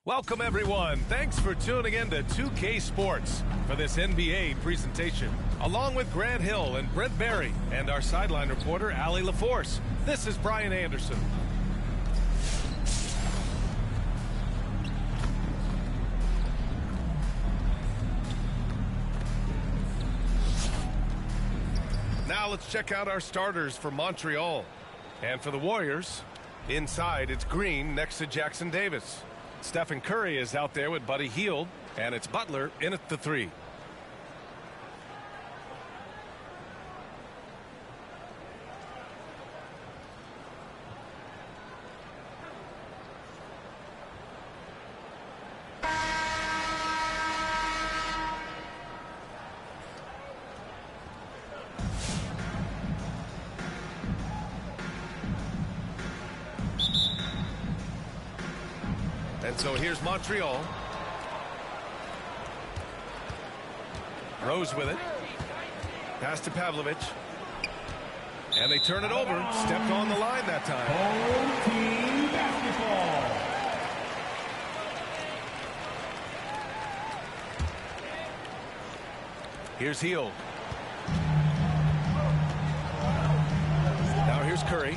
Welcome, everyone. Thanks for tuning in to 2K Sports for this NBA presentation. Along with Grant Hill and Brent Berry and our sideline reporter, Allie LaForce, this is Brian Anderson. Now let's check out our starters for Montreal. And for the Warriors, inside it's Green next to Jackson Davis. Stephen Curry is out there with Buddy Hield, and it's Butler in at the 3. And so here's Montreal. Rose with it. Pass to Pavlovich. And they turn it over. Stepped on the line that time. Home team basketball. Here's Hield. Now here's Curry.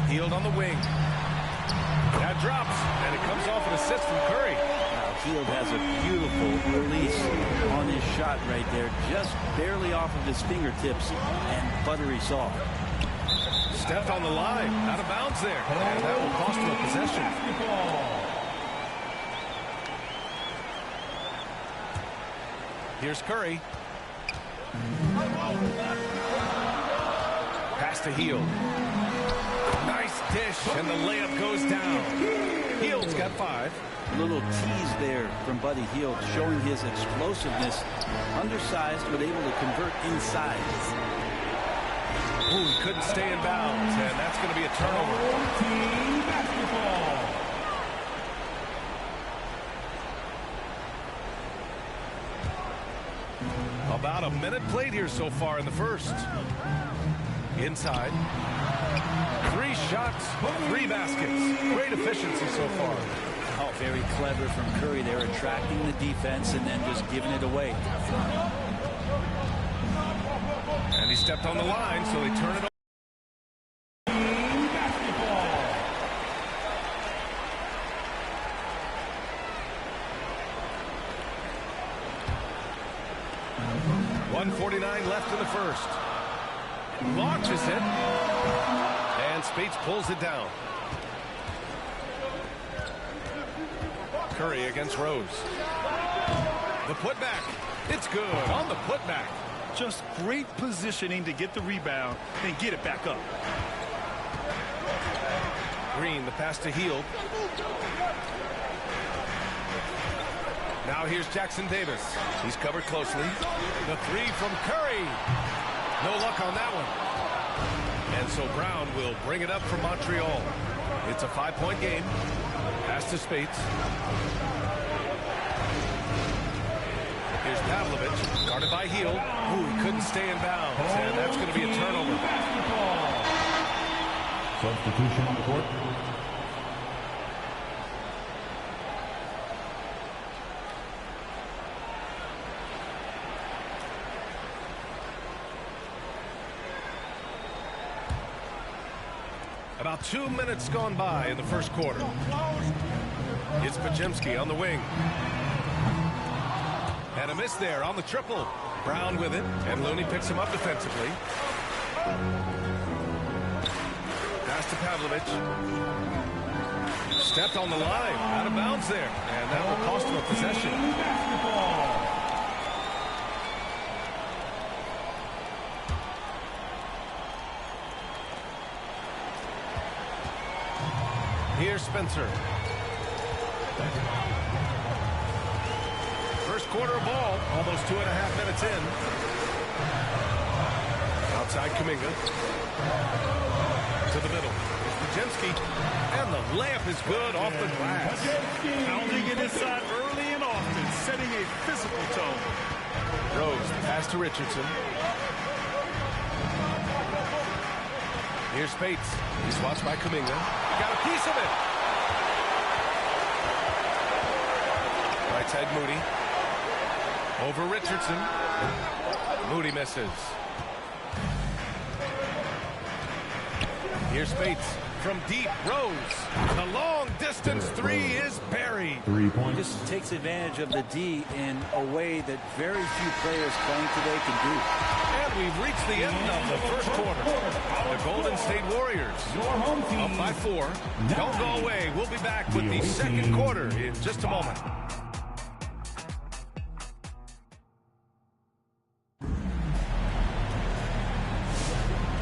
Hield on the wing. That drops, and it comes off an assist from Curry. Now Hield has a beautiful release on his shot right there, just barely off of his fingertips and buttery soft. Stepped on the line, out of bounds there, and that will cost him a possession. Here's Curry. Pass to Hield. Nice dish, and the layup goes down. Hield's got 5. A little tease there from Buddy Hield, showing his explosiveness. Undersized, but able to convert inside. Ooh, he couldn't stay in bounds, and that's going to be a turnover. Team basketball. About a minute played here so far in the first. Inside. 3 shots, 3 baskets. Great efficiency so far. Oh, very clever from Curry there, attracting the defense and then just giving it away. And he stepped on the line, so they turn it over. Team basketball. 1:49 left in the first. Launches it. And Spates pulls it down. Curry against Rose. The putback. It's good on the putback. Just great positioning to get the rebound and get it back up. Green, the pass to Hield. Now here's Jackson Davis. He's covered closely. The 3 from Curry. No luck on that one. And so Brown will bring it up for Montreal. It's a 5-point game. Pass to Spates. Here's Pavlovich, guarded by Hield. Ooh, he couldn't stay in bounds, and that's going to be a turnover. Substitution on the court. About 2 minutes gone by in the first quarter. It's Pajemski on the wing. And a miss there on the triple. Brown with it, and Looney picks him up defensively. Pass to Pavlovich. Stepped on the line, out of bounds there, and that will cost him a possession. Here's Spencer. First quarter of ball, almost 2.5 minutes in. Outside Kuminga. To the middle. Pajemski. And the layup is good off the glass. Pounding it inside early and often, setting a physical tone. Rose, pass to Richardson. Here's Spates. He swats by Kuminga. He got a piece of it. Right side Moody. Over Richardson. Moody misses. Here's Spates. From deep, Rose. The long distance three is buried. 3 points. Just takes advantage of the D in a way that very few players playing today can do. And we've reached the end of the first quarter. The Golden State Warriors Your home team. up by 4. Don't go away. We'll be back with the second quarter in just a moment.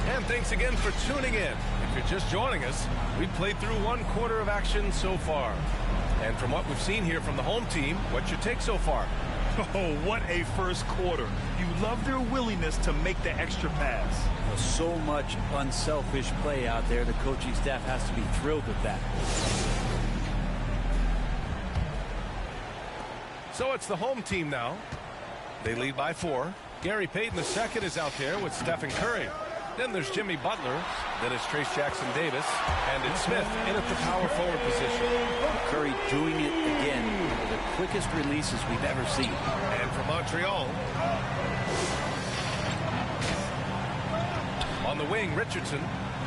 And thanks again for tuning in. If you're just joining us, we've played through 1 quarter of action so far. And from what we've seen here from the home team, what's your take so far? Oh, what a first quarter. You love their willingness to make the extra pass. So much unselfish play out there. The coaching staff has to be thrilled with that. So it's the home team now. They lead by 4. Gary Payton II is out there with Stephen Curry. Then there's Jimmy Butler. Then it's Trace Jackson-Davis. And it's Smith in at the power forward position. Curry doing it again. The quickest releases we've ever seen. And for Montreal, on the wing, Richardson.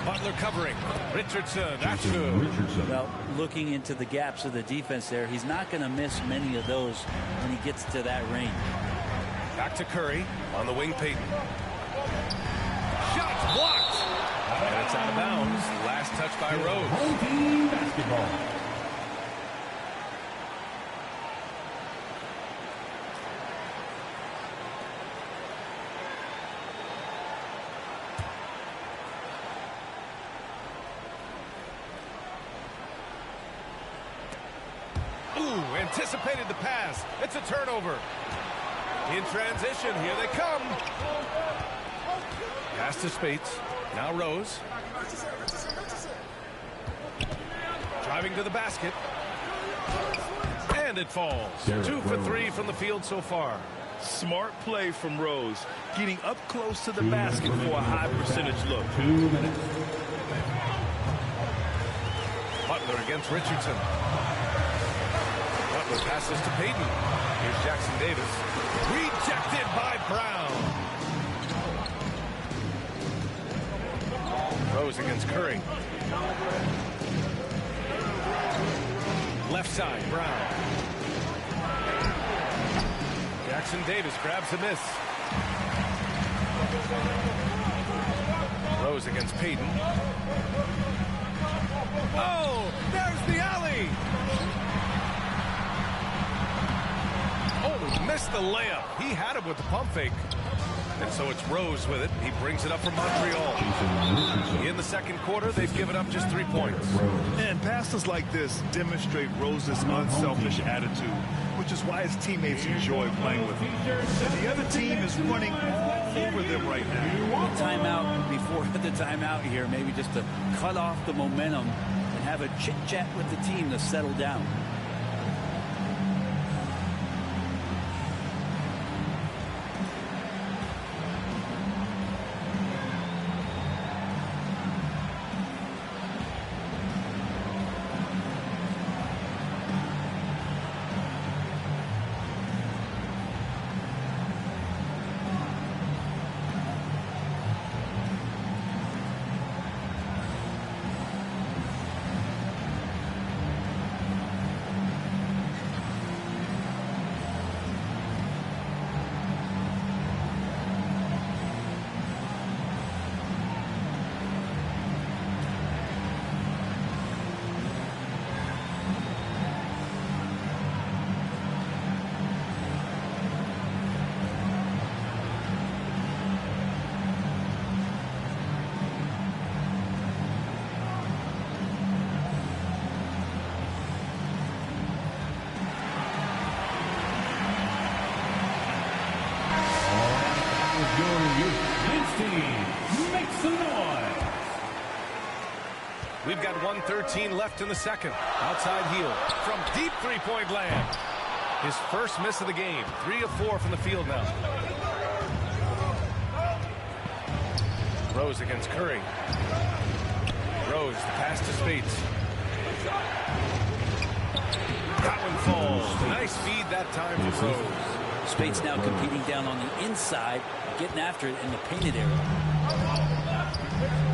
Butler covering. Richardson. That's good. Richardson. Well, looking into the gaps of the defense there, he's not going to miss many of those when he gets to that range. Back to Curry. On the wing, Payton. Shots blocked. And it's out of bounds. Last touch by Rose. Home team basketball. Ooh, anticipated the pass. It's a turnover. In transition, here they come. Pass to Spates. Now Rose. Driving to the basket. And it falls. 2 for 3 from the field so far. Smart play from Rose, getting up close to the basket for a high percentage look. 2 minutes. Butler against Richardson. Butler passes to Payton. Here's Jackson-Davis. Rejected by Brown. Rose against Curry. Left side, Brown. Jackson-Davis grabs a miss. Rose against Payton. Oh, there's the alley. Oh, missed the layup. He had it with the pump fake. And so it's Rose with it. He brings it up from Montreal. In the second quarter, they've given up just 3 points. And passes like this demonstrate Rose's unselfish attitude, which is why his teammates enjoy playing with him. And the other team is running all over them right now. Timeout before the timeout here, maybe just to cut off the momentum and have a chit-chat with the team to settle down. We've got 1:13 left in the second. Outside heel from deep three-point land. His first miss of the game. 3 of 4 from the field now. Rose against Curry. Rose, the pass to Spates. That one falls. Nice feed that time for Rose. Spates now competing down on the inside, getting after it in the painted area.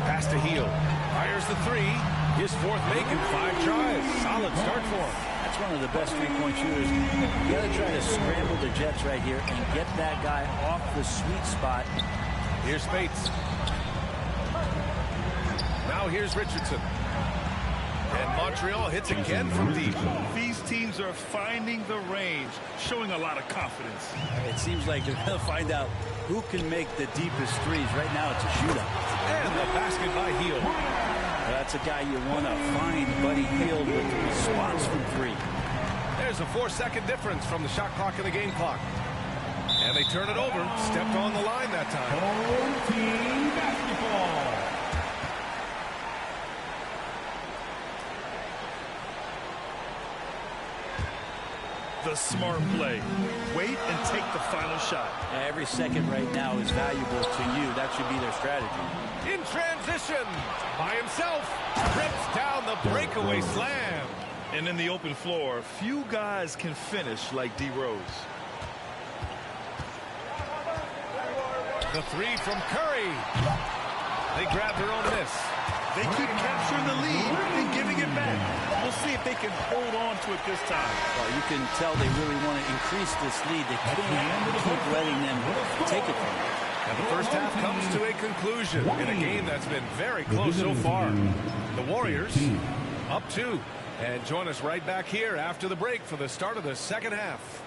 Pass to Heel. Fires the three. His fourth make in 5 tries. Solid start for him. That's one of the best three-point shooters. You got to try to scramble the Jets right here and get that guy off the sweet spot. Here's Spates. Now here's Richardson. And Montreal hits again from deep. These teams are finding the range, showing a lot of confidence. It seems like they're going to find out who can make the deepest threes. Right now it's a shootout. And the basket by Heel. That's a guy you want to find, Buddy Hield, with the response from three. There's a 4-second difference from the shot clock and the game clock. And they turn it over. Stepped on the line that time. Home team basketball. The smart play. Wait and take the final shot. Every second right now is valuable to you. That should be their strategy. In transition, by himself, rips down the breakaway slam. And in the open floor, few guys can finish like D. Rose. The three from Curry. They grab their own miss. They keep capturing the lead and giving it back. We'll see if they can hold on to it this time. Well, you can tell they really want to increase this lead. They can't keep letting them take it from them. And the first half comes to a conclusion in a game that's been very close so far. The Warriors up 2. And join us right back here after the break for the start of the second half.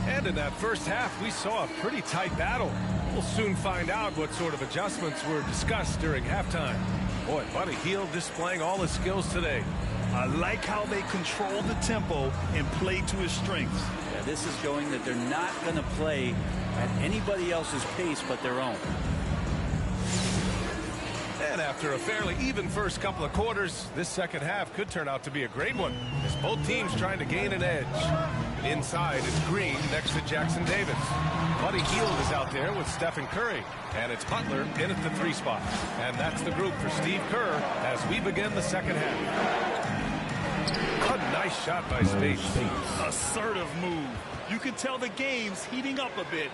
And in that first half, we saw a pretty tight battle. We'll soon find out what sort of adjustments were discussed during halftime. Boy, Buddy Hield displaying all his skills today. I like how they control the tempo and play to his strengths. Yeah, this is showing that they're not going to play at anybody else's pace but their own. And after a fairly even first couple of quarters, this second half could turn out to be a great one, as both teams trying to gain an edge. Inside is Green next to Jackson Davis. Buddy Hield is out there with Stephen Curry. And it's Butler in at the 3 spot. And that's the group for Steve Kerr as we begin the second half. A nice shot by Spates. Assertive move. You can tell the game's heating up a bit.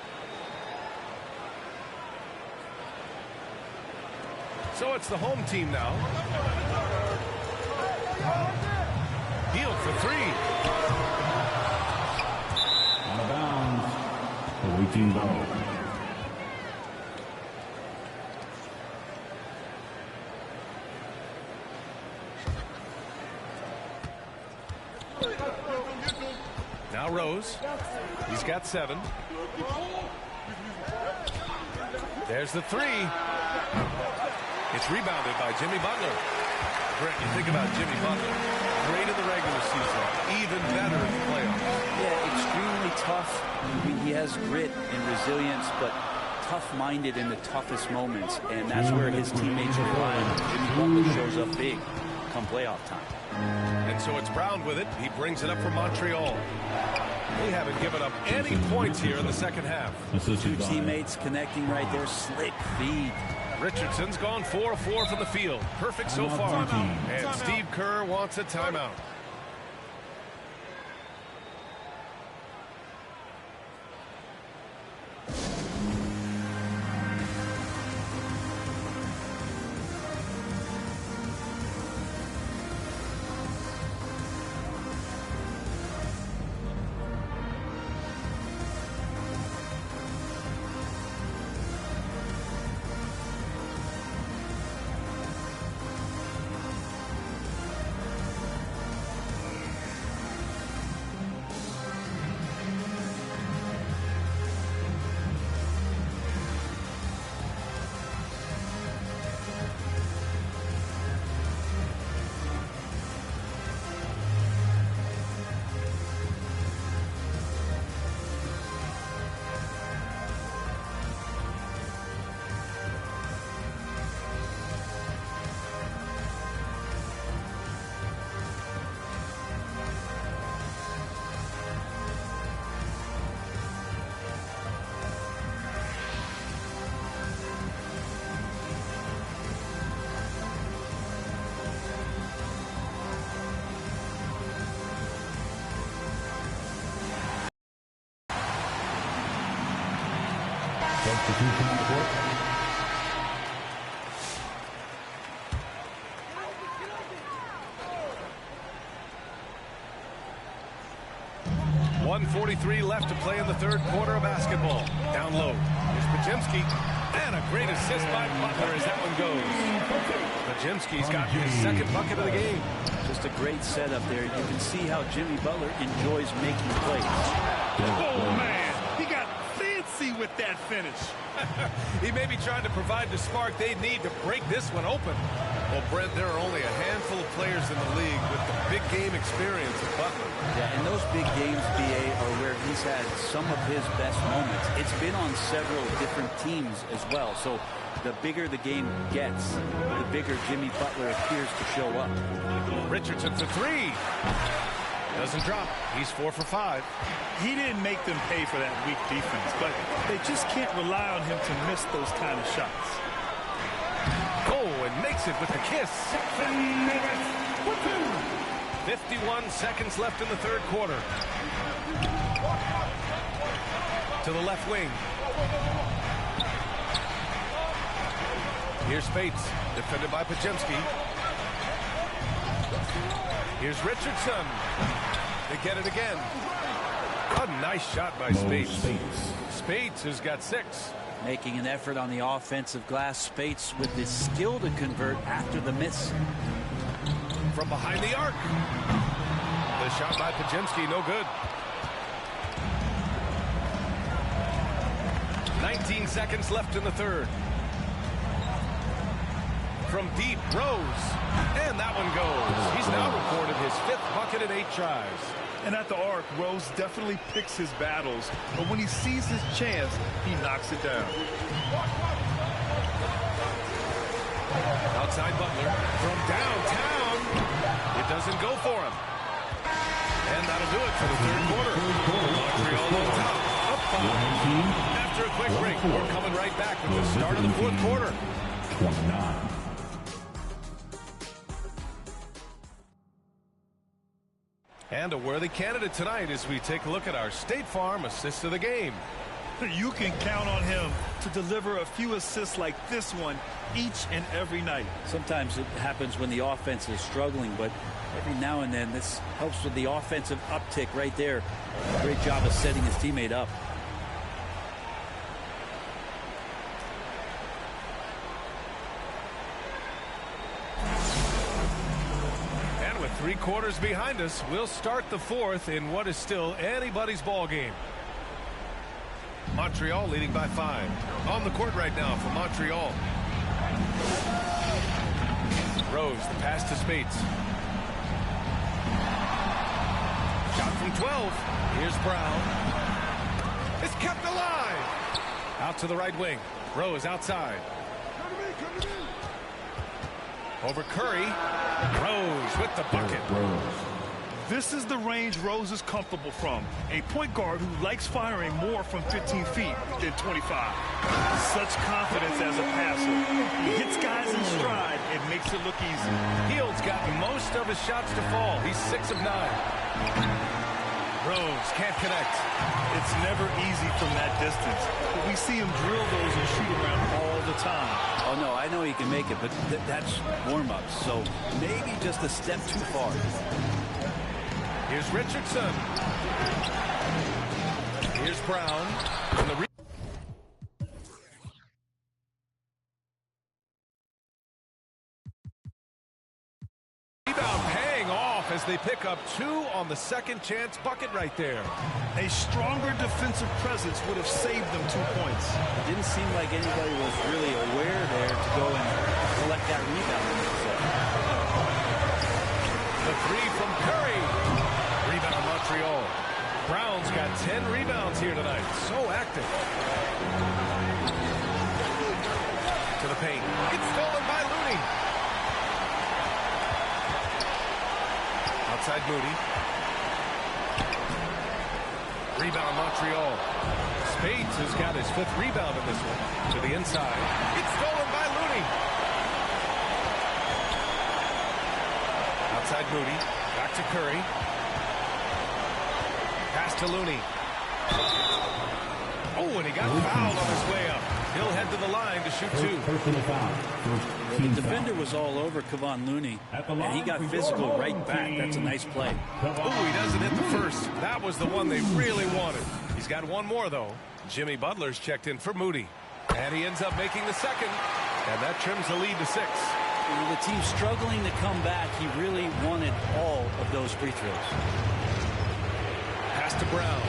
So it's the home team now. Hield for 3. Out of bounds. Awaiting ball. Now Rose. He's got 7. There's the 3. It's rebounded by Jimmy Butler. Brent, you think about Jimmy Butler. Great in the regular season. Even better in the playoffs. Yeah, extremely tough. I mean, he has grit and resilience, but tough-minded in the toughest moments. And that's where his teammates rely on. Jimmy Butler shows up big come playoff time. And so it's Brown with it. He brings it up for Montreal. They haven't given up any points here in the second half. Two teammates connecting right there. Slick feed. Richardson's gone 4 of 4 from the field. Perfect so far. And Steve Kerr wants a timeout. Substitution on the court. 1:43 left to play in the third quarter of basketball. Down low. Here's Pajemski. And a great assist by Butler as that one goes. Pajemski's got his second bucket of the game. Just a great setup there. You can see how Jimmy Butler enjoys making plays. Oh, man. He got fancy with that finish. He may be trying to provide the spark they need to break this one open. Well, Brent, there are only a handful of players in the league with the big game experience of Butler. Yeah, and those big games, BA, are where he's had some of his best moments. It's been on several different teams as well. So the bigger the game gets, the bigger Jimmy Butler appears to show up. Richardson for three. Doesn't drop. He's 4 for 5. He didn't make them pay for that weak defense, but they just can't rely on him to miss those kind of shots. Oh, and makes it with a kiss. 51 seconds left in the third quarter. To the left wing. Here's Spates, defended by Pajemski. Here's Richardson. They get it again. A nice shot by Spates. Spates has got 6. Making an effort on the offensive glass. Spates with the skill to convert after the miss. From behind the arc. The shot by Pajemski, no good. 19 seconds left in the third. From deep, Rose. And that one goes. He's now recorded his 5th bucket in 8 tries. And at the arc, Rose definitely picks his battles, but when he sees his chance, he knocks it down. Outside Butler. From downtown. It doesn't go for him. And that'll do it for the third quarter. Montreal on top. Up 5. After a quick break, we're coming right back with the start of the fourth quarter. 29. And a worthy candidate tonight as we take a look at our State Farm assist of the game. You can count on him to deliver a few assists like this one each and every night. Sometimes it happens when the offense is struggling, but every now and then this helps with the offensive uptick right there. Great job of setting his teammate up. And with 3 quarters behind us, we'll start the fourth in what is still anybody's ball game. Montreal leading by 5. On the court right now for Montreal. Rose, the pass to Spates. Shot from 12. Here's Brown. It's kept alive. Out to the right wing. Rose outside. Over Curry. Rose with the bucket. This is the range Rose is comfortable from. A point guard who likes firing more from 15 feet than 25. Such confidence as a passer. He hits guys in stride and makes it look easy. Hield's got most of his shots to fall. He's 6 of 9. Rose can't connect. It's never easy from that distance, but we see him drill those and shoot around all the time. Oh, no, I know he can make it, but that's warm-ups, so maybe just a step too far. Here's Richardson. Here's Brown. And the rebound paying off as they pick up 2 on the second chance bucket right there. A stronger defensive presence would have saved them 2 points. It didn't seem like anybody was really aware there to go and collect that rebound. The 3 from Curry. Rebound Montreal. Brown's got 10 rebounds here tonight. So active. To the paint. It's stolen by Looney. Outside Moody. Rebound Montreal. Spates has got his 5th rebound in this one. To the inside. It's stolen by Looney. Outside Moody. Back to Curry. Pass to Looney. Oh, and he got fouled on his way up. head to the line to shoot two. Personal foul. The defender was all over Kevon Looney, and he got physical right back. That's a nice play. Oh, he doesn't hit the first. That was the one they really wanted. He's got one more, though. Jimmy Butler's checked in for Moody. And he ends up making the second. And that trims the lead to 6. The team struggling to come back. He really wanted all of those free throws. Pass to Brown.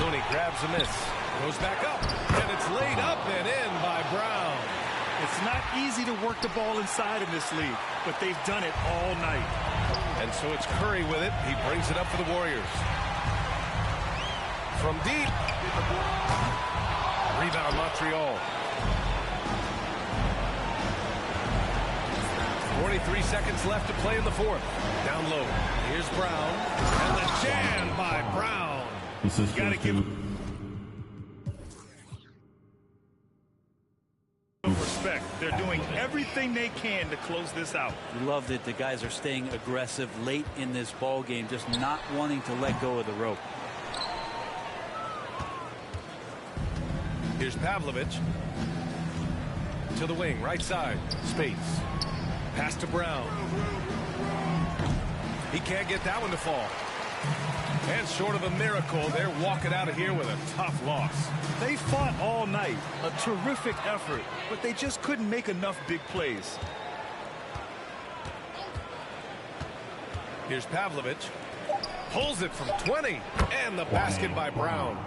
Looney grabs a miss. Goes back up. And it's laid up and in by Brown. It's not easy to work the ball inside in this league, but they've done it all night. And so it's Curry with it. He brings it up for the Warriors. From deep. Rebound Montreal. 43 seconds left to play in the fourth. Down low. Here's Brown. And the jam by Brown. Got to give respect. They're doing everything they can to close this out. Love that the guys are staying aggressive late in this ball game, just not wanting to let go of the rope. Here's Pavlovich. To the wing, right side. Space. Pass to Brown. He can't get that one to fall. And short of a miracle, they're walking out of here with a tough loss. They fought all night. A terrific effort, but they just couldn't make enough big plays. Here's Pavlovich. Pulls it from 20. And the basket by Brown.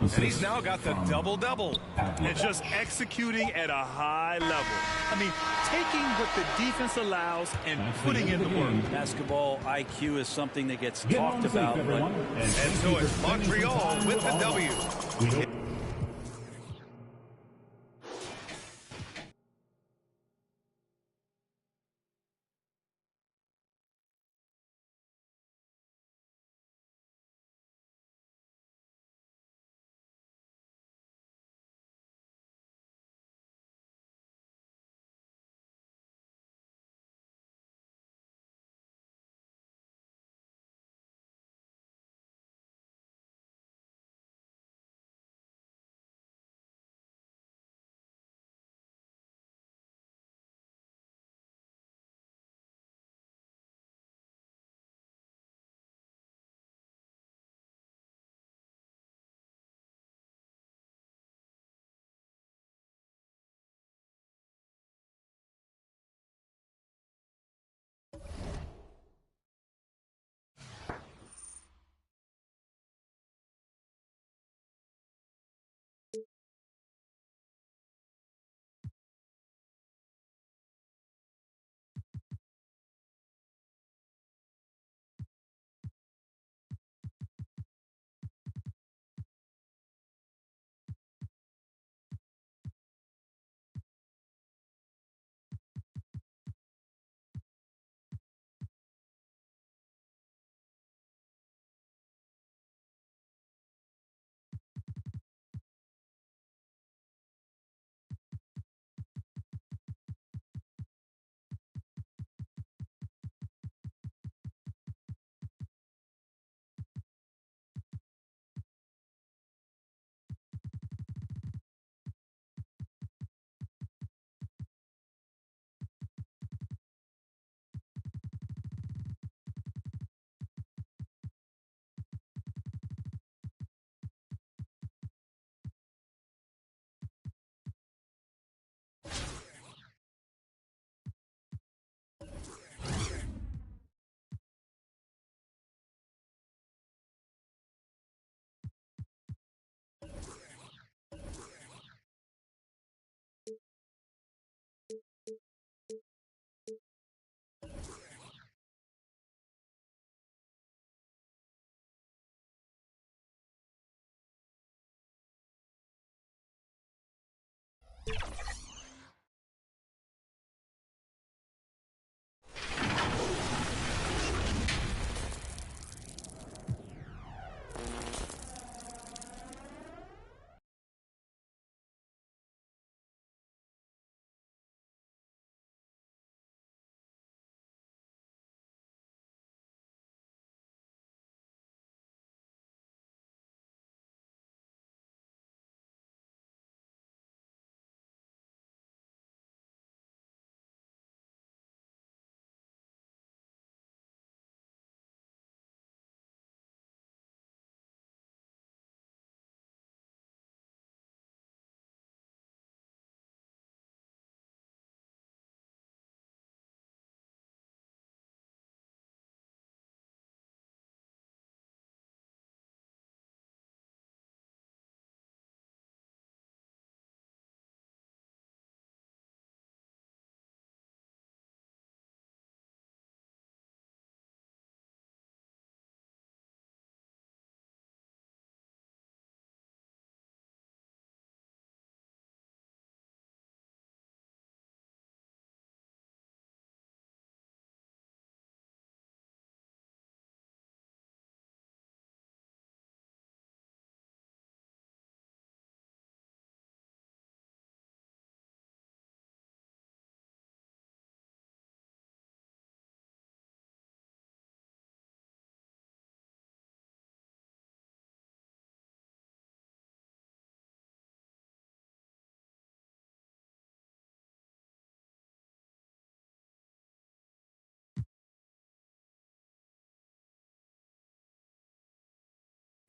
And he's now got the double-double. And just executing at a high level. I mean, taking what the defense allows and putting in the work. Basketball IQ is something that gets talked about. And so it's Montreal with the W.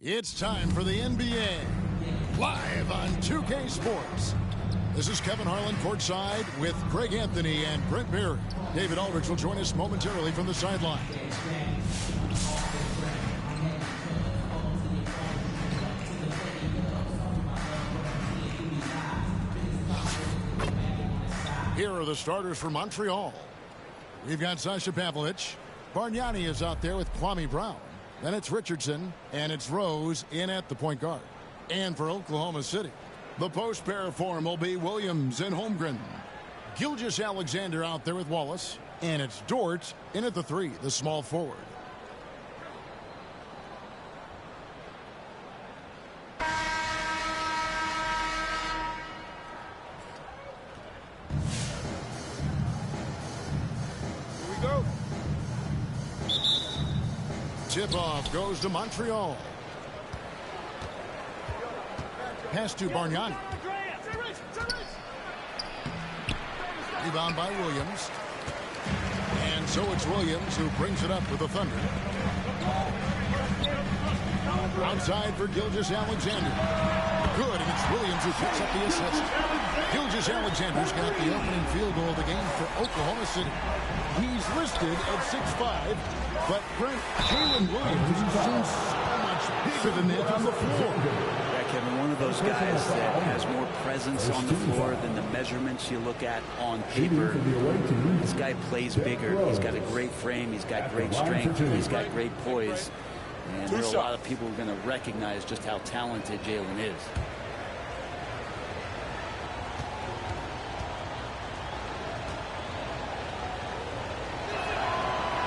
It's time for the NBA, live on 2K Sports. This is Kevin Harlan courtside with Greg Anthony and Brent Berry. David Aldridge will join us momentarily from the sideline. Here are the starters for Montreal. We've got Sasha Pavlich. Bargnani is out there with Kwame Brown. Then it's Richardson, and it's Rose in at the point guard. And for Oklahoma City, the post pair form will be Williams and Holmgren. Gilgeous-Alexander out there with Wallace, and it's Dort in at the 3, the small forward. Here we go. Tip-off goes to Montreal. Pass to Bargnani. Rebound by Williams. And so it's Williams who brings it up with the Thunder. Outside for Gilgeous-Alexander. Good, and it's Williams who picks up the assist. Gilgeous-Alexander's got the opening field goal of the game for Oklahoma City. He's listed at 6'5", but Brent, Jalen Williams seems so much bigger than that on the floor. Yeah, Kevin, one of those guys that has more presence on the floor than the measurements you look at on paper. This guy plays bigger. He's got a great frame. He's got great strength. He's got great poise. And there are a lot of people who are going to recognize just how talented Jalen is.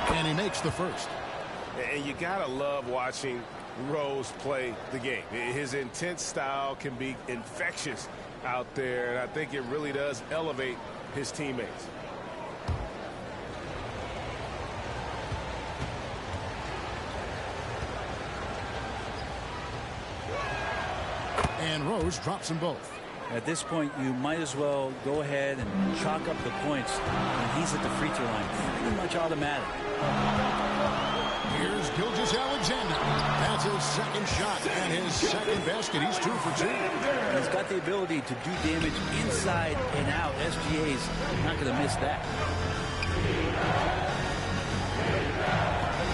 And he makes the first. And you gotta love watching Rose play the game. His intense style can be infectious out there, and I think it really does elevate his teammates. And Rose drops them both. At this point, you might as well go ahead and chalk up the points when he's at the free throw line. Pretty much automatic. Here's Gilgeous-Alexander. That's his second shot and his second basket. He's 2 for 2. He's got the ability to do damage inside and out. SGA's not going to miss that.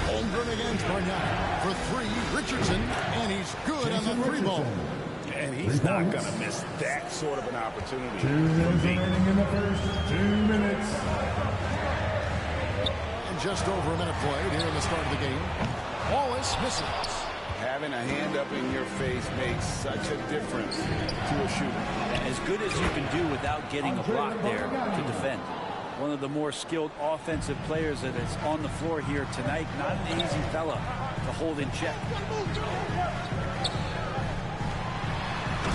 Holmgren against Bargnani for 3. Richardson, and he's good on the 3 ball. And he's not going to miss that sort of an opportunity. 2 minutes remaining in the first. 2 minutes. And just over a minute played here in the start of the game. Wallace misses. Having a hand up in your face makes such a difference to a shooter. As good as you can do without getting a block there to defend. One of the more skilled offensive players that is on the floor here tonight. Not an easy fella to hold in check.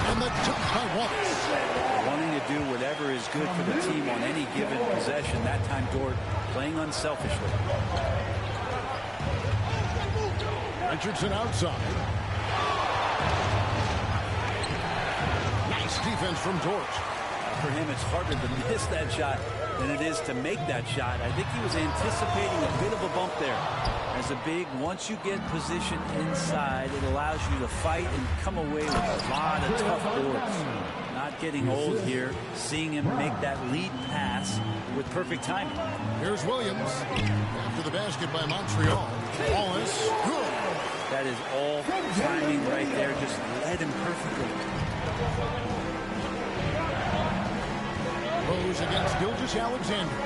And the jump by Wallace. Wanting to do whatever is good for the team on any given possession. That time Dort playing unselfishly. Richardson outside. Nice defense from Dort. For him, it's harder to miss that shot than it is to make that shot. I think he was anticipating a bit of a bump there. As a big, once you get position inside, it allows you to fight and come away with a lot of tough boards. Not getting old here, seeing him make that lead pass with perfect timing. Here's Williams. After the basket by Montreal. Wallace, good. That is all timing right there. Just led him perfectly. Rose against Gilgeous-Alexander.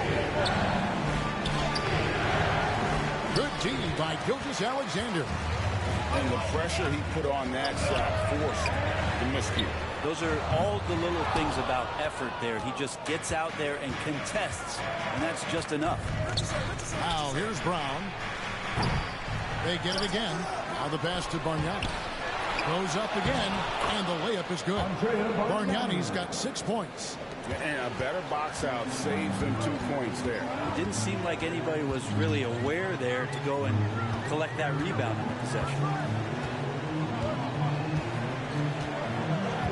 Good D by Gilgeous-Alexander. And the pressure he put on that shot forced the miscue. Those are all the little things about effort there. He just gets out there and contests, and that's just enough. Now here's Brown. They get it again. Now the pass to Bargnani. Goes up again, and the layup is good. Bargnani's got 6 points. And a better box out saves them 2 points there. It didn't seem like anybody was really aware there to go and collect that rebound in the possession.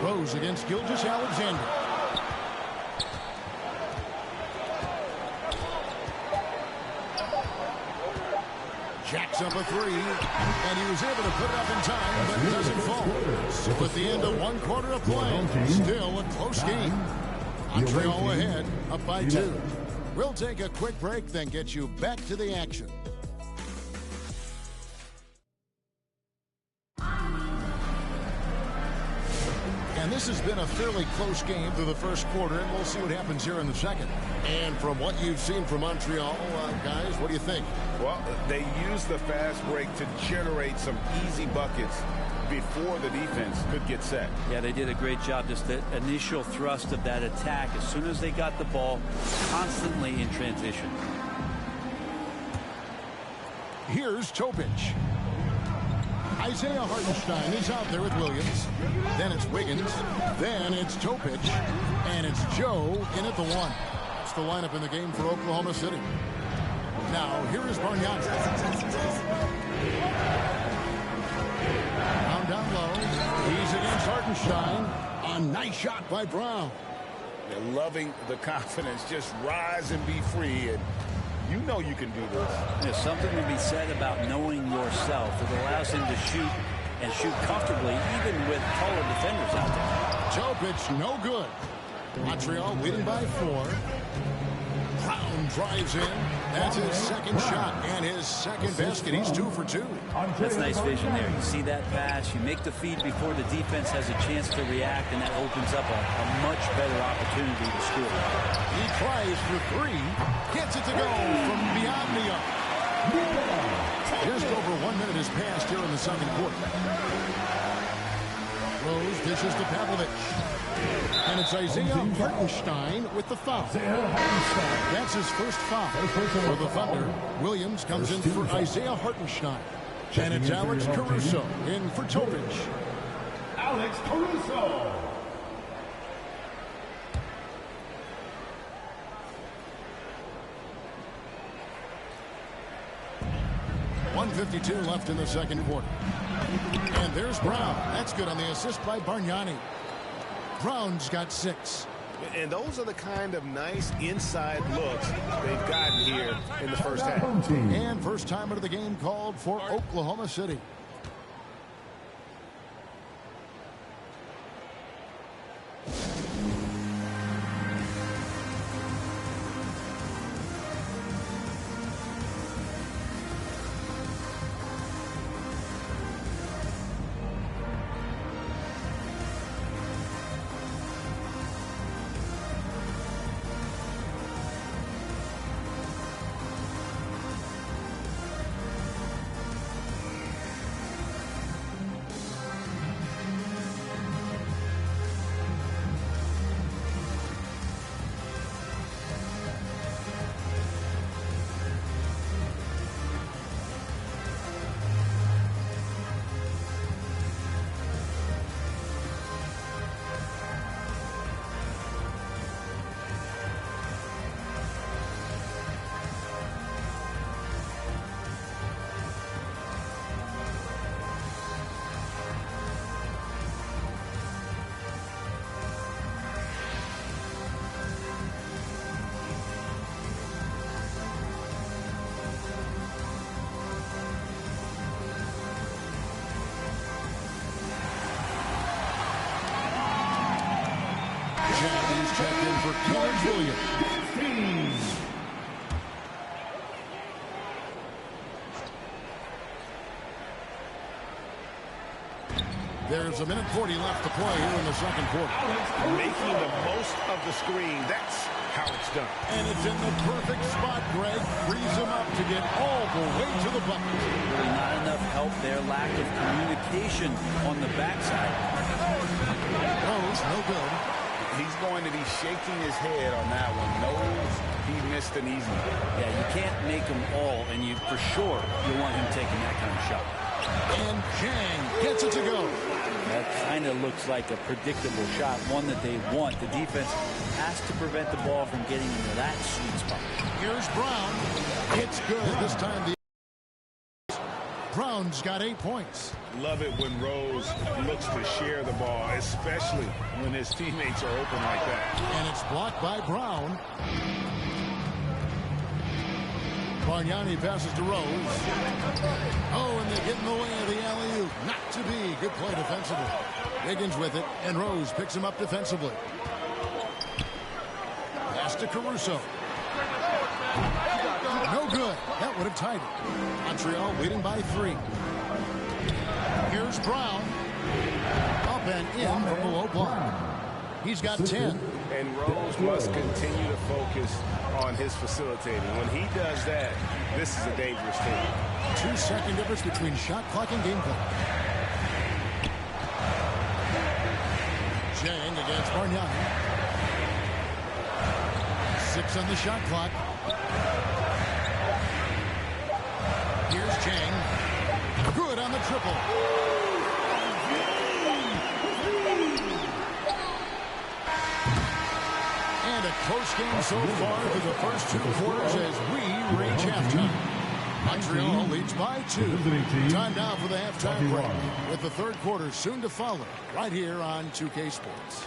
Rose against Gilgeous-Alexander. Jackson puts up a three, and he was able to put it up in time, but it doesn't fall. So at the end of one quarter of play, still a close game. Montreal ahead, up by 2. We'll take a quick break, then get you back to the action. And this has been a fairly close game through the first quarter, and we'll see what happens here in the second. And from what you've seen from Montreal, guys, what do you think? Well, they used the fast break to generate some easy buckets before the defense could get set. Yeah, they did a great job. Just the initial thrust of that attack, as soon as they got the ball, constantly in transition. Here's Topic. Isaiah Hartenstein is out there with Williams. Then it's Wiggins. Then it's Topic. And it's Joe in at the 1. It's the lineup in the game for Oklahoma City. Now, here is Bargnani. Down low. He's against Hartenstein. A nice shot by Brown. They're loving the confidence. Just rise and be free. And you know you can do this. There's something to be said about knowing yourself. It allows him to shoot and shoot comfortably, even with taller defenders out there. Topic, no good. Montreal leading by 4. Brown drives in. That's his second shot and his second basket. He's 2 for 2. That's nice vision there. You see that pass. You make the feed before the defense has a chance to react, and that opens up a much better opportunity to score. He tries for 3. Gets it to go from beyond the arc. Just over 1 minute has passed here in the second quarter. Rose dishes to Pavlovich. And it's Isaiah Hartenstein with the foul. That's his first foul for the Thunder. Williams comes in for Isaiah Hartenstein. And it's Alex Caruso in for Topic. Alex Caruso. .152 left in the second quarter. And there's Brown. That's good on the assist by Bargnani. Brown's got 6. And those are the kind of nice inside looks they've gotten here in the first half. And first time of the game called for Oklahoma City. He's checked in for Clarence Williams. There's 1:40 left to play here in the second quarter. Making the most of the screen. That's how it's done. And it's in the perfect spot, Greg. Frees him up to get all the way to the bucket. Really not enough help there. Lack of communication on the backside. Rose, no good. He's going to be shaking his head on that one. Knows he missed an easy one. Yeah, you can't make them all, and you for sure you want him taking that kind of shot. And Chang gets it to go. That kind of looks like a predictable shot, one that they want. The defense has to prevent the ball from getting into that sweet spot. Here's Brown. It's good. This time Brown's got 8 points. Love it when Rose looks to share the ball, especially when his teammates are open like that. And it's blocked by Brown. Bargnani passes to Rose. Oh, and they get in the way of the alley-oop. Not to be. Good play defensively. Higgins with it, and Rose picks him up defensively. Pass to Caruso. No good. That would have tied it. Montreal leading by 3. Here's Brown. Up and in from the low block. He's got 10. And Rose must continue to focus on his facilitating. When he does that, this is a dangerous team. 2-second difference between shot clock and game clock. Jang against Bargnani. 6 on the shot clock. Here's Jang. Good on the triple. And a close game so far for the first 2 quarters as we reach halftime. Montreal leads by 2. Time now for the halftime break, with the third quarter soon to follow, right here on 2K Sports.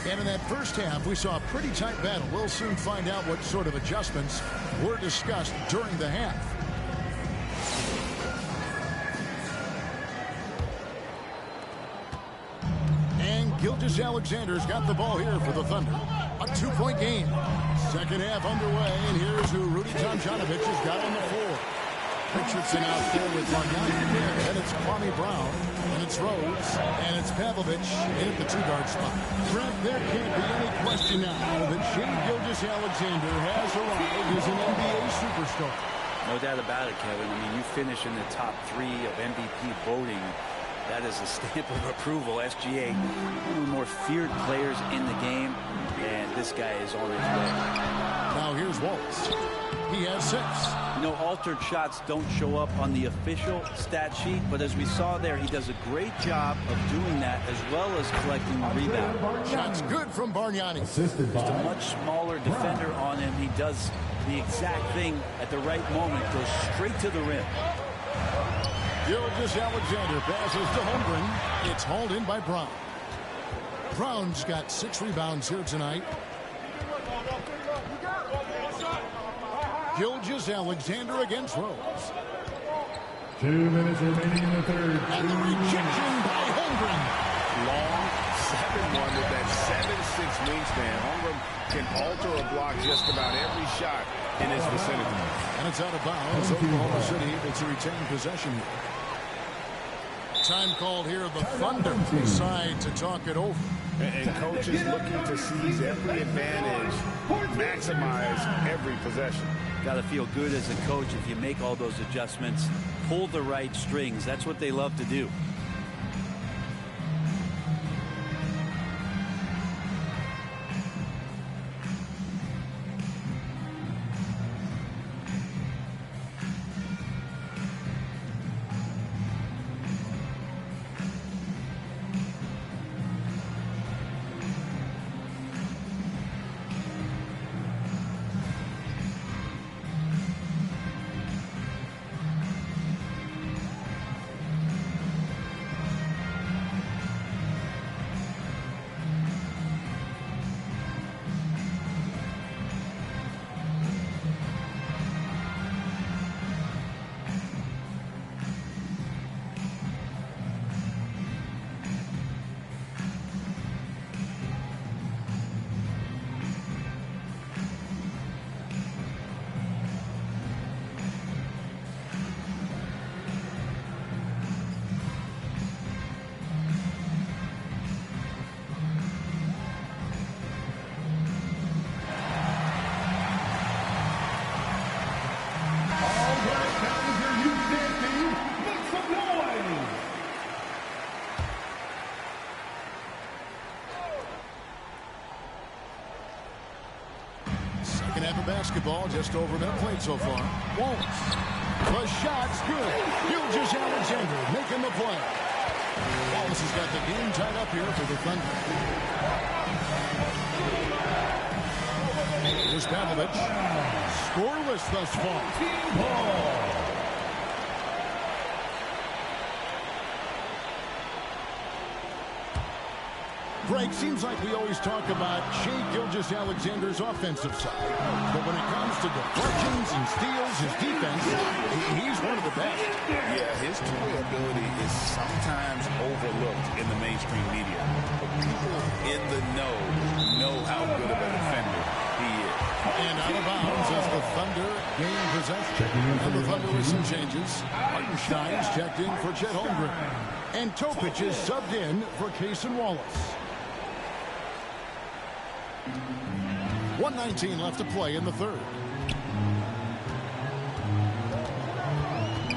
And in that first half, we saw a pretty tight battle. We'll soon find out what sort of adjustments were discussed during the half. And Gilgeous-Alexander's got the ball here for the Thunder. A 2-point game. Second half underway, and here's who Rudy Tomjanovich has got on the floor. Richardson out there with Bargnani, and it's Kwame Brown, and it's Rose, and it's Pavlovich in at the 2-guard spot. Brent, there can't be any question now that Shai Gilgeous-Alexander has arrived as an NBA superstar. No doubt about it, Kevin. I mean, you finish in the top 3 of MVP voting. That is a stamp of approval. SGA, one of the more feared players in the game, and this guy is on his way. Now here's Waltz. He has 6. You know, altered shots don't show up on the official stat sheet, but as we saw there, he does a great job of doing that as well as collecting the rebound. Shots good from Bargnani. Just a much smaller defender on him. He does the exact thing at the right moment, goes straight to the rim. Gilgeous-Alexander passes to Holmgren. It's hauled in by Brown. Brown's got 6 rebounds here tonight. Gilgeous-Alexander against Rose. 2 minutes remaining in the third. And the rejection by Holmgren. Long 7-1 with that 7'6" wingspan. Holmgren can alter or block just about every shot in his vicinity. And it's out of bounds. Oklahoma City able to retain possession here. Time called here. The Thunder decide to talk it over. And coach is looking to seize every advantage, maximize every possession. Got to feel good as a coach if you make all those adjustments, pull the right strings. That's what they love to do. Second half of basketball just over their plate so far. Waltz. The shot's good. Gilgeous-Alexander making the play. Wallace has got the game tied up here for the Thunder. Here's Pavlovich. Scoreless thus far. Greg, seems like we always talk about Shea Gilgeous-Alexander's offensive side. But when it comes to deflections and steals, his defense, he's one of the best. Yeah, his toy ability is sometimes overlooked in the mainstream media. But people in the know how good of a defender he is. And out of bounds as the Thunder gain possession. And the Thunder with some changes. Hartenstein's checked in for Chet Holmgren. And Topic is subbed in for Cason Wallace. 1:19 left to play in the third.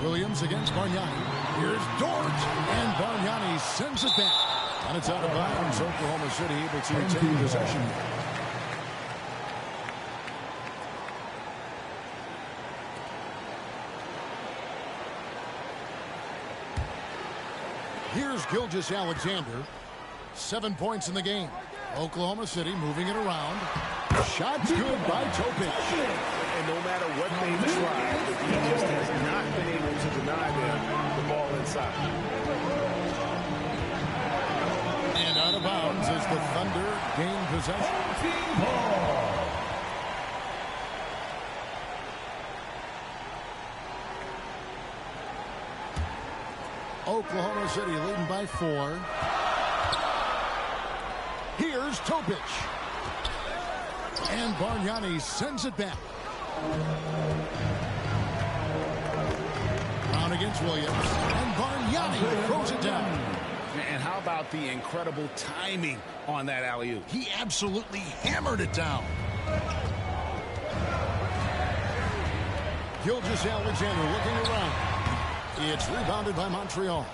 Williams against Bargnani. Here's Dort. And Bargnani sends it back. And it's out of bounds. Oklahoma City able to retain possession. Here's Gilgeous-Alexander. 7 points in the game. Oklahoma City moving it around. Shot's good by Topic. And no matter what they've tried, he just has not been able to deny them the ball inside. And out of bounds as the Thunder gain possession. Oklahoma City leading by 4. Here's Topic. And Bargnani sends it back. Brown against Williams. And Bargnani throws it down. And how about the incredible timing on that alley-oop? He absolutely hammered it down. Gilgeous-Alexander looking around. It's rebounded by Montreal.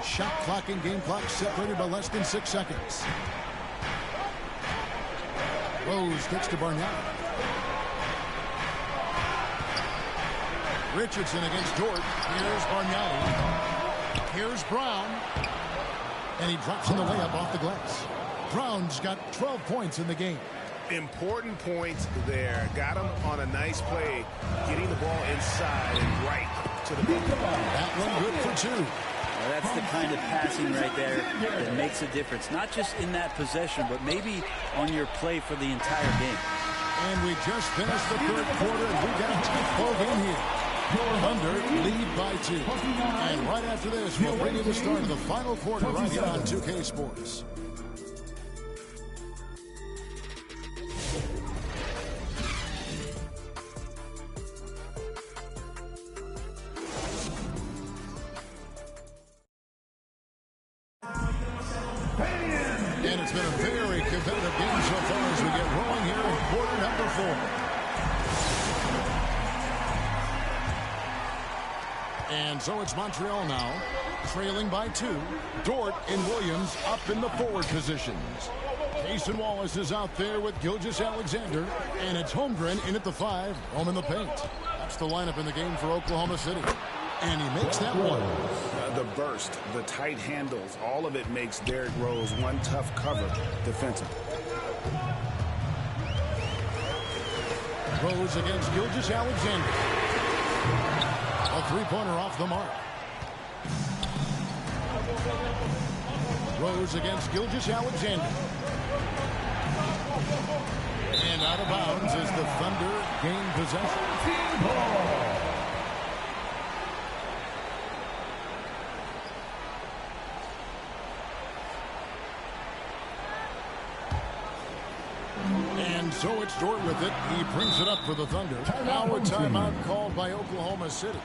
Shot clock and game clock separated by less than 6 seconds. Rose gets to Bargnani. Richardson against Dort. Here's Bargnani. Here's Brown. And he drops in the layup off the glass. Brown's got 12 points in the game. Important points there. Got him on a nice play, getting the ball inside and right to the bucket. That one good for 2. Well, that's the kind of passing right there that makes a difference. Not just in that possession, but maybe on your play for the entire game. And we just finished the third quarter, and we got a tough ball game here. Thunder lead by 2. And right after this, we'll bring you the start of the final quarter right here on 2K Sports. And it's been a very competitive game so far as we get rolling here in quarter number 4. And so it's Montreal now, trailing by 2. Dort and Williams up in the forward positions. Cason Wallace is out there with Gilgeous-Alexander, and it's Holmgren in at the 5, home in the paint. That's the lineup in the game for Oklahoma City. And he makes that one. The burst, the tight handles, all of it makes Derrick Rose one tough cover defensively. Rose against Gilgeous-Alexander. A three-pointer off the mark. Rose against Gilgeous-Alexander. And out of bounds as the Thunder gain possession. And so it's Dort with it. He brings it up for the Thunder. Now a timeout called by Oklahoma City.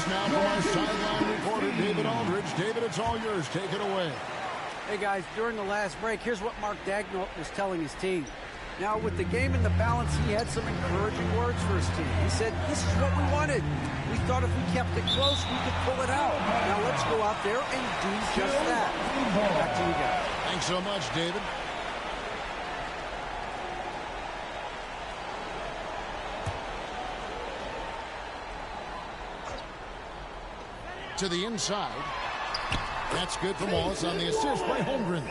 news now from our sideline reporter, David Aldridge. David, it's all yours. Take it away. Hey, guys, during the last break, here's what Mark Daigneault was telling his team. Now, with the game in the balance, he had some encouraging words for his team. He said, this is what we wanted. We thought if we kept it close, we could pull it out. Now, let's go out there and do just that. Back to you guys. Thanks so much, David. To the inside. That's good for Wallace on the assist by Holmgren.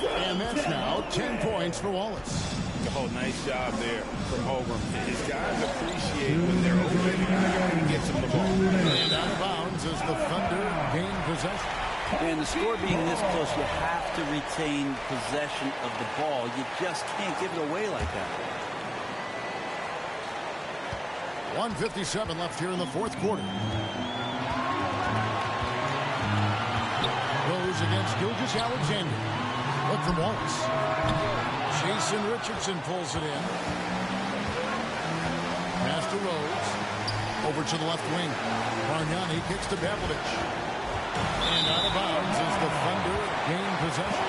And that's now 10 points for Wallace. Oh, nice job there from Holmgren. His guys appreciate when they're open and gets them the ball. And out of bounds as the Thunder gain possession. And the score being this close, you have to retain possession of the ball. You just can't give it away like that. 1:57 left here in the fourth quarter. Rose against Gilgeous-Alexander. Look from Wallace. Jason Richardson pulls it in. Pass to Rose. Over to the left wing. Bargnani kicks to Pavlovich. And out of bounds as the Thunder gain possession.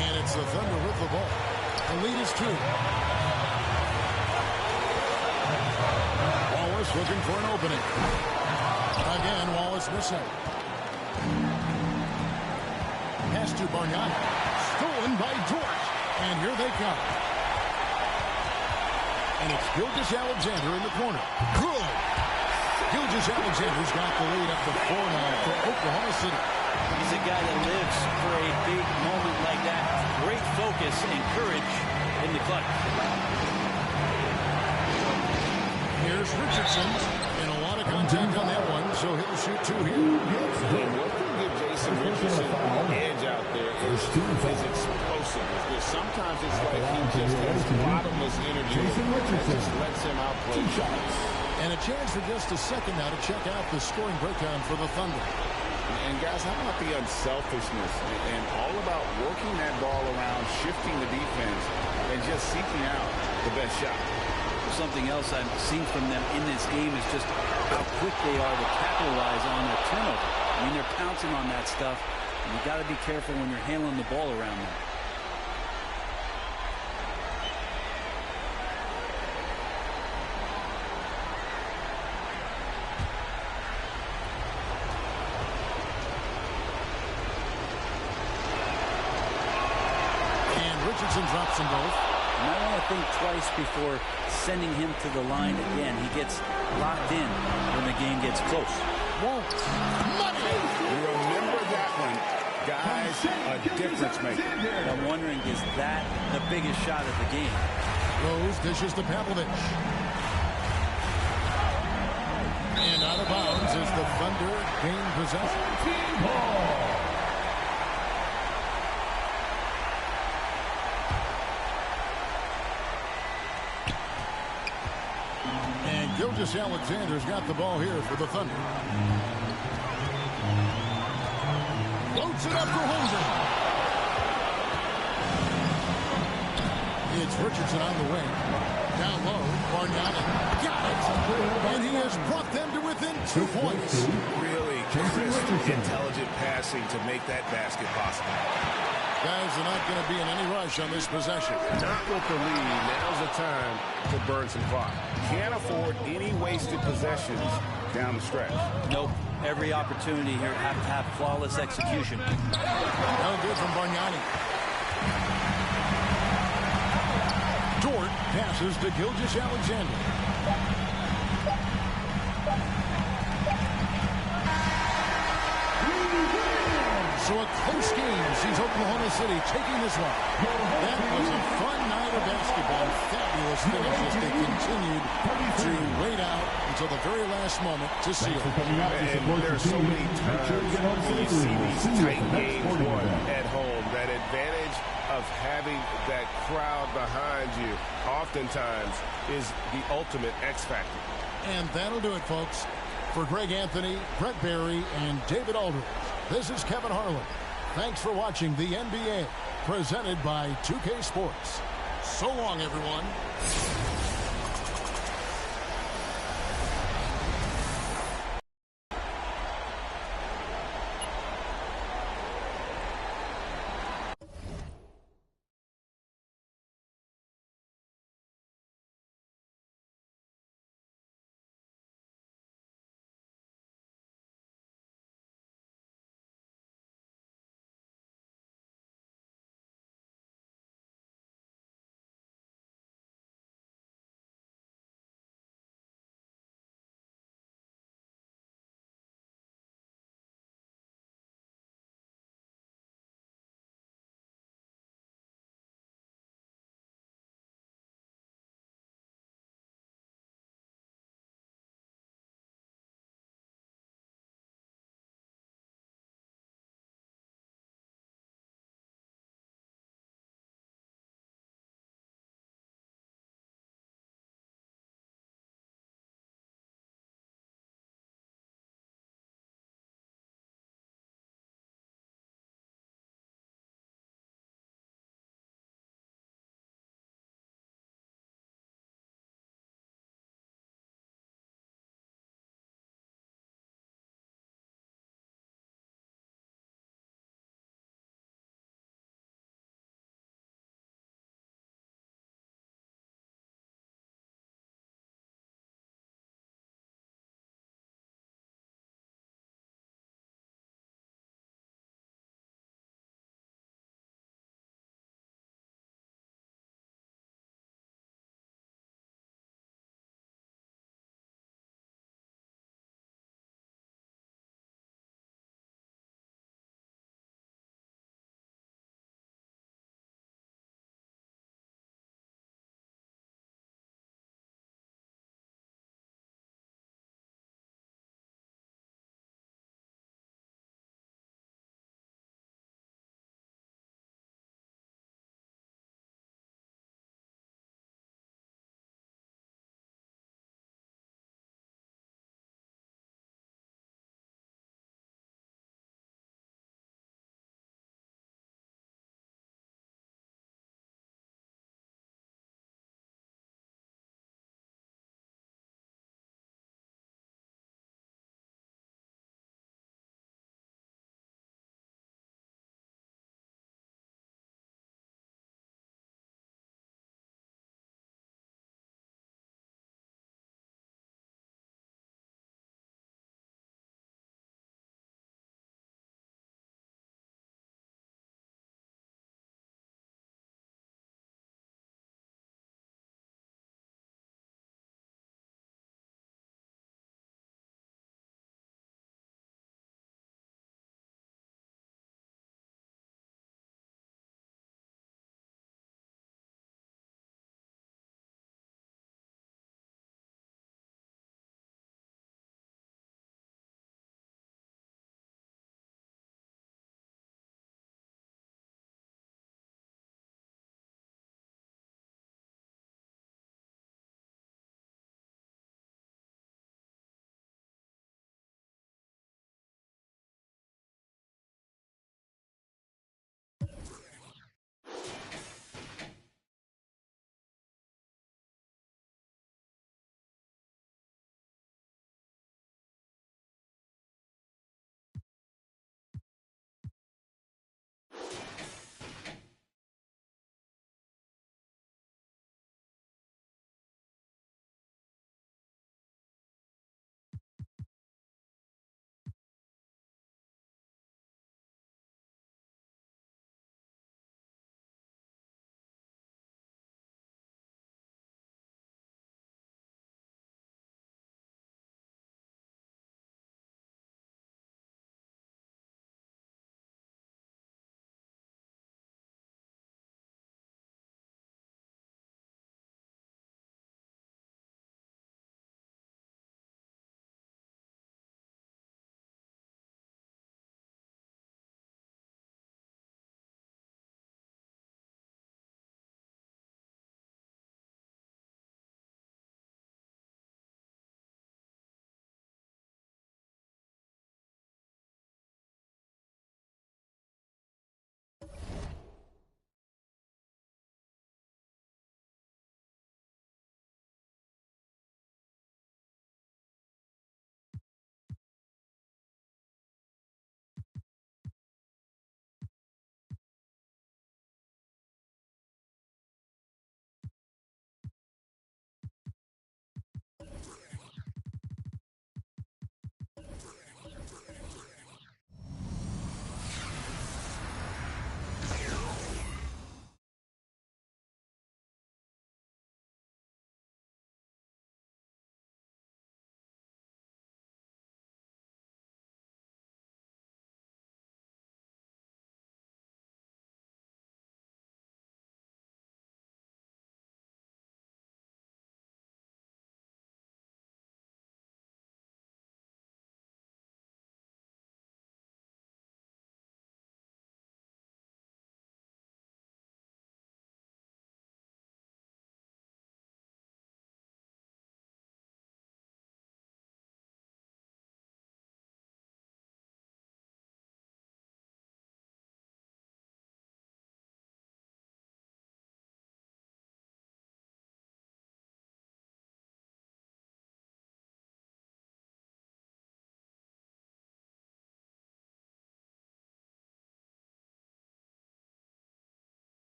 And it's the Thunder with the ball. The lead is 2. Wallace looking for an opening. Again, Wallace missing. Pass to Bargnani. Stolen by Dort. And here they come. And it's Gilgeous-Alexander in the corner. Good. Gilgeous-Alexander's got the lead up to 4 now for Oklahoma City. He's a guy that lives for a big moment like that. Great focus and courage in the clutch. Here's Richardson. And a lot of contact on that one, so he'll shoot 2 here. And what can give Jason Richardson an edge out there is explosiveness. Sometimes it's like he just has bottomless energy that just lets him outplay shots. And a chance for just a second now to check out the scoring breakdown for the Thunder. And guys, how about the unselfishness and all about working that ball around, shifting the defense, and just seeking out the best shot. Something else I've seen from them in this game is just how quick they are to capitalize on their turnover. I mean, they're pouncing on that stuff, and you got to be careful when you're handling the ball around them. Richardson drops them both. You might want to think twice before sending him to the line again. He gets locked in when the game gets close. Wallace. Money! Remember that one. Guys, a difference maker. I'm wondering, is that the biggest shot of the game? Rose dishes to Pavlovich. And out of bounds as the Thunder gain possession. Team ball. Gilgeous-Alexander's got the ball here for the Thunder. Floats it up for Holmgren. It's Richardson on the wing. Down low, Bargnani got it. And he has brought them to within 2 points. Really crisp, intelligent passing to make that basket possible. Guys are not going to be in any rush on this possession. Not with the lead. Now's the time to burn some clock. Can't afford any wasted possessions down the stretch. Nope. Every opportunity here have to have flawless execution. No good from Bargnani. Dort passes to Gilgeous-Alexander. So a close game sees Oklahoma City taking this one. That was a fun night of basketball. Fabulous finish as they continued to wait out until the very last moment to seal it. And there are so many times when you see these tight games won at home. That advantage of having that crowd behind you oftentimes is the ultimate X factor. And that'll do it, folks. For Greg Anthony, Brett Barry, and David Aldridge, this is Kevin Harlan. Thanks for watching the NBA, presented by 2K Sports. So long, everyone.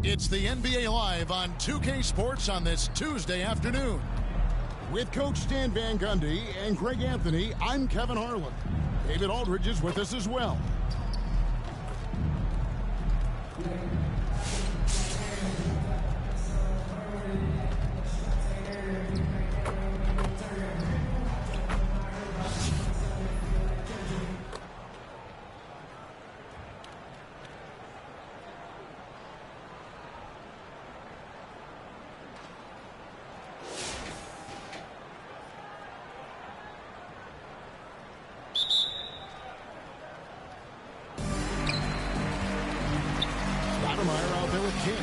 It's the NBA Live on 2K Sports on this Tuesday afternoon. With Coach Stan Van Gundy and Greg Anthony, I'm Kevin Harlan. David Aldridge is with us as well. Out there with King.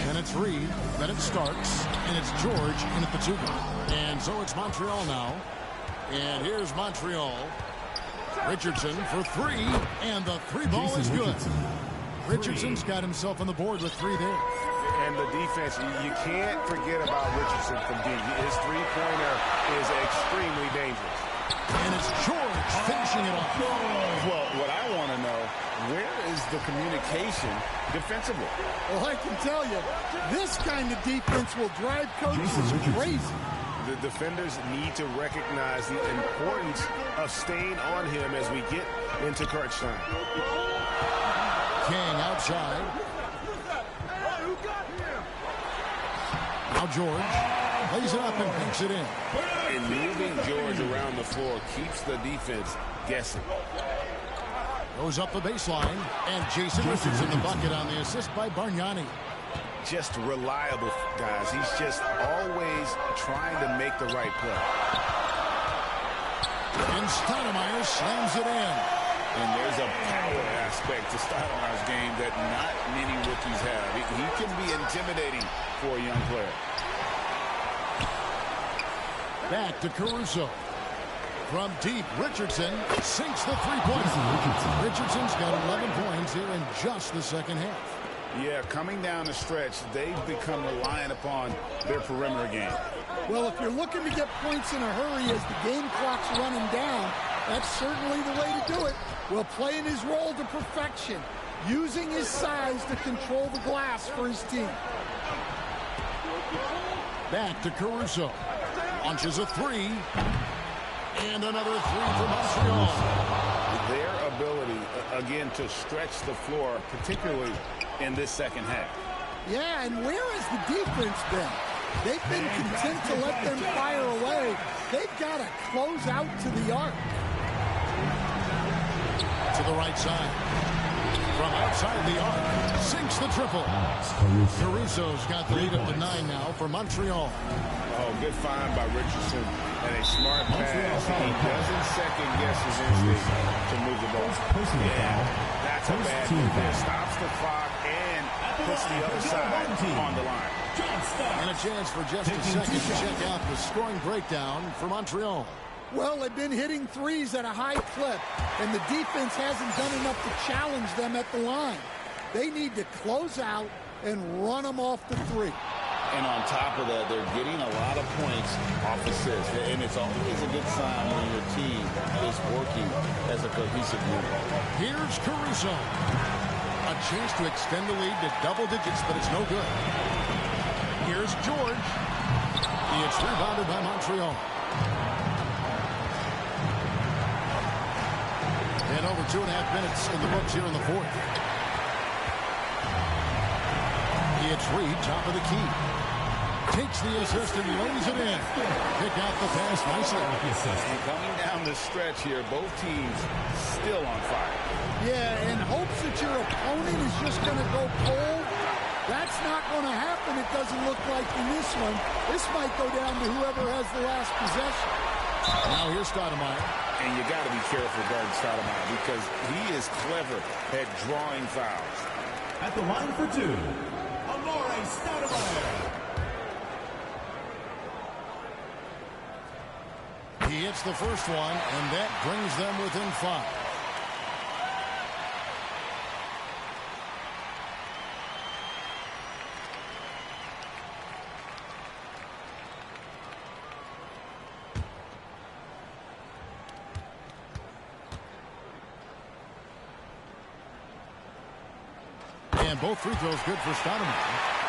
Then it's Reed. Then it's Starks. And it's George in at the 2 guard. And so it's Montreal now. And here's Montreal. Richardson for 3. And the 3 ball is good. Richardson's got himself on the board with 3 there. And the defense, you can't forget about Richardson from deep. His three-pointer is extremely dangerous. And it's George finishing it off. Well, what I want to know, where is the communication defensively? Well, I can tell you, this kind of defense will drive coaches crazy. The defenders need to recognize the importance of staying on him as we get into crunch time. King outside. Now George lays it up and banks it in. And moving George around the floor keeps the defense guessing. Goes up the baseline, and Jason Richardson the bucket on the assist by Bargnani. Just reliable, guys. He's just always trying to make the right play. And Stoudemire slams it in. And there's a power aspect to Stoudemire's game that not many rookies have. He can be intimidating for a young player. Back to Caruso. From deep, Richardson sinks the 3-pointer. Richardson's got 11 points here in just the second half. Yeah, coming down the stretch, they've become reliant upon their perimeter game. Well, if you're looking to get points in a hurry as the game clock's running down, that's certainly the way to do it. Well, playing his role to perfection, using his size to control the glass for his team. Back to Caruso. Launches a 3. And another 3 for Montreal. Their ability, again, to stretch the floor, particularly in this second half. Yeah, and where has the defense been? They've been content to let them fire away. They've got to close out to the arc. To the right side. From outside the arc. Sinks the triple. Caruso's got the lead up to 9 now for Montreal. Oh, good find by Richardson and a smart pass. He doesn't second guess his instinct to move the ball. Yeah, that's a bad move there. Stops the clock and puts the other side on the line. And a chance for just a second to check out the scoring breakdown for Montreal. Well, they've been hitting threes at a high clip, and the defense hasn't done enough to challenge them at the line. They need to close out and run them off the 3. And on top of that, they're getting a lot of points off assists. And it's always a good sign when your team is working as a cohesive unit. Here's Caruso. A chance to extend the lead to double digits, but it's no good. Here's George. It's rebounded by Montreal. And over 2.5 minutes in the books here in the 4th. It's Reed, top of the key. Takes the assist and lays it in. Pick out the pass nicely. And coming down the stretch here, both teams still on fire. Yeah, and hopes that your opponent is just going to go cold. That's not going to happen, it doesn't look like in this one. This might go down to whoever has the last possession. Now here's Stoudemire. And you got to be careful guarding Stoudemire because he is clever at drawing fouls. At the line for 2, Amare Stoudemire. He hits the first one, and that brings them within 5. And both free throws good for Stoudemire.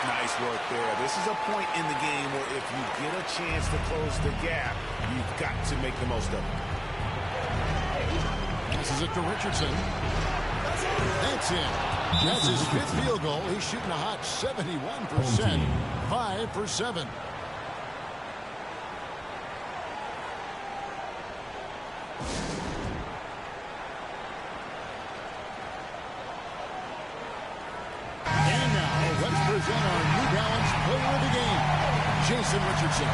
Nice work there. This is a point in the game where if you get a chance to close the gap, you've got to make the most of it. Passes it to Richardson. That's in. That's his 5th field goal. He's shooting a hot 71%. 5 for 7. And now let's present our New Balance player of the game, Jason Richardson.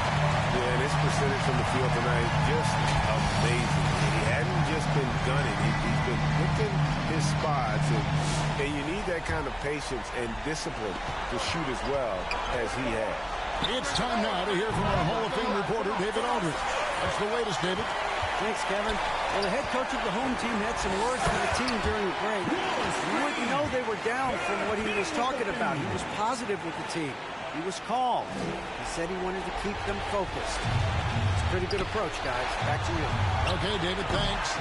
Yeah, this percentage from the field tonight, just amazing. He hadn't just been gunning. He's been picking his spots, and you need that kind of patience and discipline to shoot as well as he has. It's time now to hear from our Hall of Fame reporter, David Aldridge. What's the latest, David? Thanks, Kevin. Well, the head coach of the home team had some words for the team during the break. You wouldn't know they were down from what he was talking about. He was positive with the team. He was calm. He said he wanted to keep them focused. It's a pretty good approach, guys. Back to you. Okay, David, thanks.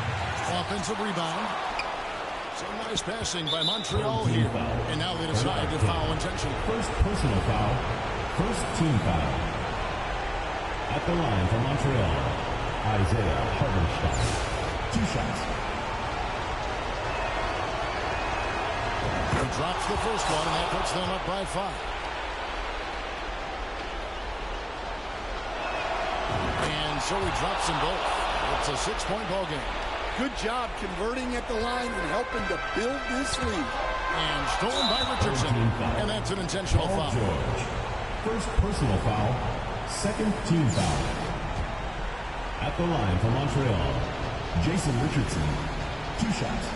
Offensive rebound. Some nice passing by Montreal here. And now they decide to foul intentionally. First personal foul. First team foul. At the line for Montreal, Isaiah Hartenstein. 2 shots. He drops the first one, and that puts them up by 5. And so he drops them both. It's a 6-point ball game. Good job converting at the line and helping to build this lead. And stolen by Richardson. And that's an intentional Paul foul. George. First personal foul. Second team foul. At the line for Montreal, Jason Richardson. 2 shots.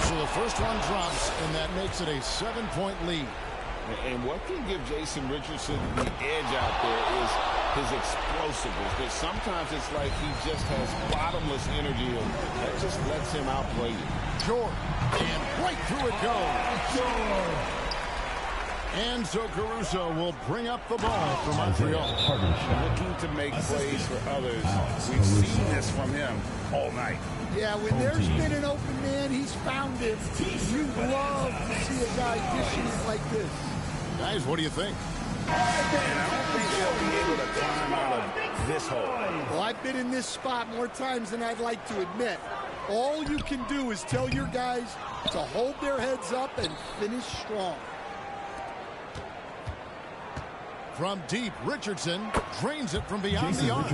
So the first one drops, and that makes it a 7-point lead. And what can give Jason Richardson the edge out there is his explosiveness. But sometimes it's like he just has bottomless energy, and that just lets him outplay you. George, and right through it goes. And so Caruso will bring up the ball for Montreal. Looking to make plays for others. We've seen this from him all night. Yeah, when there's been an open man, he's found it. You love to see a guy dishing it like this. Guys, what do you think? And I don't think they'll be able to climb out of this hole. Well, I've been in this spot more times than I'd like to admit. All you can do is tell your guys to hold their heads up and finish strong. From deep, Richardson drains it from beyond the arc.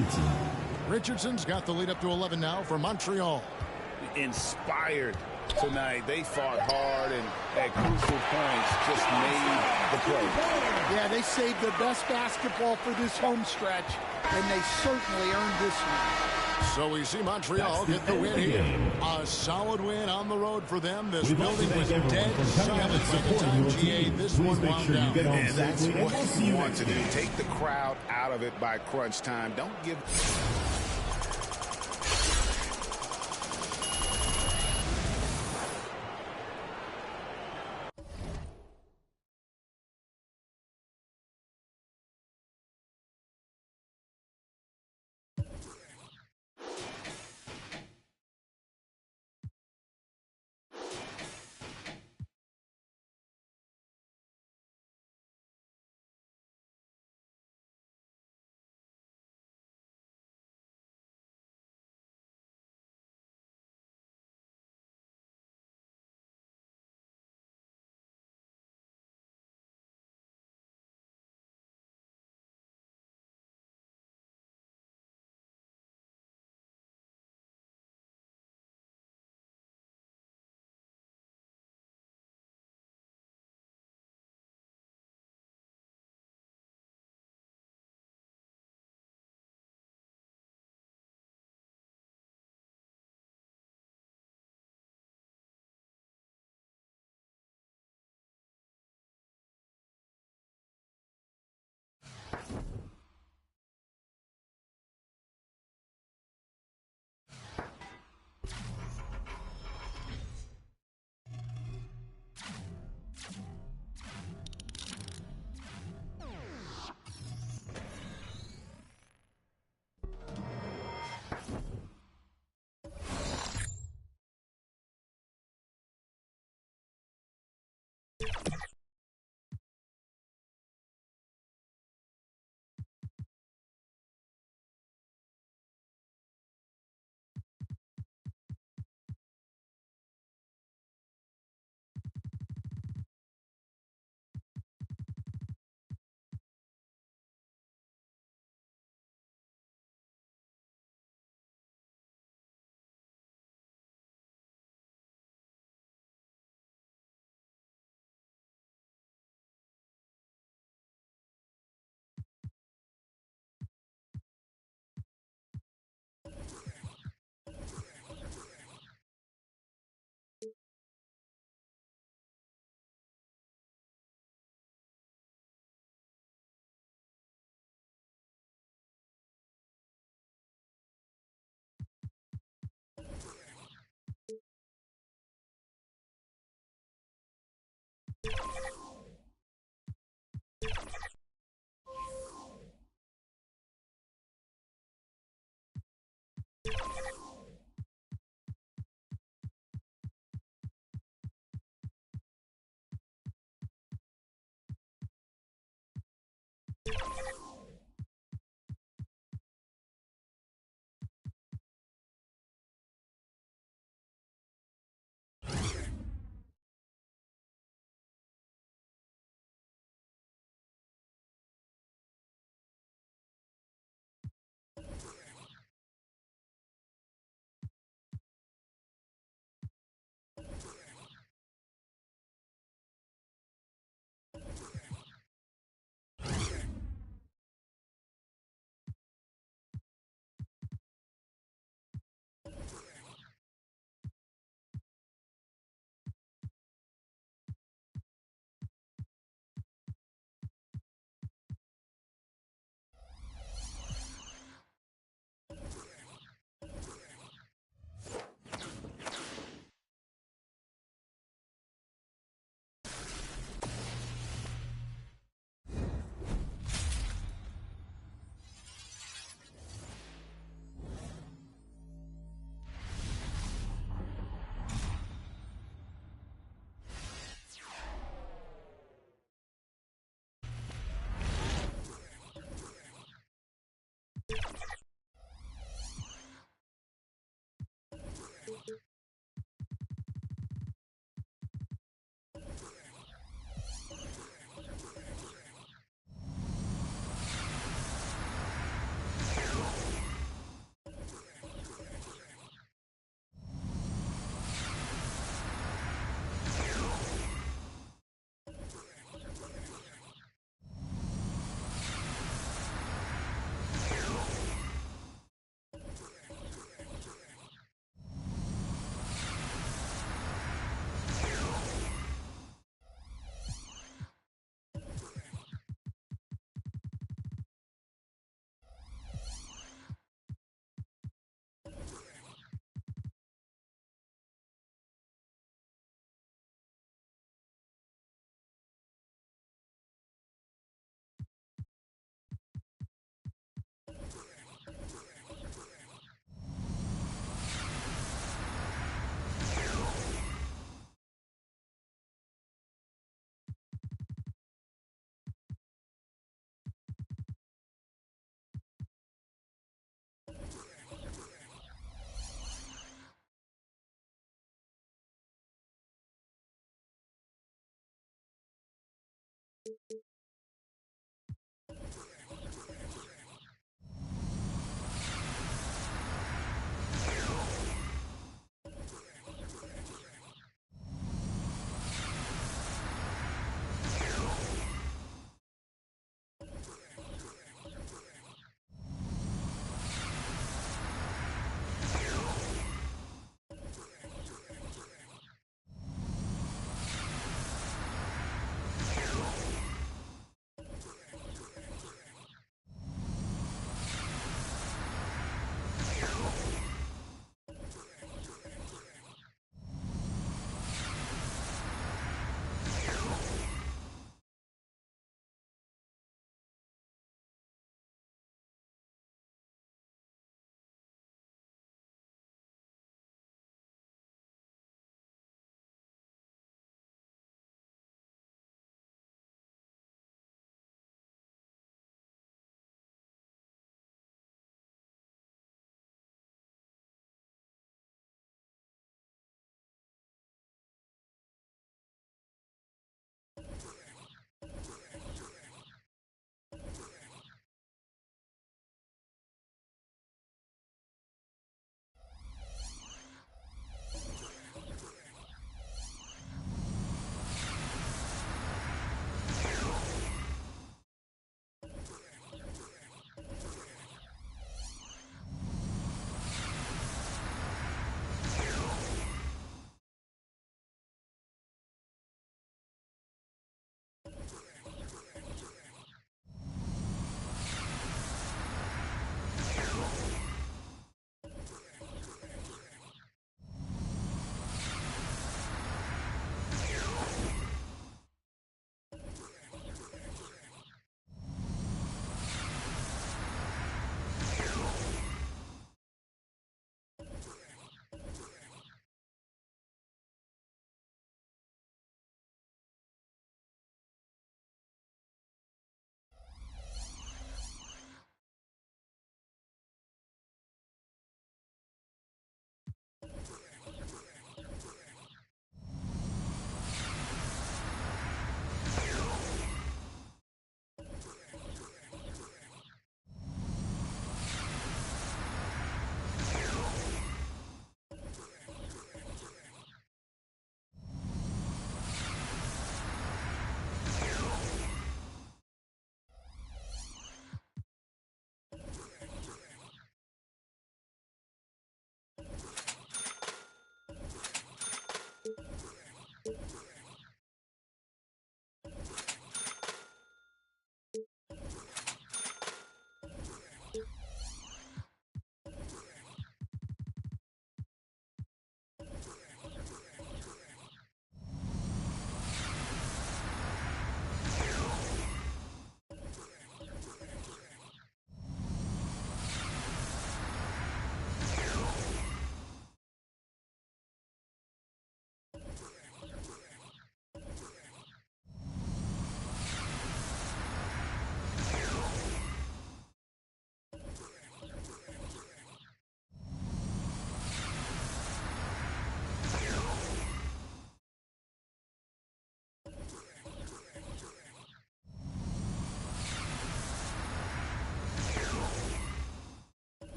Richardson's got the lead up to 11 now for Montreal. Inspired tonight. They fought hard and at crucial points just made the play. Yeah, they saved the best basketball for this home stretch, and they certainly earned this one. So we see Montreal get the win here. A solid win on the road for them. This building was dead silent by the time GA this one wound down. And that's what you want to do. Take the crowd out of it by crunch time. Don't give...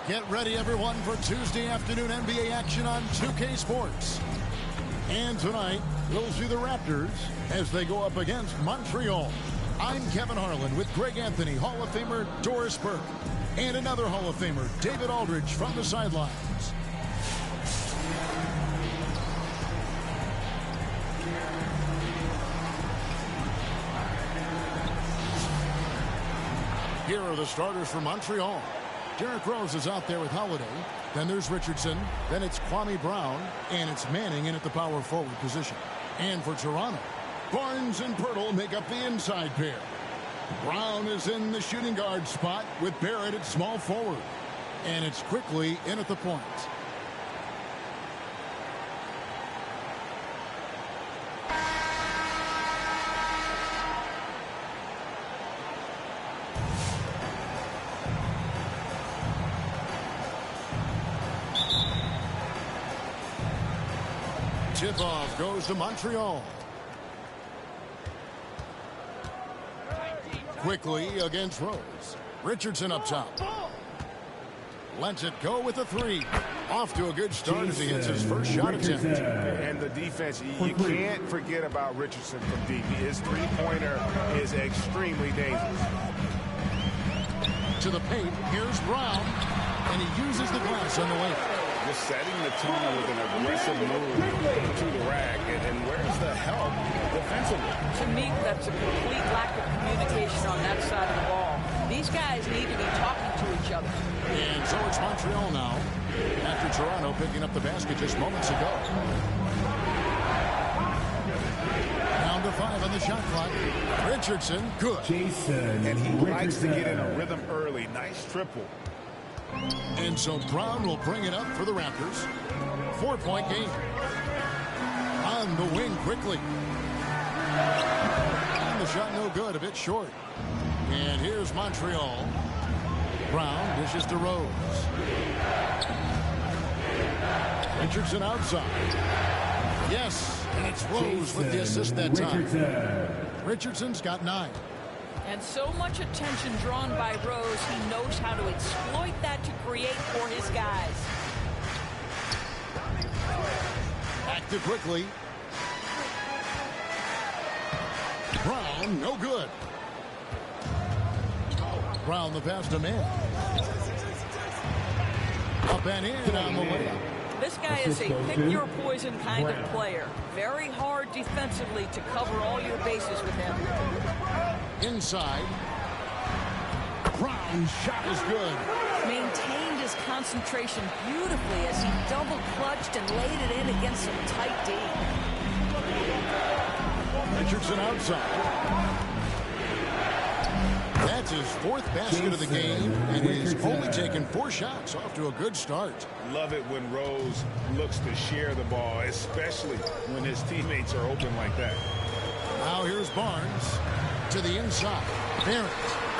Get ready, everyone, for Tuesday afternoon NBA action on 2K Sports. And tonight, we'll see the Raptors as they go up against Montreal. I'm Kevin Harlan with Greg Anthony, Hall of Famer Doris Burke, and another Hall of Famer, David Aldridge, from the sidelines. Here are the starters for Montreal. Derrick Rose is out there with Holiday. Then there's Richardson. Then it's Kwame Brown. And it's Manning in at the power forward position. And for Toronto, Barnes and Pirtle make up the inside pair. Brown is in the shooting guard spot with Barrett at small forward. And it's quickly in at the point. Tip-off goes to Montreal. Quickly against Rose. Richardson up top. Lets it go with a three. Off to a good start as he hits his first shot attempt. And the defense, you can't forget about Richardson from deep. His three-pointer is extremely dangerous. To the paint, here's Brown. And he uses the glass on the way. Just setting the tone with an aggressive move to the rack. And where's the help defensively? To me, that's a complete lack of communication on that side of the ball. These guys need to be talking to each other. And so it's Montreal now, after Toronto picking up the basket just moments ago. Down to 5 on the shot clock. Richardson, good. And he likes to get in a rhythm early. Nice triple. And so Brown will bring it up for the Raptors. 4-point game. On the wing quickly. And the shot no good, a bit short. And here's Montreal. Brown dishes to Rose. Richardson outside. Yes, and it's Rose with the assist that time. Richardson's got 9. And so much attention drawn by Rose, he knows how to exploit that to create for his guys. Active quickly. Brown, no good. Brown the pass to man. Up and in on the way. This guy is a pick-your-poison kind of player. Very hard defensively to cover all your bases with him. Inside. Brown's shot is good. Maintained his concentration beautifully as he double-clutched and laid it in against some tight D. Richardson outside. That's his 4th basket of the game, and he's only taken 4 shots. Off to a good start. Love it when Rose looks to share the ball, especially when his teammates are open like that. Now here's Barnes to the inside. Barrett,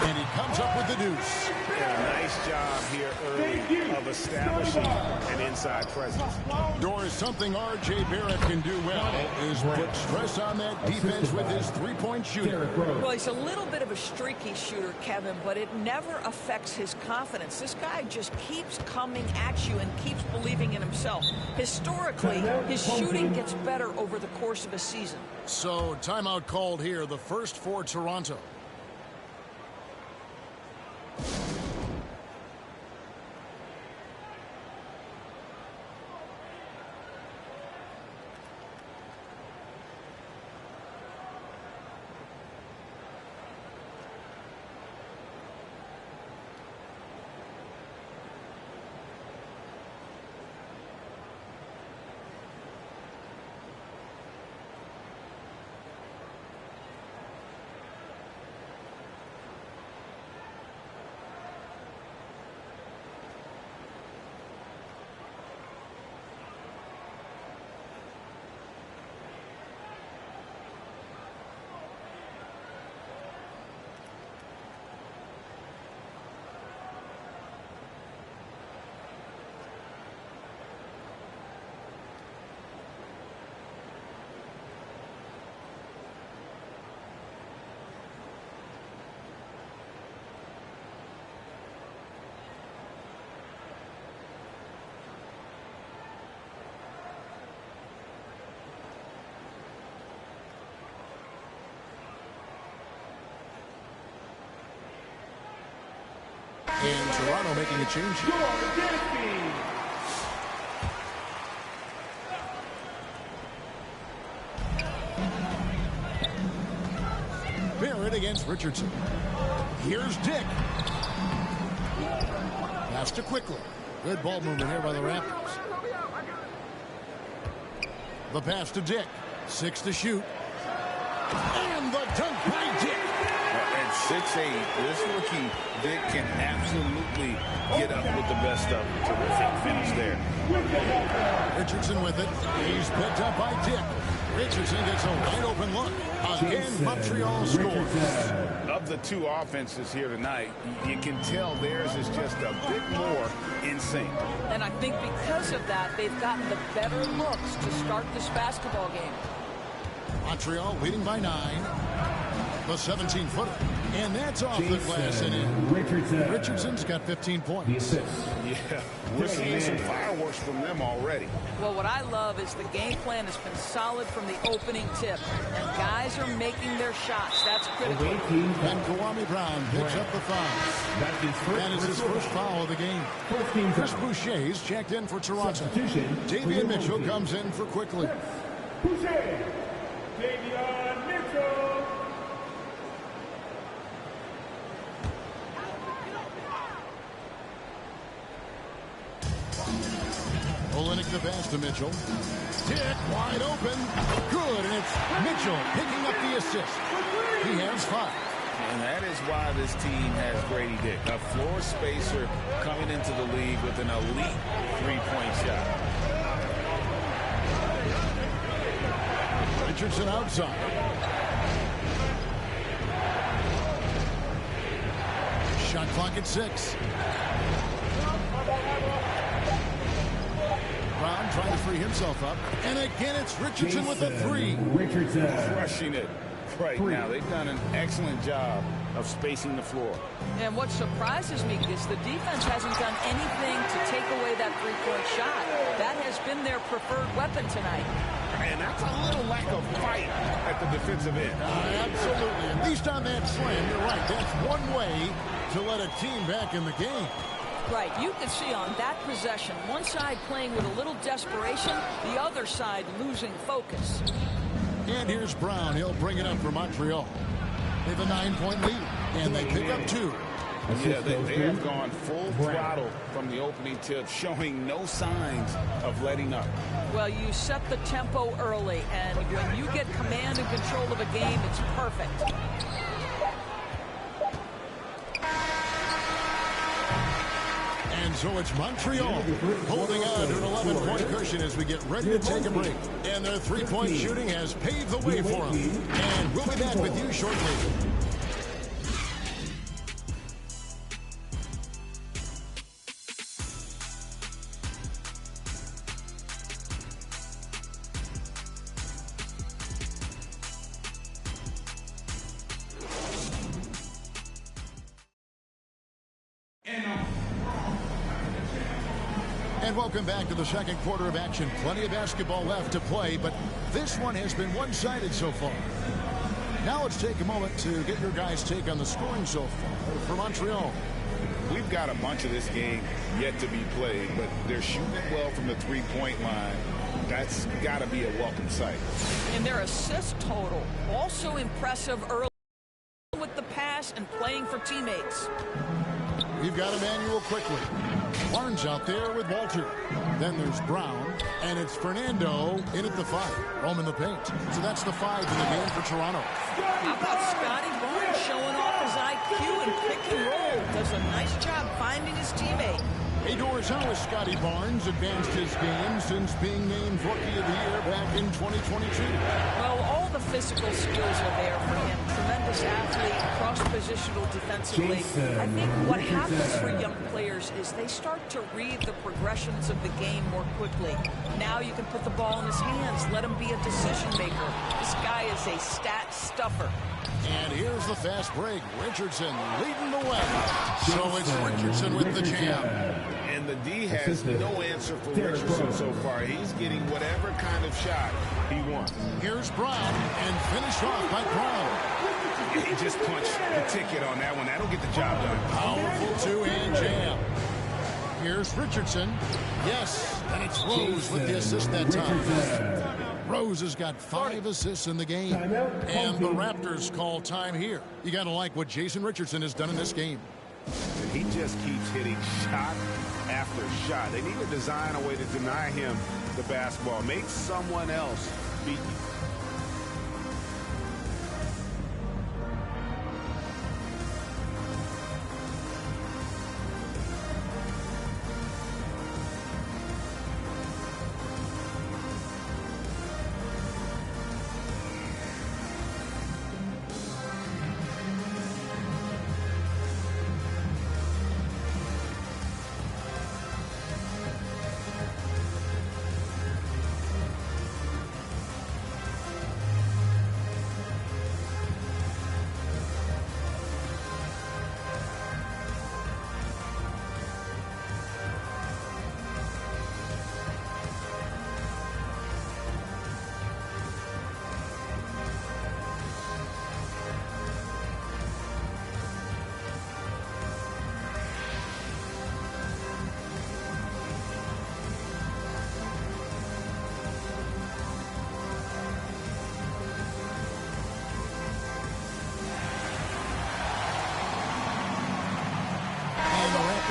and he comes up with the deuce. And a nice job here early of establishing an inside presence. Doris, something R.J. Barrett can do well is put stress on that defense with his three-point shooting. Well, he's a little bit of a streaky shooter, Kevin, but it never affects his confidence. This guy just keeps coming at you and keeps believing in himself. Historically, his shooting gets better over the course of a season. So, timeout called here, the first for Toronto. Toronto making a change. Barrett against Richardson. Here's Dick. Pass to Quickly. Good ball movement here by the Raptors. The pass to Dick. 6 to shoot. And the dunk by Dick. At 6'8", this rookie, Dick, can absolutely get up with the best of them. Terrific finish there. Richardson with it. He's picked up by Dick. Richardson gets a wide open look. Again, Montreal scores. Of the two offenses here tonight, you can tell theirs is just a bit more in sync. And I think because of that, they've gotten the better looks to start this basketball game. Montreal leading by 9. The 17-footer. And that's off the glass and in. Richardson's got 15 points. Yeah, we're seeing some fireworks from them already. Well, what I love is the game plan has been solid from the opening tip. And guys are making their shots. That's critical. And Kwame Brown picks up the foul. That is his first foul of the game. Chris Boucher's checked in for Toronto. Davion Mitchell comes in for Quickly. Boucher. Davion Mitchell. Olenek the pass to Mitchell. Dick wide open. Good, and it's Mitchell picking up the assist. He has 5. And that is why this team has Grady Dick, a floor spacer coming into the league with an elite three-point shot. Richardson outside. Shot clock at 6. Brown trying to free himself up. And again, it's Richardson with a 3. Richardson crushing it right now. They've done an excellent job of spacing the floor. And what surprises me is the defense hasn't done anything to take away that three-point shot. That has been their preferred weapon tonight. And that's a little lack of fight at the defensive end. Absolutely. At least on that slam, you're right. That's one way to let a team back in the game. Right, you can see on that possession, one side playing with a little desperation, the other side losing focus. And here's Brown. He'll bring it up for Montreal. They have a 9-point lead, and they pick up 2. Yeah, they have gone full throttle from the opening tip, showing no signs of letting up. Well, you set the tempo early, and when you get command and control of a game, it's perfect. And so it's Montreal holding on to an 11-point cushion as we get ready to take a break. And their three-point shooting has paved the way for them. And we'll be back with you shortly. And welcome back to the second quarter of action. Plenty of basketball left to play, but this one has been one-sided so far. Now let's take a moment to get your guys' take on the scoring so far for Montreal. We've got a bunch of this game yet to be played, but they're shooting it well from the three-point line. That's got to be a welcome sight. And their assist total, also impressive early with the pass and playing for teammates. We've got Emmanuel Quickly. Barnes out there with Walter. Then there's Brown, and it's Fernando in at the 5. Rome in the paint. So that's the 5 in the game for Toronto. How about Scotty Barnes showing off his IQ and pick and roll? Does a nice job finding his teammate. Hey, Doris, how has Scotty Barnes advanced his game since being named Rookie of the Year back in 2022? Well, all the physical skills are there for him. Tremendous athlete, cross-positional defensively. I think what happens for young players is they start to read the progressions of the game more quickly. Now you can put the ball in his hands, let him be a decision maker. This guy is a stat stuffer. And here's the fast break. Richardson leading the way. So it's Richardson with the jam. And the D has no answer for Richardson so far. He's getting whatever kind of shot he wants. Here's Brown, and finished off by Brown. He just punched the ticket on that one. That'll get the job done. Powerful two-hand jam. Here's Richardson. Yes, and it's Rose with the assist that time. Rose has got 5 assists in the game. And the Raptors call time here. You got to like what Jason Richardson has done in this game. And he just keeps hitting shot after shot. They need to design a way to deny him the basketball. Make someone else beat you.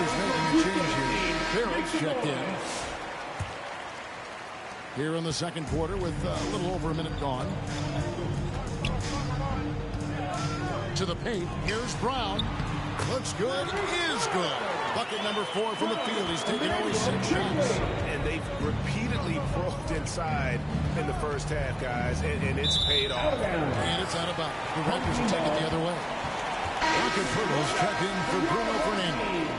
Making a change here. Barrett's checked in. Here in the second quarter with a little over a minute gone. To the paint. Here's Brown. Looks good. Is good. Bucket number 4 from the field. He's taken only 6 shots. And they've repeatedly probed inside in the first half, guys, and it's paid off. And it's out of bounds. The Raptors will take it the other way. Rocket Purtles check in for Bruno Fernandez.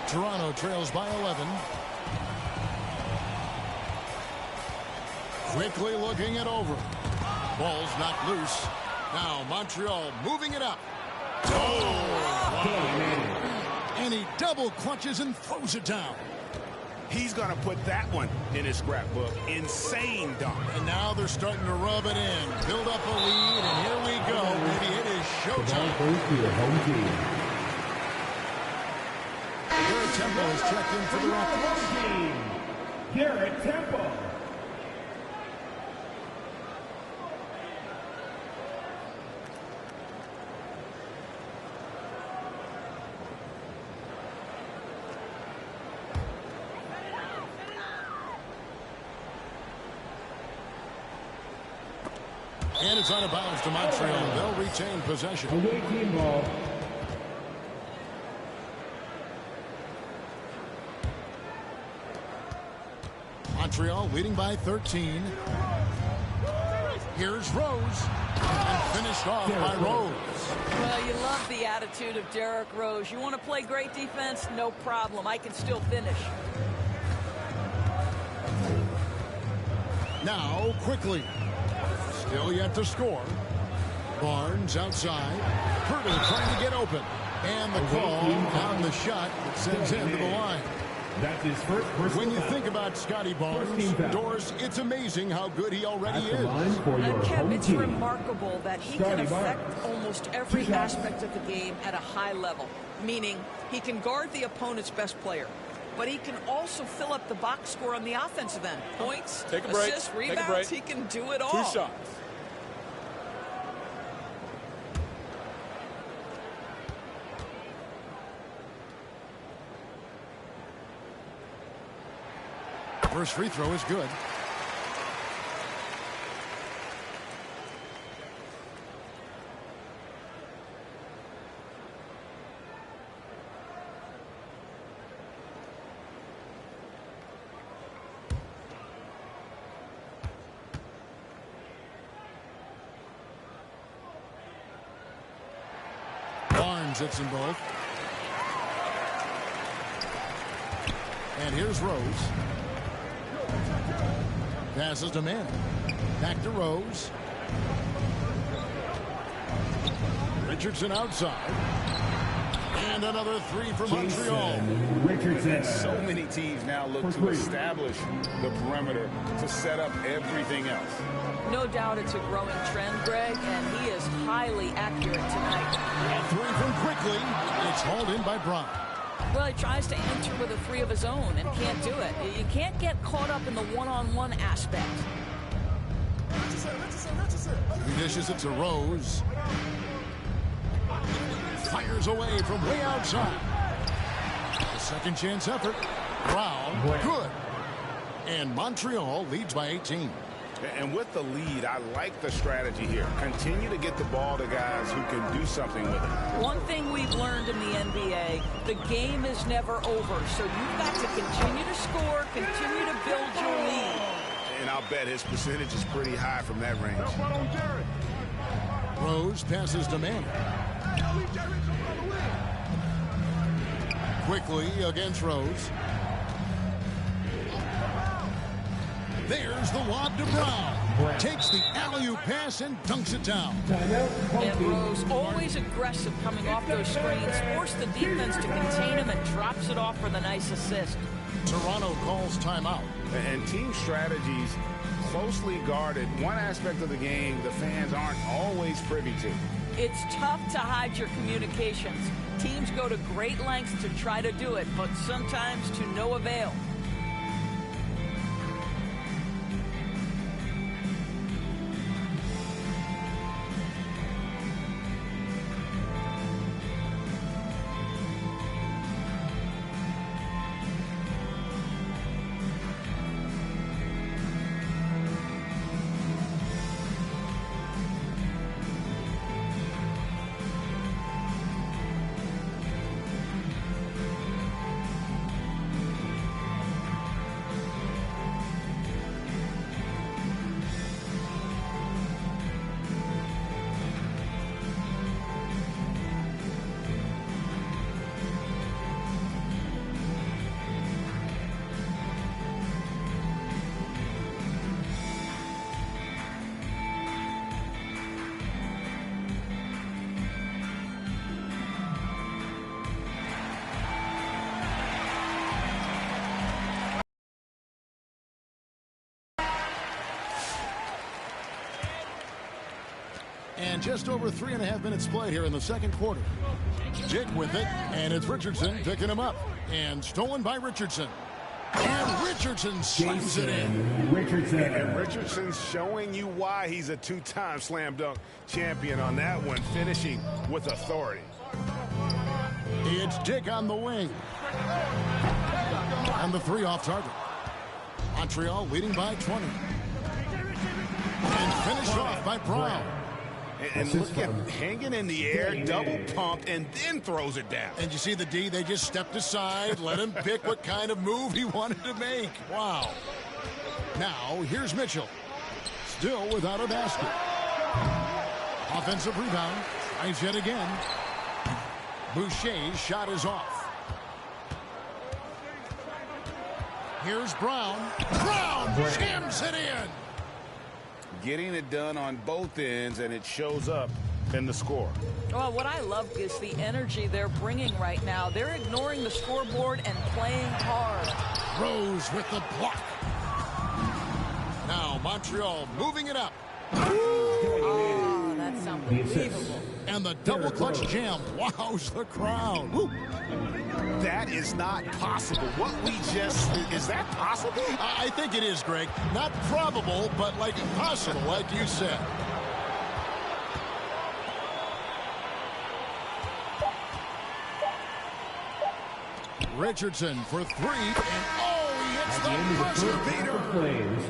Toronto trails by 11. Quickly looking it over. Ball's knocked loose. Now Montreal moving it up. Oh! And he double clutches and throws it down. He's going to put that one in his scrapbook. Insane dunk. And now they're starting to rub it in. Build up a lead, and here we go. Maybe it is showtime. Garrett Temple is checked in for the Raptors. Garrett Temple. And it's out of bounds to Montreal. They'll retain possession. Away team ball. Montreal leading by 13. Here's Rose. And finished off by Rose. Well, you love the attitude of Derrick Rose. You want to play great defense? No problem. I can still finish. Now, quickly. Still yet to score. Barnes outside. Hurdle trying to get open. And the call on the shot that sends him to the line. That's his first personal When you think about Scotty Barnes, Doris, it's amazing how good he already is. Kev, it's remarkable that he can affect almost every aspect of the game at a high level, meaning he can guard the opponent's best player, but he can also fill up the box score on the offensive end. Points, assists, rebounds, he can do it all. 2 shots. First free throw is good. Barnes hits them both. And here's Rose. Passes to Manning. Back to Rose. Richardson outside. And another three for Montreal. Richardson. So many teams now look to establish the perimeter to set up everything else. No doubt it's a growing trend, Greg, and he is highly accurate tonight. And three from Quickly. It's hauled in by Brown. Well, he tries to enter with a three of his own and can't do it. You can't get caught up in the one-on-one aspect. He dishes it to Rose. Fires away from way outside. The second chance effort. Brown, good. And Montreal leads by 18. And with the lead, I like the strategy here. Continue to get the ball to guys who can do something with it. One thing we've learned in the NBA, the game is never over. So you've got to continue to score, continue to build your lead. And I'll bet his percentage is pretty high from that range. Rose passes to Manning. Quickly against Rose. There's the lob to Brown. Takes the alley-oop pass and dunks it down. And Rose, always aggressive coming off those screens, forced the defense to contain him and drops it off for the nice assist. Toronto calls timeout. And team strategies closely guarded. One aspect of the game the fans aren't always privy to. It's tough to hide your communications. Teams go to great lengths to try to do it, but sometimes to no avail. And just over 3.5 minutes played here in the second quarter. Dick with it, and it's Richardson picking him up. And stolen by Richardson. And Richardson slams it in. Richardson. And Richardson's showing you why he's a two-time slam dunk champion on that one, finishing with authority. It's Dick on the wing. And the three off target. Montreal leading by 20. And finished off by Brown. And look at him hanging in the air, double pump, and then throws it down. And you see the D, they just stepped aside, let him pick what kind of move he wanted to make. Wow. Now, here's Mitchell. Still without a basket. Offensive rebound. Tries yet again. Boucher's shot is off. Here's Brown. Brown jams it in. Getting it done on both ends, and it shows up in the score. Well, what I love is the energy they're bringing right now. They're ignoring the scoreboard and playing hard. Rose with the block. Now Montreal moving it up. Oh, that's unbelievable. And the double clutch jam wows the crowd. Woo. That is not possible. What we just... Is that possible? I think it is, Greg. Not probable, but like possible, like you said. Richardson for three, and he hits the buzzer beater.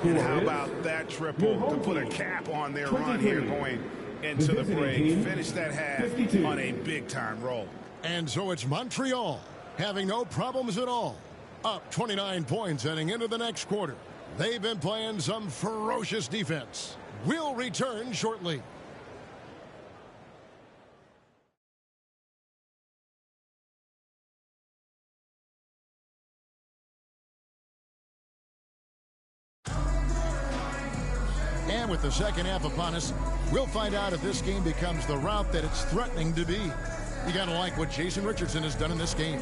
And how about that triple to put a cap on their run here going into the break? Finish that half on a big-time roll. And so it's Montreal having no problems at all. Up 29 points heading into the next quarter. They've been playing some ferocious defense. We'll return shortly. And with the second half upon us, we'll find out if this game becomes the route that it's threatening to be. You got to like what Jason Richardson has done in this game.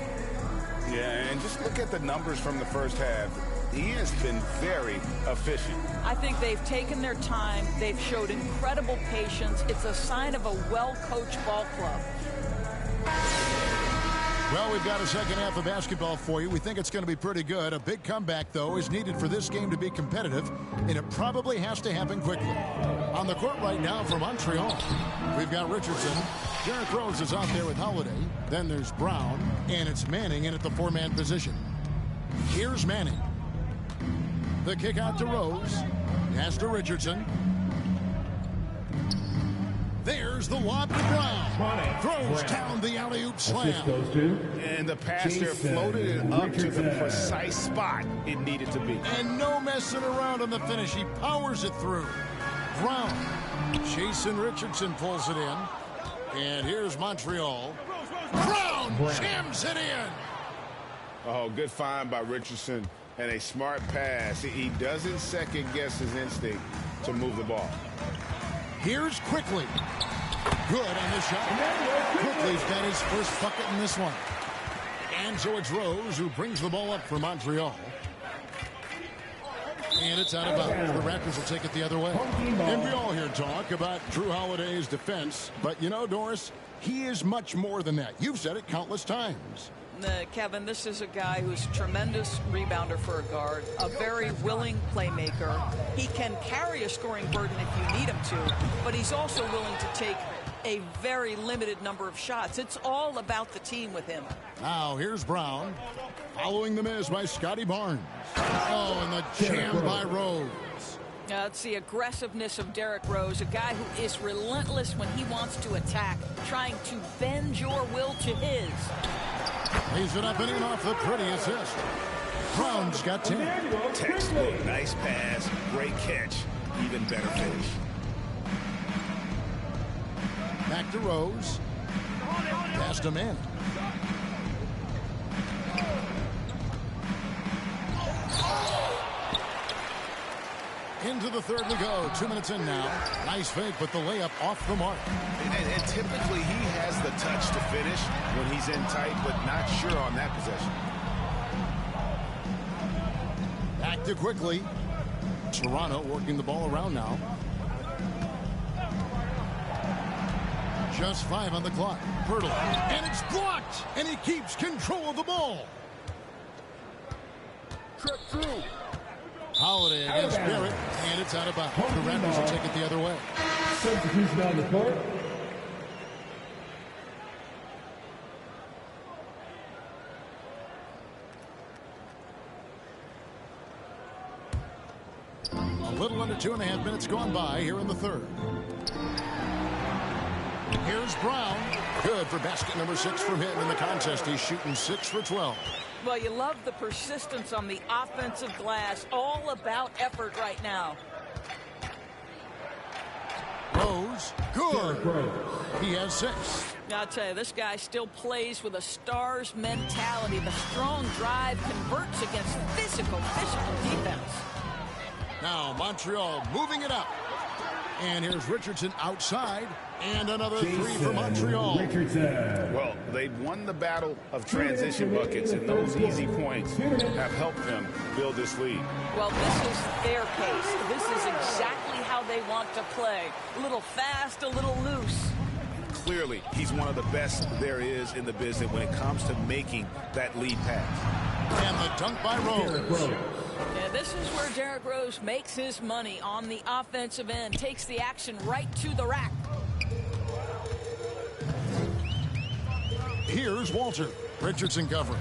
Yeah, and just look at the numbers from the first half. He has been very efficient. I think they've taken their time. They've showed incredible patience. It's a sign of a well-coached ball club. Well, we've got a second half of basketball for you. We think it's going to be pretty good. A big comeback, though, is needed for this game to be competitive, and it probably has to happen quickly. On the court right now for Montreal, we've got Richardson. Derrick Rose is out there with Holiday. Then there's Brown, and it's Manning in at the four-man position. Here's Manning. The kick out to Rose. Pass to Richardson. There's the lob to Brown. Throws down the alley-oop slam. And the pass there floated it up to the precise spot it needed to be. And no messing around on the finish. He powers it through. Brown. Jason Richardson pulls it in. And here's Montreal. Brown jams it in. Oh, good find by Richardson and a smart pass. He doesn't second-guess his instinct to move the ball. Here's Quickly. Good on the shot. Quickly's got his first bucket in this one. And so it's Rose who brings the ball up for Montreal. And it's out of bounds. The Raptors will take it the other way. And we all hear talk about Drew Holiday's defense. But you know, Doris, he is much more than that. You've said it countless times. Kevin, this is a guy who's a tremendous rebounder for a guard, a very willing playmaker. He can carry a scoring burden if you need him to, but he's also willing to take a very limited number of shots. It's all about the team with him. Now here's Brown, following the miss by Scotty Barnes. Oh, and the jam by Rose. It's the aggressiveness of Derrick Rose, a guy who is relentless when he wants to attack, trying to bend your will to his. Lays it up and in off the pretty assist. Brown's got 10. Textbook, nice pass, great catch, even better finish. Back to Rose. Pass to Manning. Into the third we go. 2 minutes in now. Nice fake, but the layup off the mark. And typically he has the touch to finish when he's in tight, but not sure on that possession. Back to Quickly. Toronto working the ball around now. Just 5 on the clock. Pirtle. And it's blocked. And he keeps control of the ball. Trip through. Holiday against Barrett, and it's out of bounds. The Raptors will take it the other way. Substitution on the court. A little under 2.5 minutes gone by here in the third. Here's Brown. Good for basket number 6 from him in the contest. He's shooting 6 for 12. Well, you love the persistence on the offensive glass. All about effort right now. Rose. Good. He has 6. I'll tell you, this guy still plays with a star's mentality. The strong drive converts against physical defense. Now Montreal moving it up. And here's Richardson outside. And another 3 for Montreal. Well, they've won the battle of transition buckets, and those easy points have helped them build this lead. Well, this is their pace. This is exactly how they want to play. A little fast, a little loose. Clearly, he's one of the best there is in the business when it comes to making that lead pass. And the dunk by Rose. Yeah, this is where Derrick Rose makes his money on the offensive end. Takes the action right to the rack. Here's Walter. Richardson covering.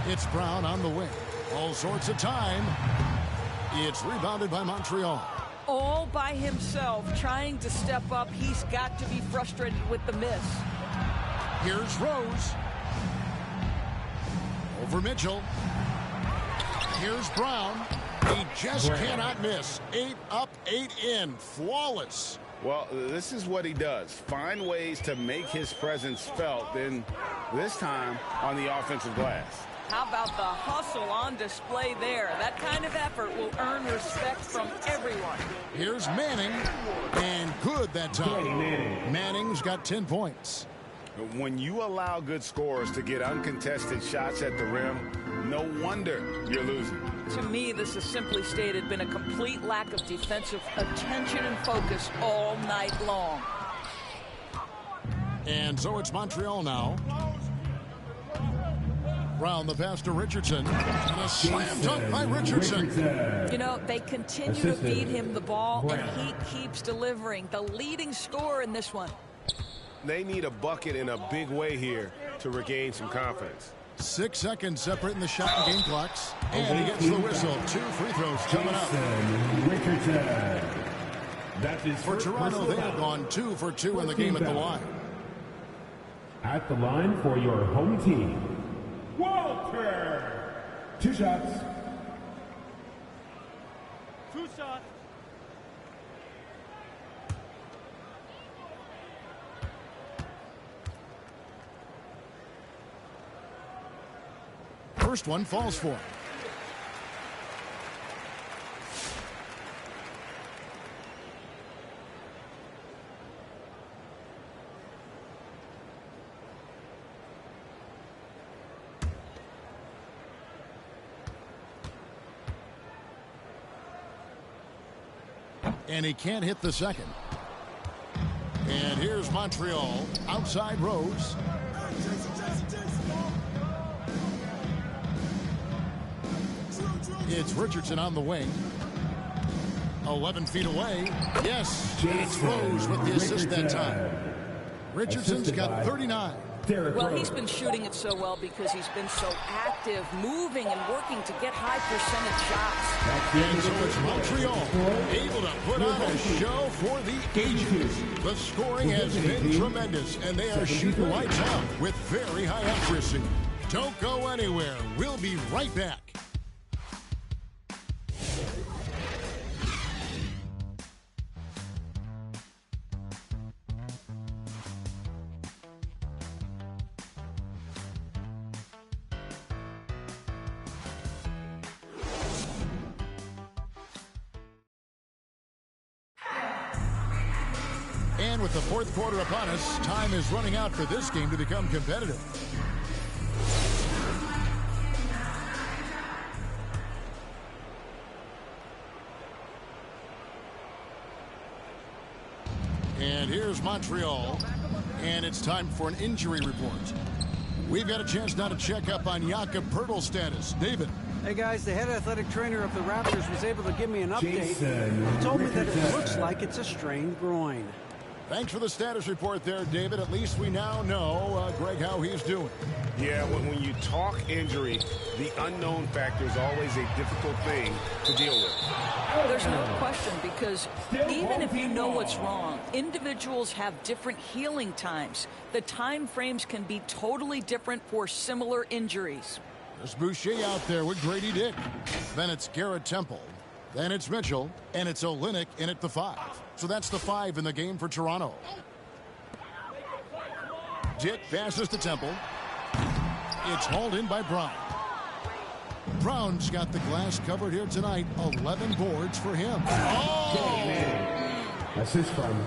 It's Brown on the wing. All sorts of time. It's rebounded by Montreal. All by himself, trying to step up. He's got to be frustrated with the miss. Here's Rose. Over Mitchell. Here's Brown. He just cannot miss. 8 up, 8 in. Flawless. Well, this is what he does. Find ways to make his presence felt, then this time on the offensive glass. How about the hustle on display there? That kind of effort will earn respect from everyone. Here's Manning, and good that time. Manning's got 10 points. When you allow good scorers to get uncontested shots at the rim, no wonder you're losing. To me, this has simply stated been a complete lack of defensive attention and focus all night long. And so it's Montreal now. Brown, the pass to Richardson. And a slam dunk by Richardson. You know, they continue to feed him the ball, and he keeps delivering. The leading scorer in this one. They need a bucket in a big way here to regain some confidence. 6 seconds separating the shot and game clocks. And he gets the whistle. 2 free throws coming up. That is for Toronto, they have gone 2 for 2 in the game at the line. At the line for your home team, Walter. 2 shots. 2 shots. First one falls for him. And he can't hit the second. And here's Montreal. Outside Rose. It's Richardson on the wing. 11 feet away. Yes, it's Rose with the assist that time. Richardson's got 39. Well, he's been shooting it so well because he's been so active, moving and working to get high percentage shots. And so it's Montreal able to put on a show for the ages. The scoring has been tremendous, and they are shooting lights out with very high accuracy. Don't go anywhere. We'll be right back. And with the fourth quarter upon us, time is running out for this game to become competitive. And here's Montreal, and it's time for an injury report. We've got a chance now to check up on Jakob Poeltl's status. David. Hey, guys, the head athletic trainer of the Raptors was able to give me an update. He told me that it looks like it's a strained groin. Thanks for the status report there, David. At least we now know, Greg, how he's doing. Yeah, when you talk injury, the unknown factor is always a difficult thing to deal with. There's no question, because even if you know what's wrong, individuals have different healing times. The time frames can be totally different for similar injuries. There's Boucher out there with Grady Dick. Then it's Garrett Temple. Then it's Mitchell, and it's Olynyk in at the 5. So that's the 5 in the game for Toronto. Dick passes to Temple. It's hauled in by Brown. Brown's got the glass covered here tonight. 11 boards for him. Oh! Assist from.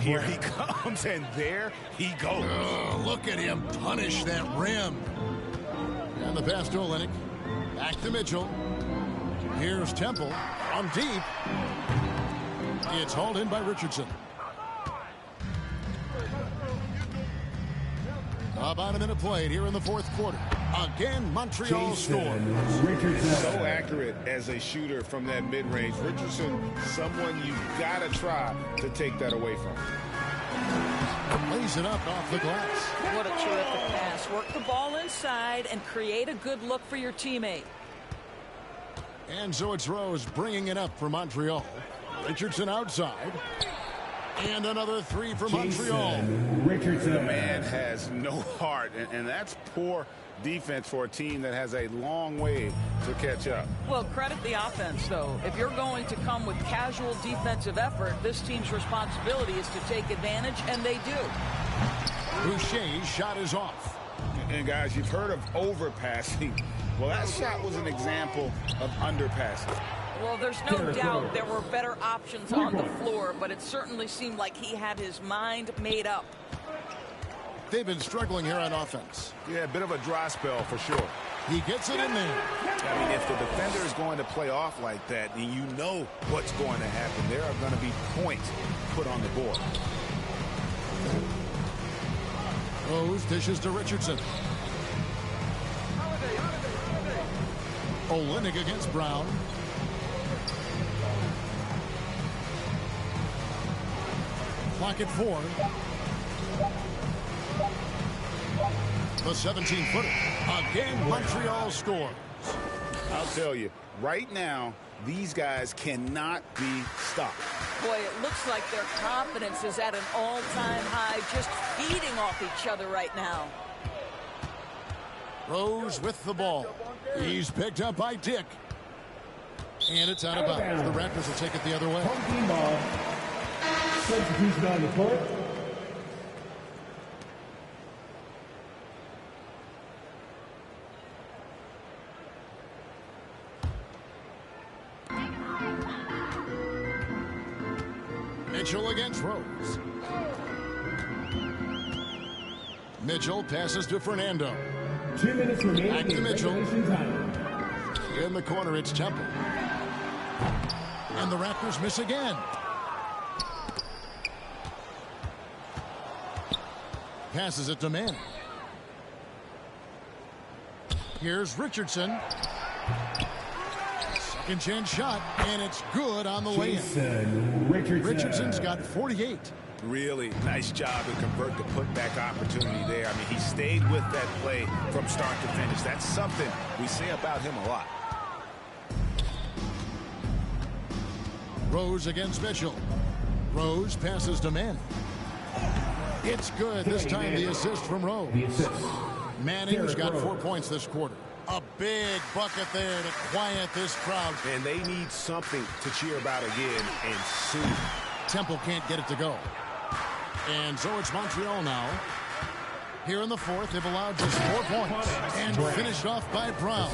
Here he comes, and there he goes. Look at him punish that rim. And the pass to Olynyk. Back to Mitchell. Here's Temple on deep. It's hauled in by Richardson. About a minute played here in the fourth quarter. Again, Montreal scores. So accurate as a shooter from that mid-range. Richardson, someone you've got to try to take that away from. Lays it up off the glass. What a terrific pass. Work the ball inside and create a good look for your teammate. And so it's Rose bringing it up for Montreal. Richardson outside. And another 3 for Montreal. Richardson. The man has no heart, and that's poor defense for a team that has a long way to catch up. Well, credit the offense, though. If you're going to come with casual defensive effort, this team's responsibility is to take advantage, and they do. Boucher's shot is off. And guys, you've heard of overpassing. Well, that shot was an example of underpassing. Well, there's no doubt there were better options on the floor, but it certainly seemed like he had his mind made up. They've been struggling here on offense. Yeah, a bit of a dry spell for sure. He gets it in there. I mean, if the defender is going to play off like that, then you know what's going to happen. There are going to be points put on the board. Rose dishes to Richardson. Olynyk against Brown. Clock at 4. The 17-footer. Again, Montreal scores. I'll tell you, right now, these guys cannot be stopped. Boy, it looks like their confidence is at an all-time high, just feeding off each other right now. Rose with the ball. He's picked up by Dick. And it's out of bounds. The Raptors will take it the other way. Substitution on the court. Mitchell against Rose. Mitchell passes to Fernando. 2 minutes remaining. Back to Mitchell. Time. In the corner, it's Temple. And the Raptors miss again. Passes it to Manning. Here's Richardson. Second chance shot, and it's good on the way in. Richardson's got 48. Really nice job to convert the putback opportunity there. I mean, he stayed with that play from start to finish. That's something we say about him a lot. Rose against Mitchell. Rose passes to Manning. It's good. This time the assist from Rose. Manning's got 4 points this quarter. A big bucket there to quiet this crowd. And they need something to cheer about again, and soon. Temple can't get it to go. And so it's Montreal now. Here in the fourth, they've allowed just 4 points. And finished off by Brown.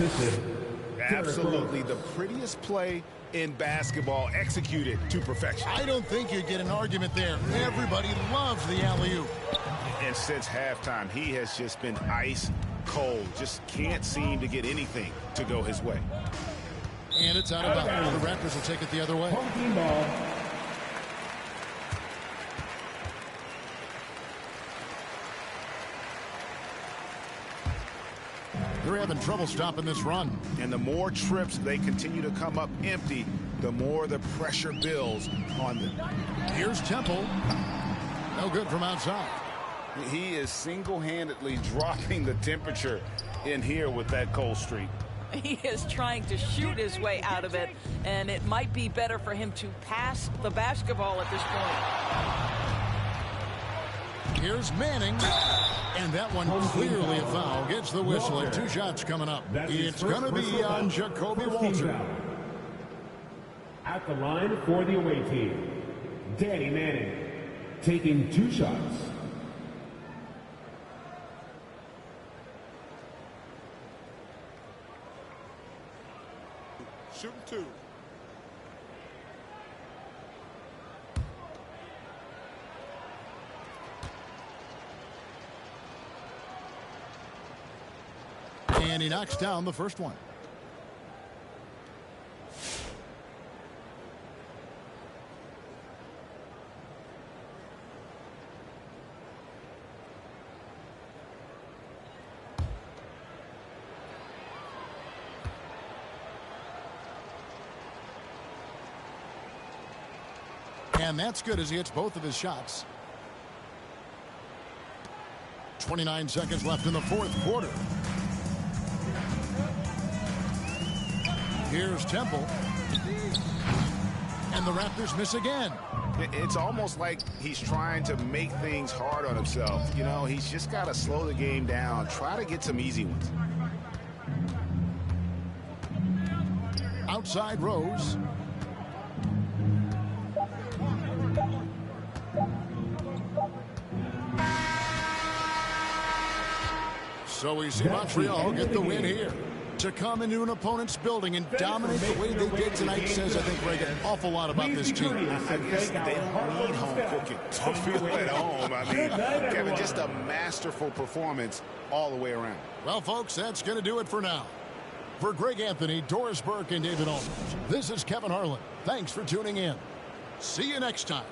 Absolutely the prettiest play in basketball, executed to perfection. I don't think you get an argument there. Everybody loves the alley-oop. And since halftime, he has just been ice cold. Just can't seem to get anything to go his way. And it's out of bounds. The Raptors will take it the other way. They're having trouble stopping this run. And the more trips they continue to come up empty, the more the pressure builds on them. Here's Temple. No good from outside. He is single-handedly dropping the temperature in here with that cold streak. He is trying to shoot his way out of it, and it might be better for him to pass the basketball at this point. Here's Manning. And that one clearly a foul. Gets the whistle and 2 shots coming up. It's going to be on Jacoby Walter. At the line for the away team, Danny Manning taking 2 shots. Shooting 2. And he knocks down the first one. And that's good as he hits both of his shots. 29 seconds left in the fourth quarter. Here's Temple. And the Raptors miss again. It's almost like he's trying to make things hard on himself. You know, he's just got to slow the game down. Try to get some easy ones. Outside Rose. So we see Montreal get the win here. To come into an opponent's building and dominate the way they did tonight says, I think, Greg, an awful lot about this team. I guess they don't need home cooking to feel at home. I mean, Kevin, just a masterful performance all the way around. Well, folks, that's going to do it for now. For Greg Anthony, Doris Burke, and David Aldridge, this is Kevin Harlan. Thanks for tuning in. See you next time.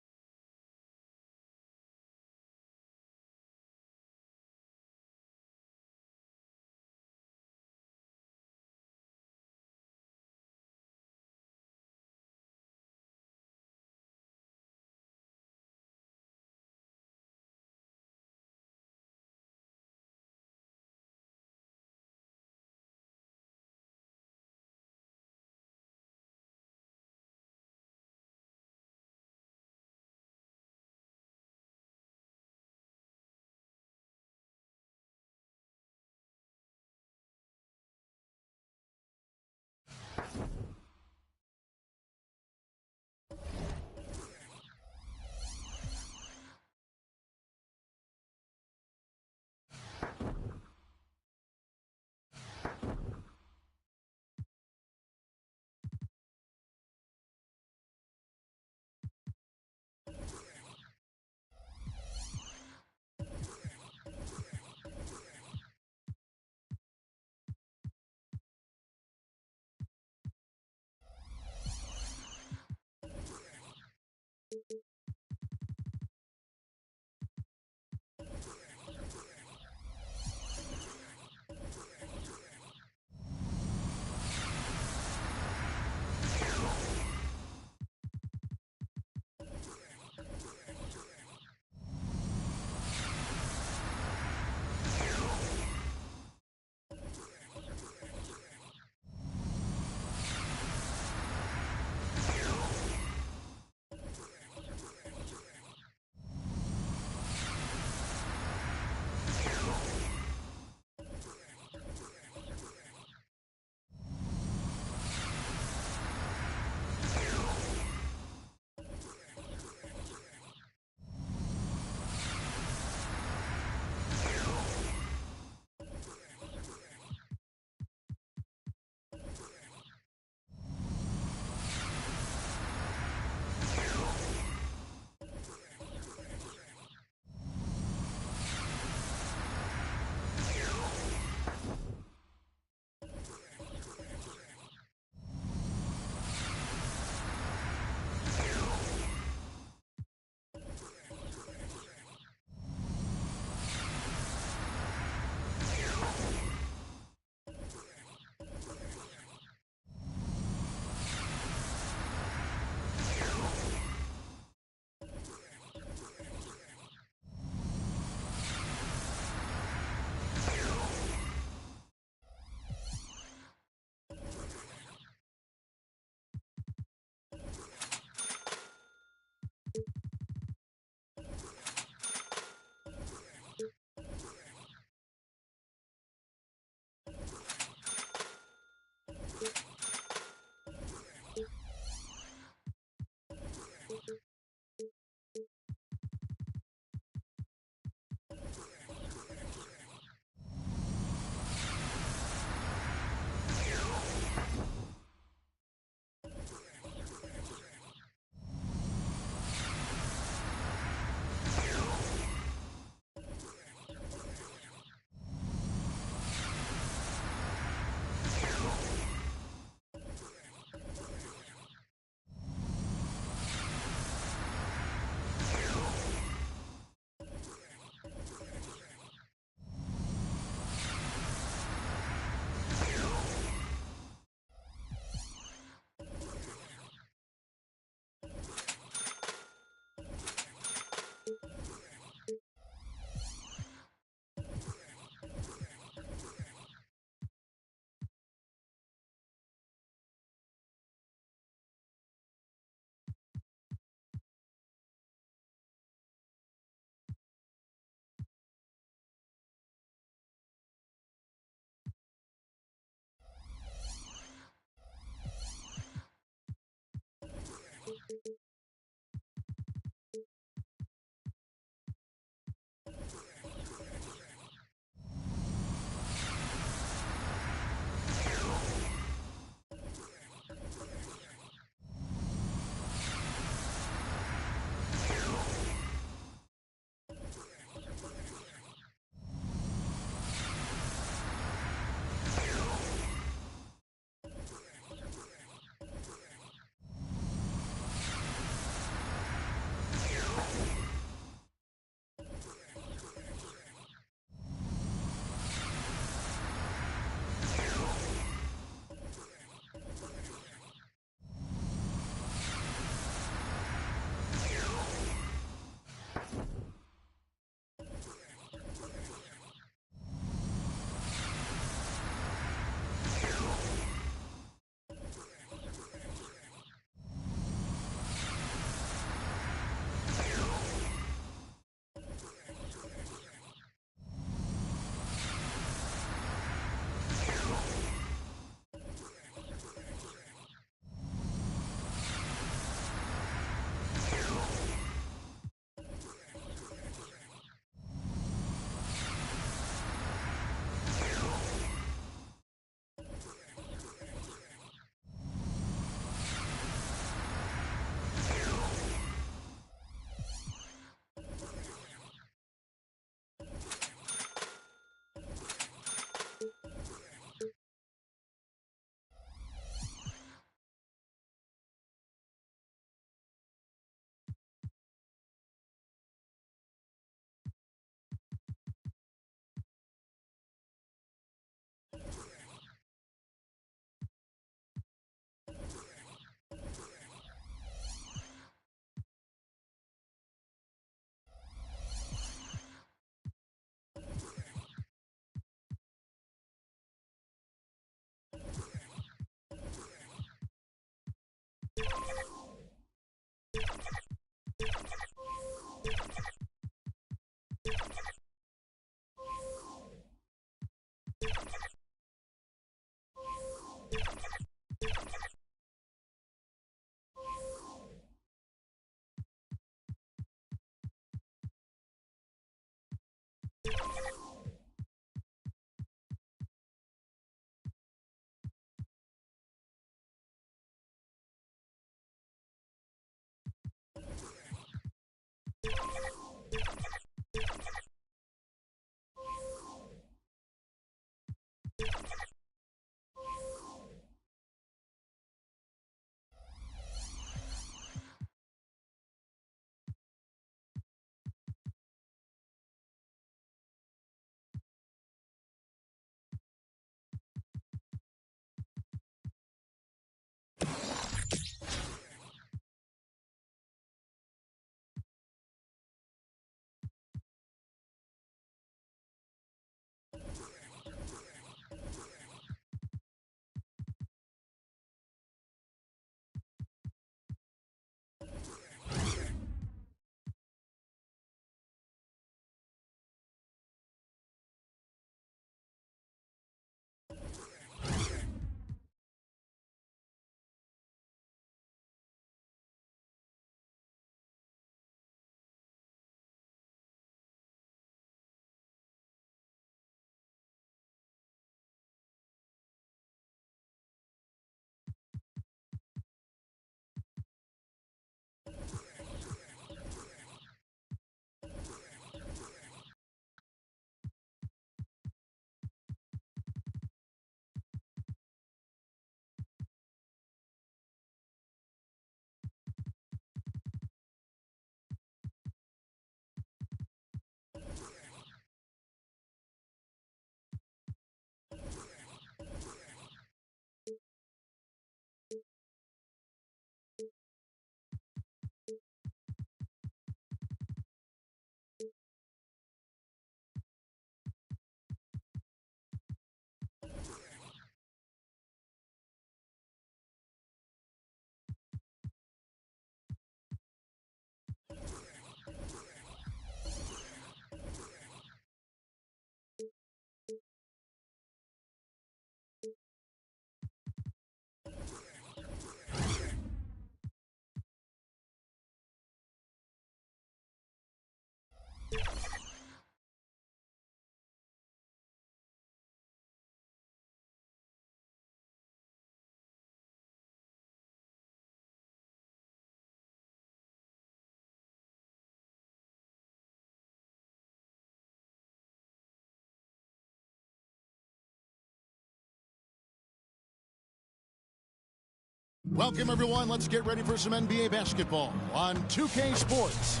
Welcome, everyone. Let's get ready for some NBA basketball on 2K Sports.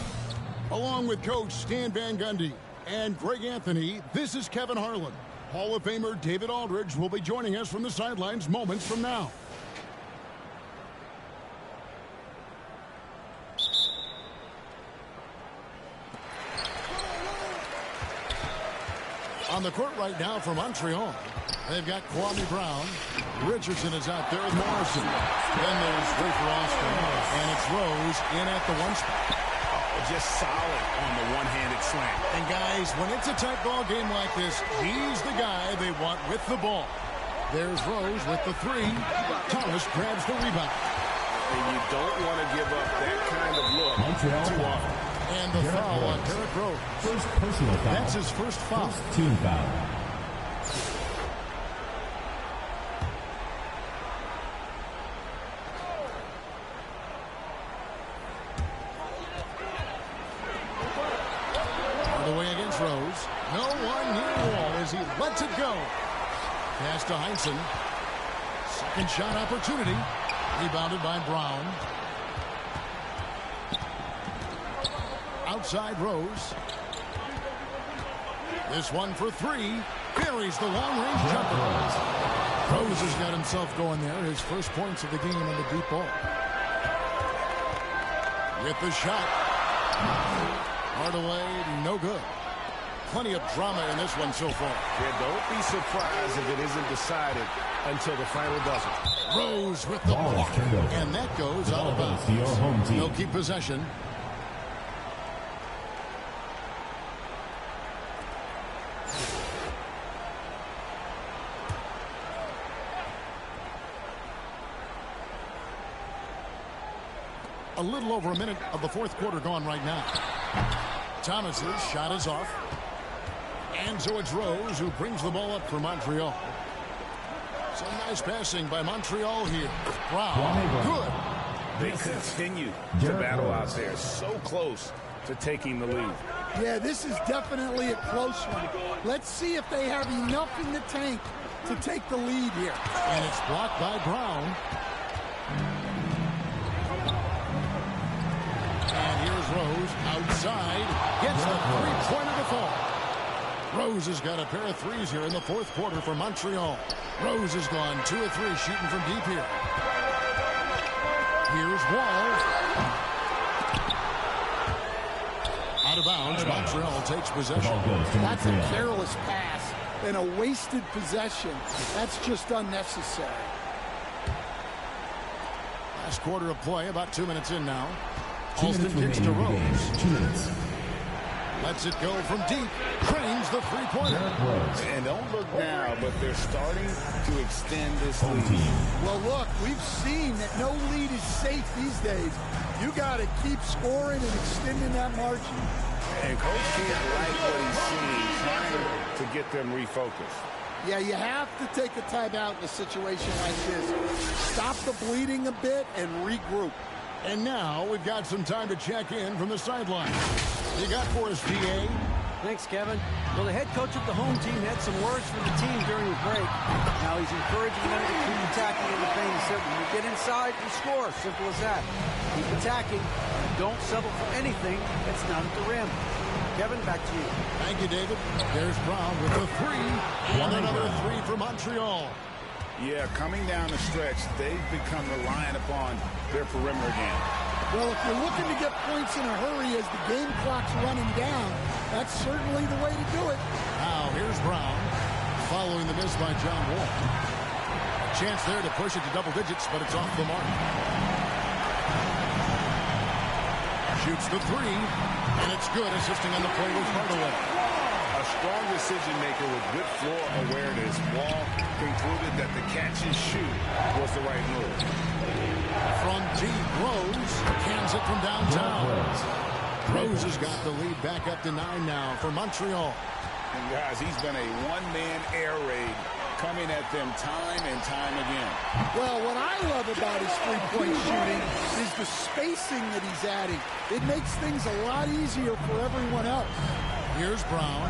Along with Coach Stan Van Gundy and Greg Anthony, this is Kevin Harlan. Hall of Famer David Aldridge will be joining us from the sidelines moments from now. On the court right now for Montreal, they've got Kwame Brown. Richardson is out there with Morrison. Then there's Rick Roston, and it's Rose in at the one spot. Just solid on the one-handed slam. And guys, when it's a tight ball game like this, he's the guy they want with the ball. There's Rose with the three. Thomas grabs the rebound. And you don't want to give up that kind of look too often. And the foul on Derrick Rose. First personal foul. That's his first foul. First team foul. All the way against Rose. No one near the wall as he lets it go. Pass to Heinsohn. Second shot opportunity. Rebounded by Brown. Outside Rose. This one for three. Buries the long-range jumper. Rose has got himself going there. His first points of the game on the deep ball. With the shot. Hardaway, no good. plenty of drama in this one so far. Yeah, don't be surprised if it isn't decided until the final buzzer. Rose with the block, and that goes out of bounds. Your home team. They'll keep possession. A little over a minute of the fourth quarter gone right now. Thomas's shot is off. And so it's Rose who brings the ball up for Montreal. Some nice passing by Montreal here. Brown, good. They continue to battle out there. So close to taking the lead. Yeah, this is definitely a close one. Let's see if they have enough in the tank to take the lead here. And it's blocked by Brown. And here's Rose outside. Gets the three-pointer to fall. Rose has got a pair of threes here in the fourth quarter for Montreal. Rose has gone 2 of 3 shooting from deep here. Here's Wall. Out of bounds. Montreal takes possession. That's a careless pass and a wasted possession. That's just unnecessary. Last quarter of play, about 2 minutes in now. Alston kicks to Rose. 2 minutes. Lets it go from deep. Cranes the three-pointer. And don't look now, but they're starting to extend this lead. Well, look, we've seen that no lead is safe these days. You got to keep scoring and extending that margin. And Coach can't like what he's seeing, trying to get them refocused. Yeah, you have to take a timeout in a situation like this. Stop the bleeding a bit and regroup. And now we've got some time to check in from the sideline. You got for us, PA? Thanks, Kevin. Well, the head coach of the home team had some words for the team during the break. Now he's encouraging them to keep attacking in the paint. He said, when you get inside, you score. Simple as that. Keep attacking. Don't settle for anything that's not at the rim. Kevin, back to you. Thank you, David. There's Brown with the three. And another three for Montreal. Yeah, coming down the stretch, they've become reliant upon their perimeter game. Well, if you're looking to get points in a hurry as the game clock's running down, that's certainly the way to do it. Now, here's Brown, following the miss by John Wall. A chance there to push it to double digits, but it's off the mark. Shoots the three, and it's good, assisting on the play with Hardaway. A strong decision maker with good floor awareness. Wall concluded that the catch and shoot was the right move. From deep, Rose cans it from downtown. Rose has got the lead back up to 9 now for Montreal. And guys, he's been a one-man air raid coming at them time and time again. Well, what I love about his three-point shooting is the spacing that he's adding. It makes things a lot easier for everyone else. Here's Brown,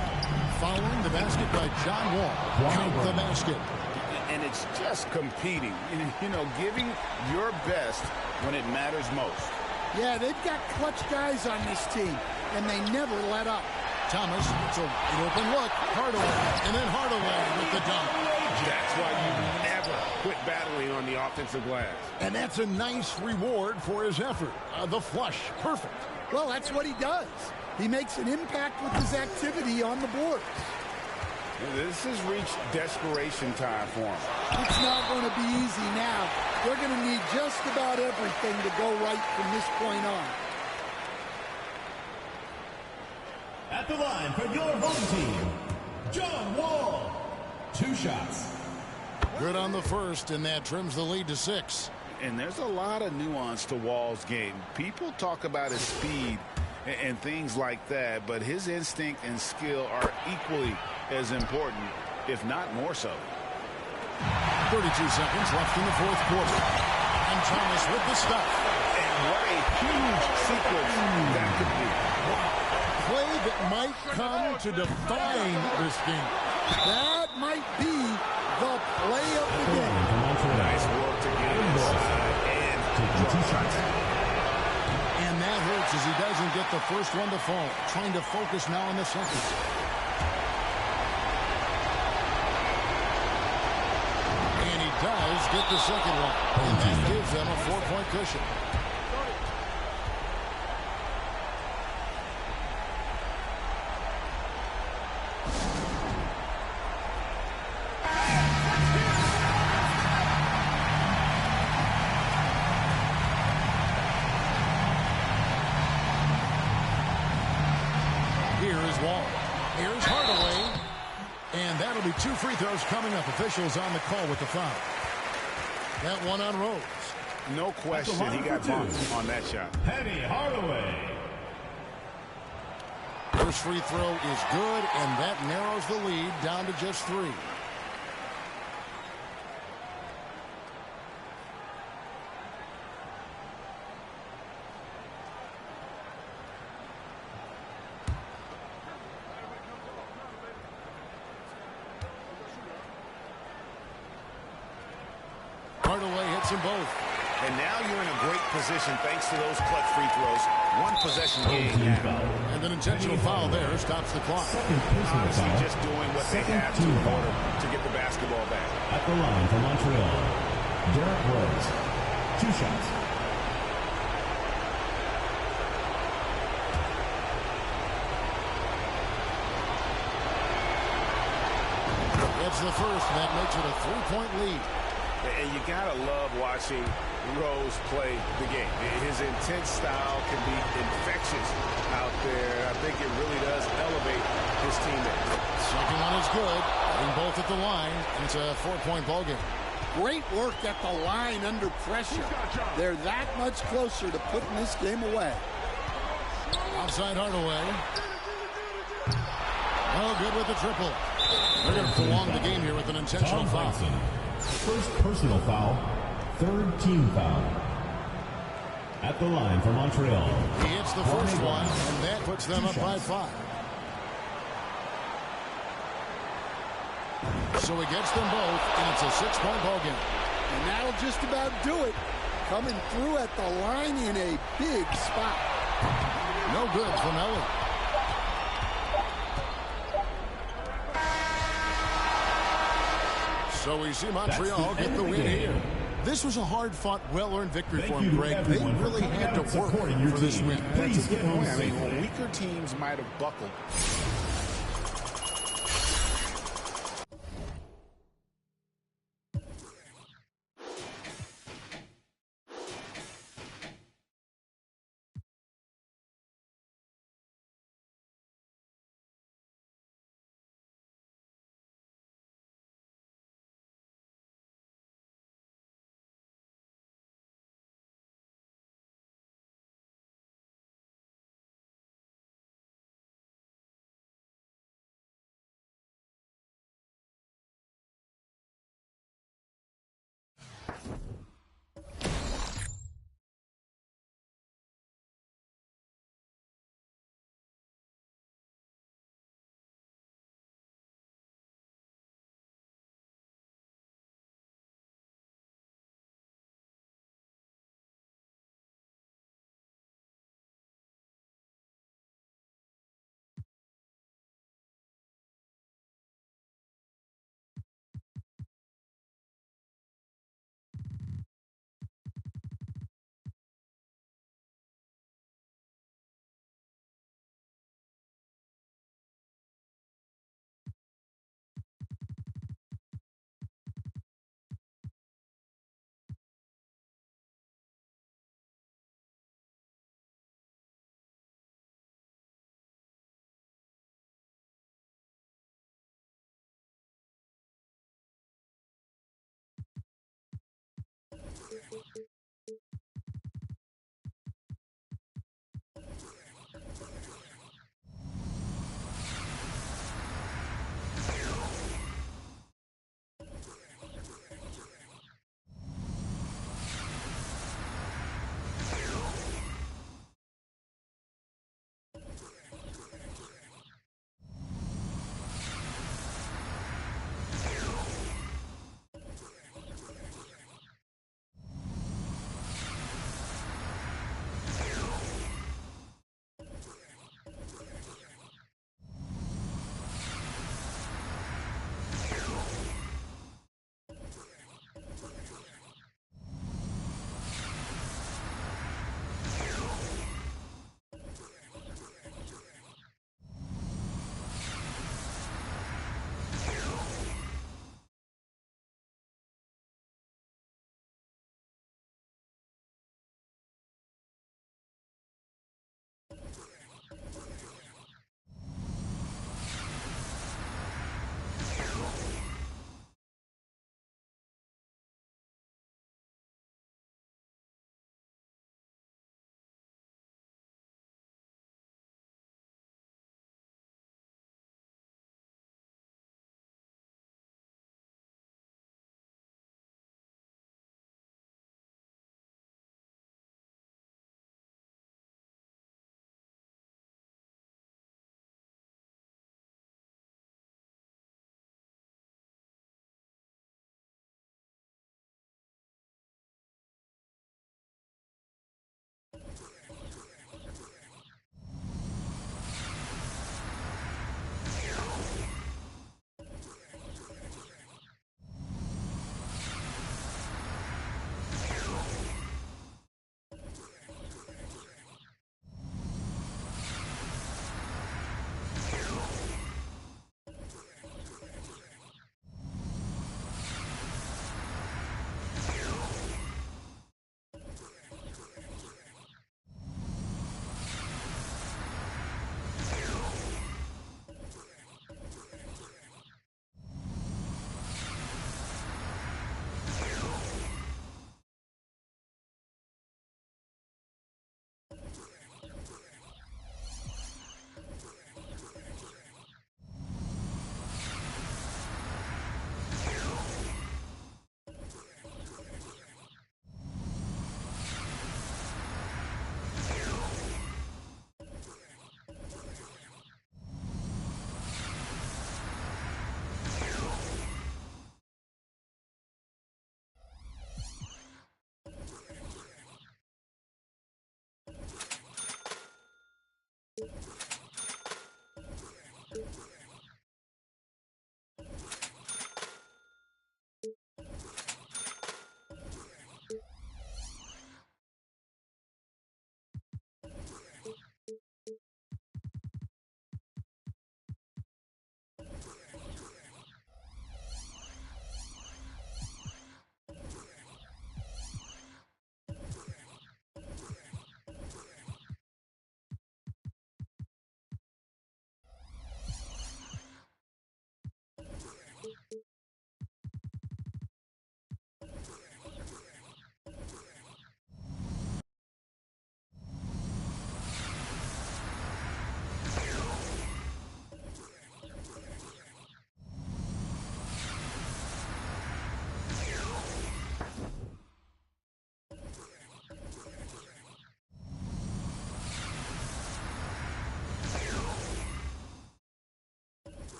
following the basket by John Wall. Count the basket. And it's just competing, you know, giving your best when it matters most. Yeah, they've got clutch guys on this team, and they never let up. Thomas, it's an open look. Hardaway, and then Hardaway with the dunk. That's why you never quit battling on the offensive glass. And that's a nice reward for his effort. The flush, perfect. Well, that's what he does. He makes an impact with his activity on the board. This has reached desperation time for him. It's not going to be easy now. They're going to need just about everything to go right from this point on. At the line for your home team, John Wall. 2 shots. Good on the first, and that trims the lead to 6. And there's a lot of nuance to Wall's game. People talk about his speed and things like that, but his instinct and skill are equally as important, if not more so. 32 seconds left in the fourth quarter. And Thomas with the stuff. And what a huge sequence that could be. Play that might come to define this game. That might be the play of the game. Nice work to get inside and taking 2 shots. And that hurts as he doesn't get the first one to fall. Trying to focus now on the second. And he does get the second one. And that gives them a 4-point cushion. ball. Here's Hardaway. And that'll be 2 free throws coming up. Officials on the call with the foul. That one on Rose. No question he got bumped on that shot. Penny Hardaway. First free throw is good, and that narrows the lead down to just 3. Hardaway hits them both. And now you're in a great position thanks to those clutch free throws. One possession game now. And an intentional foul there stops the clock. Honestly, just doing what they have to in order to get the basketball back. At the line for Montreal, Derrick Rose. 2 shots. That's the first, and that makes it a 3-point lead. And you got to love watching Rose play the game. His intense style can be infectious out there. I think it really does elevate his teammates. Second one is good. Getting both at the line, and it's a 4-point ball game. Great work at the line under pressure. They're that much closer to putting this game away. Outside Hardaway. Oh, good with the triple. They're going to prolong the game here with an intentional foul. First personal foul, 3rd team foul. At the line for Montreal. He hits the first one, and that puts them up by 5. So he gets them both, and it's a 6-point ball game. And that'll just about do it. Coming through at the line in a big spot. No good from Elliott. So we see Montreal get the win here. This was a hard-fought, well-earned victory for them, Greg. They really had to work for this win. That's a good point. I mean, weaker teams might have buckled.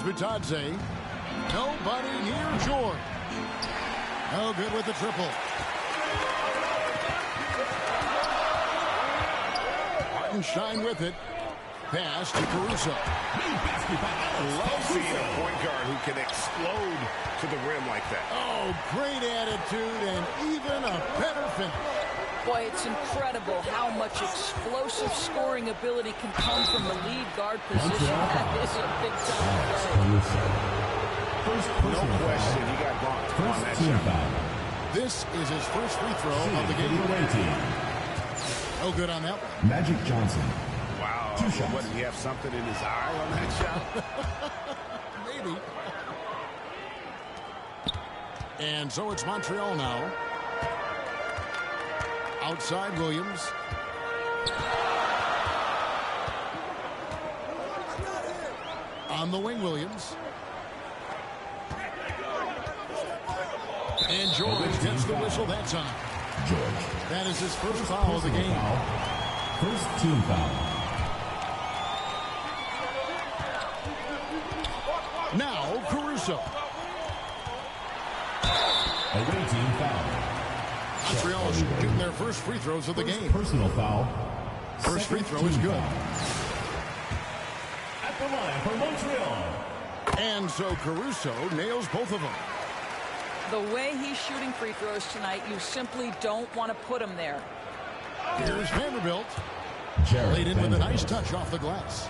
Vitadze. Nobody near George. No good with the triple. Hartenstein with it. Pass to Caruso. Love seeing a point guard who can explode to the rim like that. Oh, great attitude and even a better finish. Boy, it's incredible how much explosive scoring ability can come from the lead guard position. That is a big-time play. No question, he got bumped on that shot. This is his first free throw of the game. No good on that one. Magic Johnson. Wow. 2 shots. What, did he have something in his eye on that shot? Maybe. And so it's Montreal now. Outside Williams. On the wing, Williams. And George gets the whistle that time. George. That is his first foul of the game. First team foul. Now Caruso. Away team foul. Montreal shooting their first free throws of the game. Personal foul. First free throw is good. At the line for Montreal. And so Caruso nails both of them. The way he's shooting free throws tonight, you simply don't want to put him there. Here's Vanderbilt. Jared Laid in with a Vanderbilt. nice touch off the glass.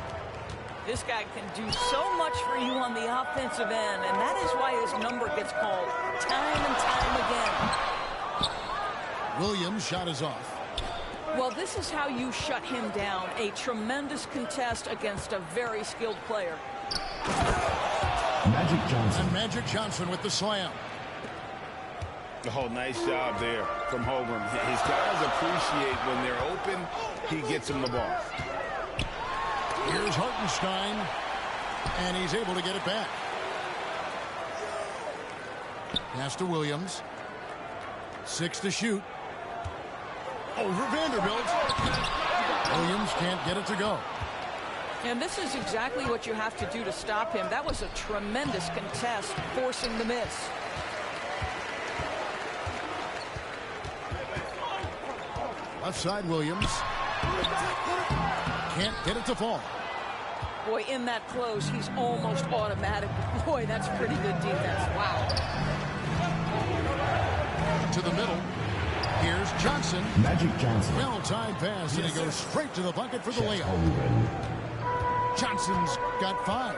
This guy can do so much for you on the offensive end, and that is why his number gets called time and time again. Williams' shot is off. Well, this is how you shut him down. A tremendous contest against a very skilled player. Magic Johnson. And Magic Johnson with the slam. Oh, nice job there from Holmgren. His guys appreciate when they're open, he gets them the ball. Here's Hartenstein, and he's able to get it back. Pass to Williams. 6 to shoot. Over Vanderbilt. Williams can't get it to go. And this is exactly what you have to do to stop him. That was a tremendous contest, forcing the miss. Left side, Williams. Can't get it to fall. Boy, in that close, he's almost automatic. Boy, that's pretty good defense. Wow. To the middle. Here's Johnson. Magic Johnson. Well-timed pass, and he goes straight to the bucket for the layup. Johnson's got 5.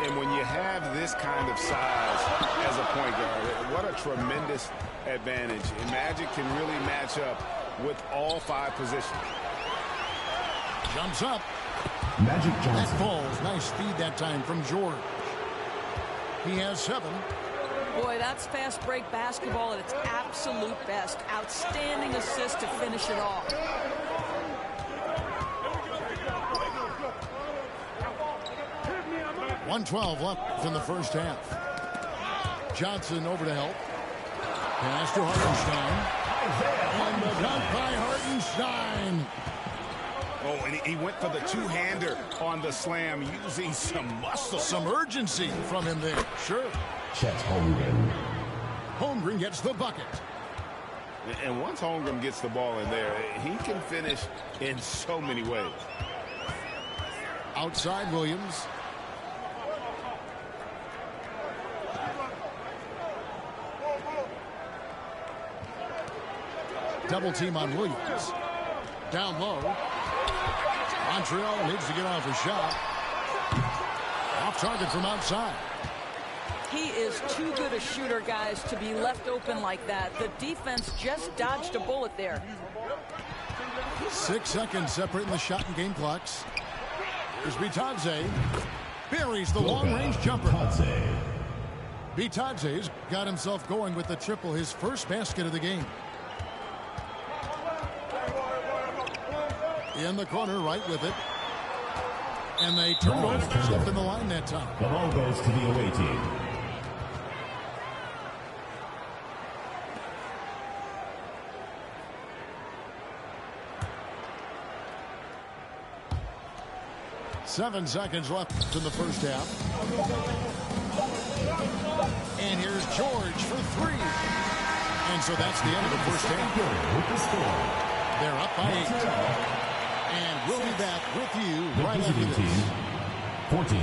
And when you have this kind of size as a point guard, what a tremendous advantage. And Magic can really match up with all 5 positions. Jumps up. Magic Johnson. That falls. Nice feed that time from George. He has 7. Boy, that's fast break basketball at its absolute best. Outstanding assist to finish it off. .112 left in the first half. Johnson over to help. Pass to Hartenstein. And the dunk by Hartenstein. Oh, and he went for the two-hander on the slam, using some muscle. Some urgency from him there. Sure. Chet Holmgren. Holmgren gets the bucket. And once Holmgren gets the ball in there, he can finish in so many ways. Outside Williams. Double team on Williams. Down low. Montreal needs to get off a shot. Off target from outside. He is too good a shooter, guys, to be left open like that. The defense just dodged a bullet there. 6 seconds separating the shot and game clocks. Here's Vitadze. buries the long-range jumper. Bitadze's got himself going with the triple, his first basket of the game. In the corner, right with it. And they turn off up in the line that time. The ball goes to the away team. Seven seconds left in the first half. And here's George for three. And so that's the end of the first half. They're up by 8. And we'll be back with you right after this. Team, 14.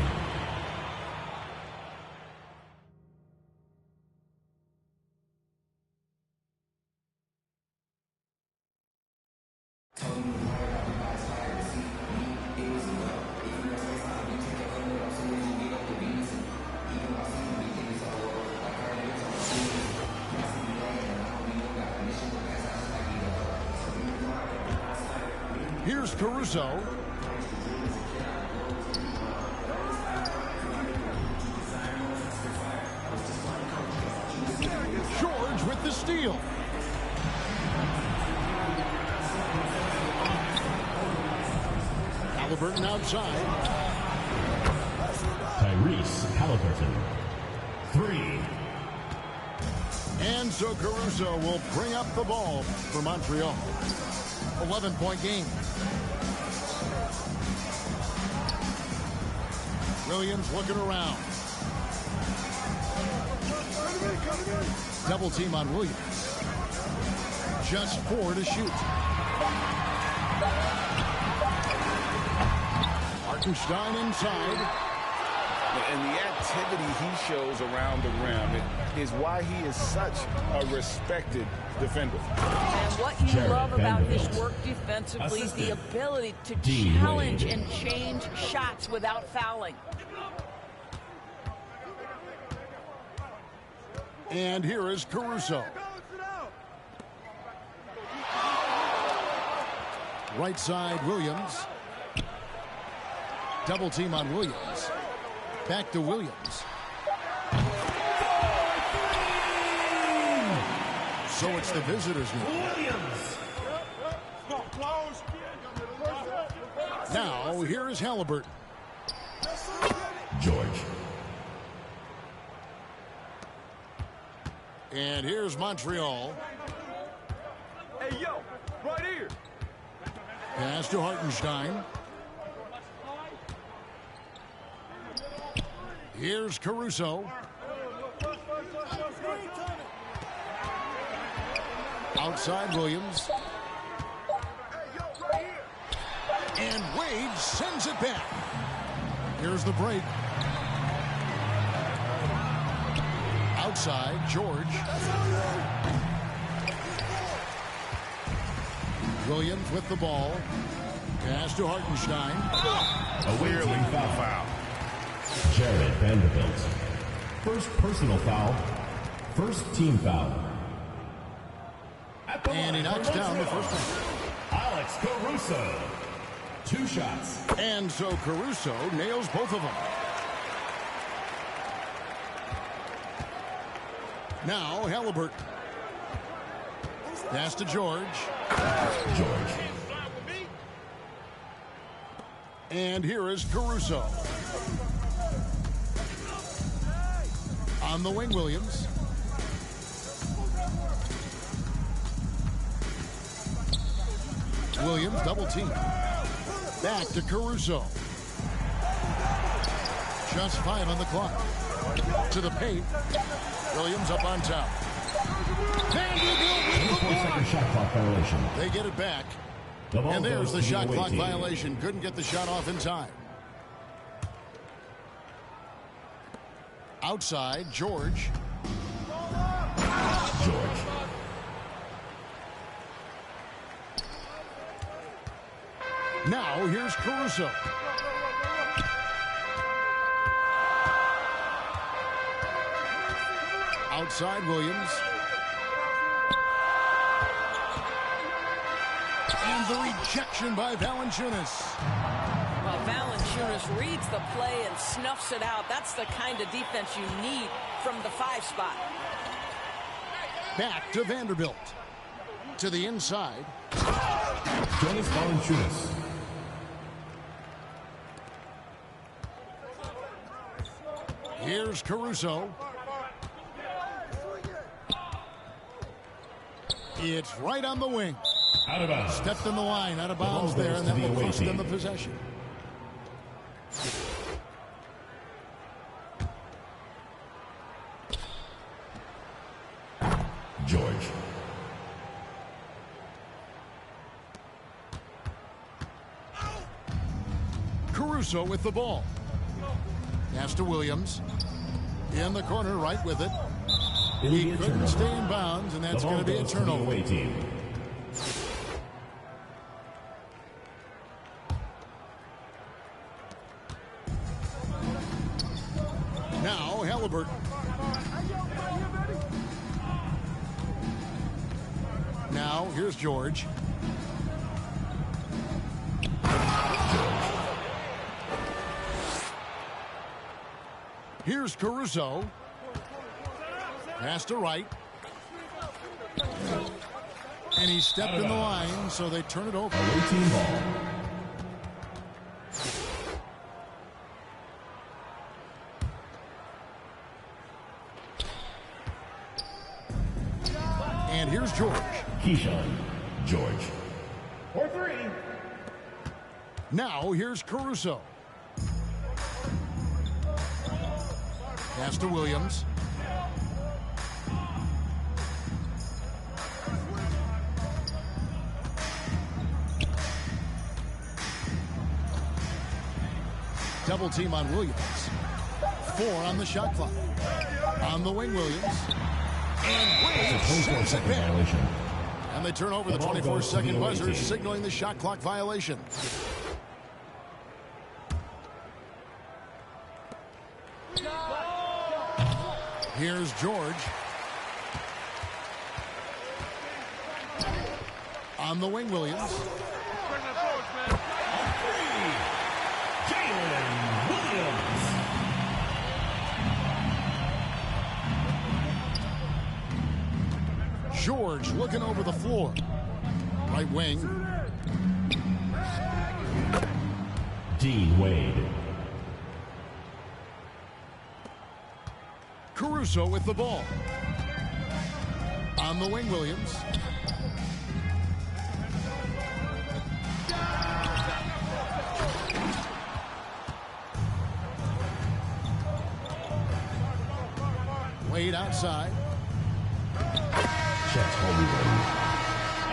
Here's Caruso. George with the steal. Halliburton outside. Tyrese Halliburton. 3. And so Caruso will bring up the ball for Montreal. 11-point game. Williams looking around. Double team on Williams. Just 4 to shoot. Hartenstein inside. And the activity he shows around the rim is why he is such a respected defender. And what you love about his work defensively is the ability to challenge and change shots without fouling. And here is Caruso. Right side, Williams. Double team on Williams. Back to Williams. So it's the visitors now. Now, here is Halliburton. George. And here's Montreal. Hey, yo, right here. Pass to Hartenstein. Here's Caruso. Outside Williams. And Wade sends it back. Here's the break. Outside, George. Williams with the ball. Pass to Hartenstein. A clearly foul. Jared Vanderbilt. First personal foul. First team foul. And he knocks down the first one. Alex Caruso. 2 shots. And so Caruso nails both of them. Now Halliburton. Pass to George. George. And here is Caruso. On the wing, Williams. Williams double team. Back to Caruso. Just 5 on the clock. To the paint. Williams up on top. Vanderbilt with the block. Shot clock violation. They get it back. And there's the shot clock violation. Couldn't get the shot off in time. Outside, George. George. Now here's Caruso. Outside, Williams. And the rejection by Valanciunas. Well, Valanciunas just reads the play and snuffs it out. That's the kind of defense you need from the 5 spot. Back to Vanderbilt. To the inside. Jonas Valanciunas. Here's Caruso. It's right on the wing. Out of bounds. Stepped in the line, out of bounds there, and that will cost them the possession. George. Caruso with the ball. Pass to Williams. In the corner, right with it. He couldn't stay in bounds, and that's going to be a turnover. Now, Halliburton. Now, here's George. Here's Caruso. Pass to right. And he stepped in the line, so they turn it over. Away team ball. And here's George. Keyshawn. George. For 3. Now here's Caruso. Pass to Williams. Double team on Williams. 4 on the shot clock. On the wing, Williams. And Williams saves it back. And they turn over the 24-second buzzer, signaling the shot clock violation. Here's George. On the wing, Williams. George looking over the floor. Right wing. Dean Wade. Caruso with the ball. On the wing, Williams. Wade outside.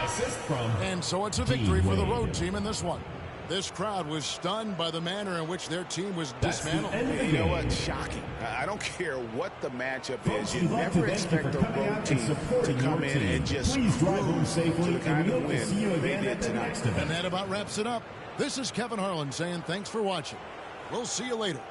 Assist from. And so it's a victory for the road team in this one. This crowd was stunned by the manner in which their team was dismantled. You know what? Shocking. I don't care what the matchup is. You never expect a road team to come in and just cruise to the kind of win they did tonight. And that about wraps it up. This is Kevin Harlan saying thanks for watching. We'll see you later.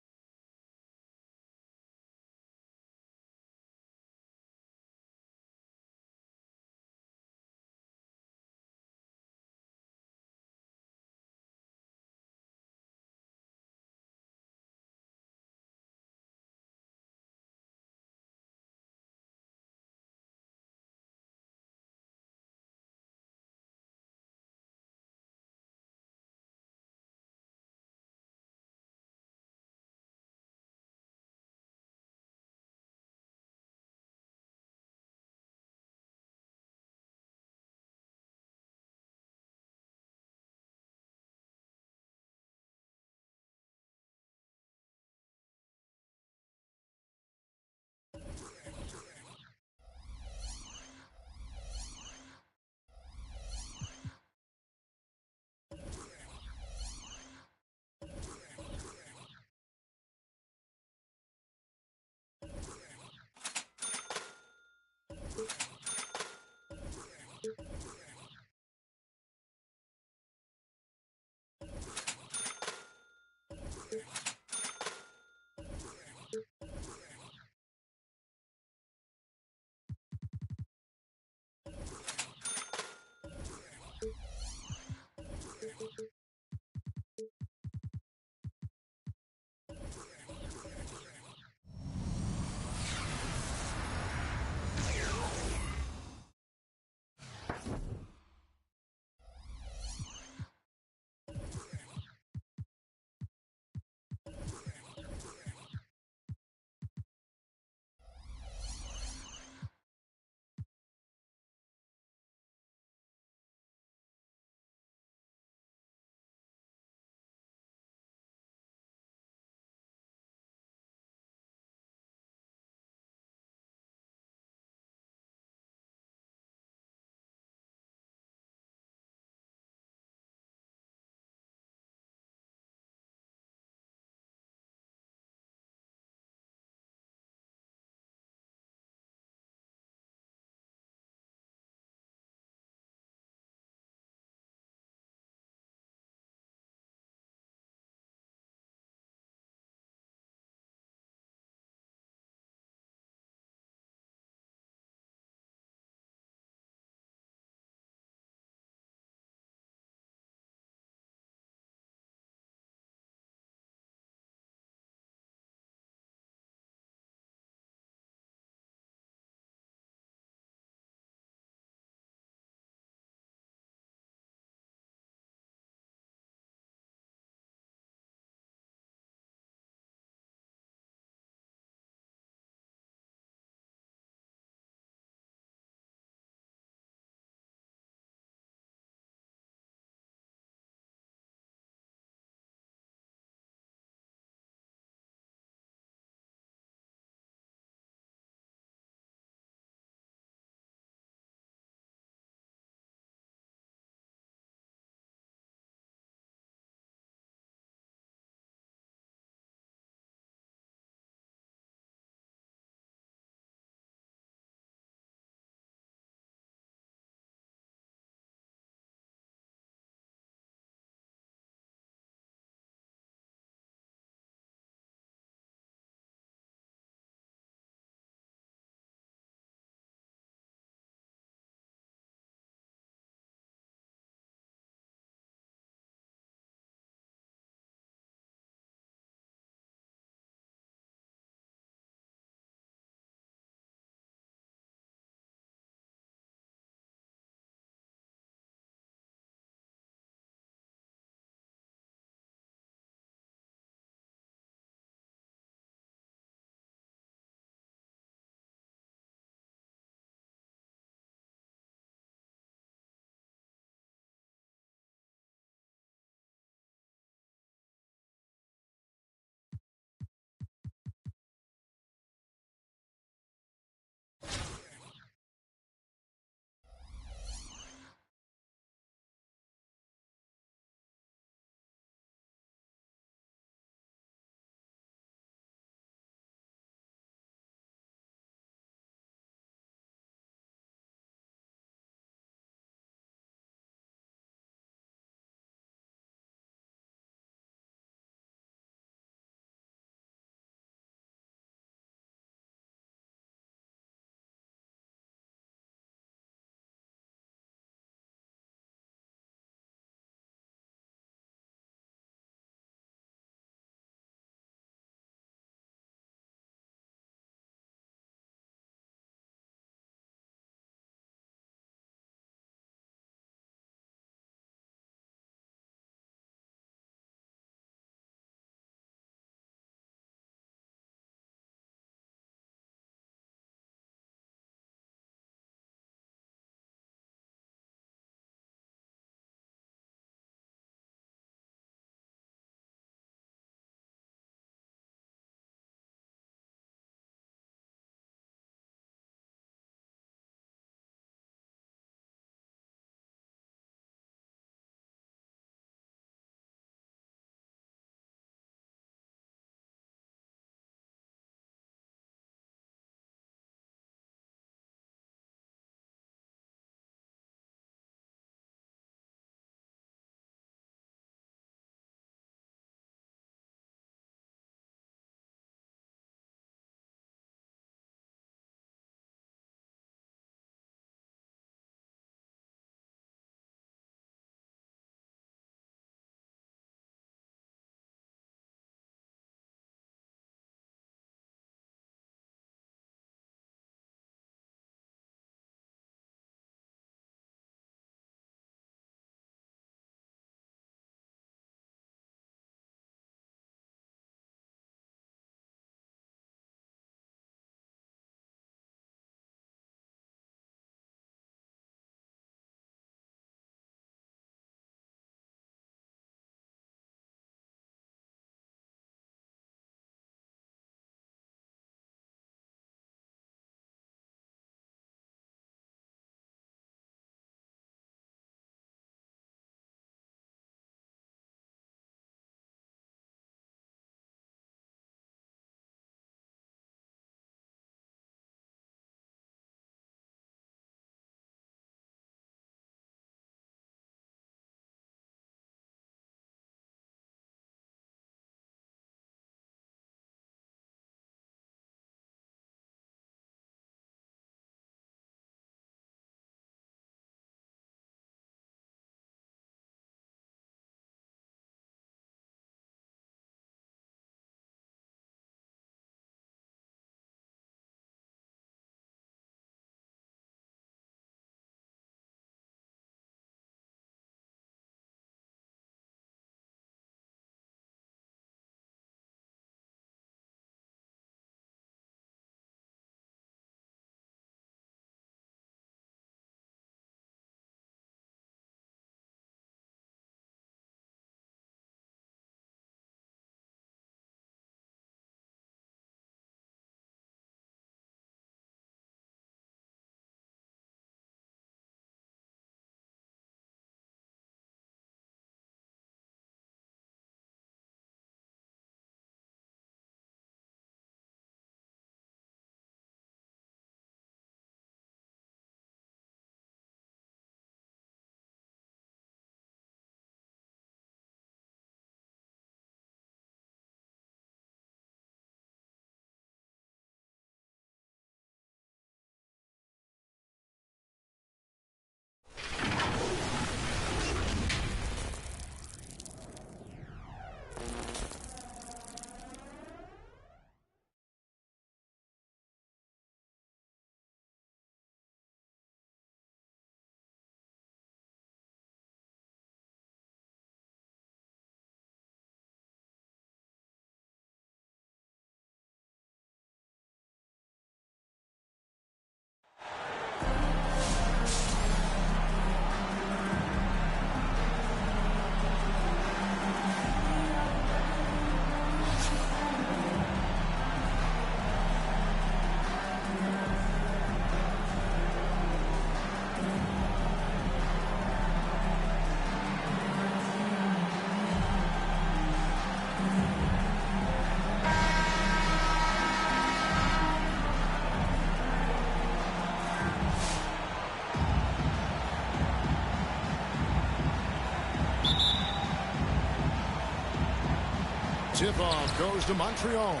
Tip-off goes to Montreal.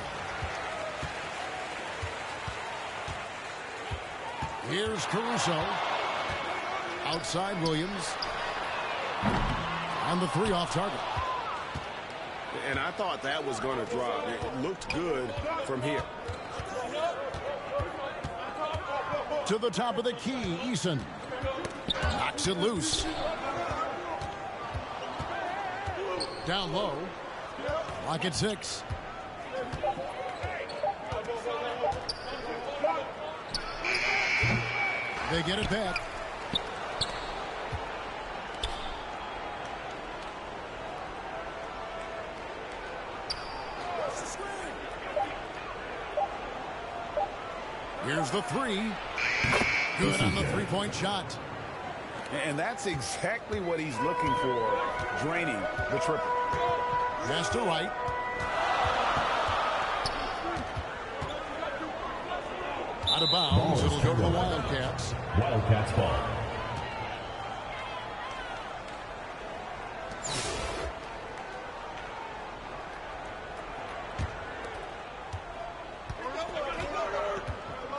Here's Caruso. Outside Williams. And the three off target. And I thought that was going to drop. It looked good from here. To the top of the key, Eason. Knocks it loose. Down low. Lock at 6. They get it back. Here's the three. Good on the three-point shot. And that's exactly what he's looking for, draining the triple. Pass to right. Out of bounds. It'll go to the Wildcats. Wildcats ball.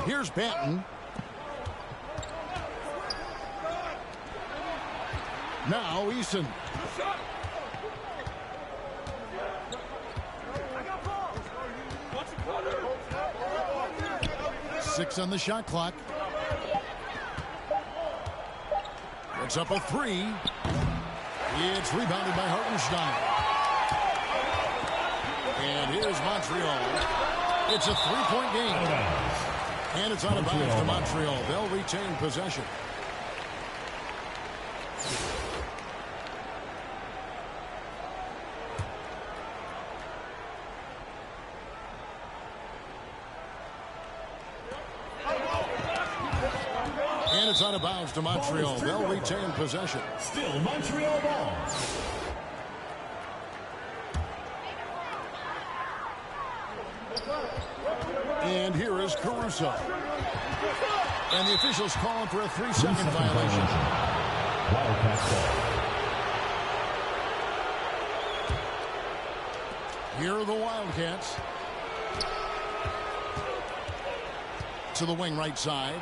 Here's Banton. Now Eason. Six on the shot clock. It's up a three. It's rebounded by Hartenstein. And here's Montreal. It's a three-point game. And it's out of bounds to Montreal. They'll retain possession. And it's out of bounds to Montreal. They'll retain possession. Still Montreal ball. And here is Caruso. And the officials calling for a 3-second violation. Wildcats ball. Here are the Wildcats. To the wing right side.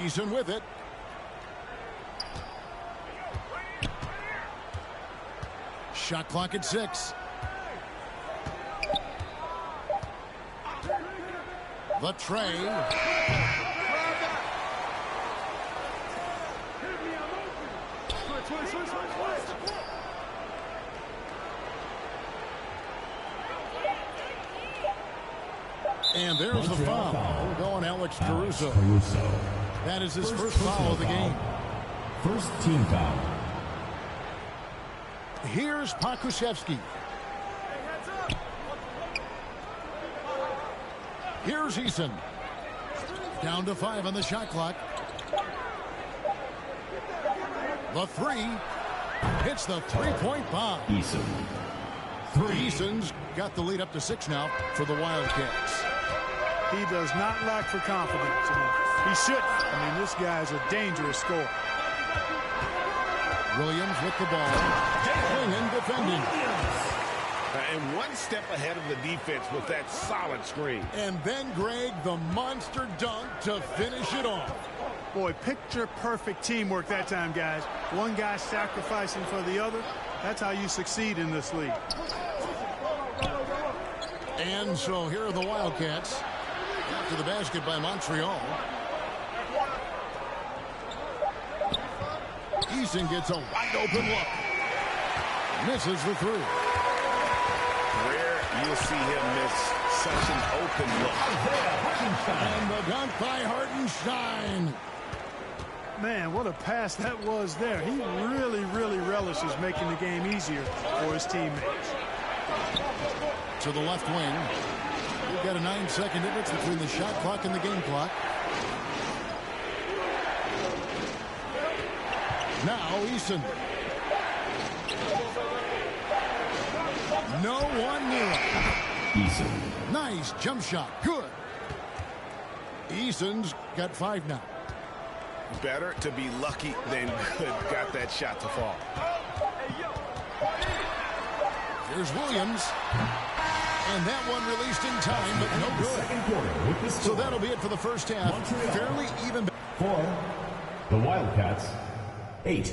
Eason with it. Shot clock at 6. The tray. And there's the foul. Going Alex Caruso. That is his first foul of the game. First team foul. Here's Pokusevski. Here's Eason. Down to 5 on the shot clock. The three. Hits the three-point bomb. Eason. Eason's got the lead up to 6 now for the Wildcats. He does not lack for confidence. He shouldn't. I mean, this guy's a dangerous scorer. Williams with the ball. Clinging defending. And one step ahead of the defense with that solid screen. And then, Greg, the monster dunk to finish it off. Boy, picture perfect teamwork that time, guys. One guy sacrificing for the other. That's how you succeed in this league. And so here are the Wildcats. To the basket by Montreal. Eason gets a wide open look. Misses the three. Rare you'll see him miss such an open look. And the dunk by Hartenstein. Man, what a pass that was there. He really, really relishes making the game easier for his teammates. To the left wing. We've got a 9-second difference between the shot clock and the game clock. Now Eason. No one near him. Eason. Nice jump shot. Good. Eason's got 5 now. Better to be lucky than good. Got that shot to fall. Here's Williams. And that one released in time, but no good. So that'll be it for the first half. Montreal. Fairly even. 4. The Wildcats, 8.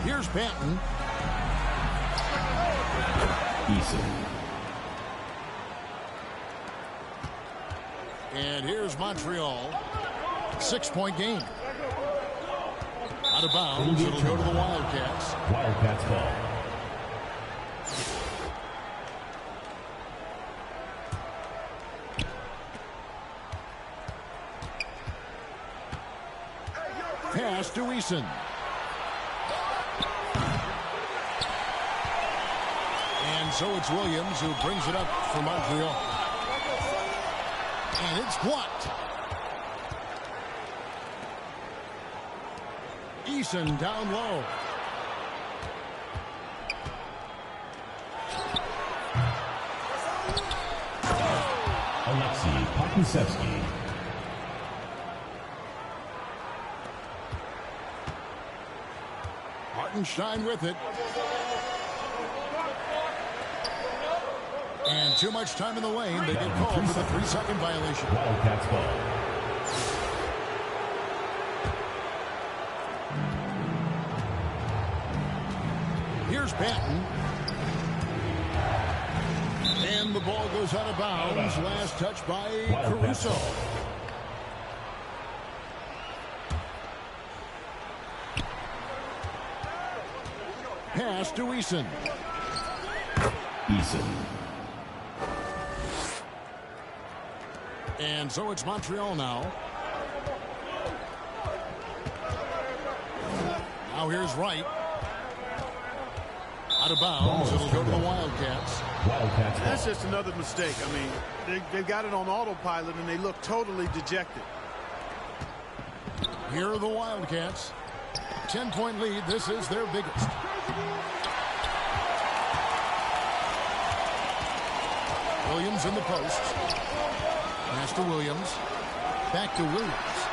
Here's Banton. Eason. And here's Montreal. 6-point game. Out of bounds. It'll go to the Wildcats. Wildcats ball. Pass to Eason. And so it's Williams who brings it up for Montreal. And it's blocked. Eason down low. Alexei Pokusevsky. Hartenstein with it. And too much time in the lane. They get called for the 3-second violation. Wildcats ball. Here's Banton. And the ball goes out of bounds. Last touch by Caruso. Pass to Eason. Eason. And so it's Montreal now. Now here's Wright. Out of bounds. It'll go to the Wildcats. Wildcats. That's just another mistake. I mean, they've got it on autopilot, and they look totally dejected. Here are the Wildcats. 10-point lead. This is their biggest. Williams in the post. Pass to Williams. Back to Williams.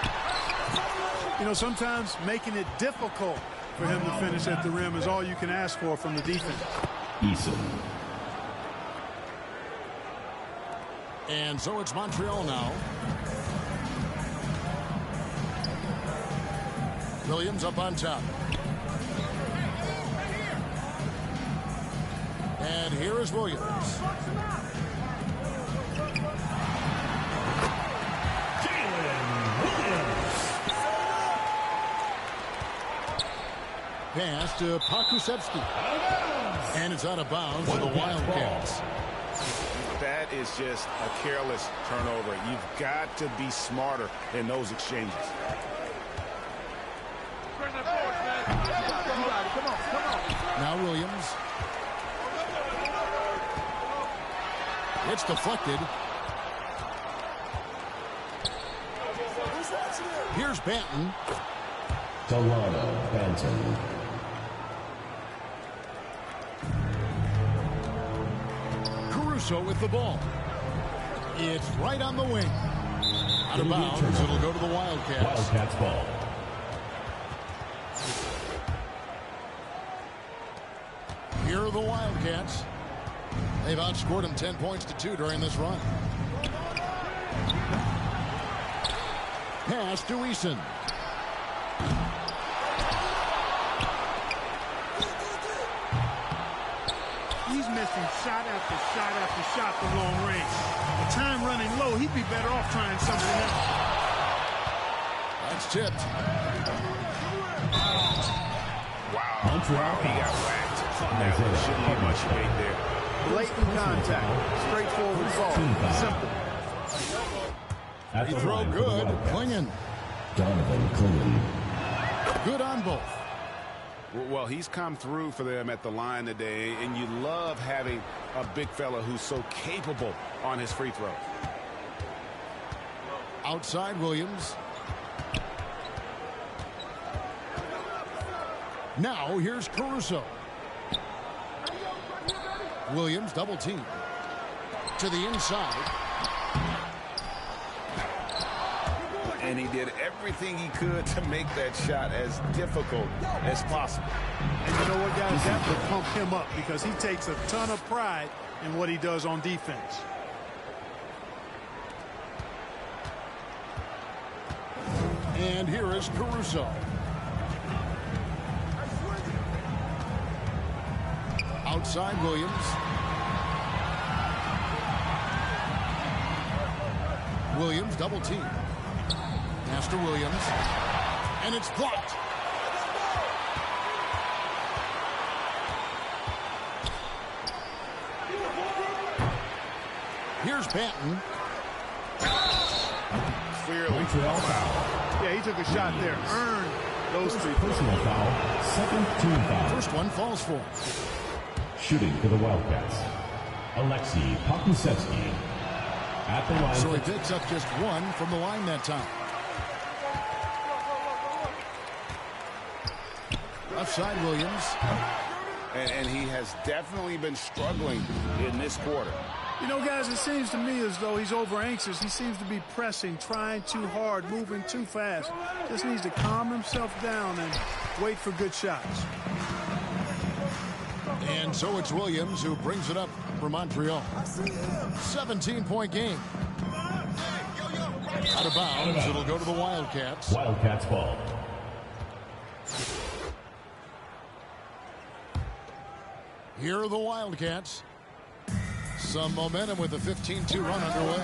You know, sometimes making it difficult for him to finish at the rim is all you can ask for from the defense. Eason. And so it's Montreal now. Williams up on top. And here is Williams. Pass to Pokusevsky. And it's out of bounds for the Wildcats. That is just a careless turnover. You've got to be smarter in those exchanges. Now Williams. It's deflected. Here's Banton. Delano Banton. Caruso with the ball. It's right on the wing. Out of bounds. It'll go to the Wildcats. Wildcats ball. Here are the Wildcats. They've outscored them 10 points to 2 during this run. Pass to Eason. He's missing shot after shot after shot from long range. The time running low, he'd be better off trying something else. That's tipped. Wow. Montreal. He got whacked. That shouldn't be much weight there. Blatant contact. Straightforward ball. Simple. At He the throw line for the good. Wildcats. Klingen. Donovan Clingan. Good on both. Well, he's come through for them at the line today, and you love having a big fella who's so capable on his free throw. Outside Williams. Now here's Caruso. Williams double team. To the inside. And he did everything he could to make that shot as difficult as possible. And you know what, guys? That would pump him up because he takes a ton of pride in what he does on defense. And here is Caruso. Outside Williams. Williams double team. Master Williams. And it's blocked. Here's Banton. Clearly. Yeah, he took a shot there. Earned those three. Personal foul. Second team foul. First one falls for him. Shooting for the Wildcats. Alexei Pokusevsky. At the line. So he picks up just one from the line that time. Left side Williams. And he has definitely been struggling in this quarter. You know, guys, it seems to me as though he's over anxious. He seems to be pressing, trying too hard, moving too fast. Just needs to calm himself down and wait for good shots. And so it's Williams who brings it up for Montreal. 17-point game. Out of bounds. It'll go to the Wildcats. Wildcats ball. Here are the Wildcats. Some momentum with a 15-2 run underway.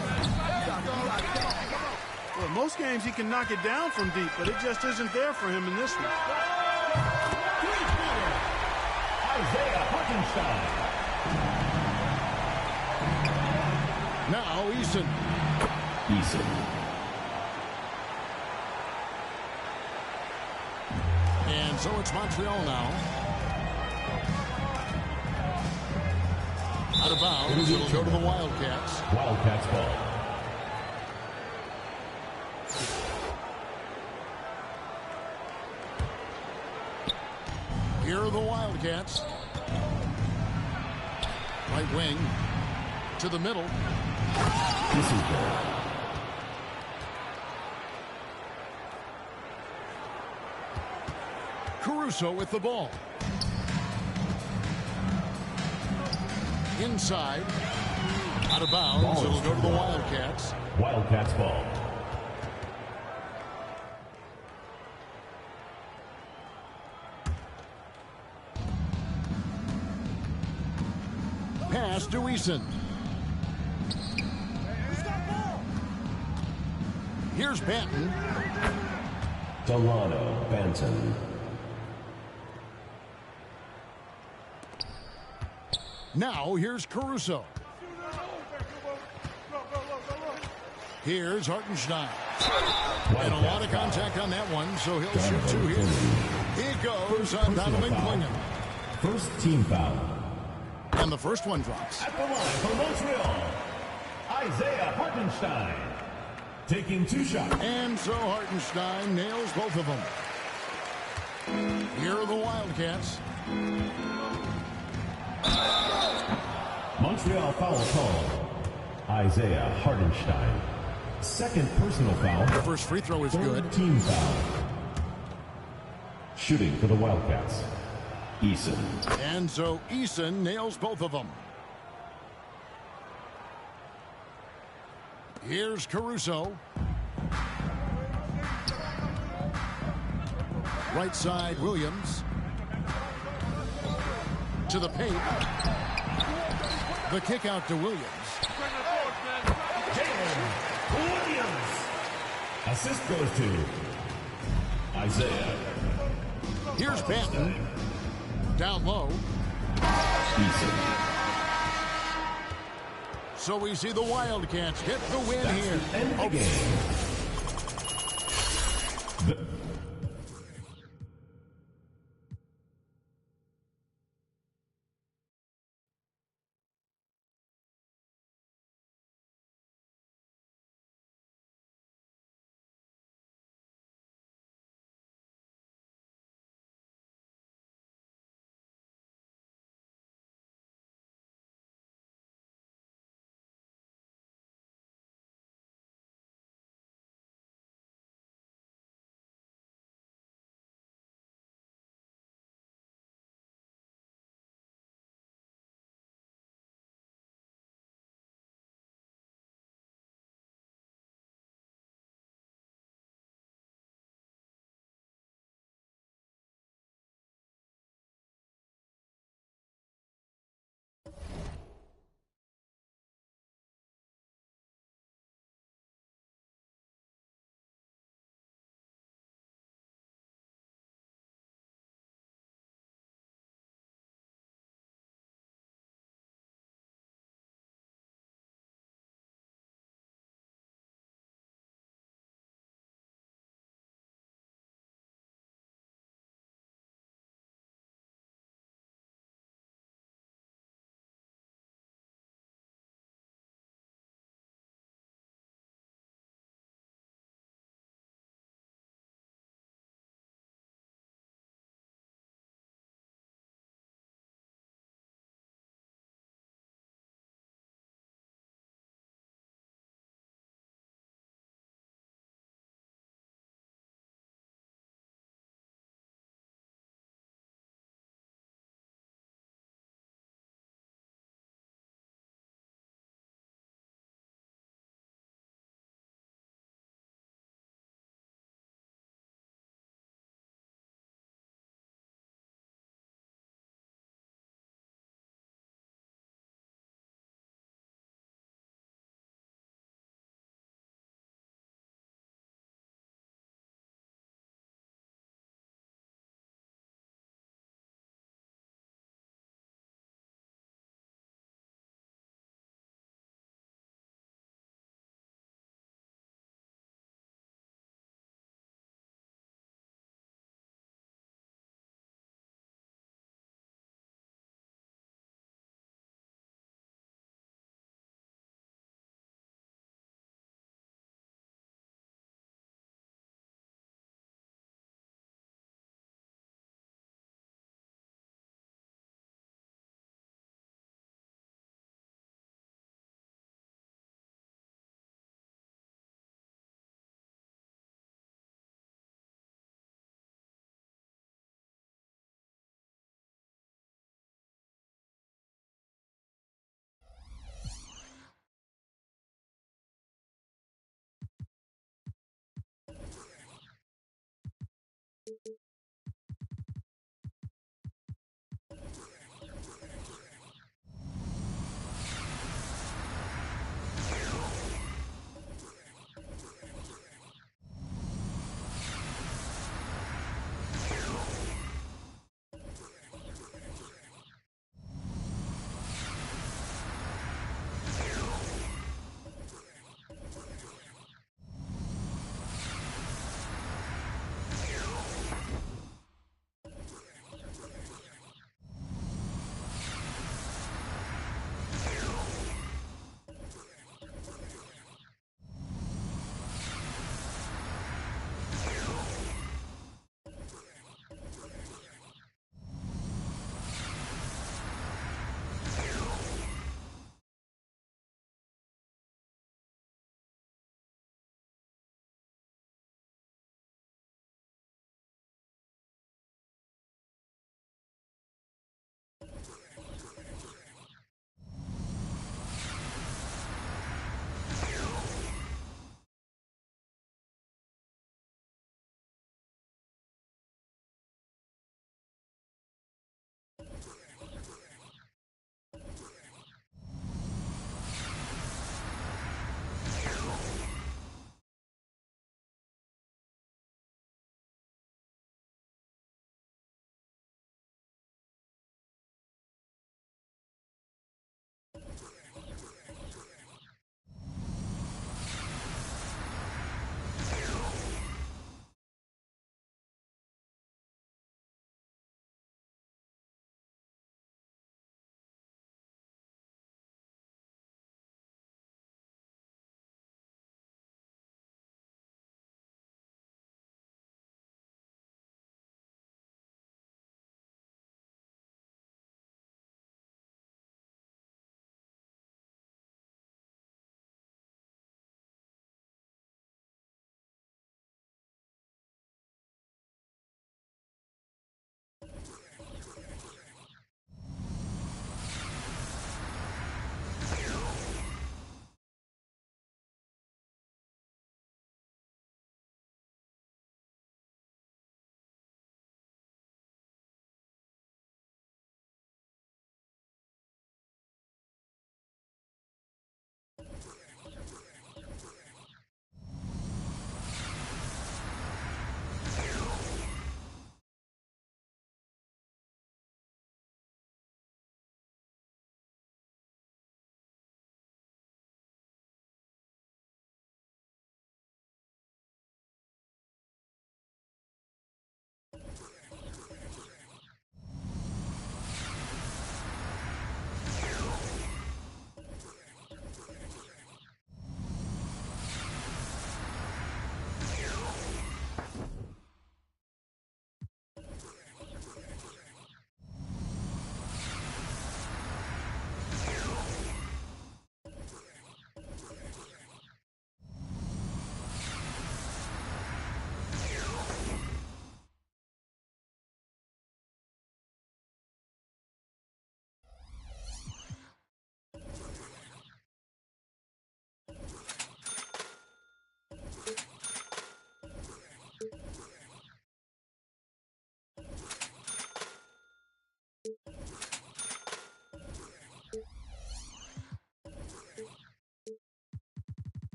Well, most games he can knock it down from deep, but it just isn't there for him in this one. Isaiah Hartenstein. Now Eason. And so it's Montreal now. Out of bounds. It'll go to the Wildcats. Wildcats ball. Here are the Wildcats. Right wing. To the middle. This is ball. Caruso with the ball. Inside. Out of bounds. It'll go to the Wildcats. Wildcats ball. Pass to Eason. Here's Banton. Delano Banton. Now here's Caruso. Here's Hartenstein. And a lot of contact on that one, so he'll shoot two here. He goes on Donovan Quingan. First team foul. And the first one drops. At the line for Montreal, Isaiah Hartenstein. Taking two shots. And so Hartenstein nails both of them. Here are the Wildcats. Montreal foul call. Isaiah Hartenstein. Second personal foul. The first free throw is good. Team foul. Shooting for the Wildcats. Eason. And so Eason nails both of them. Here's Caruso. Right side Williams. To the paint. The kick out to Williams. Williams. Assist goes to Isaiah. Here's Banton. Down low. Eason. So we see the Wildcats get the win That's here. The end of the game.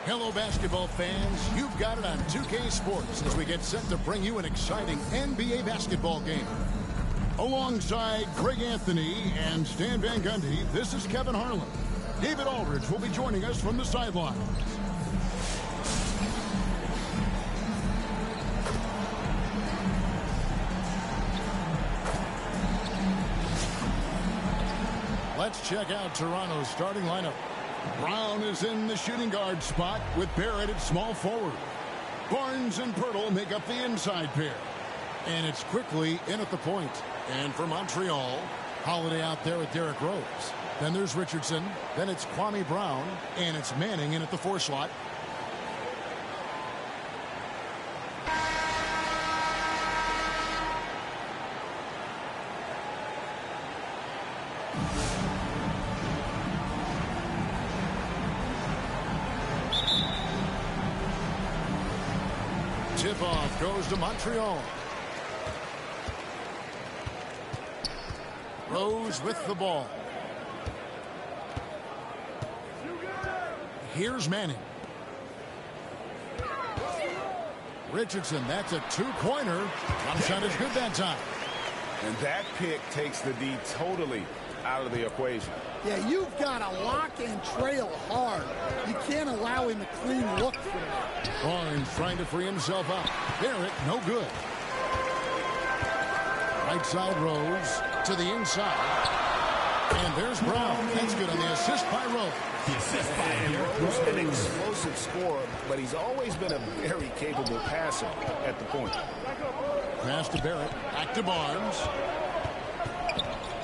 Hello, basketball fans. You've got it on 2K Sports as we get set to bring you an exciting NBA basketball game. Alongside Greg Anthony and Stan Van Gundy, this is Kevin Harlan. David Aldridge will be joining us from the sidelines. Let's check out Toronto's starting lineup. Brown is in the shooting guard spot with Barrett at small forward. Barnes and Pirtle make up the inside pair. And it's quickly in at the point. And for Montreal, Holiday out there with Derrick Rose. Then there's Richardson. Then it's Kwame Brown. And it's Manning in at the 4 slot. Tip-off goes to Montreal. Rose with the ball. Here's Manning. Richardson, that's a 2-pointer. Jump shot is good that time. And that pick takes the D totally out of the equation. Yeah, you've got to lock and trail hard. You can't allow him a clean look from that. Barnes trying to free himself up. Barrett, no good. Right side Rose to the inside. And there's Brown. That's good on the assist by Rose. The assist by Rose, an explosive scorer, but he's always been a very capable passer at the point. Pass to Barrett. Back to Barnes.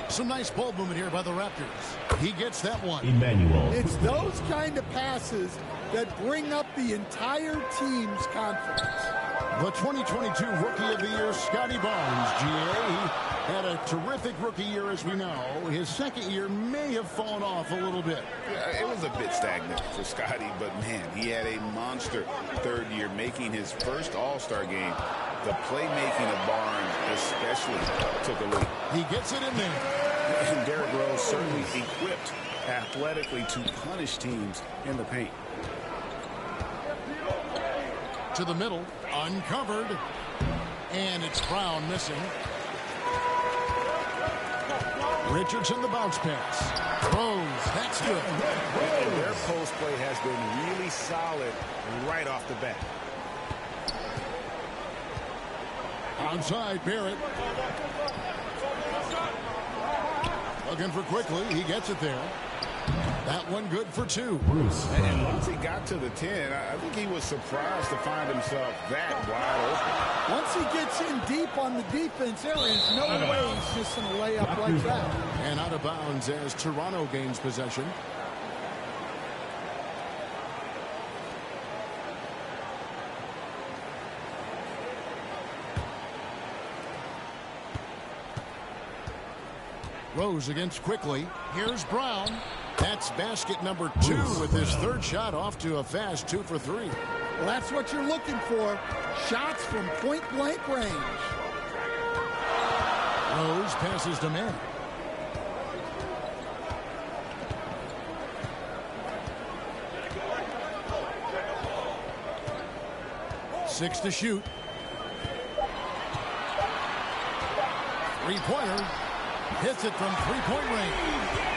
Some nice ball movement here by the Raptors. He gets that one. Emmanuel. It's those kind of passes that bring up the entire team's confidence. The 2022 Rookie of the Year, Scotty Barnes, GA. He had a terrific rookie year, as we know. His second year may have fallen off a little bit. Yeah, it was a bit stagnant for Scotty, but man, he had a monster third year, making his first All-Star game. The playmaking of Barnes especially took a lead. He gets it in there. And Derrick Rose certainly equipped athletically to punish teams in the paint. To the middle, uncovered. And it's Brown missing. Richardson the bounce pass. Rose, that's good. And their post play has been really solid right off the bat. Outside, Barrett. Looking for quickly. He gets it there. That one good for 2. Bruce. And once he got to the 10, I think he was surprised to find himself that wide open. Once he gets in deep on the defense, there is no way he's just going to lay up like that. And out of bounds as Toronto gains possession. Rose against quickly. Here's Brown. That's basket number 2 with his third shot off to a fast 2 for 3. Well, that's what you're looking for. Shots from point-blank range. Rose passes to Manning. Six to shoot. 3-pointer. Hits it from 3-point range.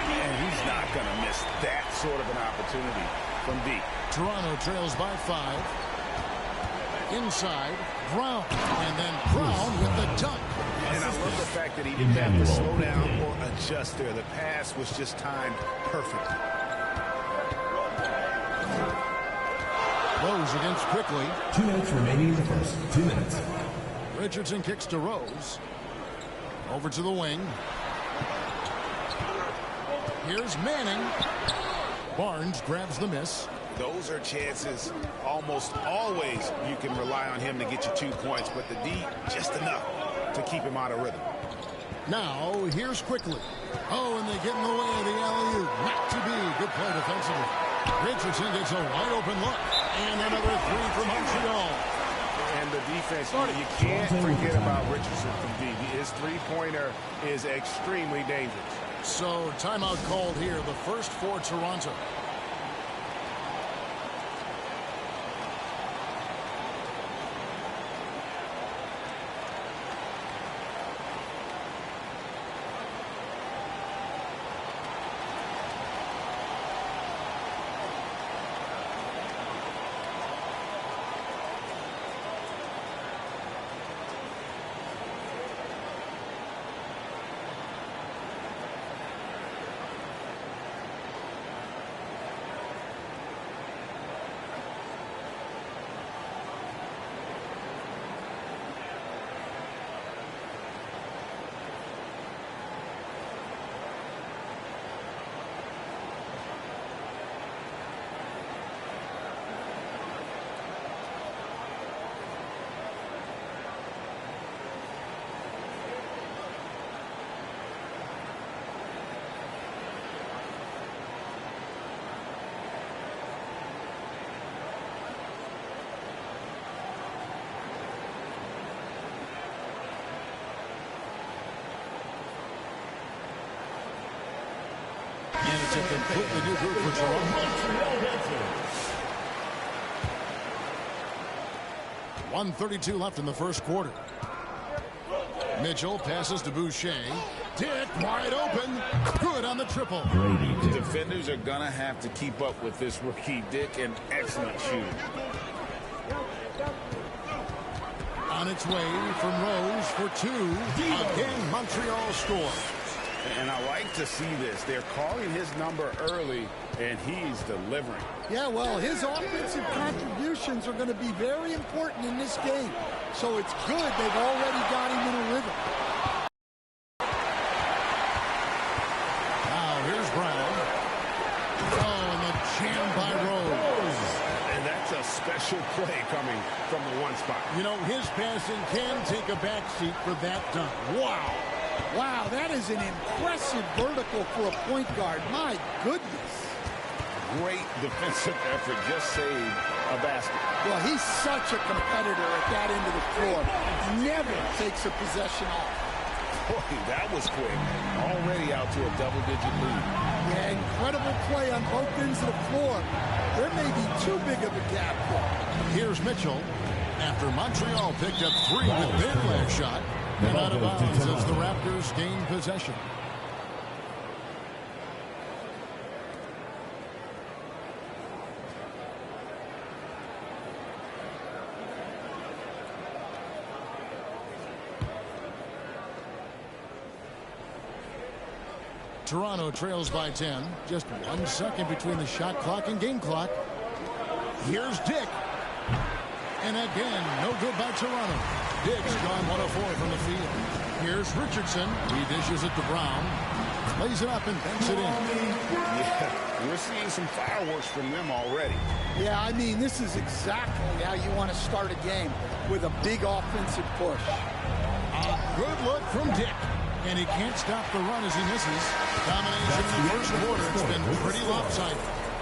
And he's not going to miss that sort of an opportunity from deep. Toronto trails by 5. Inside, Brown. And then Brown with the dunk. And I love the fact that he didn't have to slow down or adjust there. The pass was just timed perfect. Rose against quickly. 2 minutes remaining in the first. 2 minutes. Richardson kicks to Rose. Over to the wing. Here's Manning. Barnes grabs the miss. Those are chances almost always you can rely on him to get you 2 points, but the D just enough to keep him out of rhythm. Now, here's quickly. Oh, and they get in the way of the alley-oop. Not to be. Good play defensively. Richardson gets a wide open look. And another 3 from Montreal. And the defense, you can't forget about Richardson from D. His three-pointer is extremely dangerous. So, timeout called here. The first for Toronto. And it's a completely new group for Toronto. 1:32 left in the first quarter. Mitchell passes to Boucher. Dick wide open. Good on the triple. The defenders are going to have to keep up with this rookie. Dick, an excellent shooter. On its way from Rose for two. Again, Montreal scores. And I like to see this. They're calling his number early, and he's delivering. Yeah, well, his offensive contributions are going to be very important in this game. So it's good they've already got him in a rhythm. Now, here's Brown. Oh, and the jam by Rose. And that's a special play coming from the one spot. You know, his passing can take a backseat for that dunk. Wow. Wow, that is an impressive vertical for a point guard. My goodness. Great defensive effort. Just saved a basket. Well, he's such a competitor at that end of the floor. Never takes a possession off. Boy, that was quick. Already out to a double-digit lead. Yeah, incredible play on both ends of the floor. There may be too big of a gap there. Here's Mitchell. After Montreal picked up three with their last shot, and out of bounds as the Raptors gain possession. Toronto trails by 10. Just 1 second between the shot clock and game clock. Here's Dick. And again, no good by Toronto. Dick's gone 1 of 4 from the field. Here's Richardson. He dishes it to Brown. Lays it up and banks it in. Yeah, we're seeing some fireworks from them already. Yeah, I mean, this is exactly how you want to start a game, with a big offensive push. A good look from Dick. And he can't stop the run as he misses. Domination in the first quarter. It's been pretty lopsided.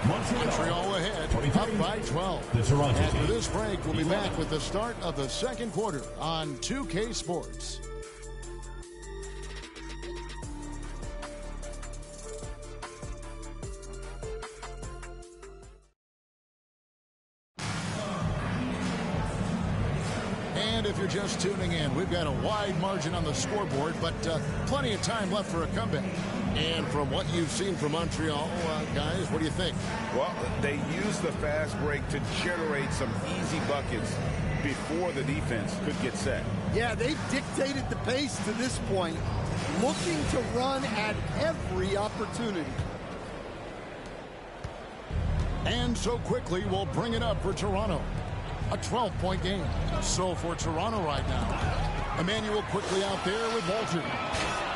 Montreal ahead, up by 12. After this break, we'll be back with the start of the second quarter on 2K Sports. And if you're just tuning in, we've got a wide margin on the scoreboard, but plenty of time left for a comeback. And from what you've seen from Montreal, guys, what do you think? Well, they used the fast break to generate some easy buckets before the defense could get set. Yeah, they've dictated the pace to this point, looking to run at every opportunity. And so quickly, we'll bring it up for Toronto. A 12-point game. So for Toronto right now, Emmanuel quickly out there with Walter.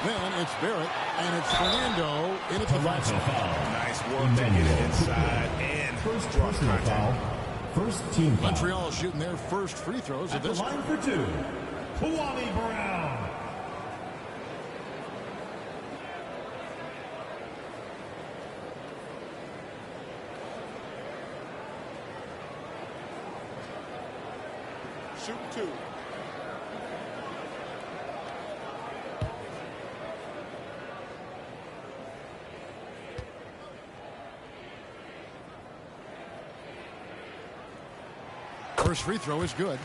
Then it's Barrett, and it's Fernando in at the foul. Nice work to get it inside and first personal foul. First team foul. Montreal shooting their first free throws of this. At the line for two, Kwame Brown. Shoot two. First free throw is good.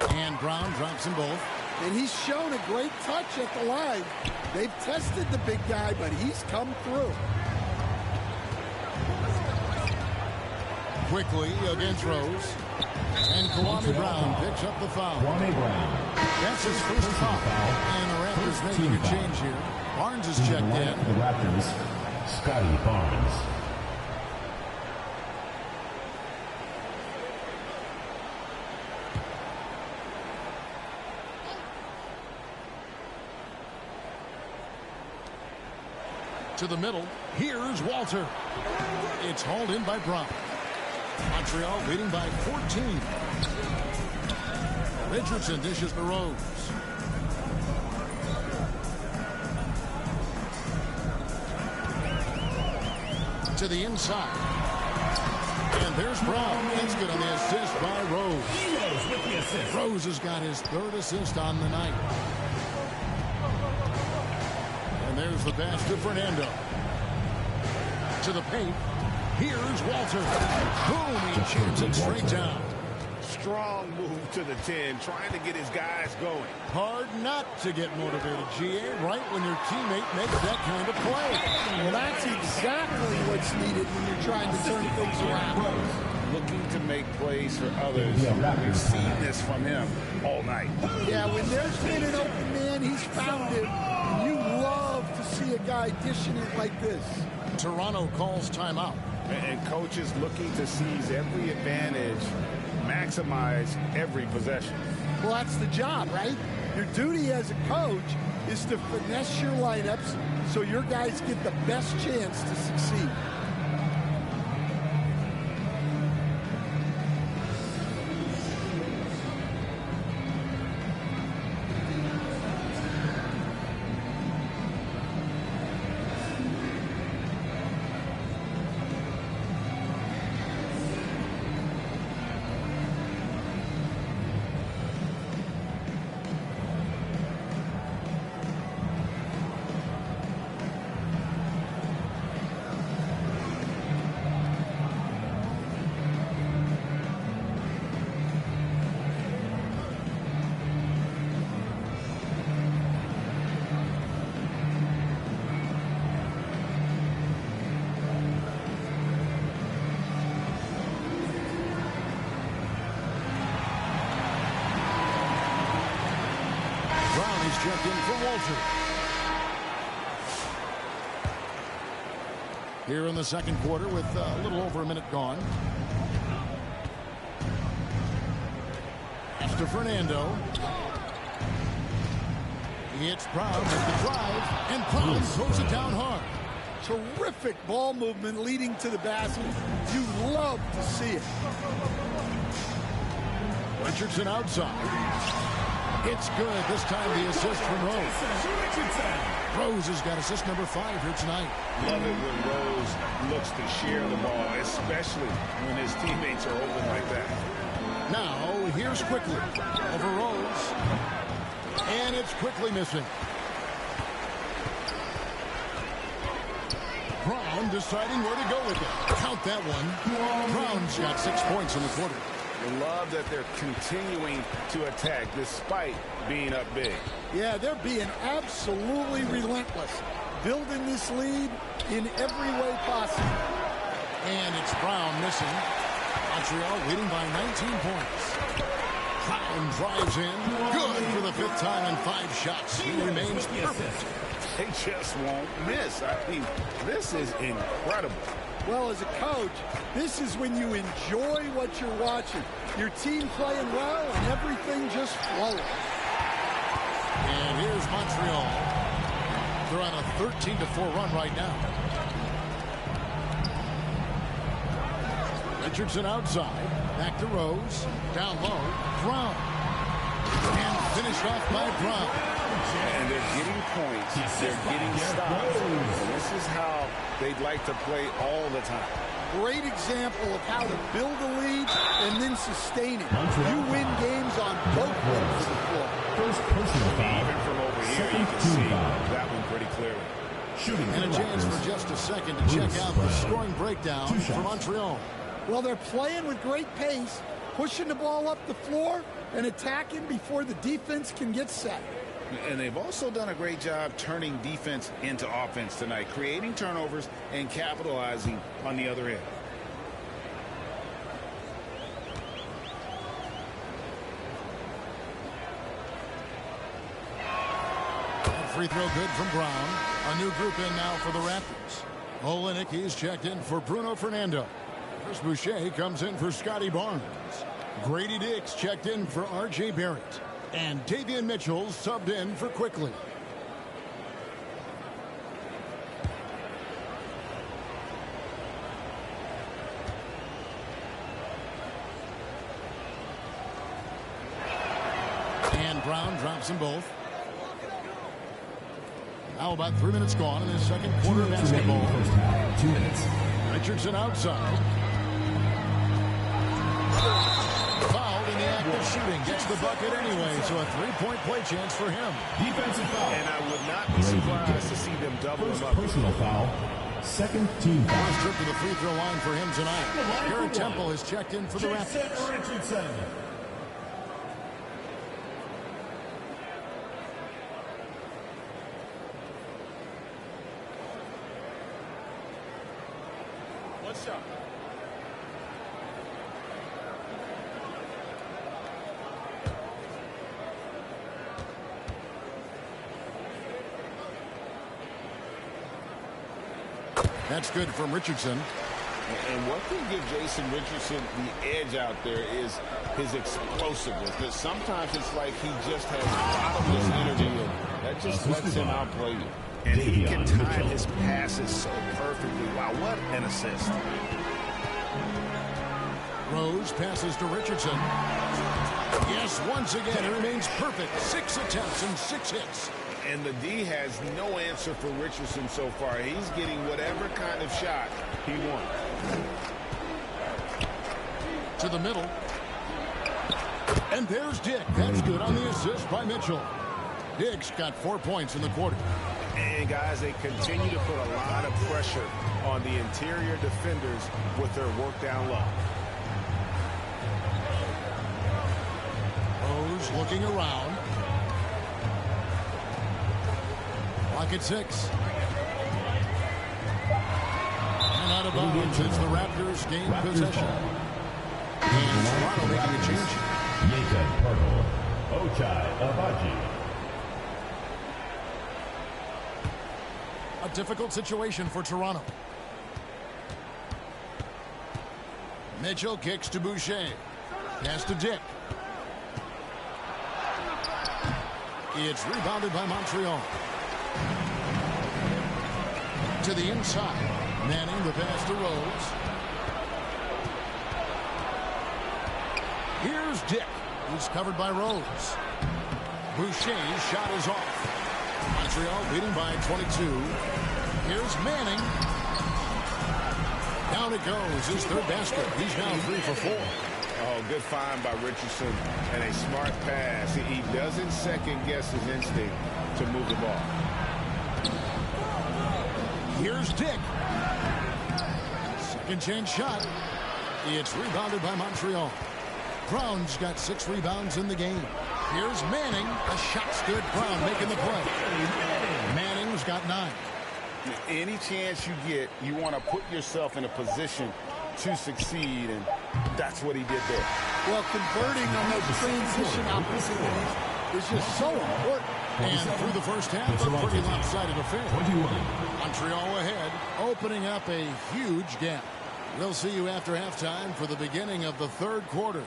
And Brown drops them both. And he's shown a great touch at the line. They've tested the big guy, but he's come through. Quickly against Rose. And Kwame Brown picks up the foul. Kwame Brown. That's his first foul. And the Raptors making a change here. Barnes is checked in. The Raptors, Scotty Barnes. To the middle. Here's Walter. It's hauled in by Brown. Montreal leading by 14. Richardson dishes to Rose. To the inside. And there's Brown. That's good on the assist by Rose. Rose has got his third assist on the night. And there's the pass to Fernando. To the paint. Here's Walter. Boom, he chips it straight down. Strong move to the 10, trying to get his guys going. Hard not to get motivated, GA, right when your teammate makes that kind of play. Well, that's exactly what's needed when you're trying to turn things around. Looking to make plays for others. We've seen this from him all night. Yeah, when there's been an open man, he's found him. And you love to see a guy dishing it like this. Toronto calls timeout. And coaches looking to seize every advantage, maximize every possession. Well, that's the job, right? Your duty as a coach is to finesse your lineups so your guys get the best chance to succeed. Checked in for Walter. Here in the second quarter with a little over a minute gone. Pass to Fernando. It's Brown with the drive, and Brown throws it down hard. Terrific ball movement leading to the basket. You love to see it. Richardson outside. It's good. This time the assist from Rose. Rose has got assist number 5 here tonight. Love it when Rose looks to share the ball, especially when his teammates are open like that. Now, here's Quickly over Rose. And it's Quickly missing. Brown deciding where to go with it. Count that one. Brown's got 6 points in the quarter. I love that they're continuing to attack despite being up big. Yeah, they're being absolutely relentless. Building this lead in every way possible. And it's Brown missing. Montreal leading by 19 points. Brown drives in. Good for the 5th time in 5 shots. He remains perfect. They just won't miss. I mean, this is incredible. Well, as a coach, this is when you enjoy what you're watching. Your team playing well and everything just flowing. And here's Montreal. They're on a 13-4 run right now. Richardson outside. Back to Rose. Down low. Brown. And finished off by Brown. And they're getting points. They're getting stops. And this is how they'd like to play all the time. Great example of how to build a lead and then sustain it. You win games on both ends of the floor. First personal foul. Even from over here, you can see that one pretty clearly. Shooting and a chance for just a second to check out the scoring breakdown for Montreal. Well, they're playing with great pace, pushing the ball up the floor and attacking before the defense can get set. And they've also done a great job turning defense into offense tonight, creating turnovers and capitalizing on the other end. Free throw good from Brown. A new group in now for the Raptors. Olenicki's checked in for Bruno Fernando. Chris Boucher comes in for Scotty Barnes. Grady Dix checked in for R.J. Barrett. And Davion Mitchell subbed in for Quickly. Brown drops them both. Now about 3 minutes gone in this second quarter of basketball. 2 minutes. Richardson outside. Fouled in the act of shooting. Gets the bucket anyway, so a three-point play chance for him. Defensive foul. And I would not be surprised to see them double him up. Personal foul. Second team foul. First trip to the free throw line for him tonight. Garrett Temple has checked in for the Raptors. Richardson. What's up? That's good from Richardson. And what can give Jason Richardson the edge out there is his explosiveness. But sometimes it's like he just has bottomless energy, and that just lets him outplay you. And he can time his passes so perfectly. Wow, what an assist. Rose passes to Richardson. Yes, once again, it remains perfect. 6 attempts and 6 hits. And the D has no answer for Richardson so far. He's getting whatever kind of shot he wants. To the middle. And there's Dick. That's good on the assist by Mitchell. Dick's got 4 points in the quarter. And guys, they continue to put a lot of pressure on the interior defenders with their work down low. Rose looking around. Clock at 6. And out of bounds as the Raptors gain possession. And Toronto making a change. Jacob Purtle. Ochai Abaji. A difficult situation for Toronto. Mitchell kicks to Boucher. Pass to Dick. It's rebounded by Montreal. To the inside. Manning the pass to Rose. Here's Dick. He's covered by Rose. Boucher's shot is off. Montreal leading by 22. Here's Manning. Down it goes. His third basket. He's now 3 for 4. Oh, good find by Richardson and a smart pass. He doesn't second-guess his instinct to move the ball. Here's Dick. Second chance shot. It's rebounded by Montreal. Brown's got 6 rebounds in the game. Here's Manning. A shot's good. Brown making the play. Manning's got 9. Any chance you get, you want to put yourself in a position to succeed, and that's what he did there. Well, converting on those transition opportunities is just so important. And through the first half, a pretty lopsided affair. 21. Montreal ahead, opening up a huge gap. We'll see you after halftime for the beginning of the third quarter.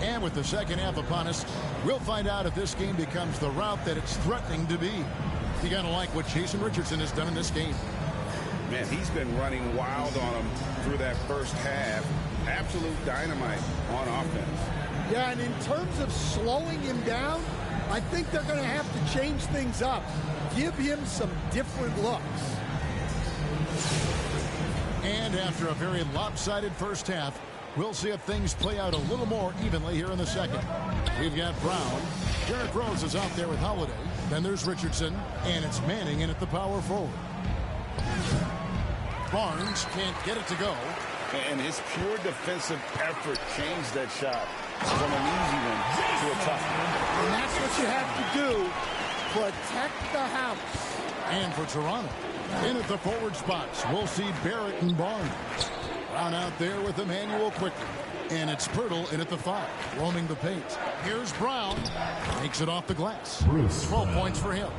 And with the second half upon us, we'll find out if this game becomes the route that it's threatening to be. You gotta like what Jason Richardson has done in this game. Man, he's been running wild on him through that first half. Absolute dynamite on offense. Yeah, and in terms of slowing him down, I think they're going to have to change things up. Give him some different looks. And after a very lopsided first half, we'll see if things play out a little more evenly here in the second. We've got Brown. Derrick Rose is out there with Holiday. Then there's Richardson. And it's Manning in at the power forward. Barnes can't get it to go. And his pure defensive effort changed that shot from an easy one to a tough one. And that's what you have to do. Protect the house. And for Toronto, in at the forward spots, we'll see Barrett and Barnes. Brown out there with Emmanuel quickly. And it's Pirtle in at the 5, roaming the paint. Here's Brown. Takes it off the glass. 12 points for him.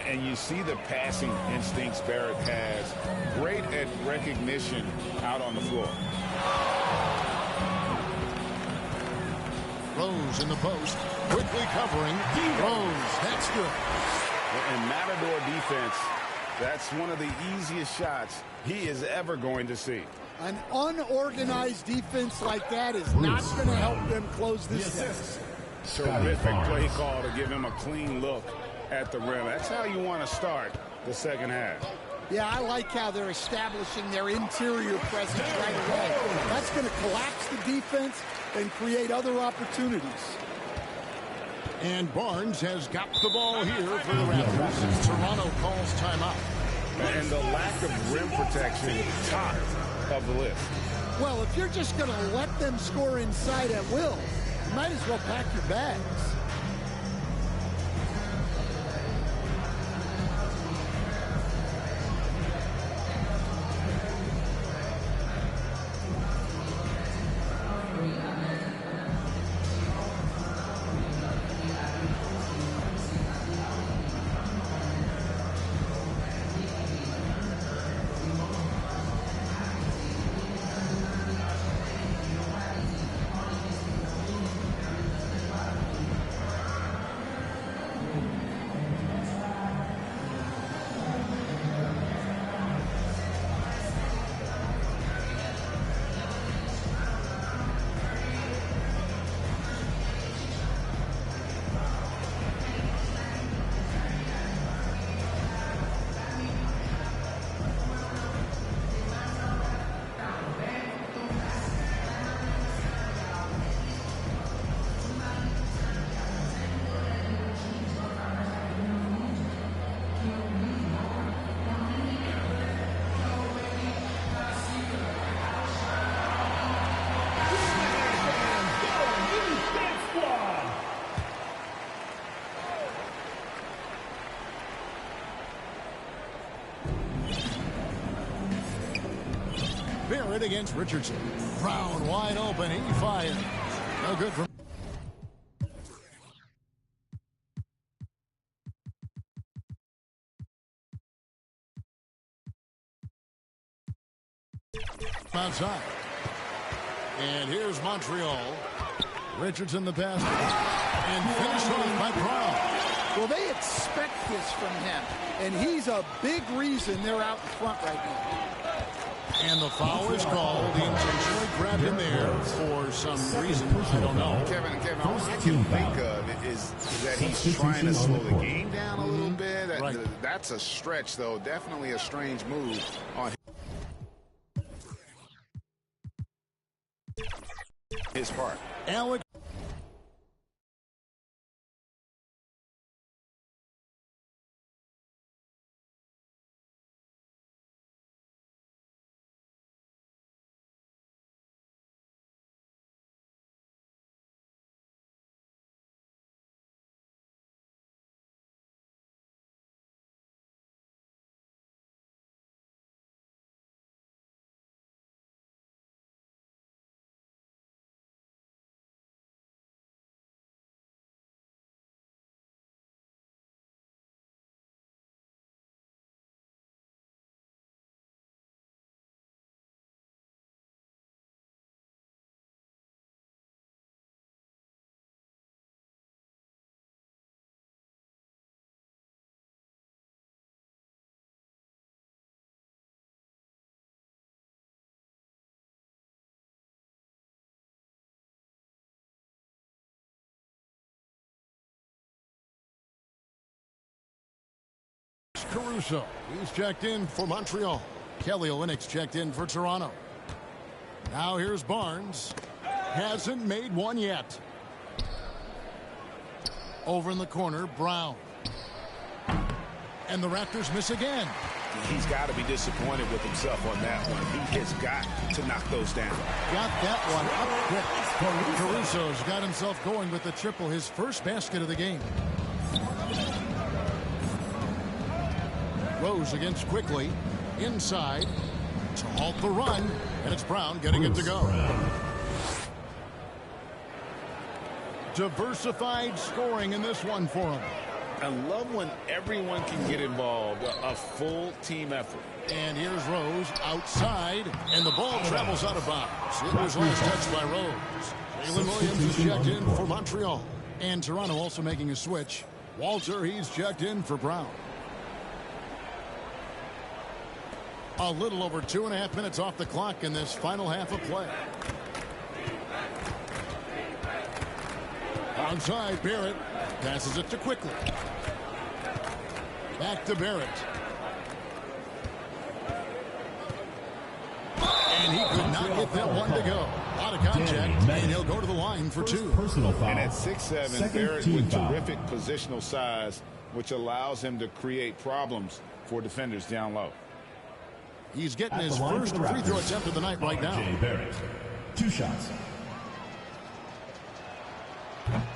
And you see the passing instincts Barrett has. Great at recognition out on the floor. Rose in the post. Quickly covering. Rose. That's good. And Matador defense, that's one of the easiest shots he is ever going to see. An unorganized defense like that is not going to help them close this down. Terrific play call to give him a clean look at the rim. That's how you want to start the second half. Yeah, I like how they're establishing their interior presence right away. That's going to collapse the defense and create other opportunities. And Barnes has got the ball here for the Raptors. Toronto calls timeout. And the lack of rim protection, top of the list. Well, if you're just going to let them score inside at will, you might as well pack your bags. Barrett against Richardson. Brown wide open. He fired. No good from. Outside. And here's Montreal. Richardson the pass. And finished off by Brown. Well, they expect this from him. And he's a big reason they're out in front right now. And the foul is called. He intentionally grabbed him there for some reason. I don't know. Kevin, all I can think of is that he's trying to slow the game down a little bit. That's a stretch, though. Definitely a strange move on his part. Alex. Caruso. He's checked in for Montreal. Kelly Olynyk's checked in for Toronto. Now here's Barnes. Hasn't made one yet. Over in the corner, Brown. And the Raptors miss again. He's got to be disappointed with himself on that one. He has got to knock those down. Got that one up quick. Caruso's got himself going with the triple, his first basket of the game. Rose against quickly. Inside to halt the run. And it's Brown getting it to go. Diversified scoring in this one for him. I love when everyone can get involved. A full team effort. And here's Rose outside. And the ball travels out of bounds. It was last touched by Rose. Jalen Williams is checked in for Montreal. And Toronto also making a switch. Walter, he's checked in for Brown. A little over 2.5 minutes off the clock in this final half of play. Outside, Barrett passes it to Quickly. Back to Barrett. And he could not get that one to go. Out of contact, and he'll go to the line for two. Personal foul. And at 6'7", Barrett with terrific positional size, which allows him to create problems for defenders down low. He's getting his first free throw attempt of the night right now. Barrett, 2 shots.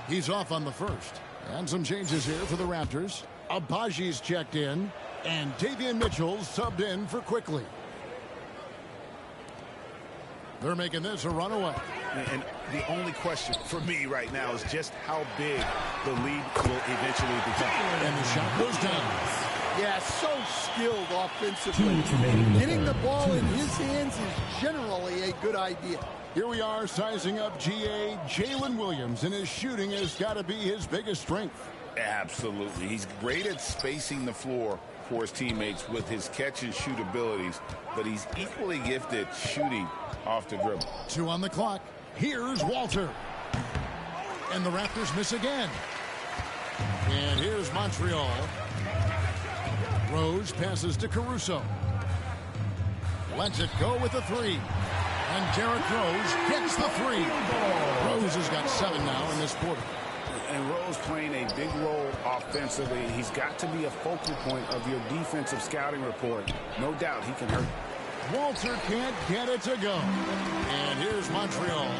He's off on the first. And some changes here for the Raptors. Abaji's checked in, and Davian Mitchell's subbed in for Quickly. They're making this a runaway. And the only question for me right now is just how big the lead will eventually become. And the shot goes down. Yeah, so skilled offensively. Getting the ball in his hands is generally a good idea. Here we are sizing up GA Jalen Williams, and his shooting has got to be his biggest strength. Absolutely. He's great at spacing the floor for his teammates with his catch and shoot abilities, but he's equally gifted shooting off the dribble. 2 on the clock. Here's Walter. And the Raptors miss again. And here's Montreal. Rose passes to Caruso. Lets it go with the 3. And Derrick Rose gets the 3. Rose has got 7 now in this quarter. And Rose playing a big role offensively. He's got to be a focal point of your defensive scouting report. No doubt he can hurt. Walter can't get it to go. And here's Montreal.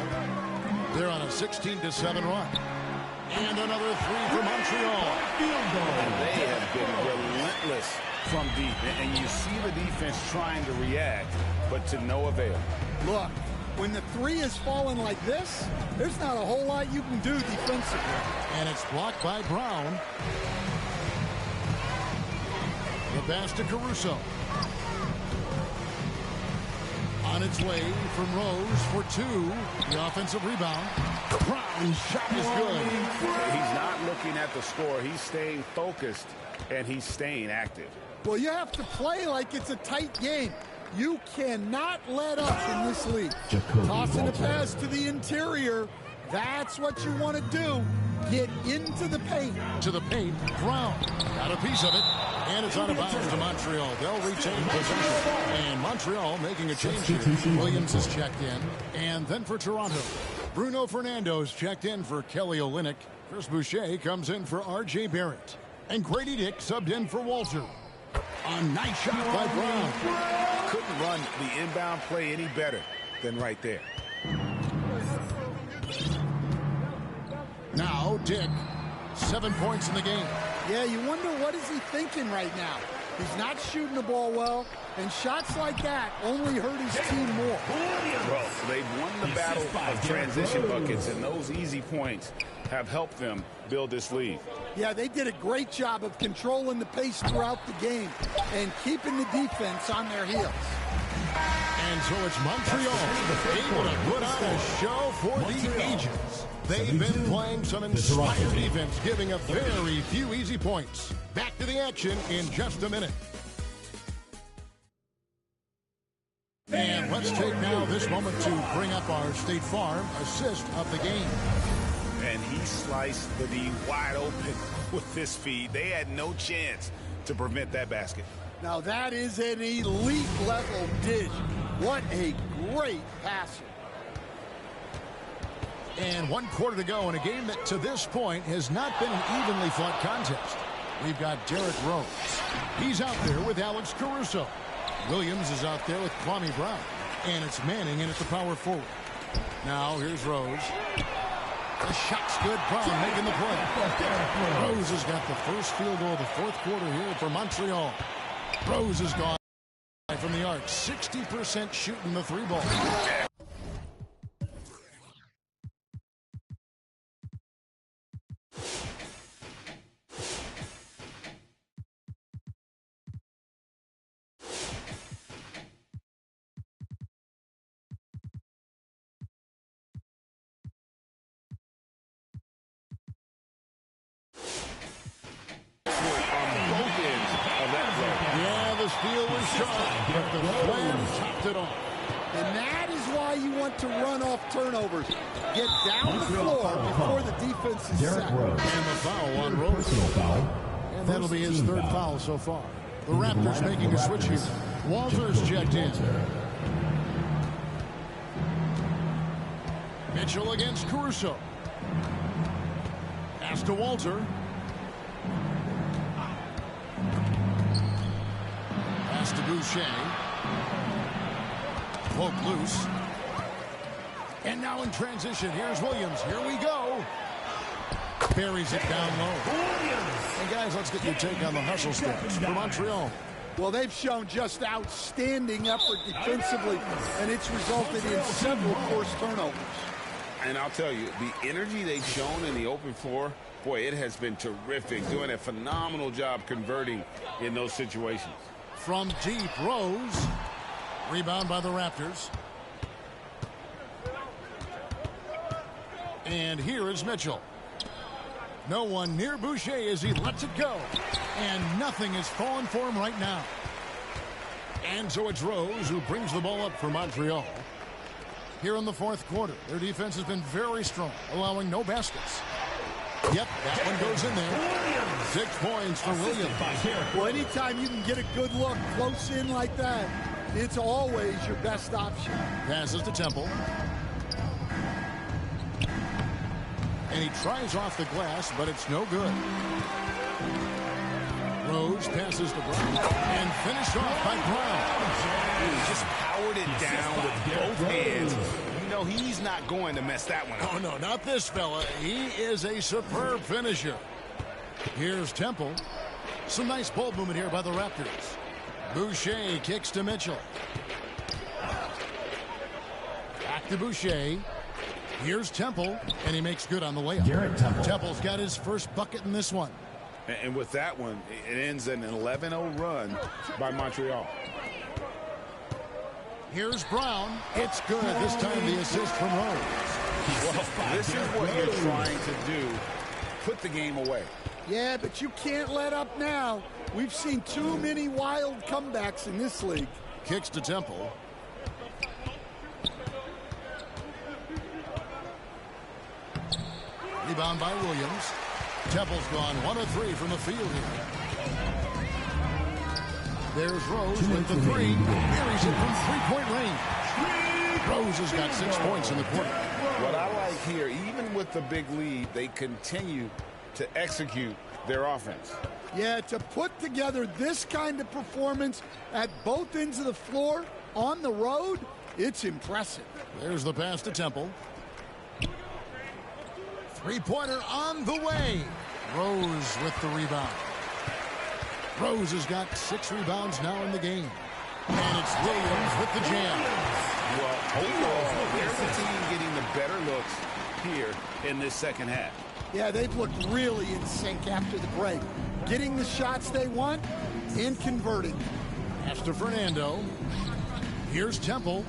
They're on a 16-7 run. And another 3 for Montreal. Field goal. And they have been relentless from deep. And you see the defense trying to react, but to no avail. Look, when the 3 is falling like this, there's not a whole lot you can do defensively. And it's blocked by Brown. The pass to Caruso. On its way from Rose for 2. The offensive rebound. Brown's shot is good. He's not looking at the score. He's staying focused, and he's staying active. Well, you have to play like it's a tight game. You cannot let up in this league. Tossing a pass to the interior. That's what you want to do. Get into the paint. To the paint. Brown got a piece of it. And it's out of bounds to Montreal. They'll retain possession. And Montreal making a change here. Williams is checked in. And then for Toronto, Bruno Fernando's checked in for Kelly Olynyk. Chris Boucher comes in for R.J. Barrett. And Grady Dick subbed in for Walter. A nice shot by Brown. Couldn't run the inbound play any better than right there. Now Dick, 7 points in the game. Yeah, you wonder what is he thinking right now. He's not shooting the ball well, and shots like that only hurt his team more. Well, they've won the battle of transition buckets, and those easy points have helped them build this lead. Yeah, they did a great job of controlling the pace throughout the game and keeping the defense on their heels. And so it's Montreal able to put on a show for the ages. They've been playing some inspired defense, giving up very few easy points. Back to the action in just a minute. And let's take now this moment to bring up our State Farm assist of the game. And he sliced the D wide open with this feed. They had no chance to prevent that basket. Now that is an elite level dish. What a great passer. And 1 quarter to go in a game that to this point has not been an evenly fought contest. We've got Derrick Rose. He's out there with Alex Caruso. Williams is out there with Kwame Brown. And it's Manning in at the power forward. Now here's Rose. The shot's good. Brown making the play. Rose has got the first field goal of the 4th quarter here for Montreal. Rose has gone from the arc. 60% shooting the 3-ball. the steal was sharp, but the Flames topped it off. And that is why you want to run off turnovers. Get down the floor before the defense is set. And the foul on Rose. And that'll be his third foul so far. The Raptors making a switch here. Walter's checked in. Mitchell against Caruso. Pass to Walter. Pass to Boucher. Poke loose. And now in transition, here's Williams. Here we go. Buries it down low. And guys, let's get your take on the hustle stretch for Montreal. Well, they've shown just outstanding effort defensively, and it's resulted in several forced turnovers. And I'll tell you, the energy they've shown in the open floor, boy, it has been terrific. Doing a phenomenal job converting in those situations. From deep, Rose. Rebound by the Raptors. And here is Mitchell. No one near Boucher as he lets it go. And nothing is falling for him right now. And so it's Rose who brings the ball up for Montreal. Here in the fourth quarter, their defense has been very strong, allowing no baskets. Yep, that one goes in there. 6 points for Williams. Well, anytime you can get a good look close in like that, it's always your best option. Passes to Temple. And he tries off the glass, but it's no good. Rose passes to Brown. And finished off by Brown. He just powered it down with both hands. You know he's not going to mess that one up. Oh, no, not this fella. He is a superb finisher. Here's Temple. Some nice ball movement here by the Raptors. Boucher kicks to Mitchell. Back to Boucher. Here's Temple, and he makes good on the layup. Temple's got his first bucket in this one. And with that one, it ends in an 11-0 run by Montreal. Here's Brown. It's good. This time the assist from Rose. Well, this is what you're trying to do. Put the game away. Yeah, but you can't let up now. We've seen too many wild comebacks in this league. Kicks to Temple. Rebound by Williams. Temple's gone 1 of 3 from the field here. There's Rose with the 3. Buries it from three-point range. Rose has got 6 points in the quarter. What I like here, even with the big lead, they continue to execute their offense. Yeah, to put together this kind of performance at both ends of the floor on the road, it's impressive. There's the pass to Temple. Three-pointer on the way. Rose with the rebound. Rose has got 6 rebounds now in the game. And it's Williams with the jam. Well, overall, there's the team getting the better looks here in this second half. Yeah, they've looked really in sync after the break. Getting the shots they want and converting. Pass to Fernando. Here's Temple.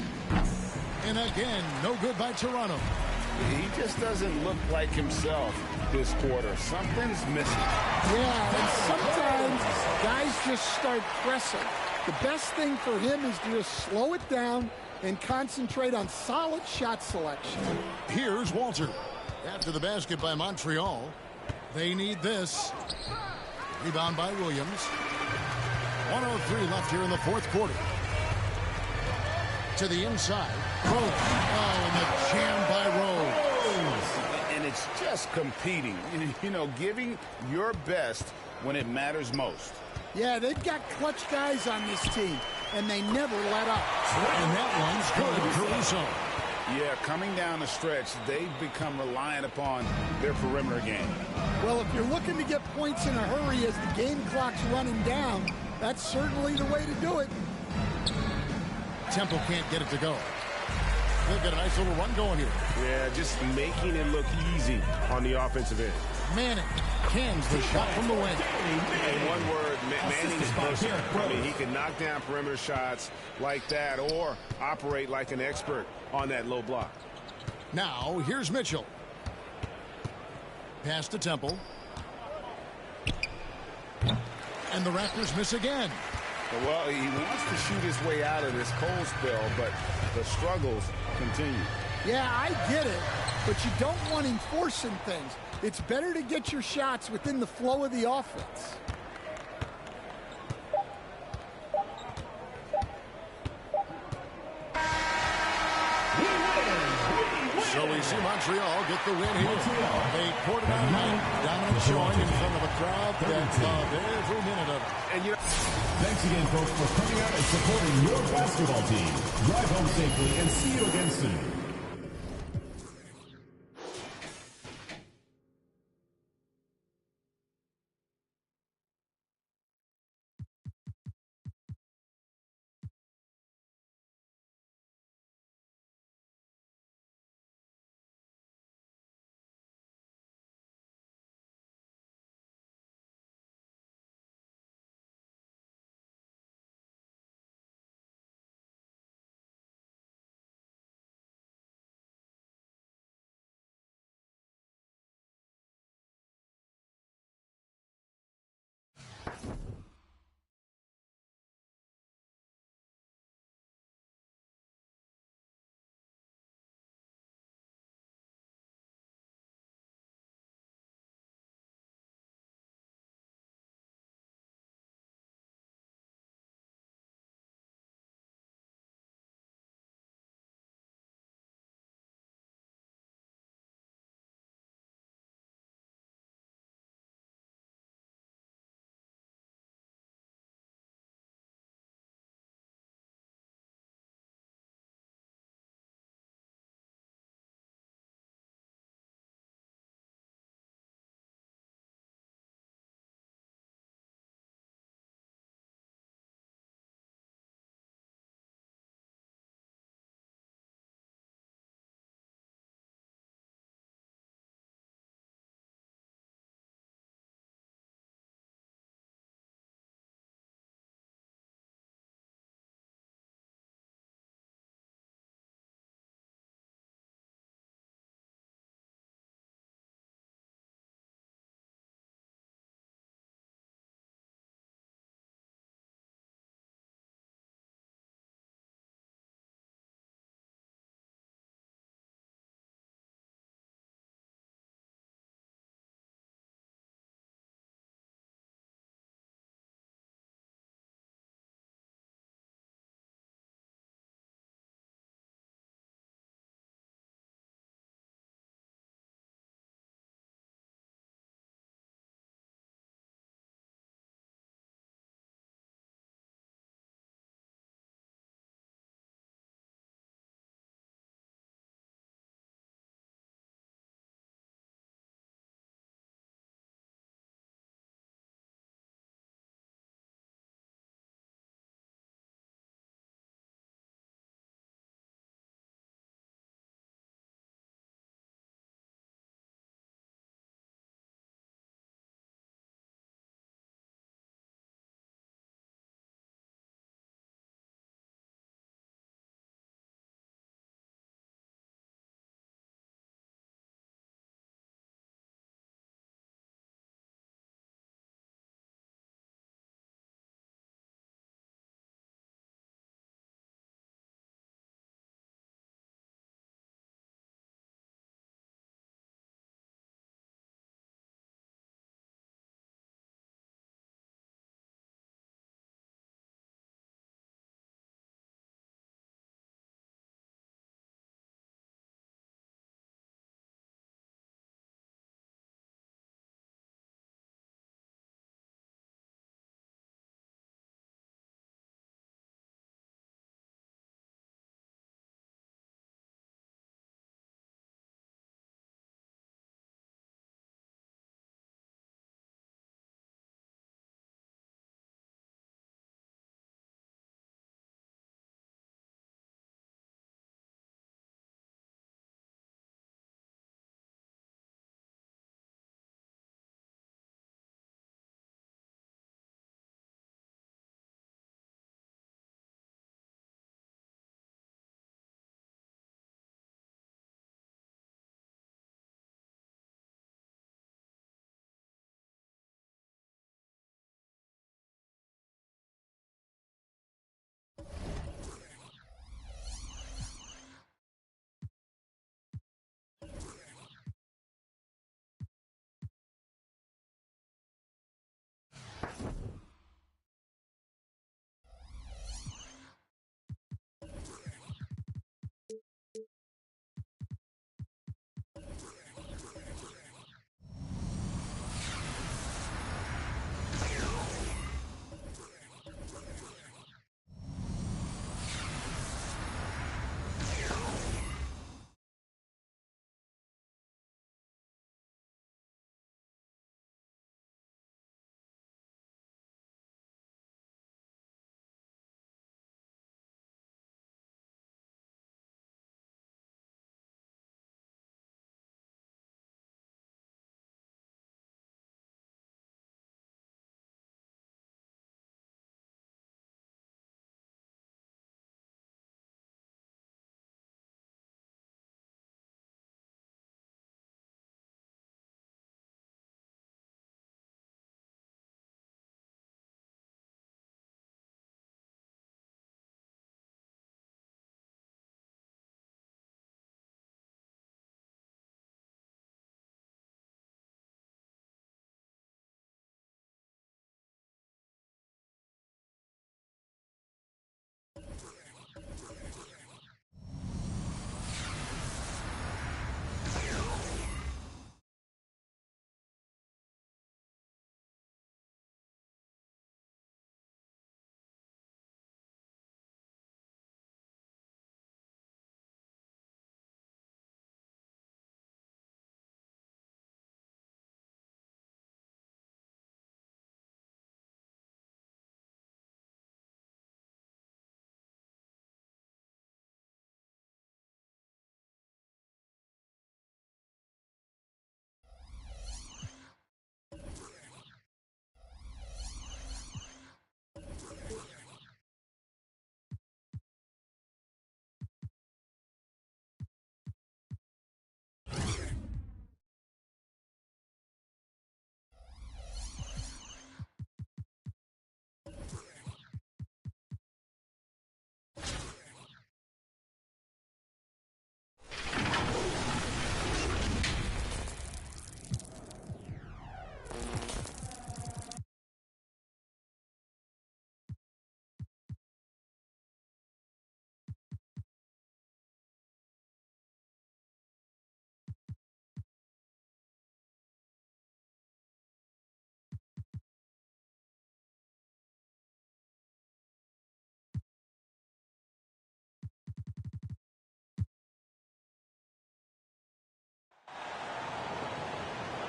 And again, no good by Toronto. He just doesn't look like himself this quarter. Something's missing. Yeah, and sometimes guys just start pressing. The best thing for him is to just slow it down and concentrate on solid shot selection. Here's Walter. After the basket by Montreal, they need this. Rebound by Williams. 1:03 left here in the fourth quarter. To the inside. Rose. Oh, and the jam by Rose. And it's just competing. You know, giving your best when it matters most. Yeah, they've got clutch guys on this team, and they never let up. And that one's good, Caruso. Yeah, coming down the stretch, they've become reliant upon their perimeter game. Well, if you're looking to get points in a hurry as the game clock's running down, that's certainly the way to do it. Temple can't get it to go. They've got a nice little run going here. Yeah, just making it look easy on the offensive end. Manning cans the shot from the wing. In one word, Manning is versatile. I mean, he can knock down perimeter shots like that or operate like an expert on that low block. Now, here's Mitchell. Pass to Temple. And the Raptors miss again. Well, he wants to shoot his way out of this cold spell, but the struggles continue. Yeah, I get it, but you don't want him forcing things. It's better to get your shots within the flow of the offense. So we see Montreal get the win here. A quarter-down night, dominant showing in front of a crowd that loved every minute of it. And you know, Thanks again, folks, for coming out and supporting your basketball team. Drive home safely and see you again soon.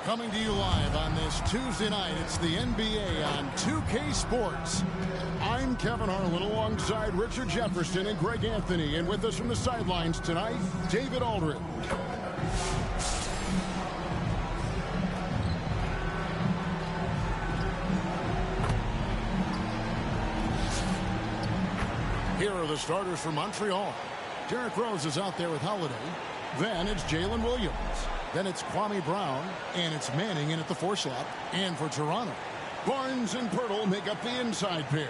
Coming to you live on this Tuesday night, it's the NBA on 2K Sports. I'm Kevin Harlan alongside Richard Jefferson and Greg Anthony. And with us from the sidelines tonight, David Aldridge. Here are the starters for Montreal. Derrick Rose is out there with Holiday. Then it's Jalen Williams. Then it's Kwame Brown, and it's Manning in at the 4 slot. And for Toronto, Barnes and Pirtle make up the inside pair.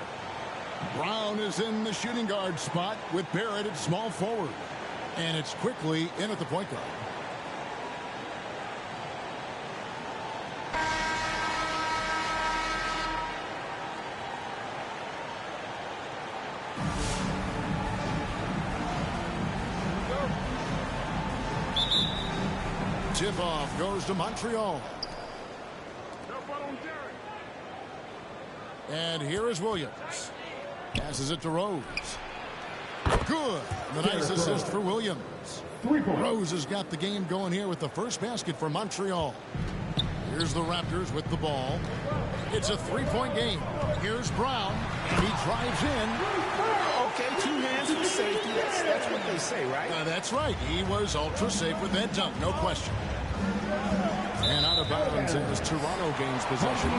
Brown is in the shooting guard spot with Barrett at small forward. And it's quickly in at the point guard. Tip-off goes to Montreal. And here is Williams. Passes it to Rose. Good. The nice assist for Williams. Rose has got the game going here with the first basket for Montreal. Here's the Raptors with the ball. It's a 3-point game. Here's Brown, and he drives in. Okay, 2 hands for safety. That's what they say, right? That's right. He was ultra safe with that dunk, no question. And out of bounds as Toronto gains possession.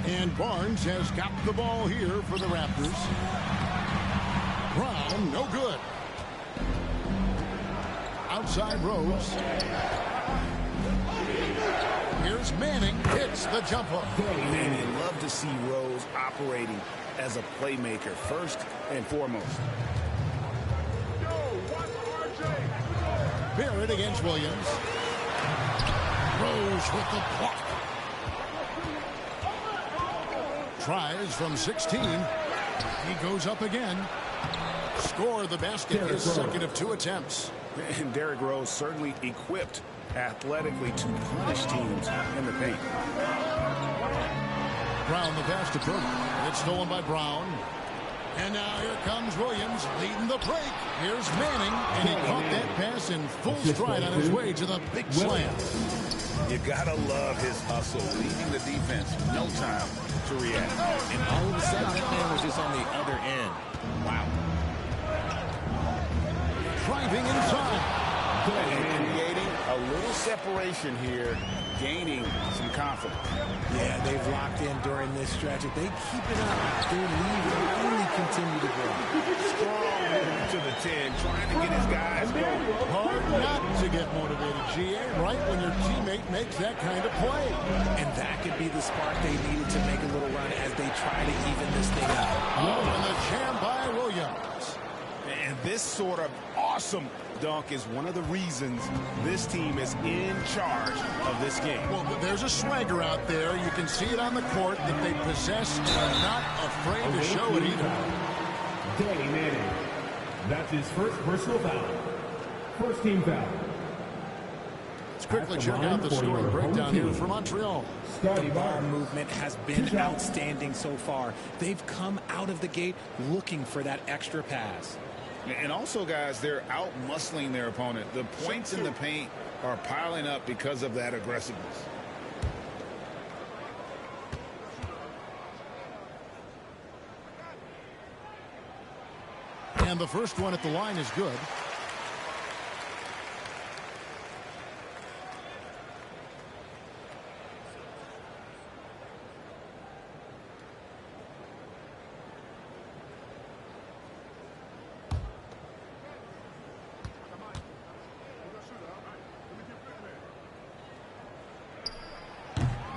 And Barnes has got the ball here for the Raptors. Brown, no good. Outside Rose. Here's Manning, hits the jumper. Man, you love to see Rose operating as a playmaker first and foremost. Barrett against Williams. Rose with the block. Tries from 16. He goes up again. Score the basket, his second of 2 attempts. And Derrick Rose certainly equipped athletically to punish teams in the paint. Brown the pass to Pirtle. It's stolen by Brown. And now here comes Williams leading the break. Here's Manning, and he caught that pass in full stride on his way to the big slam. You gotta love his hustle, leading the defense, no time to react. And all of a sudden, that man was just on the other end. Wow. Driving inside. And creating a little separation here, gaining some confidence. Yeah, they've locked in during this stretch. If they keep it up, their lead will only continue to grow. Strong move to the 10, trying to get his guys going. Hard not to get motivated, GA, right when your teammate makes that kind of play. And that could be the spark they needed to make a little run as they try to even this thing out. Oh, and the jam by Williams. And this sort of awesome dunk is one of the reasons this team is in charge of this game. Well, there's a swagger out there. You can see it on the court that they possess and are not afraid to show it either. Danny Manning. That's his first personal foul. First team foul. Let's quickly check out the scoring breakdown here for Montreal. The ball movement has been outstanding so far. They've come out of the gate looking for that extra pass. And also, guys, they're out-muscling their opponent. The points in the paint are piling up because of that aggressiveness. And the first one at the line is good.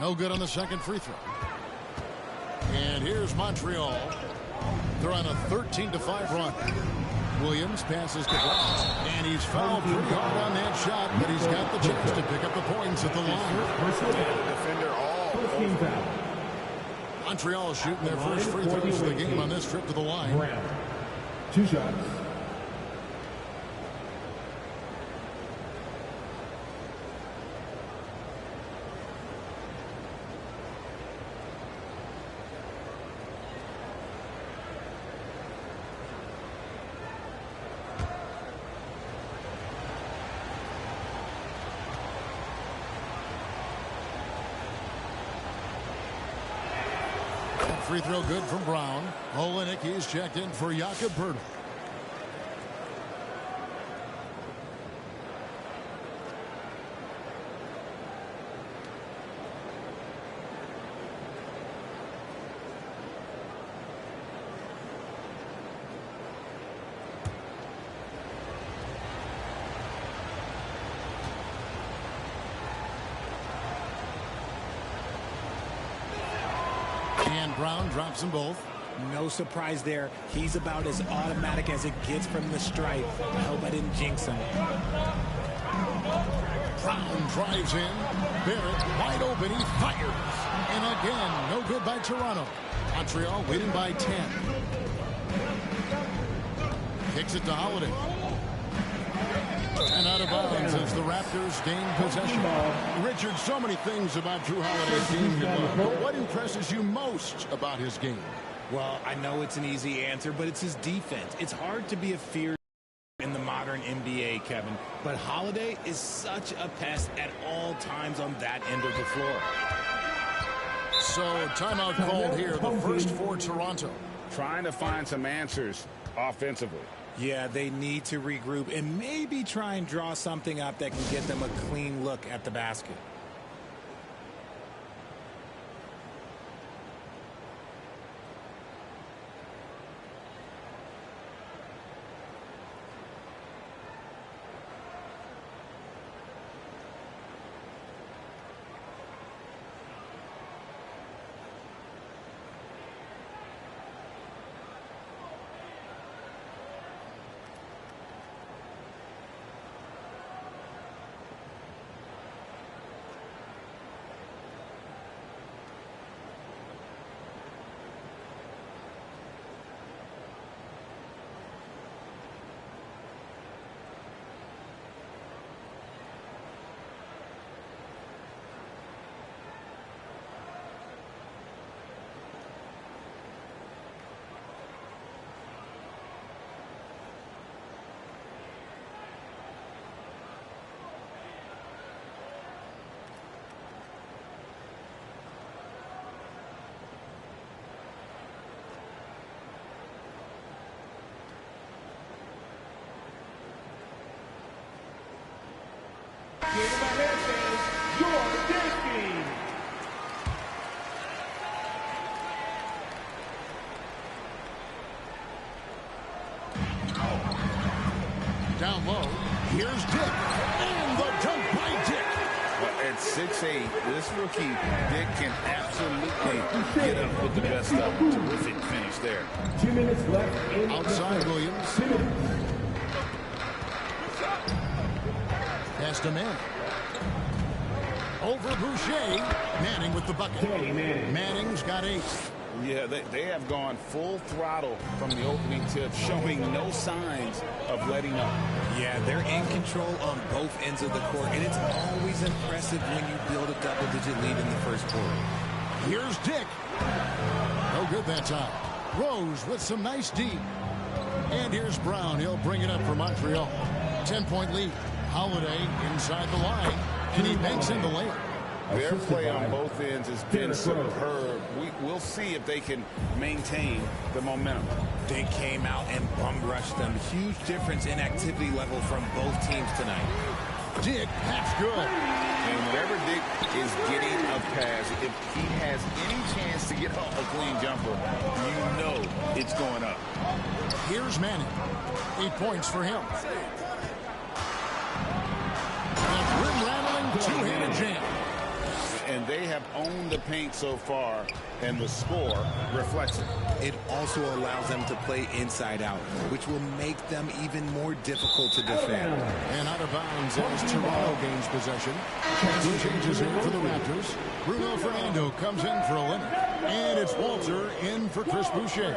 No good on the second free throw. And here's Montreal. They're on a 13-5 run. Williams passes to Brown. And he's fouled pretty hard on that shot, but he's got the chance to pick up the points at the line. Defender all. Montreal shooting their first free throws of the game on this trip to the line. 2 shots. free throw good from Brown. Olenek is checked in for Jakob Poeltl. And Brown drops them both. No surprise there. He's about as automatic as it gets from the stripe. I hope I didn't jinx him. Brown drives in. Barrett wide open. He fires. And again, no good by Toronto. Montreal leading by 10. Kicks it to Holiday. And out of bounds as the Raptors gain possession. Richard, so many things about Drew Holiday's game you love, but what impresses you most about his game? Well, I know it's an easy answer, but it's his defense. It's hard to be a fear in the modern NBA, Kevin, but Holiday is such a pest at all times on that end of the floor. So, timeout called here, the first for Toronto. Trying to find some answers offensively. Yeah, they need to regroup and maybe try and draw something up that can get them a clean look at the basket. Give him a hand, George Dickey. Down low, here's Dick, and the dunk by Dick. Well, at 6'8", this rookie, Dick, can absolutely get up with the best of them. Terrific finish there. 2 minutes left in outside Williams. Pass to Manning. Over Boucher. Manning with the bucket. Manning's got 8. Yeah, they have gone full throttle from the opening tip, showing no signs of letting up. Yeah, they're in control on both ends of the court, and it's always impressive when you build a double-digit lead in the first quarter. Here's Dick. No good that time. Rose with some nice D. And here's Brown. He'll bring it up for Montreal. 10-point lead. Holiday inside the line, and he banks in the layup. Their play on both ends has been superb. We'll see if they can maintain the momentum. They came out and bum rushed them. Huge difference in activity level from both teams tonight. Dick, that's good. And whenever Dick is getting a pass, if he has any chance to get off a clean jumper, you know it's going up. Here's Manning. 8 points for him. Rim-rattling two-handed jam. And they have owned the paint so far, and the score reflects it. It also allows them to play inside out, which will make them even more difficult to defend. And out of bounds as Toronto gains possession. Two changes in for the Raptors. Bruno Fernando comes in for Olenek. And it's Walter in for Chris Boucher.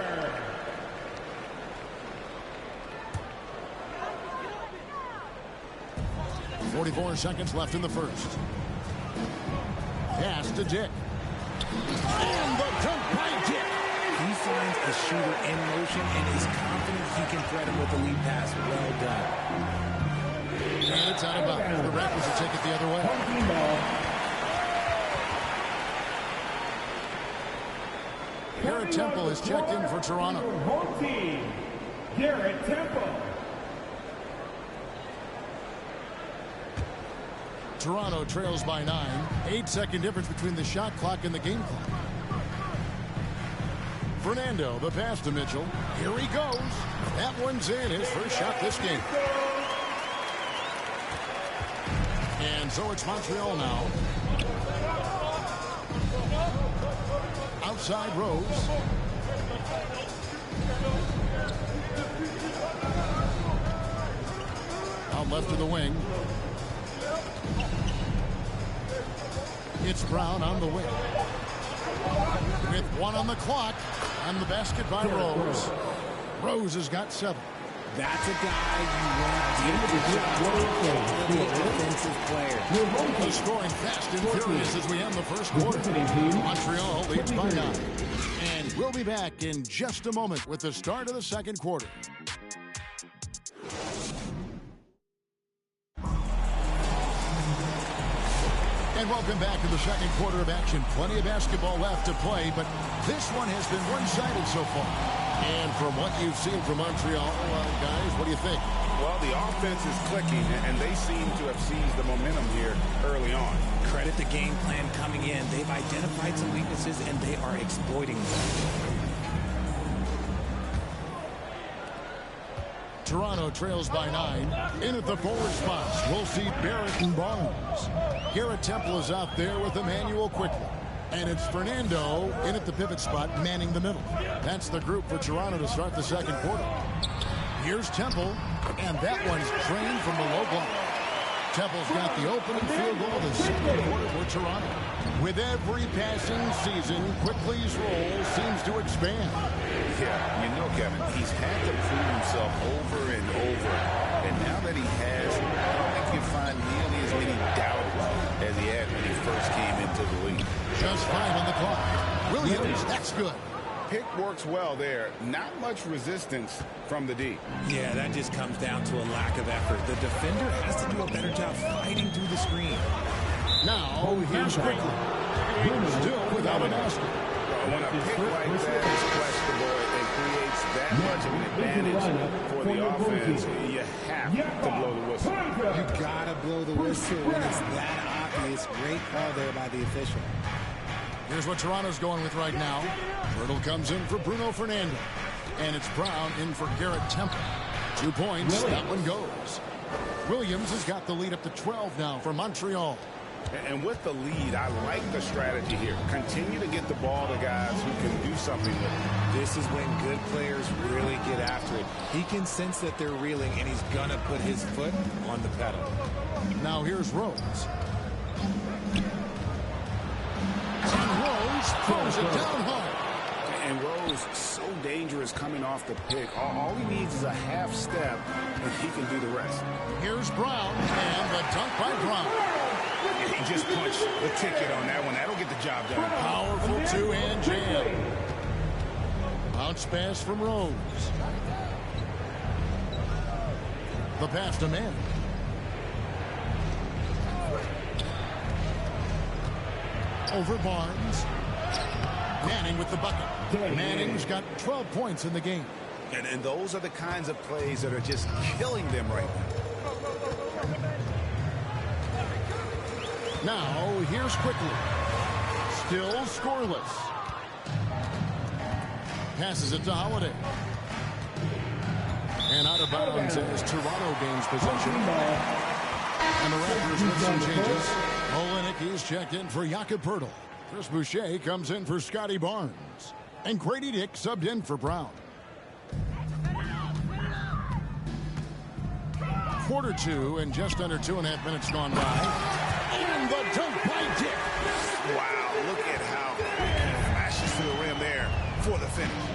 .44 seconds left in the first. Pass to Dick. And the dunk by Dick. He finds a shooter in motion and is confident he can threat him with a lead pass. Well done. And it's out of bounds. The Raptors will take it the other way. Garrett Temple is checked in for Toronto. Home team, Garrett Temple. Toronto trails by 9. 8-second difference between the shot clock and the game clock. Fernando, the pass to Mitchell. Here he goes. That one's in. His first shot this game. And so it's Montreal now. Outside Rose. Out left to the wing. It's Brown on the wing. With 1 on the clock. And the basket by Rose. Rose has got 7. That's a guy you want to be a defensive player. The scoring fast and furious as we end the first quarter. Montreal leads by 9. And we'll be back in just a moment with the start of the second quarter. And welcome back to the second quarter of action. Plenty of basketball left to play, but this one has been one-sided so far. And from what you've seen from Montreal, guys, what do you think? Well, the offense is clicking, and they seem to have seized the momentum here early on. Credit the game plan coming in. They've identified some weaknesses, and they are exploiting them. Toronto trails by 9. In at the forward spots, we'll see Barrett and Barnes. Garrett Temple is out there with Emmanuel quickly. And it's Fernando in at the pivot spot, manning the middle. That's the group for Toronto to start the second quarter. Here's Temple, and that one's drained from the low block. Temple's got the opening field goal of the second quarter for Toronto. With every passing season, Quickly's role seems to expand. Yeah, you know, Kevin, he's had to prove himself over and over. And now that he has, I don't think you find nearly as many doubters as he had when he first came into the league. Just 5 on the clock. Williams, that's good. Pick works well there. Not much resistance from the D. Yeah, that just comes down to a lack of effort. The defender has to do a better job fighting through the screen. Now, here's Quickly. Still without a basket. When a pick like that is questionable, it creates that much of an advantage for the offense. You have to blow the whistle. You gotta blow the whistle when it's that obvious. Great call there by the official. Here's what Toronto's going with right now. Hurdle comes in for Bruno Fernando. And it's Brown in for Garrett Temple. 2 points, that one goes. Williams has got the lead up to 12 now for Montreal. And with the lead, I like the strategy here. Continue to get the ball to guys who can do something with it. This is when good players really get after it. He can sense that they're reeling, and he's going to put his foot on the pedal. Now here's Rose. And Rose throws it down hard. And Rose, so dangerous coming off the pick. All he needs is a half step, and he can do the rest. Here's Brown, and the dunk by Brown. He just punched the ticket on that one. That'll get the job done. Powerful two-hand jam. Bounce pass from Rose. The pass to Manning. Over Barnes. Manning with the bucket. Manning's got 12 points in the game. And those are the kinds of plays that are just killing them right now. Now, here's Quickly. Still scoreless. Passes it to Holiday. And out of bounds as Toronto gains possession. And the Raptors with some changes. Olenicki's checked in for Jakob Poeltl. Chris Boucher comes in for Scotty Barnes. And Grady Dick subbed in for Brown. Quarter 2 and just under 2.5 minutes gone by. And the dunk by Dick. Wow, look at how he flashes to the rim there for the finish.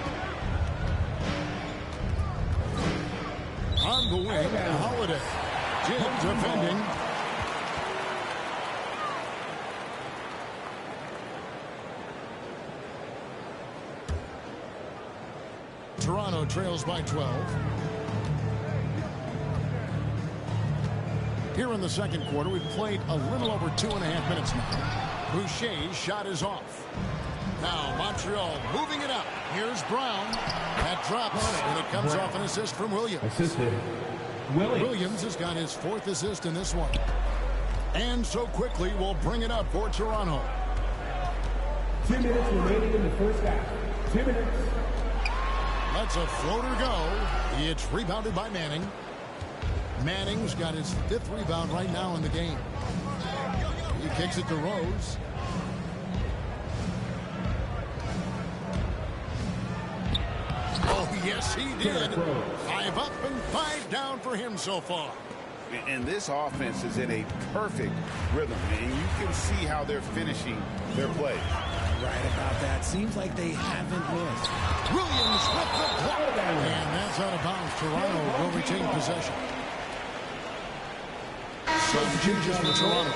On the wing, Holiday. Jim defending. Toronto trails by 12. Here in the second quarter, we've played a little over 2.5 minutes now. Boucher's shot is off. Now Montreal moving it up. Here's Brown. That drops, and it comes off an assist from Williams. Assisted. Williams has got his 4th assist in this one. And so quickly we'll bring it up for Toronto. 2 minutes remaining in the first half. 2 minutes. Lets a floater go. It's rebounded by Manning. Manning's got his 5th rebound right now in the game. He kicks it to Rose. Oh, yes, he did. 5 up and 5 down for him so far. And this offense is in a perfect rhythm, and you can see how they're finishing their play. Right about that. Seems like they haven't missed. Williams with the block. And that's out of bounds. Toronto will retain possession. Some changes for Toronto.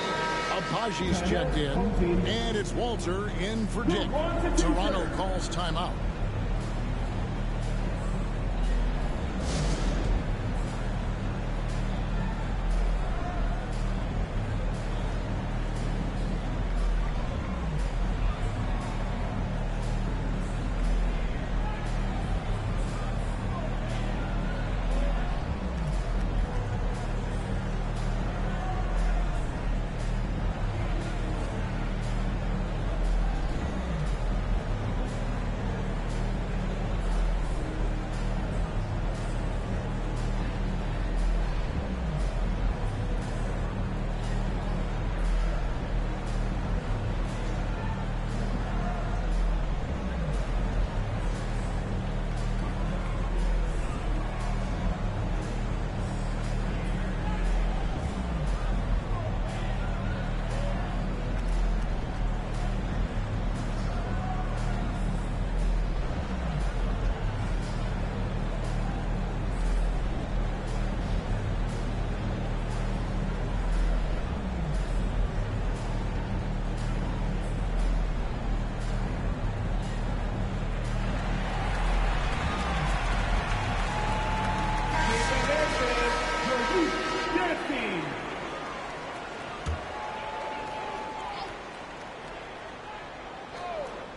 Apaji's checked in, and it's Walter in for Dick. Toronto calls timeout.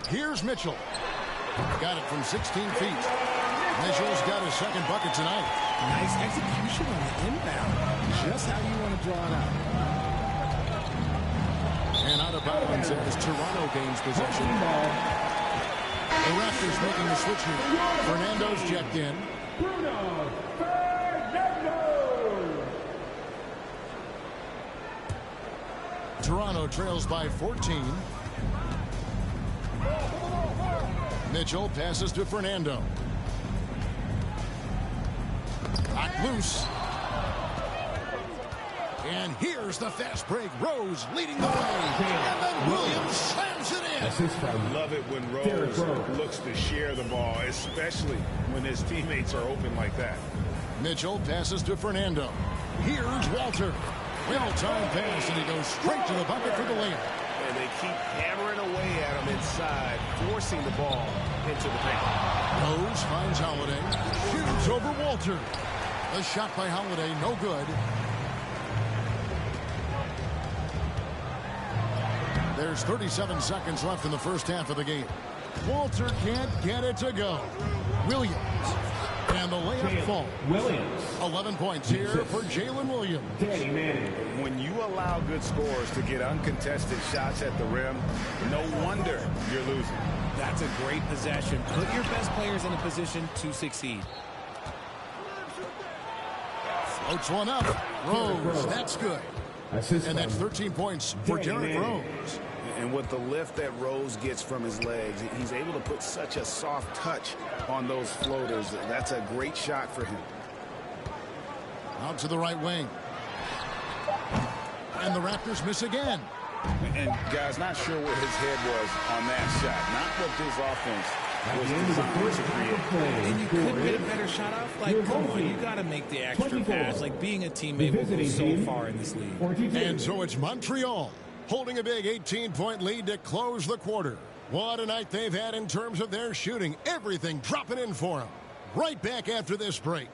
Here's Mitchell. Got it from 16 feet. Mitchell's got his 2nd bucket tonight. Nice execution on the inbound. Just how you want to draw it out. And out of bounds as Toronto gains possession. The Raptors making the switch here. Fernando's checked in. Bruno Fernando. Toronto trails by 14. Mitchell passes to Fernando. Knocked loose. And here's the fast break. Rose leading the way. And then Williams slams it in. I love it when Rose looks to share the ball, especially when his teammates are open like that. Mitchell passes to Fernando. Here's Walter. Well-timed pass, and he goes straight to the bucket for the layup. And they keep hammering away at him inside, forcing the ball into the paint. Rose finds Holiday. Shoots over Walter. The shot by Holiday, no good. There's 37 seconds left in the first half of the game. Walter can't get it to go. Williams. And the layup falls. Williams. 11 points here for Jalen Williams. When you allow good scorers to get uncontested shots at the rim, no wonder you're losing. That's a great possession. Put your best players in a position to succeed. Floats one up. Rose, that's good. And that's 13 points for Derrick Rose. And with the lift that Rose gets from his legs, he's able to put such a soft touch on those floaters. That's a great shot for him. Out to the right wing. And the Raptors miss again. And guys, not sure where his head was on that shot. Not what this offense was designed to create. And you couldn't get a better shot off? Like, come on, you got to make the extra pass. Like, being a teammate will go so far in this league. And so it's Montreal holding a big 18-point lead to close the quarter. What a night they've had in terms of their shooting. Everything dropping in for them. Right back after this break.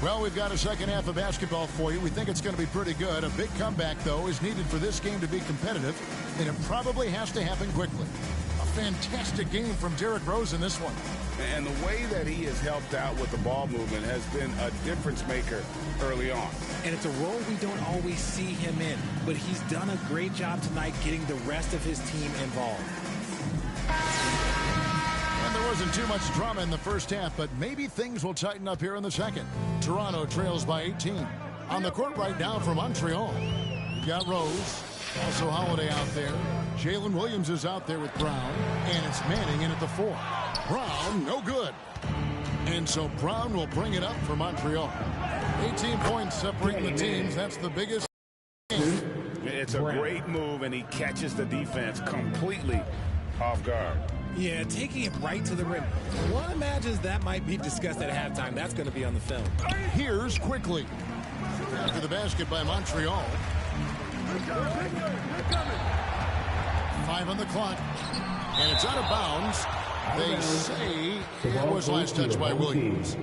Well, we've got a second half of basketball for you. We think it's going to be pretty good. A big comeback, though, is needed for this game to be competitive, and it probably has to happen quickly. A fantastic game from Derrick Rose in this one. And the way that he has helped out with the ball movement has been a difference maker early on. And it's a role we don't always see him in, but he's done a great job tonight getting the rest of his team involved. And there wasn't too much drama in the first half, but maybe things will tighten up here in the second. Toronto trails by 18. On the court right now for Montreal, you've got Rose, also Holiday out there. Jalen Williams is out there with Brown, and it's Manning in at the 4. Brown, no good. And so Brown will bring it up for Montreal. 18 points separating the teams. That's the biggest. It's a great move, and he catches the defense completely off guard. Yeah, taking it right to the rim. One imagines that might be discussed at halftime. That's going to be on the film. Here's quickly. After the basket by Montreal. 5 on the clock. And it's out of bounds. They say it was last touch by Williams.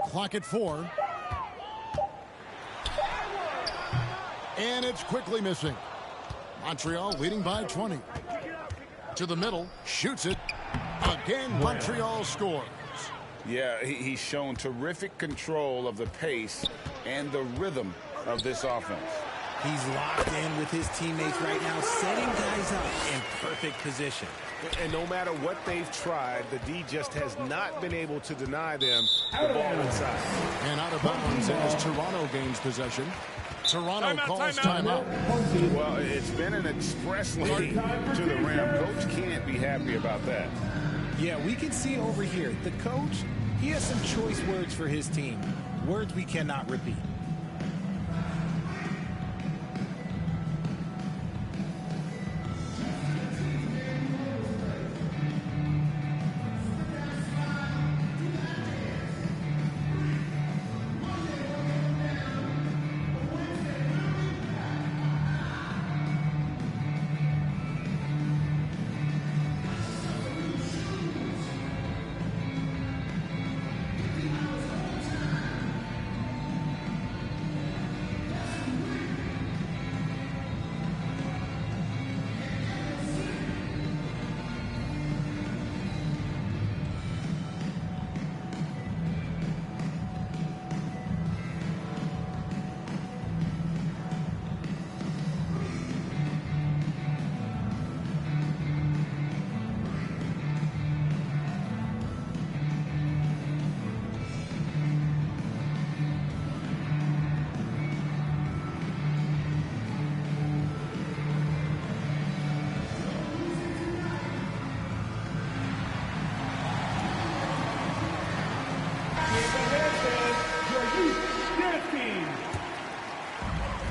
Clock at 4. And it's quickly missing. Montreal leading by 20. To the middle, shoots it. Again, Montreal scores. Yeah, he's shown terrific control of the pace and the rhythm of this offense. He's locked in with his teammates right now, setting guys up in perfect position. And no matter what they've tried, the D just has not been able to deny them the ball inside. And out of bounds as Toronto gains possession. Toronto calls timeout. Well, it's been an express lead to the rim. Coach can't be happy about that. Yeah, we can see over here, the coach, he has some choice words for his team. Words we cannot repeat.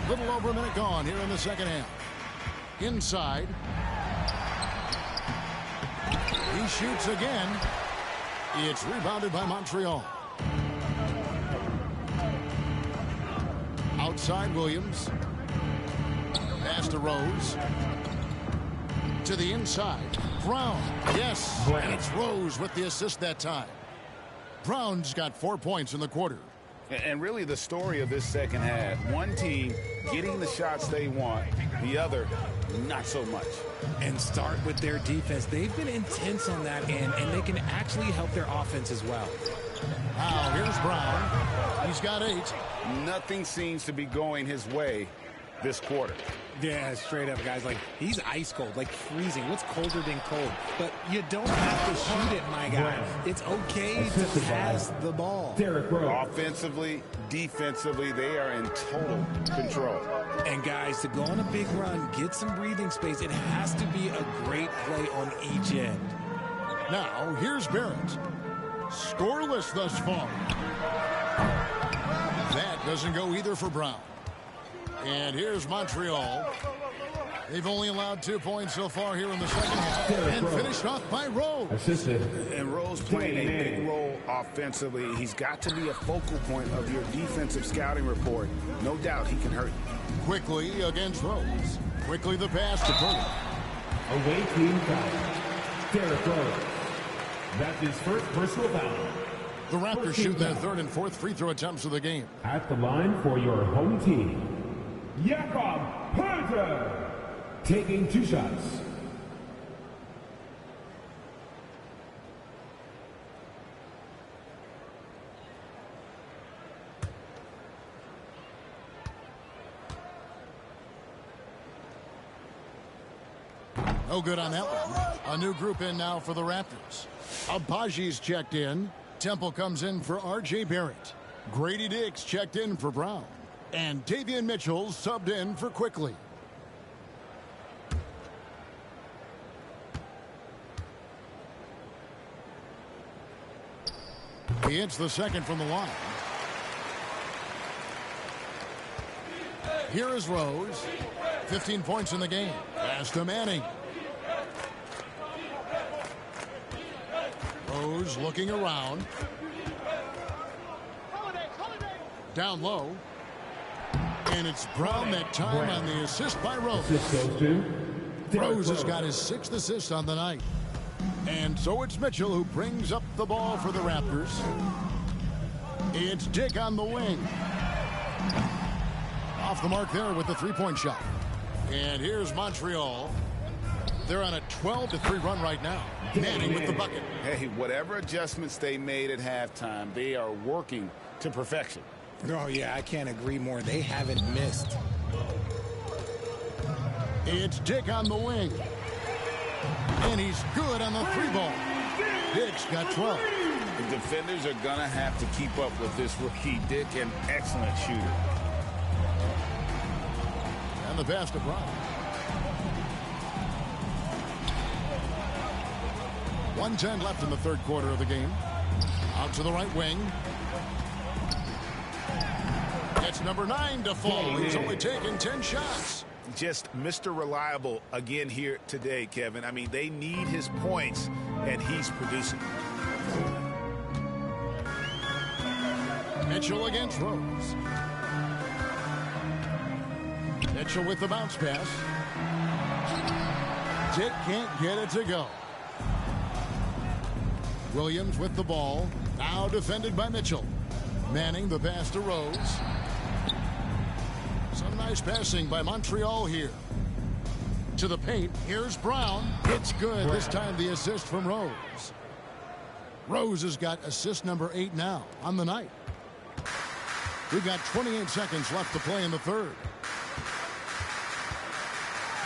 Little over a minute gone here in the second half. Inside. He shoots again. It's rebounded by Montreal. Outside Williams. Pass to Rose. To the inside. Brown. Yes. And it's Rose with the assist that time. Brown's got 4 points in the quarter. And really the story of this second half, one team getting the shots they want, the other not so much. And start with their defense. They've been intense on that end, and they can actually help their offense as well. Now here's Brown. He's got 8. Nothing seems to be going his way this quarter. Yeah, straight up, guys. Like, he's ice cold, like freezing. What's colder than cold? But you don't have to shoot it, my guy. It's okay to pass the ball. Offensively, defensively, they are in total control. And, guys, to go on a big run, get some breathing space, it has to be a great play on each end. Now, here's Barrett. Scoreless thus far. That doesn't go either for Brown. And here's Montreal. They've only allowed 2 points so far here in the second half, and finished off by Rose. And Rose playing a big role offensively. He's got to be a focal point of your defensive scouting report. No doubt he can hurt you. Quickly against Rose. Quickly the pass to Purdy. Away team foul. Derrick Rose. That's his first personal foul. The Raptors shoot their third and fourth free throw attempts of the game. At the line for your home team, Jakob Poeltl, taking 2 shots. No good on that one. A new group in now for the Raptors. Abaji's checked in. Temple comes in for R.J. Barrett. Grady Diggs checked in for Brown. And Davion Mitchell subbed in for Quickly. He hits the second from the line. Here is Rose. 15 points in the game. Pass to Manning. Rose looking around. Down low. And it's Brown that time on the assist by Rose. Rose has got his 6th assist on the night. And so it's Mitchell who brings up the ball for the Raptors. It's Dick on the wing. Off the mark there with the 3-point shot. And here's Montreal. They're on a 12-3 run right now. Manning with the bucket. Hey, whatever adjustments they made at halftime, they are working to perfection. Oh, yeah, I can't agree more. They haven't missed. It's Dick on the wing. And he's good on the 3-ball. Dick's got 12. The defenders are going to have to keep up with this rookie. Dick, an excellent shooter. And the pass to Brown. 1:10 left in the third quarter of the game. Out to the right wing. It's number 9 to fall. He's only taken 10 shots. Just Mr. Reliable again here today, Kevin. I mean, they need his points, and he's producing. Mitchell against Rose. Mitchell with the bounce pass. Dick can't get it to go. Williams with the ball. Now defended by Mitchell. Manning the pass to Rose. Some nice passing by Montreal here. To the paint. Here's Brown. It's good. This time the assist from Rose. Rose has got assist number 8 now on the night. We've got 28 seconds left to play in the third.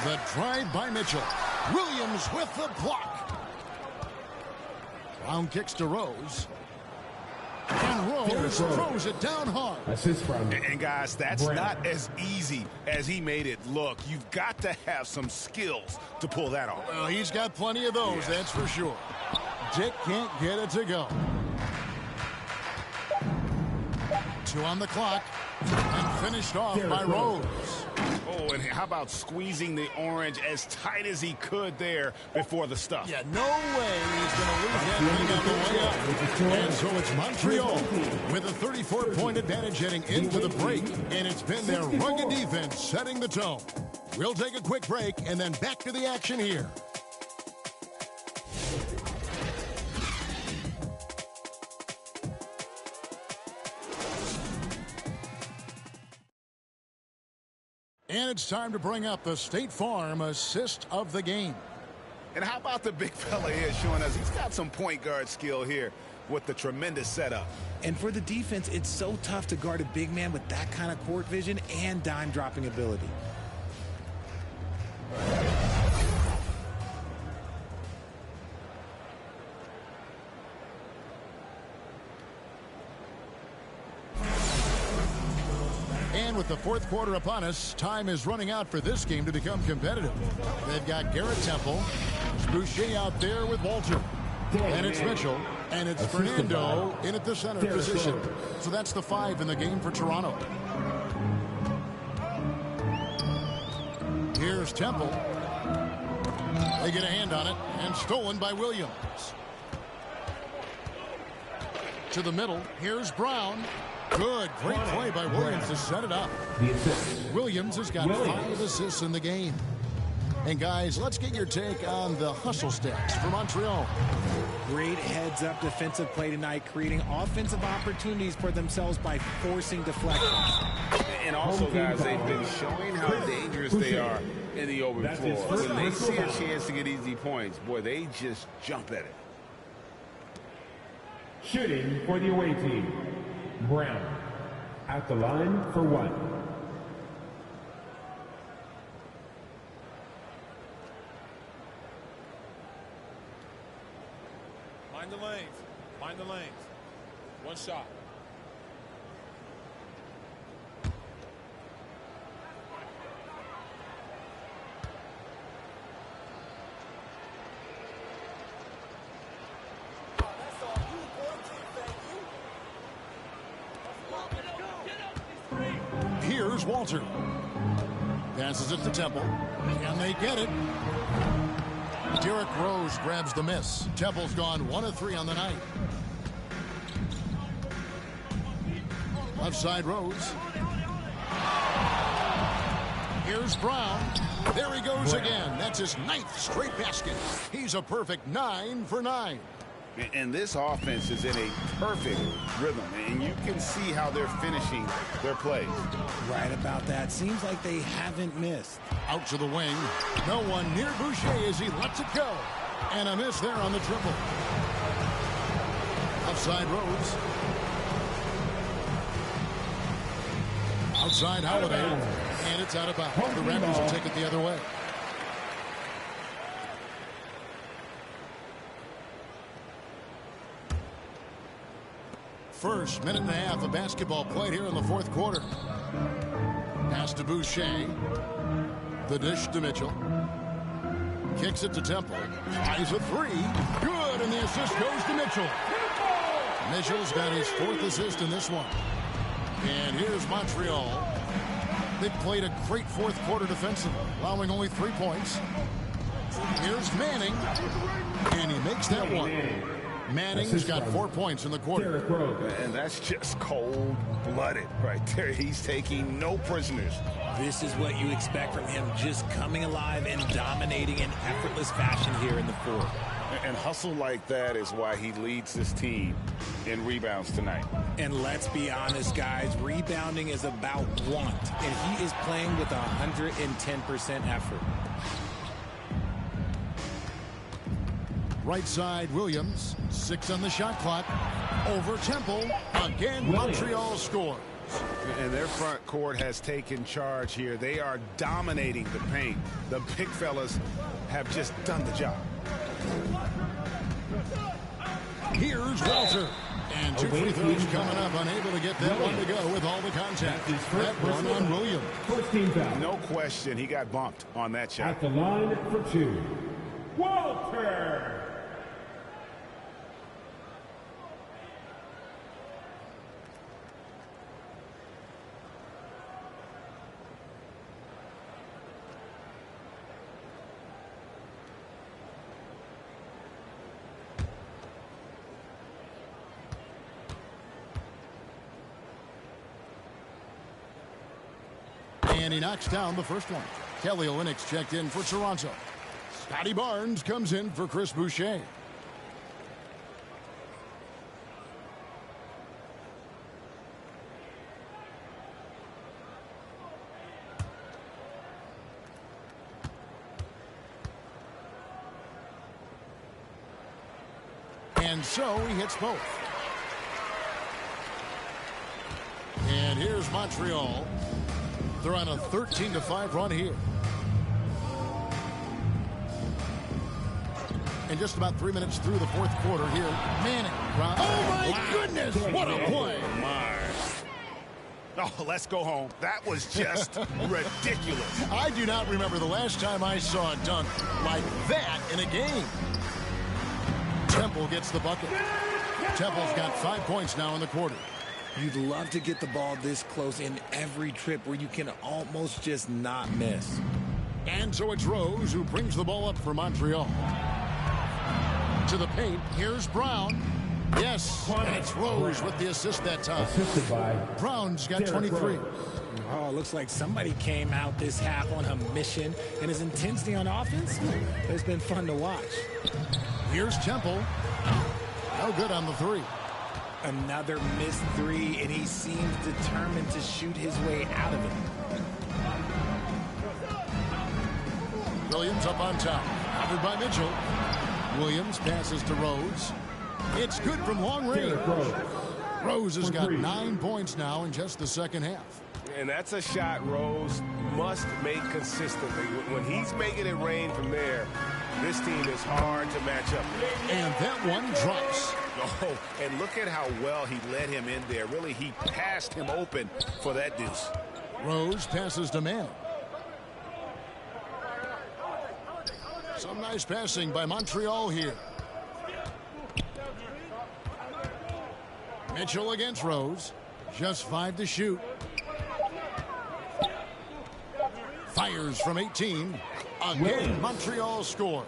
The drive by Mitchell. Williams with the block. Brown kicks to Rose. And Rose throws it down hard. Assist from. And guys, that's not as easy as he made it look. You've got to have some skills to pull that off. Well, he's got plenty of those, that's for sure. Dick can't get it to go. 2 on the clock. And finished off by Rose. Oh, and how about squeezing the orange as tight as he could there before the stuff? Yeah, no way he's going to lose that thing on the way up. And so it's Montreal with a 34-point advantage heading into the break. And it's been their rugged defense setting the tone. We'll take a quick break and then back to the action here. And it's time to bring up the State Farm assist of the game. And how about the big fella here showing us he's got some point guard skill here with the tremendous setup. And for the defense, it's so tough to guard a big man with that kind of court vision and dime dropping ability. And with the fourth quarter upon us, time is running out for this game to become competitive. They've got Garrett Temple, Boucher out there with Walter. And it's Mitchell, and it's Fernando in at the center position. So that's the 5 in the game for Toronto. Here's Temple. They get a hand on it, and stolen by Williams. To the middle. Here's Brown. Good. Great play by Williams to set it up. Williams has got 5 assists in the game. And, guys, let's get your take on the hustle stats for Montreal. Great heads-up defensive play tonight, creating offensive opportunities for themselves by forcing deflections. And also, guys, they've been showing how dangerous they are in the open floor. When they see a chance to get easy points, boy, they just jump at it. Shooting for the away team, Brown. At the line for 1. Find the lanes. Find the lanes. One shot. Here's Walter. Passes it to Temple. And they get it. Derrick Rose grabs the miss. Temple's gone 1 of 3 on the night. Left side Rose. Here's Brown. There he goes again. That's his 9th straight basket. He's a perfect 9 for 9. And this offense is in a perfect rhythm, and you can see how they're finishing their plays. Right about that. Seems like they haven't missed. Out to the wing. No one near Boucher as he lets it go. And a miss there on the triple. Outside Rose. Outside Holiday. And it's out of bounds. The Raptors will take it the other way. First minute and a half of basketball played here in the 4th quarter. Pass to Boucher. The dish to Mitchell. Kicks it to Temple. Tries a 3. Good, and the assist goes to Mitchell. Mitchell's got his 4th assist in this one. And here's Montreal. They've played a great 4th quarter defensively, allowing only 3 points. Here's Manning. And he makes that one. Manning's got 4 points in the quarter. And that's just cold-blooded right there. He's taking no prisoners. This is what you expect from him, just coming alive and dominating in effortless fashion here in the 4th. And hustle like that is why he leads this team in rebounds tonight. And let's be honest, guys, rebounding is about want, and he is playing with 110% effort. Right side, Williams. 6 on the shot clock. Over Temple. Again, Montreal scores. And their front court has taken charge here. They are dominating the paint. The big fellas have just done the job. Here's Walter. And 2 free throws coming up. Unable to get that one to go with all the contact. That one on Williams. No question, he got bumped on that shot. At the line for 2, Walter. And he knocks down the first one. Kelly Olynyk's checked in for Toronto. Scotty Barnes comes in for Chris Boucher. And so he hits both. And here's Montreal. They're on a 13-5 run here. And just about 3 minutes through the 4th quarter here. Manning. Oh, my goodness. What a play. Oh, let's go home. That was just ridiculous. I do not remember the last time I saw a dunk like that in a game. Temple gets the bucket. Temple's got 5 points now in the quarter. You'd love to get the ball this close in every trip where you can almost just not miss. And so it's Rose who brings the ball up for Montreal. To the paint. Here's Brown. Yes, and it's Rose with the assist that time. Assisted by Brown's got 23. Oh, looks like somebody came out this half on a mission, and his intensity on offense has been fun to watch. Here's Temple. No good on the three. Another missed three, and he seems determined to shoot his way out of it. Williams up on top. Covered by Mitchell. Williams passes to Rose. It's good from long range. Rose has got 9 points now in just the second half. And that's a shot Rose must make consistently. When he's making it rain from there, this team is hard to match up. And that one drops. Oh, and look at how well he led him in there. Really, he passed him open for that deuce. Rose passes to Mann. Some nice passing by Montreal here. Mitchell against Rose. Just 5 to shoot. Fires from 18. Again, Montreal scores.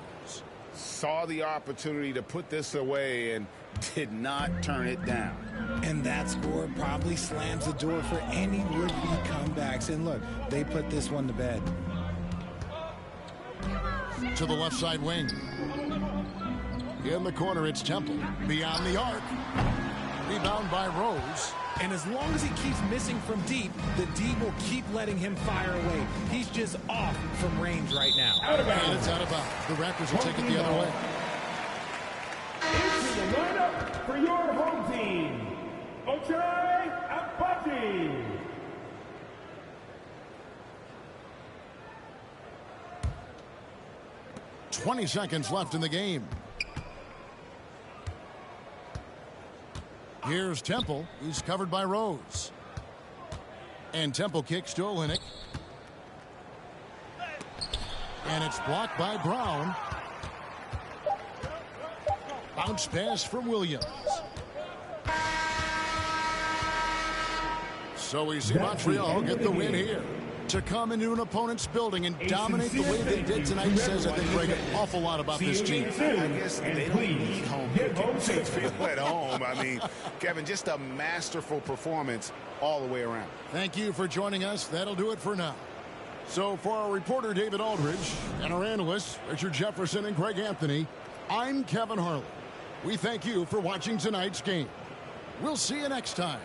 Saw the opportunity to put this away and did not turn it down. And that score probably slams the door for any would-be comebacks. And look, they put this one to bed. To the left side wing. In the corner, it's Temple. Beyond the arc. Rebound by Rose. And as long as he keeps missing from deep, the D will keep letting him fire away. He's just off from range right now. And it's out of bounds. The Raptors will take it the other way. Into the lineup for your home team, Ochai Agbaji. 20 seconds left in the game. Here's Temple. He's covered by Rose. And Temple kicks to Olynyk. And it's blocked by Brown. Bounce pass from Williams. So we see Montreal get the win here. To come into an opponent's building and dominate the way they did tonight says, I think, Greg, an awful lot about this team. I guess they don't need home cooking to feel at home. I mean, Kevin, just a masterful performance all the way around. Thank you for joining us. That'll do it for now. So for our reporter, David Aldridge, and our analysts, Richard Jefferson and Greg Anthony, I'm Kevin Harlan. We thank you for watching tonight's game. We'll see you next time.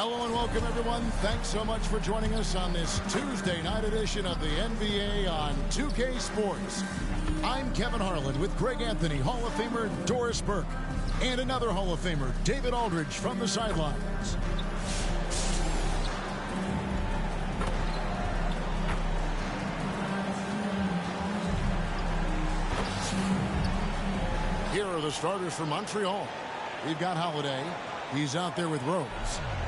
Hello and welcome, everyone. Thanks so much for joining us on this Tuesday night edition of the NBA on 2K Sports. I'm Kevin Harlan with Greg Anthony, Hall of Famer Doris Burke, and another Hall of Famer, David Aldridge, from the sidelines. Here are the starters for Montreal. We've got Holiday. He's out there with Rose.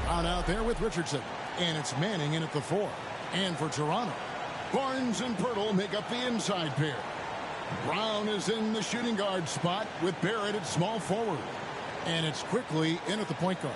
Out there with Richardson. And it's Manning in at the 4. And for Toronto, Barnes and Pirtle make up the inside pair. Brown is in the shooting guard spot with Barrett at small forward. And it's Quickly in at the point guard.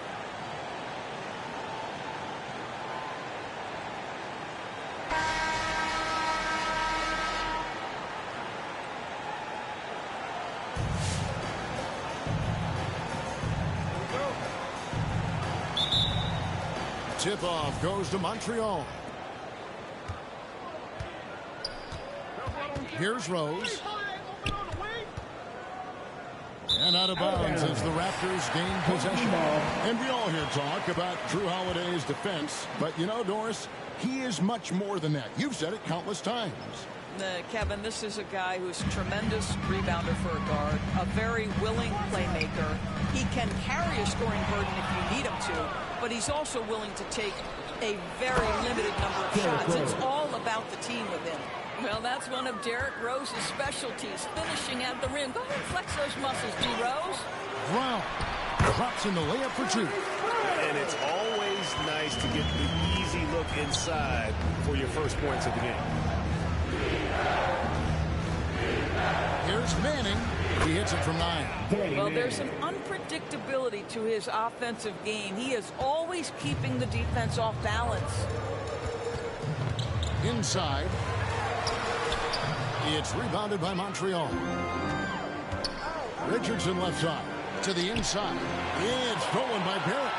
Tip-off goes to Montreal. Here's Rose. And out of bounds as the Raptors gain possession. And we all hear talk about Drew Holiday's defense. But you know, Doris, he is much more than that. You've said it countless times. Kevin, this is a guy who's a tremendous rebounder for a guard, a very willing playmaker. He can carry a scoring burden if you need him to, but he's also willing to take a very limited number of shots. It's all about the team with him. Well, that's one of Derrick Rose's specialties, finishing at the rim. Go ahead and flex those muscles, D. Rose. Brown drops in the layup for 2. And it's always nice to get the easy look inside for your first points of the game. Here's Manning. He hits it from 9. Well, there's some unpredictability to his offensive game. He is always keeping the defense off balance. Inside. It's rebounded by Montreal. Richardson left side to the inside. It's stolen by Barrett.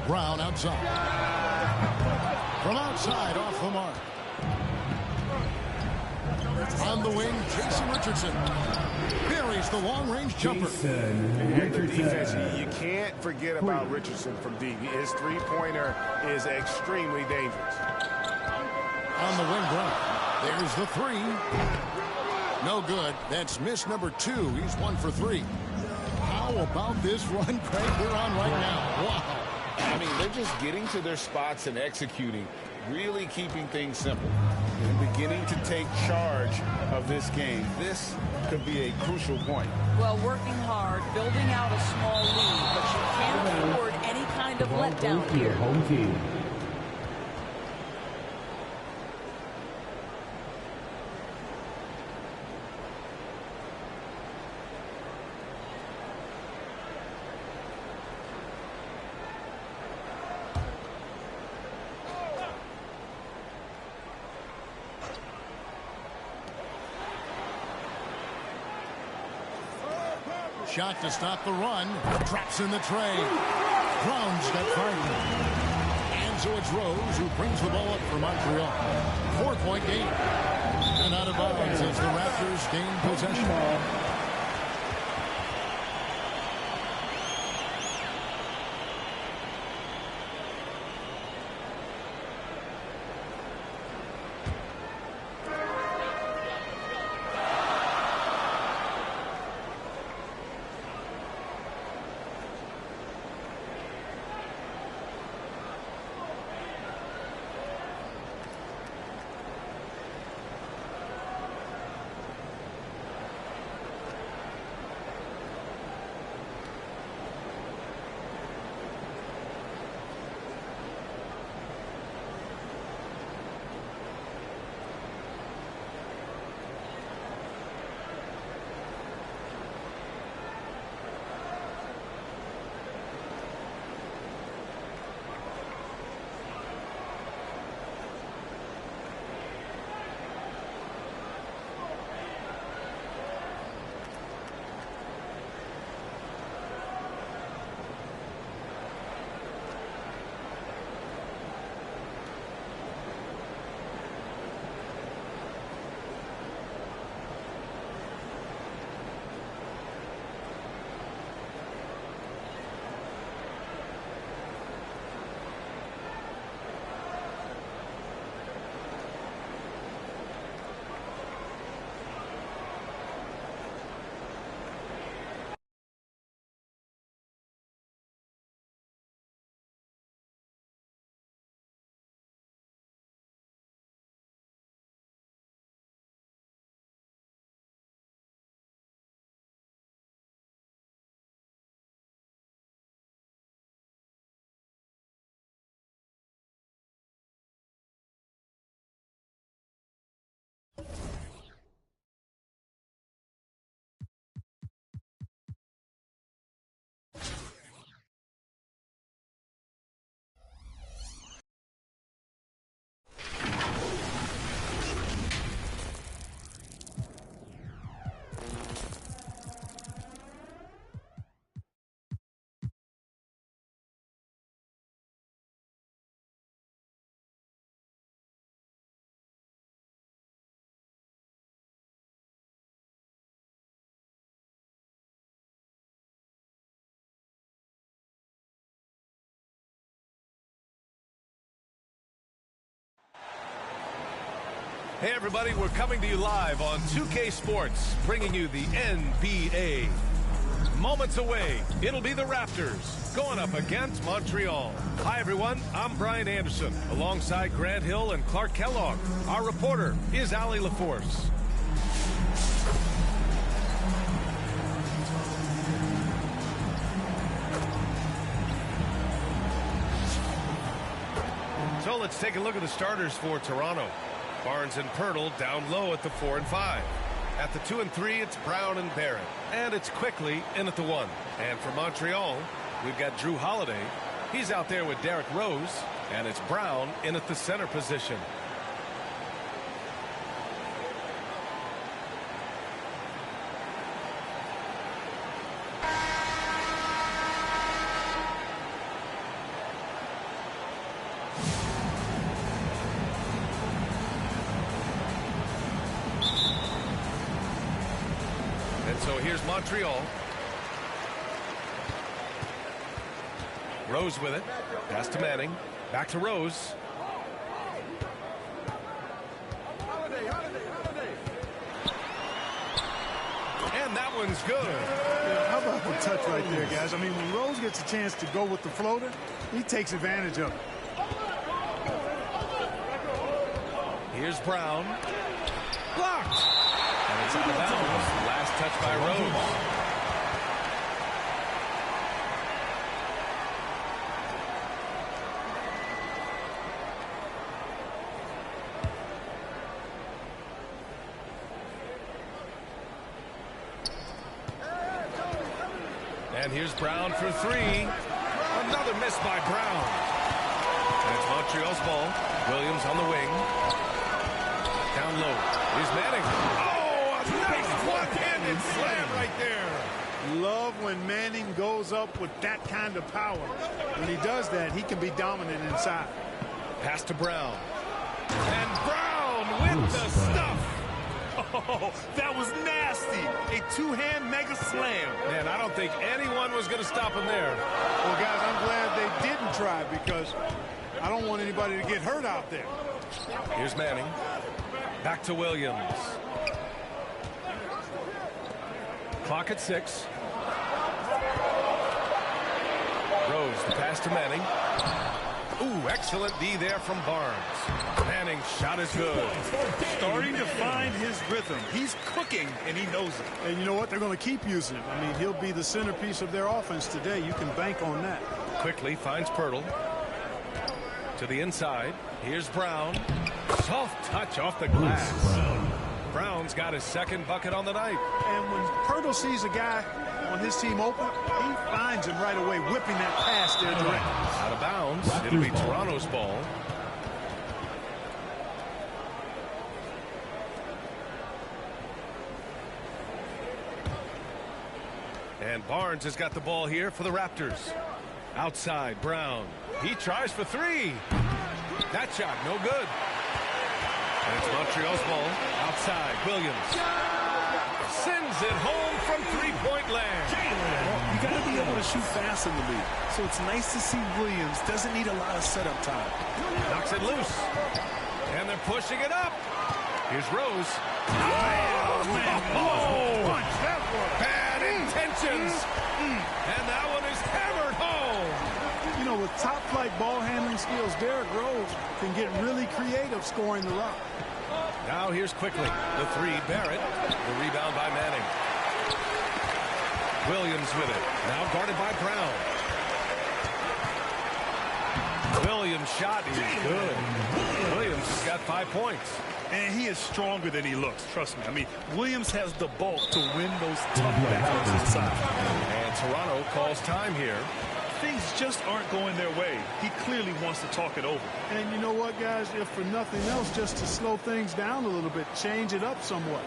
Brown outside. From outside, off the mark. On the wing, Jason Richardson. Buries the long-range jumper. And the defense, you can't forget about Richardson from deep. His three-pointer is extremely dangerous. On the wing, Brown. There's the three. No good. That's miss number 2. He's 1 for 3. How about this run, Craig, we're on right now? Wow. I mean, they're just getting to their spots and executing, really keeping things simple. And beginning to take charge of this game. This could be a crucial point. Well, working hard, building out a small lead, but you can't afford any kind of letdown here. Home team. Shot to stop the run. Traps in the tray. Brown's got Cardinal. And so it's Rose who brings the ball up for Montreal. 4-point game. And out of bounds as the Raptors gain possession. Hey everybody, we're coming to you live on 2K Sports, bringing you the NBA. Moments away, it'll be the Raptors going up against Montreal. Hi everyone, I'm Brian Anderson, alongside Grant Hill and Clark Kellogg. Our reporter is Allie LaForce. So let's take a look at the starters for Toronto. Barnes and Pirtle down low at the 4 and 5. At the 2 and 3, it's Brown and Barrett. And it's Quickly in at the 1. And for Montreal, we've got Drew Holiday. He's out there with Derrick Rose. And it's Brown in at the center position. And so here's Montreal. Rose with it. Pass to Manning. Back to Rose. And that one's good. Yeah, how about the touch right there, guys? I mean, when Rose gets a chance to go with the floater, he takes advantage of it. Here's Brown. Blocked. And it's out of bounds. Last touch by Rose. And here's Brown for three. Another miss by Brown. And it's Montreal's ball. Williams on the wing. Down low. Here's Manning. Oh, a nice one-handed slam right there. Love when Manning goes up with that kind of power. When he does that, he can be dominant inside. Pass to Brown. And Brown with the stuff. Oh, that was nasty. A two-hand mega slam. Man, I don't think anyone was going to stop him there. Well, guys, I'm glad they didn't try because I don't want anybody to get hurt out there. Here's Manning. Back to Williams. Clock at 6. Rose, the pass to Manning. Ooh, excellent D there from Barnes. Manning's shot is good. Starting to find his rhythm. He's cooking, and he knows it. And you know what? They're going to keep using him. I mean, he'll be the centerpiece of their offense today. You can bank on that. Quickly finds Pirtle. To the inside. Here's Brown. Soft touch off the glass. Brown's got his second bucket on the night. And when Pirtle sees a guy on his team open, he finds him right away, whipping that pass there direct. Out of bounds. It'll be Toronto's ball. And Barnes has got the ball here for the Raptors. Outside, Brown. He tries for three. That shot, no good. And it's Montreal's ball. Outside, Williams. Sends it home from three-point land. Well, you got to be able to shoot fast in the league. So it's nice to see Williams doesn't need a lot of setup time. Knocks it loose. And they're pushing it up. Here's Rose. Punch, that one. Bad intentions. And that one is hammered home. You know, with top-flight ball handling skills, Derrick Rose can get really creative scoring the rock. Now here's quickly. The three, Barrett. The rebound by Manning. Williams with it. Now guarded by Brown. Williams' shot is good. Williams has got 5 points. And he is stronger than he looks, trust me. I mean, Williams has the bulk to win those tough battles inside. And Toronto calls time here. Things just aren't going their way. He clearly wants to talk it over. And you know what, guys? If for nothing else, just to slow things down a little bit, change it up somewhat.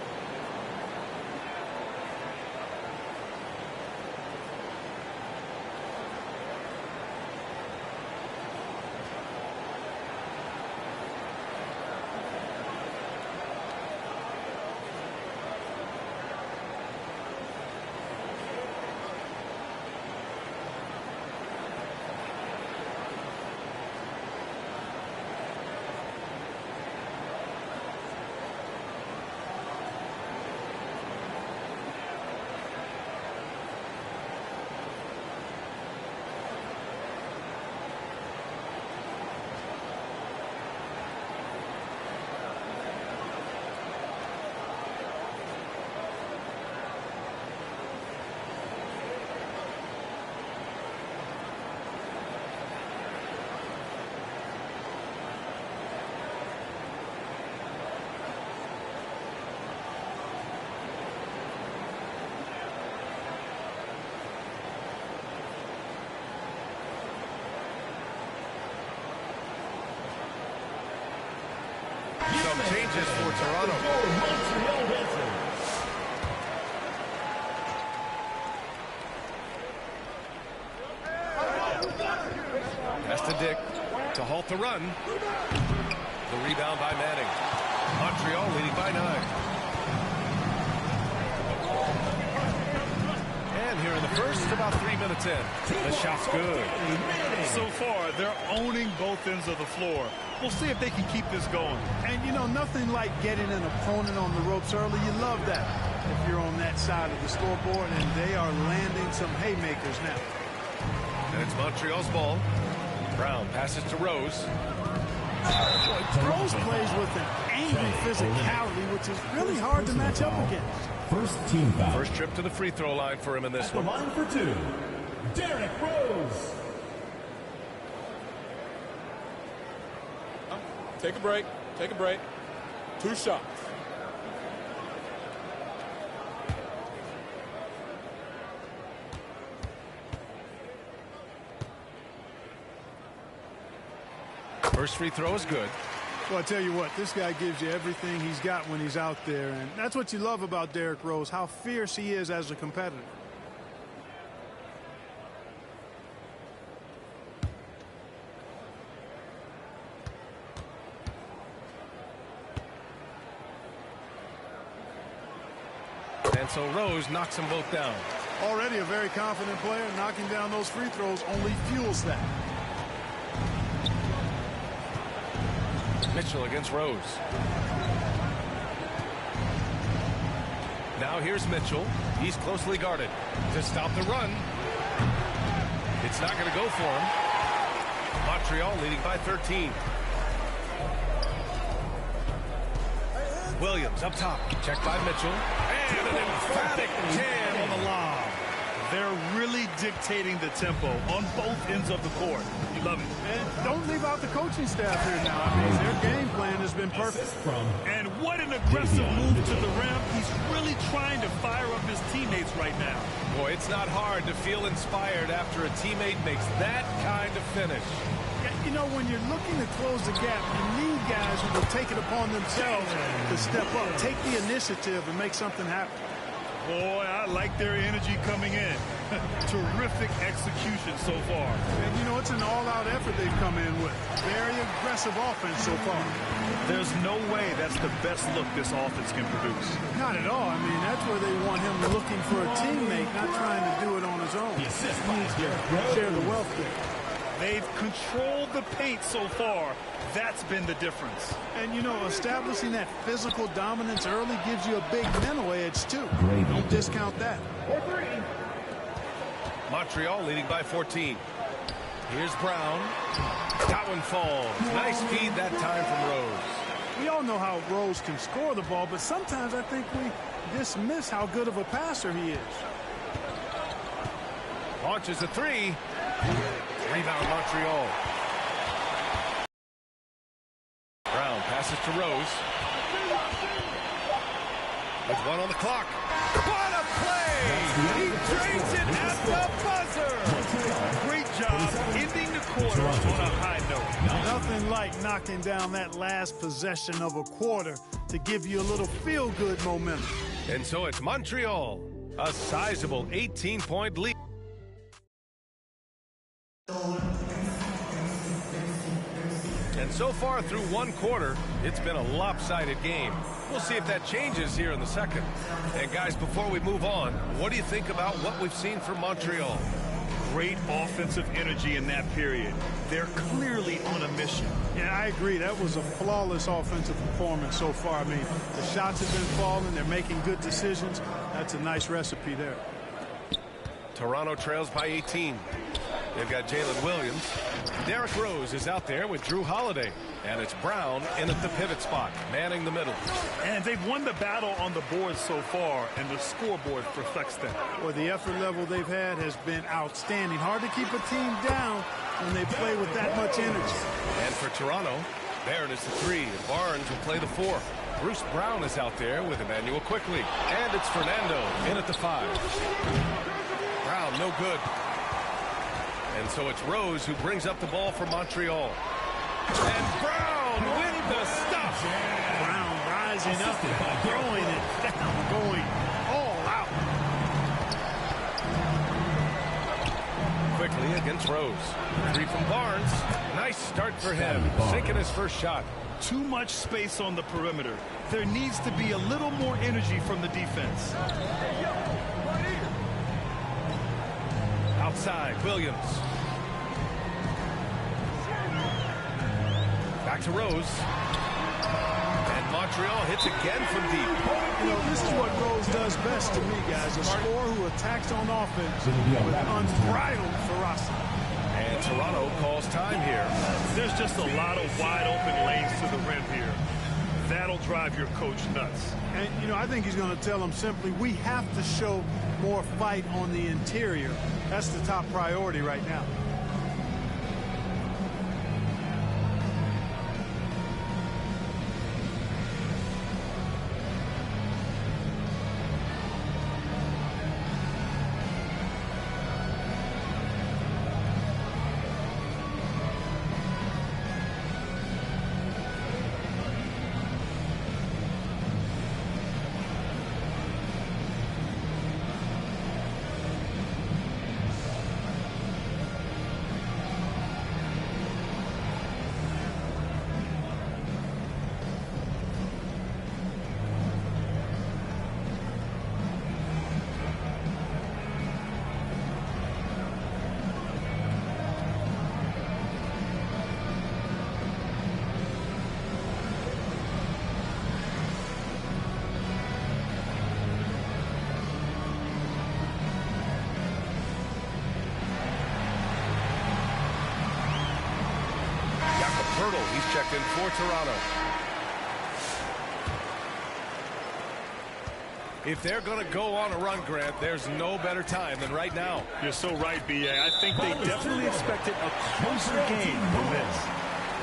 Some changes for Toronto. Pass to Dick to halt the run. The rebound by Manning. Montreal leading by 9. first, about 3 minutes in. The shot's good. So far, they're owning both ends of the floor. We'll see if they can keep this going. And, you know, nothing like getting an opponent on the ropes early. You love that if you're on that side of the scoreboard, and they are landing some haymakers now. And it's Montreal's ball. Brown passes to Rose. Rose plays with an angry physicality, which is really hard to match up against. First team foul. First trip to the free throw line for him in this one. The line for two, Derrick Rose. Take a break. Take a break. 2 shots. First free throw is good. Well, I tell you what, this guy gives you everything he's got when he's out there, and that's what you love about Derrick Rose, how fierce he is as a competitor. And so Rose knocks them both down. Already a very confident player, knocking down those free throws only fuels that. Mitchell against Rose. Now here's Mitchell. He's closely guarded to stop the run. It's not going to go for him. Montreal leading by 13. Williams up top. Checked by Mitchell. And an emphatic jam on the lob. They're really dictating the tempo on both ends of the court. You love it. And don't leave out the coaching staff here now. I mean, their game plan has been perfect. And what an aggressive move to the rim. He's really trying to fire up his teammates right now. Boy, it's not hard to feel inspired after a teammate makes that kind of finish. You know, when you're looking to close the gap, you need guys who will take it upon themselves to step up, take the initiative, and make something happen. Boy, I like their energy coming in. Terrific execution so far. And, you know, it's an all-out effort they've come in with. Very aggressive offense so far. There's no way that's the best look this offense can produce. Not at all. I mean, that's where they want him looking for a teammate, not trying to do it on his own. He needs to share the wealth there. They've controlled the paint so far. That's been the difference. And, you know, establishing that physical dominance early gives you a big mental edge, too. Don't discount that. Montreal leading by 14. Here's Brown. That one falls. Nice feed that time from Rose. We all know how Rose can score the ball, but sometimes I think we dismiss how good of a passer he is. Launches a three. Rebound Montreal. Brown passes to Rose. With 1 on the clock. What a play! He drains it at the buzzer! Great job ending the quarter on a high note. Nothing like knocking down that last possession of a quarter to give you a little feel-good momentum. And so it's Montreal, a sizable 18-point lead. And so far through 1 quarter, it's been a lopsided game. We'll see if that changes here in the second. And guys, before we move on, what do you think about what we've seen from Montreal? Great offensive energy in that period. They're clearly on a mission. Yeah, I agree. That was a flawless offensive performance so far. I mean, the shots have been falling. They're making good decisions. That's a nice recipe there. Toronto trails by 18. They've got Jalen Williams. Derrick Rose is out there with Drew Holiday. And it's Brown in at the pivot spot, manning the middle. And they've won the battle on the board so far, and the scoreboard reflects that. Well, the effort level they've had has been outstanding. Hard to keep a team down when they play with that much energy. And for Toronto, Barron is the 3, and Barnes will play the 4. Bruce Brown is out there with Emmanuel Quickly. And it's Fernando in at the 5. Brown, no good. And so it's Rose who brings up the ball for Montreal. And Brown with the stuff. Brown rising up and throwing it down, going all out. Quickly against Rose. 3 from Barnes. Nice start for him. Sinking his first shot. Too much space on the perimeter. There needs to be a little more energy from the defense. Outside, Williams. Back to Rose. And Montreal hits again from deep. You know, this is what Rose does best to me, guys. A scorer who attacks on offense with unbridled ferocity. And Toronto calls time here. There's just a lot of wide open lanes to the rim here. That'll drive your coach nuts. And, you know, I think he's going to tell them simply, we have to show more fight on the interior. That's the top priority right now. He's checked in for Toronto. If they're going to go on a run, Grant, there's no better time than right now. You're so right, B.A. I think they definitely expected a closer game than this.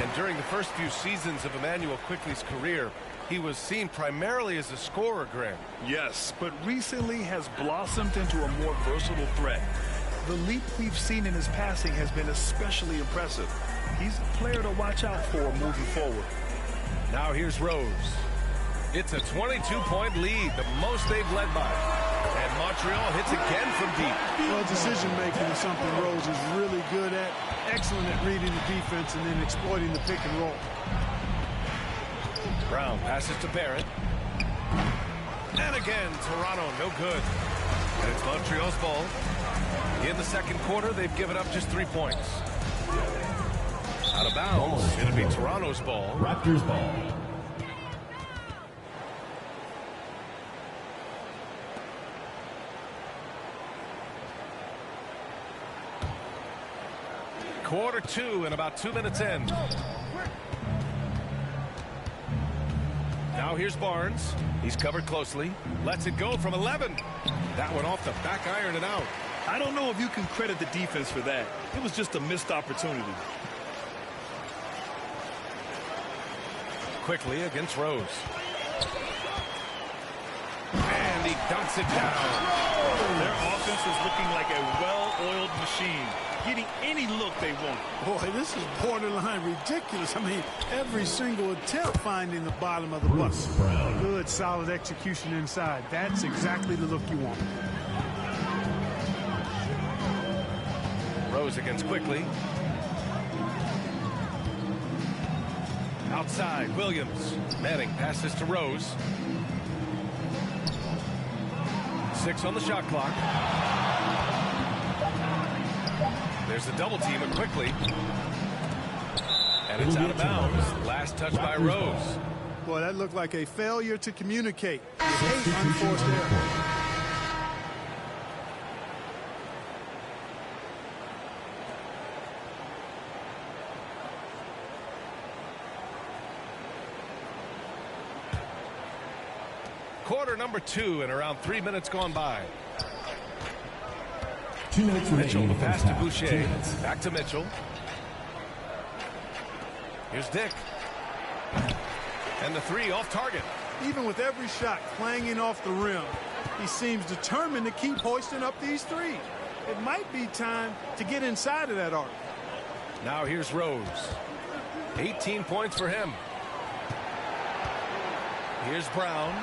And during the first few seasons of Emmanuel Quickley's career, he was seen primarily as a scorer, Grant. Yes, but recently has blossomed into a more versatile threat. The leap we've seen in his passing has been especially impressive. He's a player to watch out for moving forward. Now here's Rose. It's a 22-point lead, the most they've led by. And Montreal hits again from deep. Well, decision-making is something Rose is really good at. Excellent at reading the defense and then exploiting the pick and roll. Brown passes to Barrett. And again, Toronto, no good. And it's Montreal's ball. In the second quarter, they've given up just 3 points. Out of bounds. It'll be Toronto's ball. Raptors ball. Quarter two and about 2 minutes in. Now here's Barnes. He's covered closely. Lets it go from 11. That one off the back iron and out. I don't know if you can credit the defense for that. It was just a missed opportunity. Quickly against Rose. And he dunks it down. Their offense is looking like a well-oiled machine, getting any look they want. Boy, this is borderline ridiculous. I mean, every single attempt finding the bottom of the bucket. Good, solid execution inside. That's exactly the look you want. Rose against Quickly. Outside, Williams. Manning passes to Rose. 6 on the shot clock. There's the double team at Quickly. And it's out of bounds. Last touch by Rose. Boy, that looked like a failure to communicate. 8 unforced errors. Quarter number 2 and around 3 minutes gone by. 2 minutes remaining. Mitchell, the pass to Boucher. Back to Mitchell. Here's Dick. And the 3 off target. Even with every shot clanging off the rim, he seems determined to keep hoisting up these 3s. It might be time to get inside of that arc. Now here's Rose. 18 points for him. Here's Brown.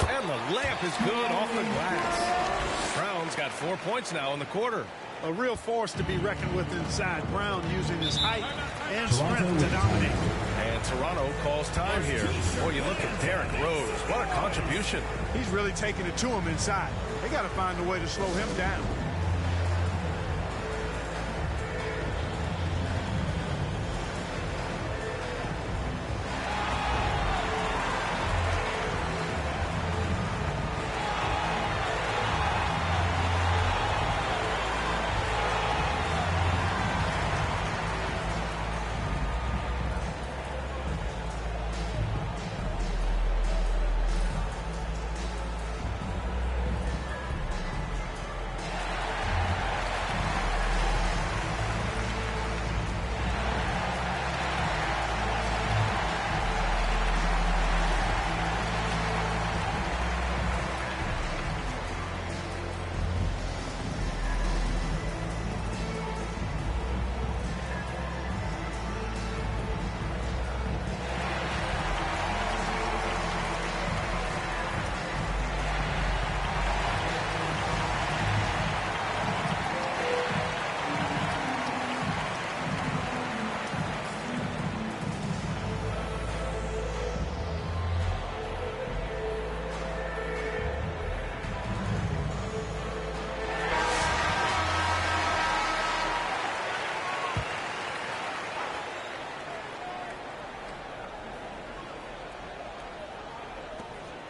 And the layup is good off the glass. Brown's got 4 points now in the quarter. A real force to be reckoned with inside. Brown using his height and strength to dominate. And Toronto calls time here. Boy, you look at Derrick Rose. What a contribution. He's really taking it to him inside. They got to find a way to slow him down.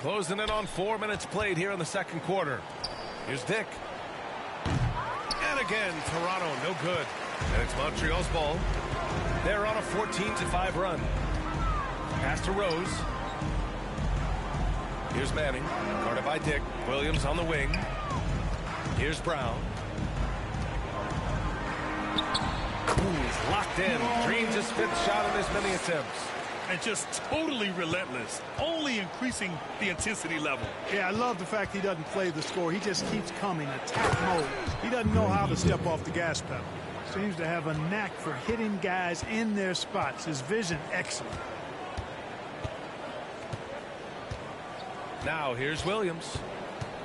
Closing in on 4 minutes played here in the second quarter. Here's Dick. And again, Toronto, no good. And it's Montreal's ball. They're on a 14-5 run. Pass to Rose. Here's Manning, guarded by Dick. Williams on the wing. Here's Brown. He's locked in. Dreams his 5th shot in as many attempts. And just totally relentless, only increasing the intensity level. Yeah, I love the fact he doesn't play the score. He just keeps coming, attack mode. He doesn't know how to step off the gas pedal. Seems to have a knack for hitting guys in their spots. His vision, excellent. Now here's Williams.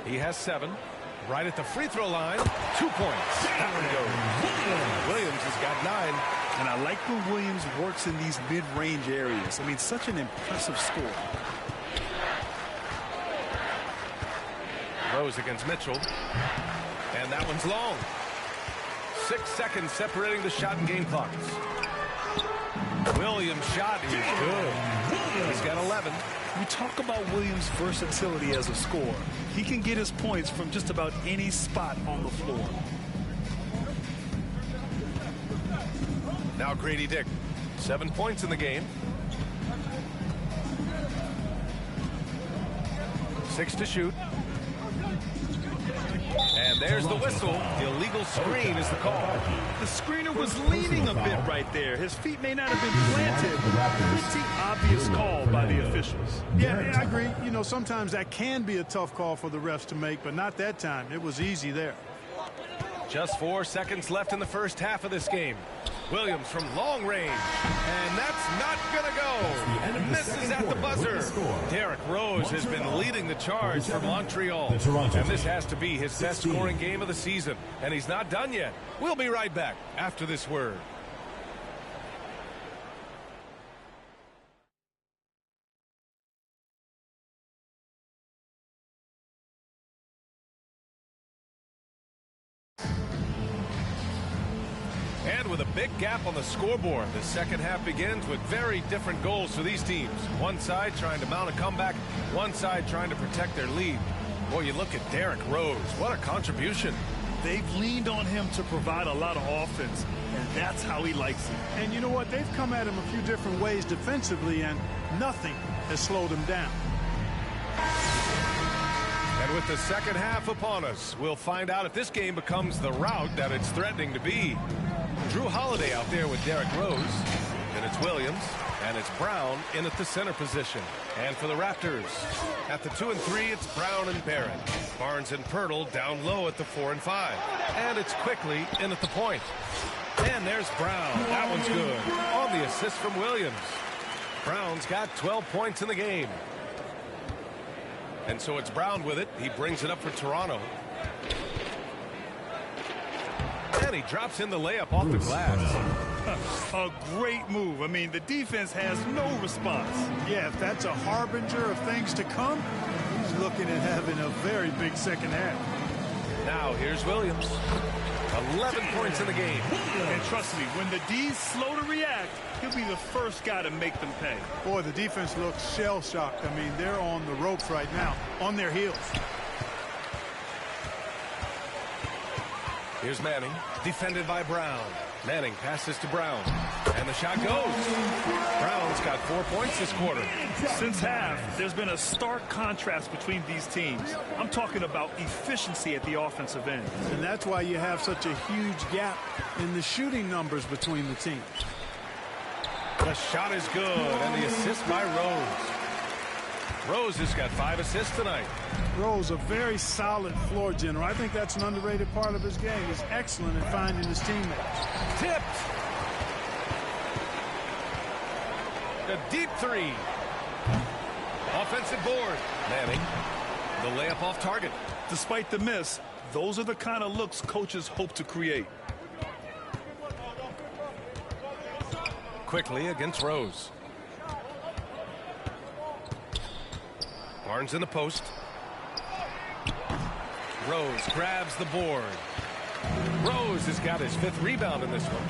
He has 7. Right at the free throw line. 2 points. That one goes. Williams has got 9. And I like when Williams works in these mid-range areas. I mean, such an impressive score. Rose against Mitchell. And that one's long. 6 seconds separating the shot and game clocks. Williams' shot is good. He's got 11. We talk about Williams' versatility as a scorer. He can get his points from just about any spot on the floor. Now Grady Dick. 7 points in the game. 6 to shoot. And there's the whistle. The illegal screen is the call. The screener was leaning a bit right there. His feet may not have been planted. Pretty obvious call by the officials. Yeah, I agree. You know, sometimes that can be a tough call for the refs to make, but not that time. It was easy there. Just 4 seconds left in the first half of this game. Williams from long range. And that's not going to go. Misses at the buzzer. Derrick Rose has been leading the charge for Montreal. And this has to be his best scoring game of the season. And he's not done yet. We'll be right back after this word. And with a big gap on the scoreboard, the second half begins with very different goals for these teams. One side trying to mount a comeback, one side trying to protect their lead. Boy, you look at Derrick Rose. What a contribution. They've leaned on him to provide a lot of offense, and that's how he likes it. And you know what? They've come at him a few different ways defensively, and nothing has slowed him down. And with the second half upon us, we'll find out if this game becomes the rout that it's threatening to be. Drew Holiday out there with Derrick Rose. And it's Williams. And it's Brown in at the center position. And for the Raptors, at the 2 and 3, it's Brown and Barrett. Barnes and Pirtle down low at the 4 and 5. And it's quickly in at the point. And there's Brown. That one's good. On the assist from Williams. Brown's got 12 points in the game. And so it's Brown with it. He brings it up for Toronto. And he drops in the layup off the glass. A great move. I mean, the defense has no response. Yeah, if that's a harbinger of things to come, he's looking at having a very big second half. Now here's Williams. 11 points in the game. And trust me, when the D's slow to react, he'll be the first guy to make them pay. Boy, the defense looks shell-shocked. I mean, they're on the ropes right now, on their heels. Here's Manning, defended by Brown. Manning passes to Brown, and the shot goes. Brown's got 4 points this quarter. Since half, there's been a stark contrast between these teams. I'm talking about efficiency at the offensive end. And that's why you have such a huge gap in the shooting numbers between the teams. The shot is good, and the assist by Rose. Rose has got 5 assists tonight. Rose, a very solid floor general. I think that's an underrated part of his game. He's excellent at finding his teammates. Tipped. A deep 3. Offensive board. Manning. The layup off target. Despite the miss, those are the kind of looks coaches hope to create. Quickly against Rose. Barnes in the post. Rose grabs the board. Rose has got his 5th rebound in this one.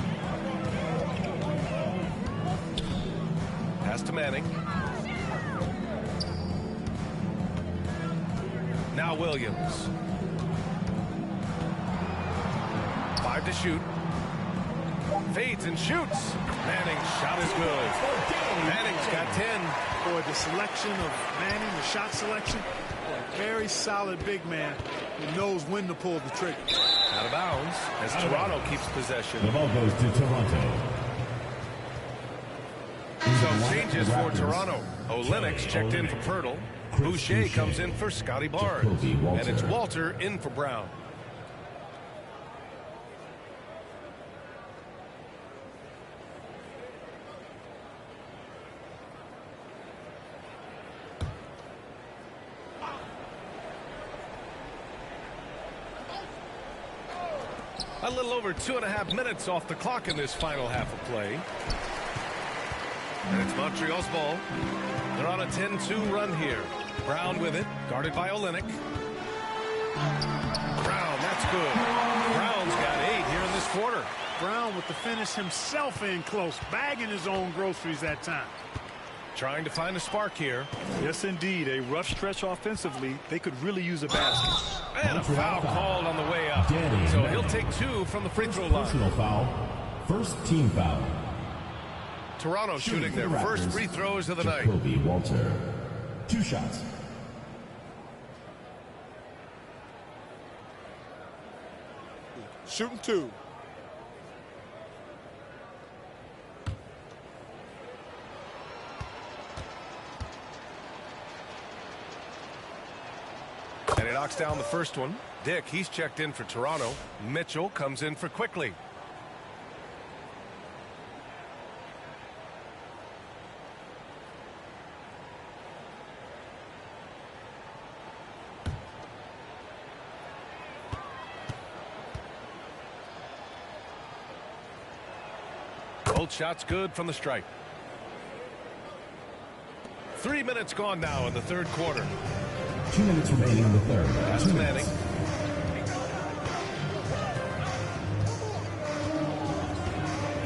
Pass to Manning. Now Williams. 5 to shoot. Fades and shoots. Manning's shot is good. Manning's got 10. Boy, the selection of Manning, the shot selection, a very solid big man who knows when to pull the trigger. Out of bounds as Toronto keeps possession. The ball goes to Toronto. So changes for Toronto. Olenek's checked in for Pirtle. Boucher comes in for Scotty Barnes. And it's Walter in for Brown. A little over 2.5 minutes off the clock in this final half of play. And it's Montreal's ball. They're on a 10-2 run here. Brown with it, guarded by Olenek. Brown, that's good. Brown's got 8 here in this quarter. Brown with the finish himself in close, bagging his own groceries that time. Trying to find a spark here. Yes, indeed. A rough stretch offensively. They could really use a basket. And a foul called on the way up. So he'll take 2 from the free throw line. Personal foul. First team foul. Toronto shooting their first free throws of the night. Jacoby Walter. 2 shots. Shooting 2. And he knocks down the first one. Dick, he's checked in for Toronto. Mitchell comes in for Quickly. Both shots good from the stripe. 3 minutes gone now in the third quarter. 2 minutes remaining in the third. Pass to Manning.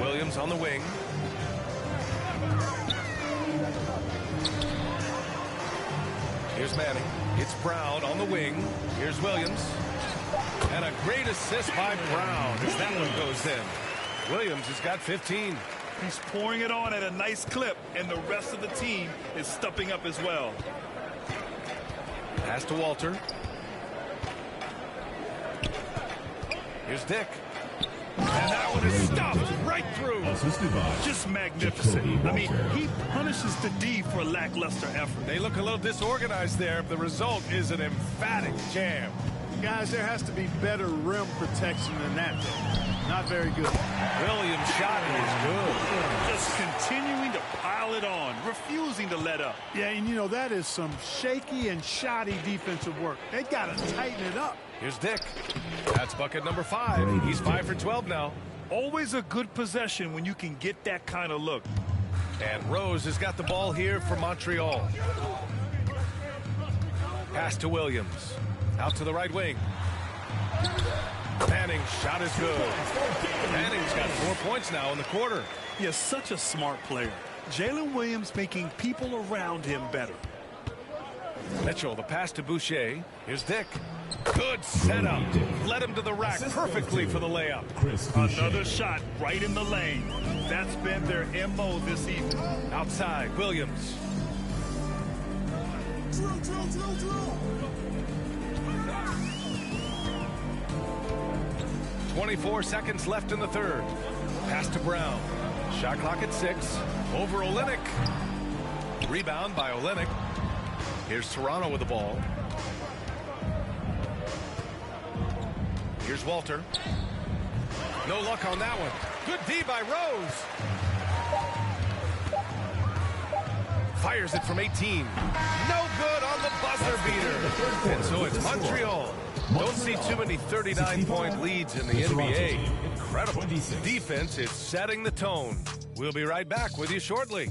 Williams on the wing. Here's Manning. It's Brown on the wing. Here's Williams. And a great assist by Brown as that one goes in. Williams has got 15. He's pouring it on at a nice clip, and the rest of the team is stepping up as well. Pass to Walter. Here's Dick. And that one is stuffed right through. Just magnificent. I mean, he punishes the D for lackluster effort. They look a little disorganized there. The result is an emphatic jam. Guys, there has to be better rim protection than that. Not very good. Williams' shot is good. Just continuing to pile it on, refusing to let up. Yeah, and you know, that is some shaky and shoddy defensive work. They got to tighten it up. Here's Dick. That's bucket number 5. He's 5 for 12 now. Always a good possession when you can get that kind of look. And Rose has got the ball here for Montreal. Pass to Williams. Out to the right wing. Manning's shot is good. Manning's got 4 points now in the quarter. He is such a smart player. Jalen Williams making people around him better. Mitchell, the pass to Boucher. Here's Dick. Good setup. Led him to the rack perfectly for the layup. Another shot right in the lane. That's been their MO this evening. Outside, Williams. 24 seconds left in the third. Pass to Brown. Shot clock at 6. Over Olenek. Rebound by Olenek. Here's Toronto with the ball. Here's Walter. No luck on that one. Good D by Rose. Fires it from 18. No good on the buzzer beater. And so it's Montreal. Don't see too many 39-point leads in the NBA. Incredible. Defense is setting the tone. We'll be right back with you shortly.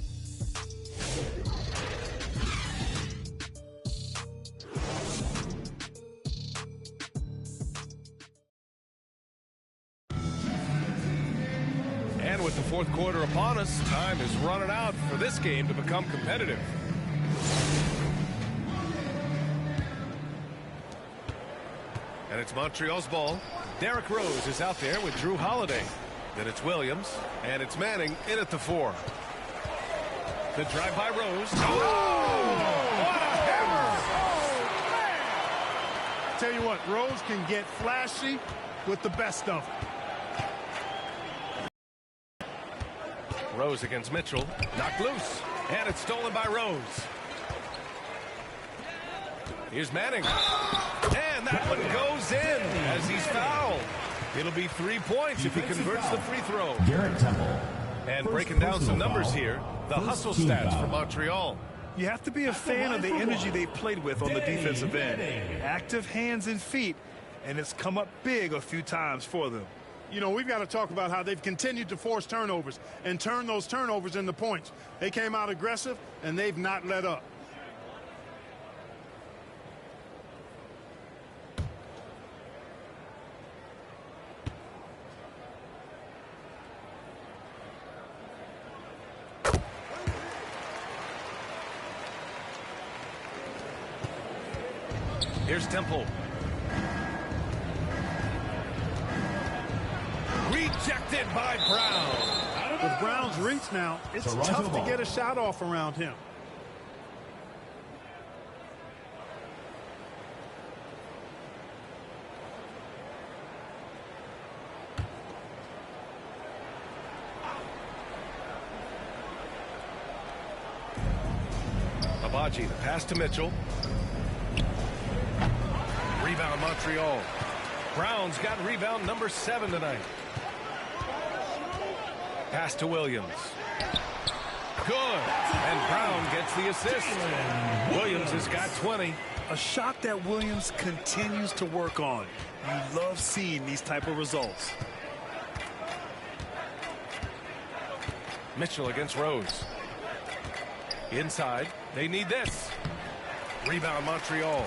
And with the fourth quarter upon us, time is running out for this game to become competitive. And it's Montreal's ball. Derrick Rose is out there with Drew Holiday. Then it's Williams, and it's Manning in at the 4. The drive by Rose. Oh! What a hammer! Tell you what, Rose can get flashy with the best of them. Rose against Mitchell. Knocked loose. And it's stolen by Rose. Here's Manning. And that one goes in as he's fouled. It'll be 3 points if he converts the free throw. Garrett Temple. And breaking down some numbers here, the hustle stats for Montreal. You have to be a fan of the energy they played with on the defensive end. Active hands and feet, and it's come up big a few times for them. You know, we've got to talk about how they've continued to force turnovers and turn those turnovers into points. They came out aggressive, and they've not let up. Here's Temple. Rejected by Brown. With Brown's reach now, it's tough to get a shot off around him. Abaji, the pass to Mitchell. Rebound Montreal. Brown's got rebound number 7 tonight. Pass to Williams. Good. And Brown gets the assist. Williams has got 20. A shot that Williams continues to work on. You love seeing these type of results. Mitchell against Rose. Inside. They need this. Rebound Montreal.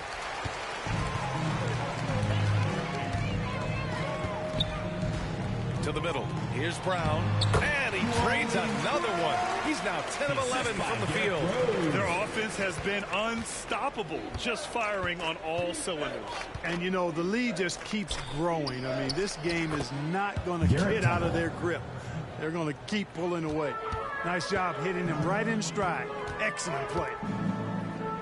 To the middle. Here's Brown. And he trades another one. He's now 10 of 11 from the field. Their offense has been unstoppable, just firing on all cylinders. And, you know, the lead just keeps growing. I mean, this game is not going to get out of their grip. They're going to keep pulling away. Nice job hitting them right in stride. Excellent play.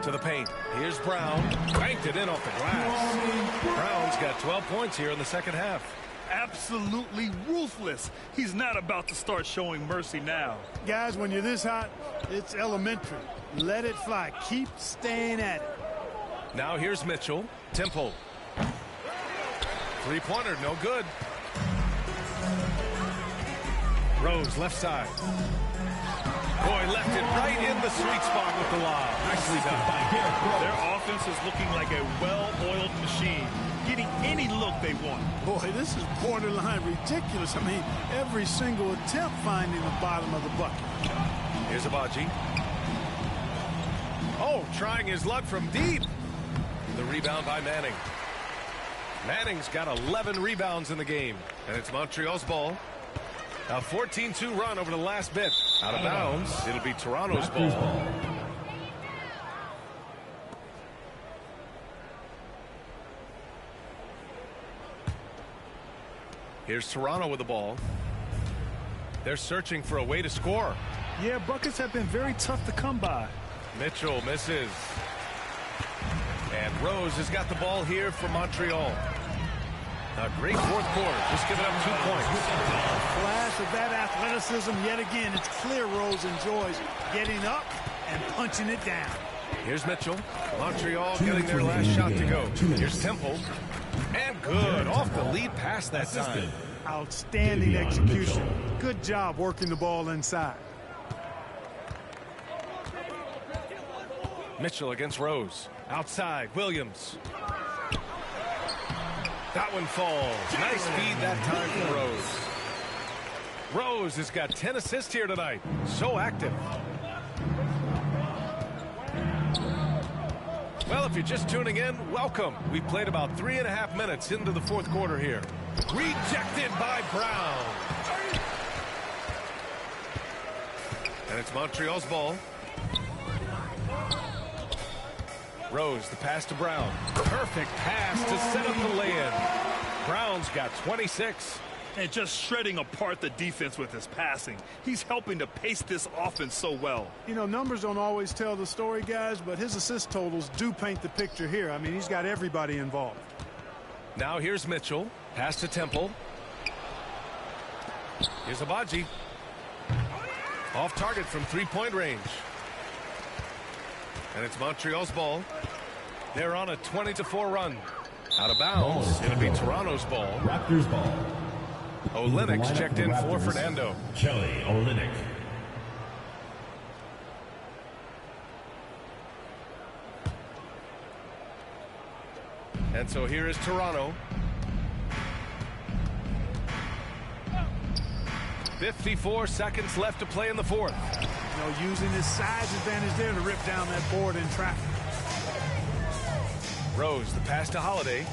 To the paint. Here's Brown. Banked it in off the glass. Brown's got 12 points here in the second half. Absolutely ruthless. He's not about to start showing mercy now. Guys, when you're this hot, it's elementary. Let it fly. Keep staying at it. Now here's Mitchell. Temple. Three-pointer, no good. Rose, left side. Boy, left it right in the sweet spot with the lob. Nicely done by Garrett Rose. Their offense is looking like a well-oiled machine, getting any look they want. Boy, this is borderline ridiculous. I mean, every single attempt finding the bottom of the bucket. Here's Abaji. Oh, trying his luck from deep. The rebound by Manning. Manning's got 11 rebounds in the game, and it's Montreal's ball. A 14-2 run over the last bit. Out of bounds. It'll be Toronto's ball. Here's Toronto with the ball. They're searching for a way to score. Yeah, buckets have been very tough to come by. Mitchell misses. And Rose has got the ball here for Montreal. A great fourth quarter, just giving up 2 points. A flash of that athleticism yet again. It's clear Rose enjoys getting up and punching it down. Here's Mitchell. Montreal getting their last shot to go. Here's Temple. And good. Off the lead pass that time. Outstanding execution. Good job working the ball inside. Mitchell against Rose. Outside, Williams. That one falls. Nice feed that time for Rose. Rose has got 10 assists here tonight. So active. Well, if you're just tuning in, welcome. We've played about 3.5 minutes into the fourth quarter here. Rejected by Brown. And it's Montreal's ball. Rose, the pass to Brown. Perfect pass to set up the lay-in. Brown's got 26. And just shredding apart the defense with his passing. He's helping to pace this offense so well. You know, numbers don't always tell the story, guys, but his assist totals do paint the picture here. I mean, he's got everybody involved. Now here's Mitchell. Pass to Temple. Here's Abaji. Off target from three-point range. And it's Montreal's ball. They're on a 20-4 run. Out of bounds. It'll be Toronto's ball. Raptors ball. Olynyk's checked in for Fernando. Kelly Olynyk. And so here is Toronto. 54 seconds left to play in the fourth. You know, using his size advantage there to rip down that board in traffic. Rose, the pass to Holiday.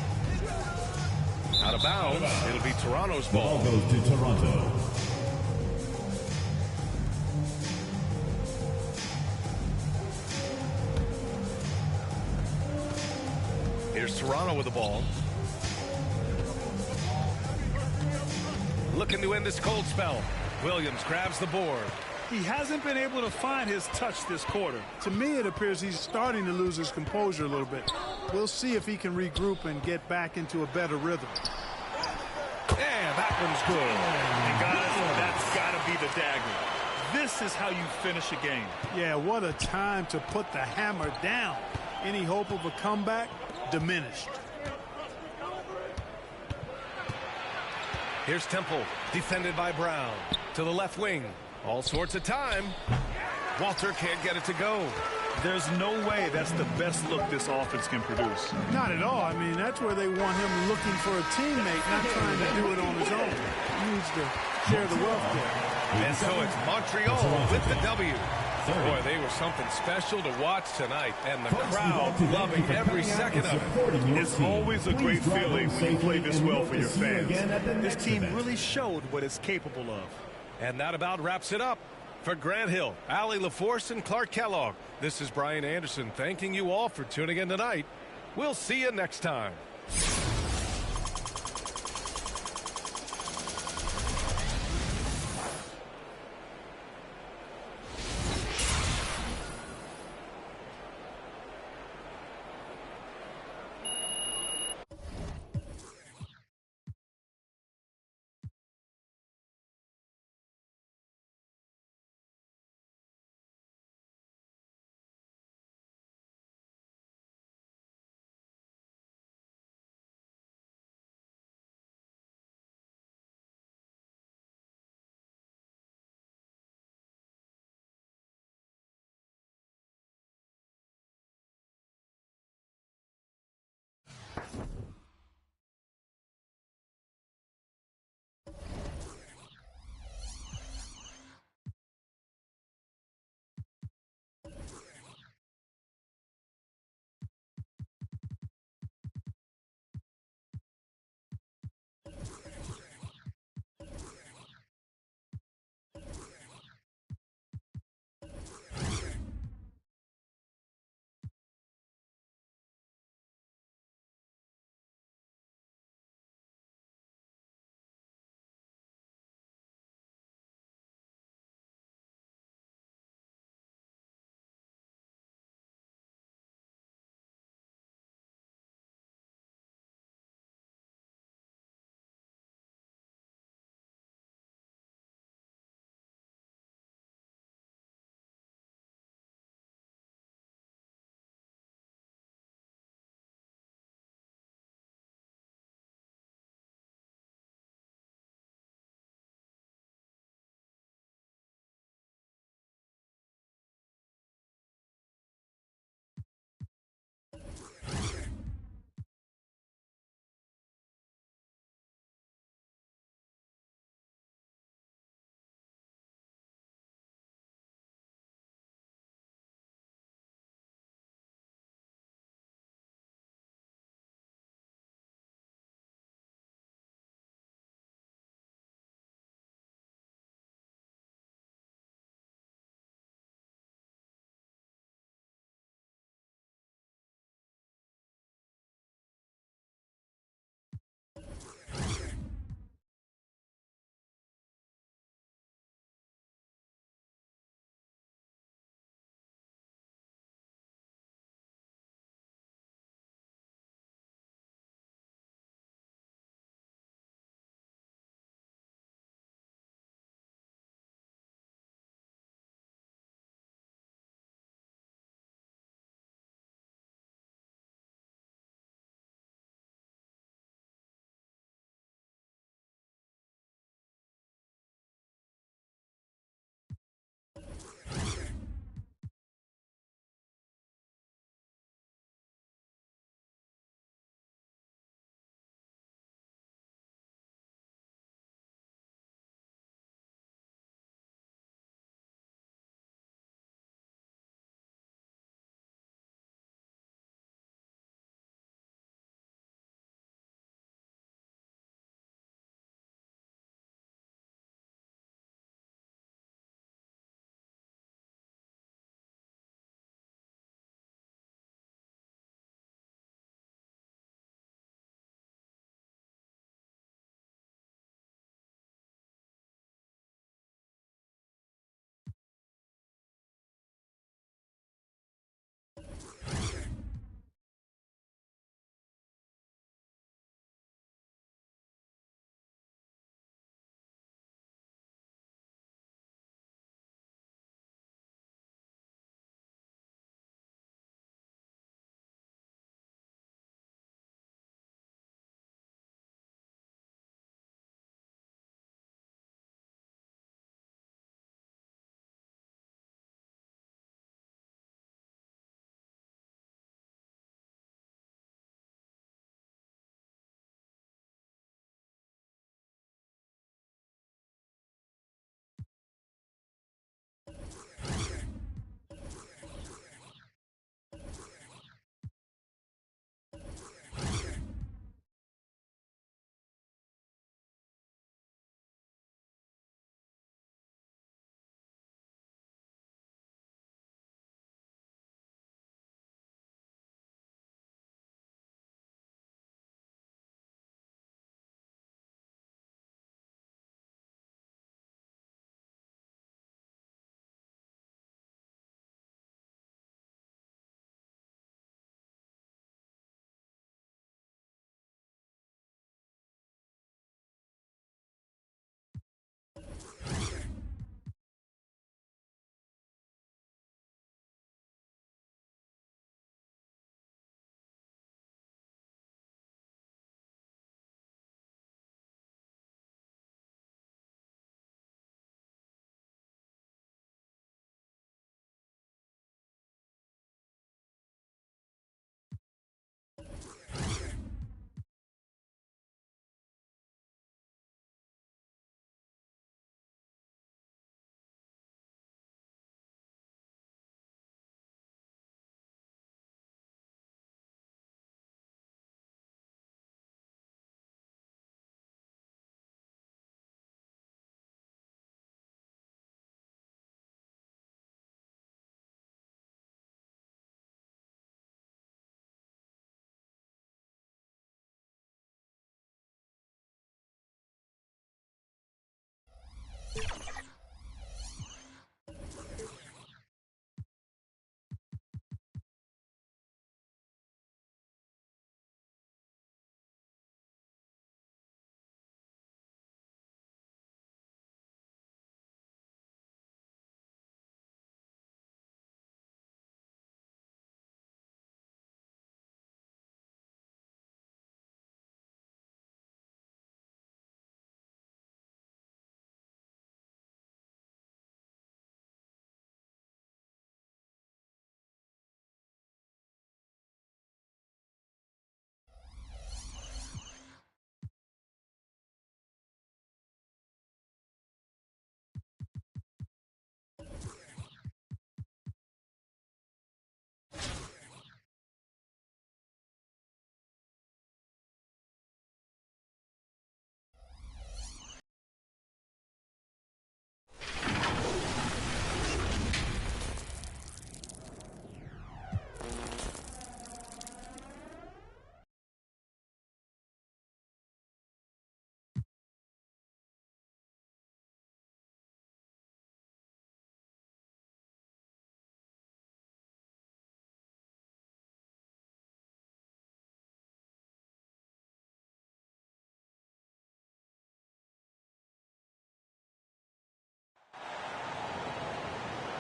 Out of bounds. It'll be Toronto's ball. Ball goes to Toronto. Here's Toronto with the ball. Looking to end this cold spell. Williams grabs the board. He hasn't been able to find his touch this quarter. To me, it appears he's starting to lose his composure a little bit. We'll see if he can regroup and get back into a better rhythm. Yeah, that one's good. And guys, that's got to be the dagger. This is how you finish a game. Yeah, what a time to put the hammer down. Any hope of a comeback? Diminished. Here's Temple, defended by Brown. To the left wing. All sorts of time. Walter can't get it to go. There's no way that's the best look this offense can produce. Not at all. I mean, that's where they want him looking for a teammate, not trying to do it on his own. He needs to share the wealth there. And so it's Montreal with the W. Boy, they were something special to watch tonight, and the crowd loving every second of it. It's always a great feeling when you play this well for your fans. This team really showed what it's capable of. And that about wraps it up. For Grant Hill, Allie LaForce, and Clark Kellogg, this is Brian Anderson thanking you all for tuning in tonight. We'll see you next time.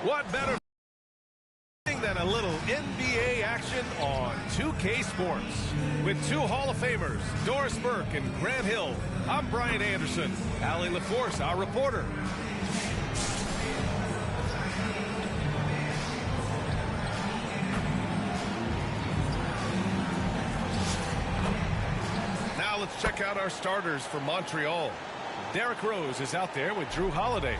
What better than a little NBA action on 2K Sports? With two Hall of Famers, Doris Burke and Grant Hill, I'm Brian Anderson. Allie LaForce, our reporter. Now let's check out our starters for Montreal. Derrick Rose is out there with Drew Holiday.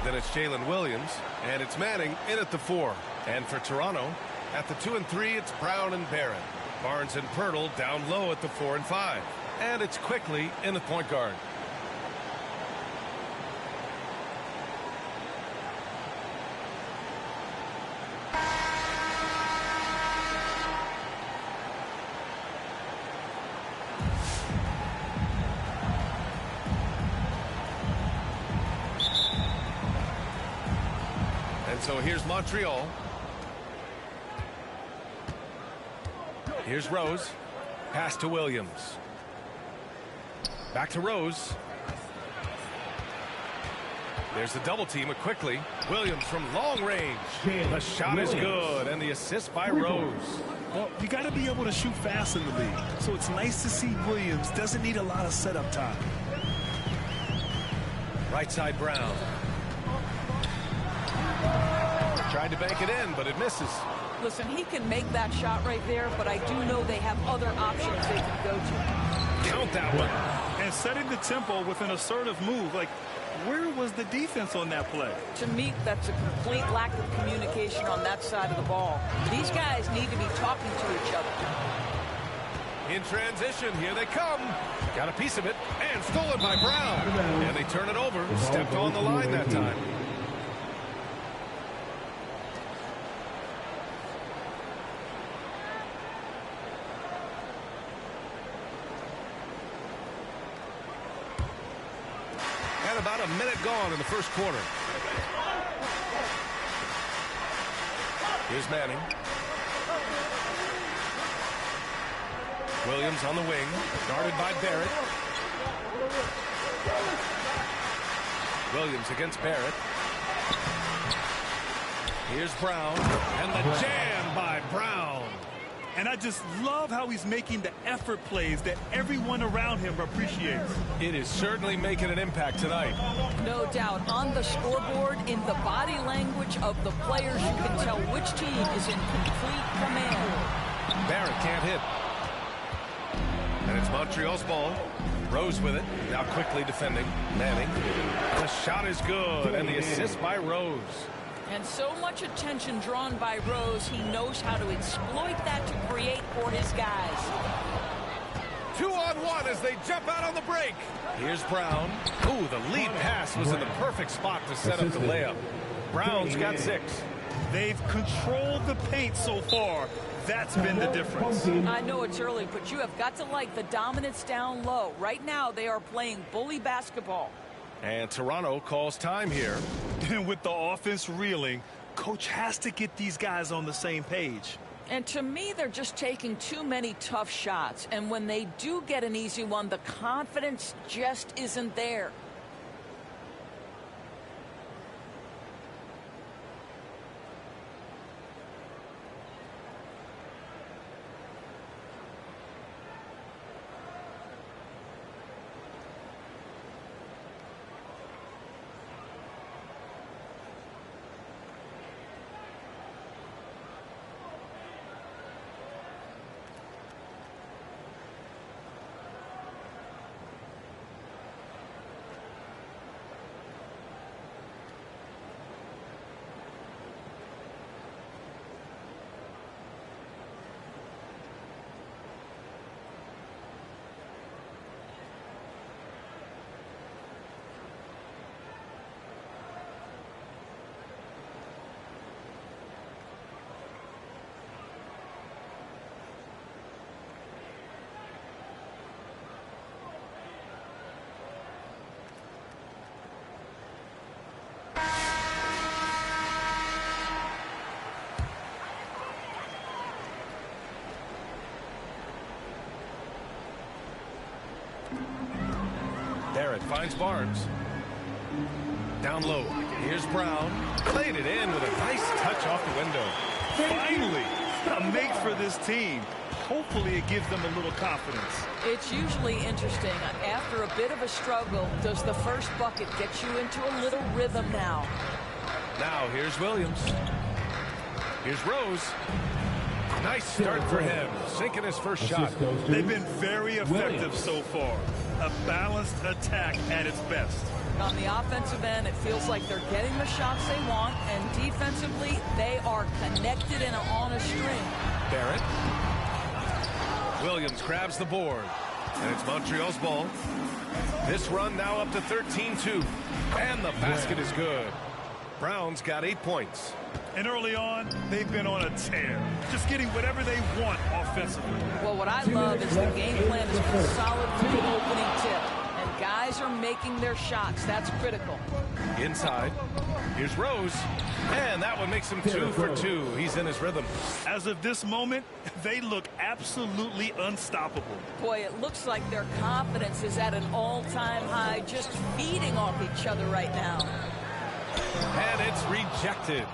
Then it's Jalen Williams, and it's Manning in at the 4. And for Toronto, at the 2 and 3, it's Brown and Barrett. Barnes and Pirtle down low at the 4 and 5. And it's Quickly in the point guard. So here's Montreal. Here's Rose. Pass to Williams. Back to Rose. There's the double team with Quickly. Williams from long range. The shot is good, and the assist by Rose. Well, you got to be able to shoot fast in the league. So it's nice to see Williams doesn't need a lot of setup time. Right side Brown. Tried to bank it in, but it misses. Listen, he can make that shot right there, but I do know they have other options they can go to. Count that one. And setting the tempo with an assertive move. Like, where was the defense on that play? To me, that's a complete lack of communication on that side of the ball. These guys need to be talking to each other. In transition, here they come. Got a piece of it, and stolen by Brown. And they turn it over. Stepped on the line that time. About a minute gone in the first quarter. Here's Manning. Williams on the wing, guarded by Barrett. Williams against Barrett. Here's Brown, and the jam by Brown. And I just love how he's making the effort plays that everyone around him appreciates. It is certainly making an impact tonight. No doubt. On the scoreboard, in the body language of the players, you can tell which team is in complete command. Barrett can't hit. And it's Montreal's ball. Rose with it. Now Quickly defending. Manning. The shot is good, and the assist by Rose. And so much attention drawn by Rose, he knows how to exploit that to create for his guys. 2-on-1 as they jump out on the break. Here's Brown. Ooh, the lead pass was in the perfect spot to set up the layup. Brown's got 6. They've controlled the paint so far. That's been the difference. I know it's early, but you have got to like the dominance down low. Right now, they are playing bully basketball. And Toronto calls time here. And with the offense reeling, coach has to get these guys on the same page. And to me, they're just taking too many tough shots. And when they do get an easy one, the confidence just isn't there. Barrett finds Barnes. Down low. Here's Brown. Played it in with a nice touch off the window. Finally, a make for this team. Hopefully it gives them a little confidence. It's usually interesting. After a bit of a struggle, does the first bucket get you into a little rhythm now? Now here's Williams. Here's Rose. Nice start for him, sinking his first shot. They've been very effective so far. A balanced attack at its best. On the offensive end, it feels like they're getting the shots they want, and defensively, they are connected and on a string. Barrett. Williams grabs the board, and it's Montreal's ball. This run now up to 13-2, and the basket is good. Brown's got 8 points. And early on, they've been on a tear, just getting whatever they want offensively. Well, what I love is the game plan has been solid from the opening tip, and guys are making their shots. That's critical. Inside, here's Rose, and that one makes him 2 for 2. He's in his rhythm. As of this moment, they look absolutely unstoppable. Boy, it looks like their confidence is at an all-time high, just feeding off each other right now. And it's rejected.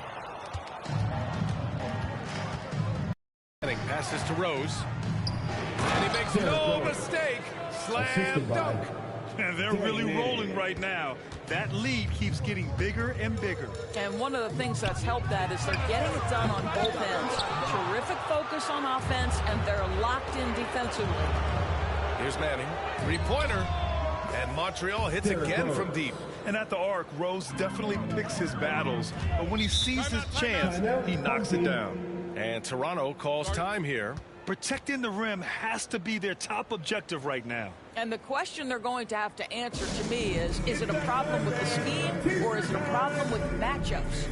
Passes to Rose. And he makes no mistake. Slam dunk. And they're really rolling right now. That lead keeps getting bigger and bigger. And one of the things that's helped that is they're getting it done on both ends. Terrific focus on offense, and they're locked in defensively. Here's Manning. Three-pointer. And Montreal hits again from deep. And at the arc, Rose definitely picks his battles. But when he sees his chance, he knocks it down. And Toronto calls time here. Protecting the rim has to be their top objective right now. And the question they're going to have to answer to me is it a problem with the scheme or is it a problem with matchups?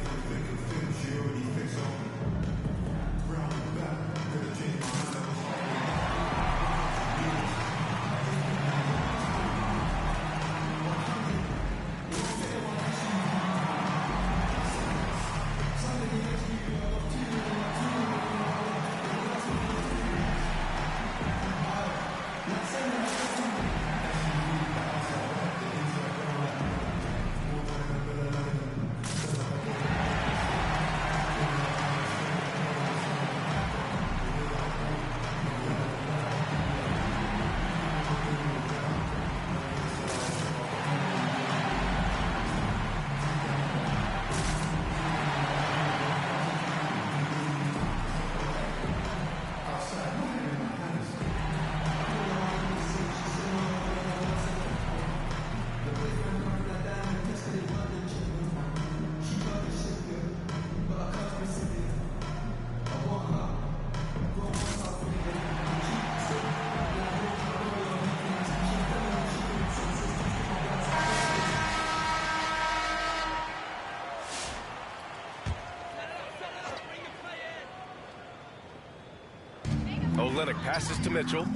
Olenek passes to Mitchell.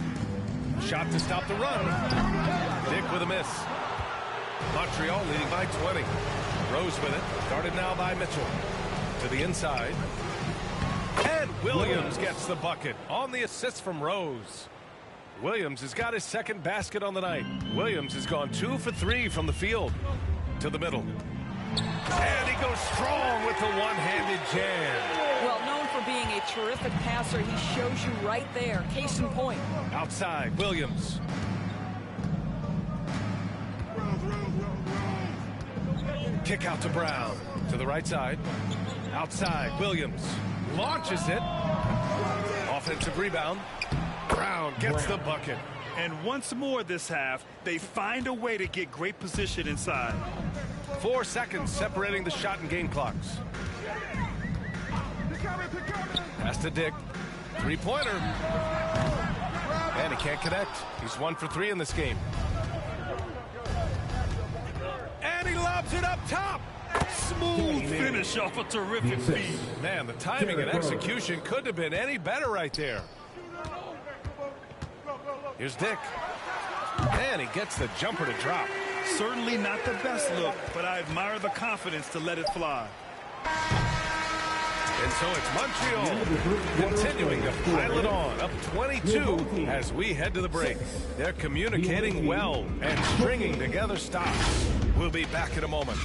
Shot to stop the run. Dick with a miss. Montreal leading by 20. Rose with it. Guarded now by Mitchell. To the inside. And Williams gets the bucket on the assist from Rose. Williams has got his second basket on the night. Williams has gone 2 for 3 from the field. To the middle. And he goes strong with the one-handed jam. Well, known for being a terrific passer, he shows you right there. Case in point. Outside, Williams. Kick out to Brown. To the right side. Outside, Williams. Launches it. Offensive rebound. Brown gets the bucket. And once more this half, they find a way to get great position inside. 4 seconds separating the shot and game clocks. Pass to Dick. Three-pointer. And he can't connect. He's 1 for 3 in this game. And he lobs it up top. Smooth finish off a terrific feed. Man, the timing and execution couldn't have been any better right there. Here's Dick. And he gets the jumper to drop. Certainly not the best look, but I admire the confidence to let it fly. And so it's Montreal continuing to pile it on, up 22 as we head to the break. They're communicating well and stringing together stops. We'll be back in a moment.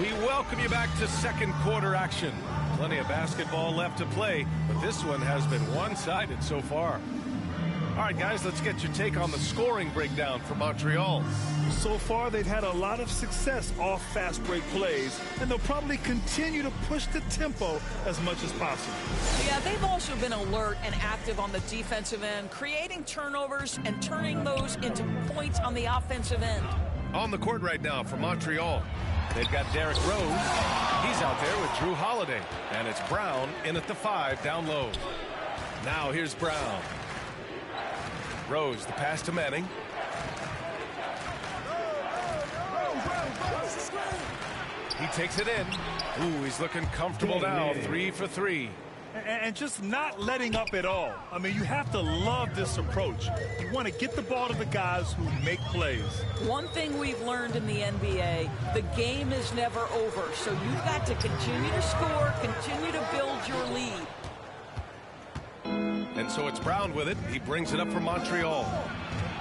We welcome you back to second quarter action. Plenty of basketball left to play, but this one has been one-sided so far. All right, guys, let's get your take on the scoring breakdown for Montreal. So far, they've had a lot of success off fast break plays, and they'll probably continue to push the tempo as much as possible. Yeah, they've also been alert and active on the defensive end, creating turnovers and turning those into points on the offensive end. On the court right now for Montreal, they've got Derrick Rose. He's out there with Drew Holiday. And it's Brown in at the 5 down low. Now here's Brown. Rose, the pass to Manning. He takes it in. Ooh, he's looking comfortable now. 3 for 3. And just not letting up at all. I mean, you have to love this approach. You want to get the ball to the guys who make plays. One thing we've learned in the NBA, the game is never over. So you've got to continue to score, continue to build your lead. And so it's Brown with it. He brings it up for Montreal.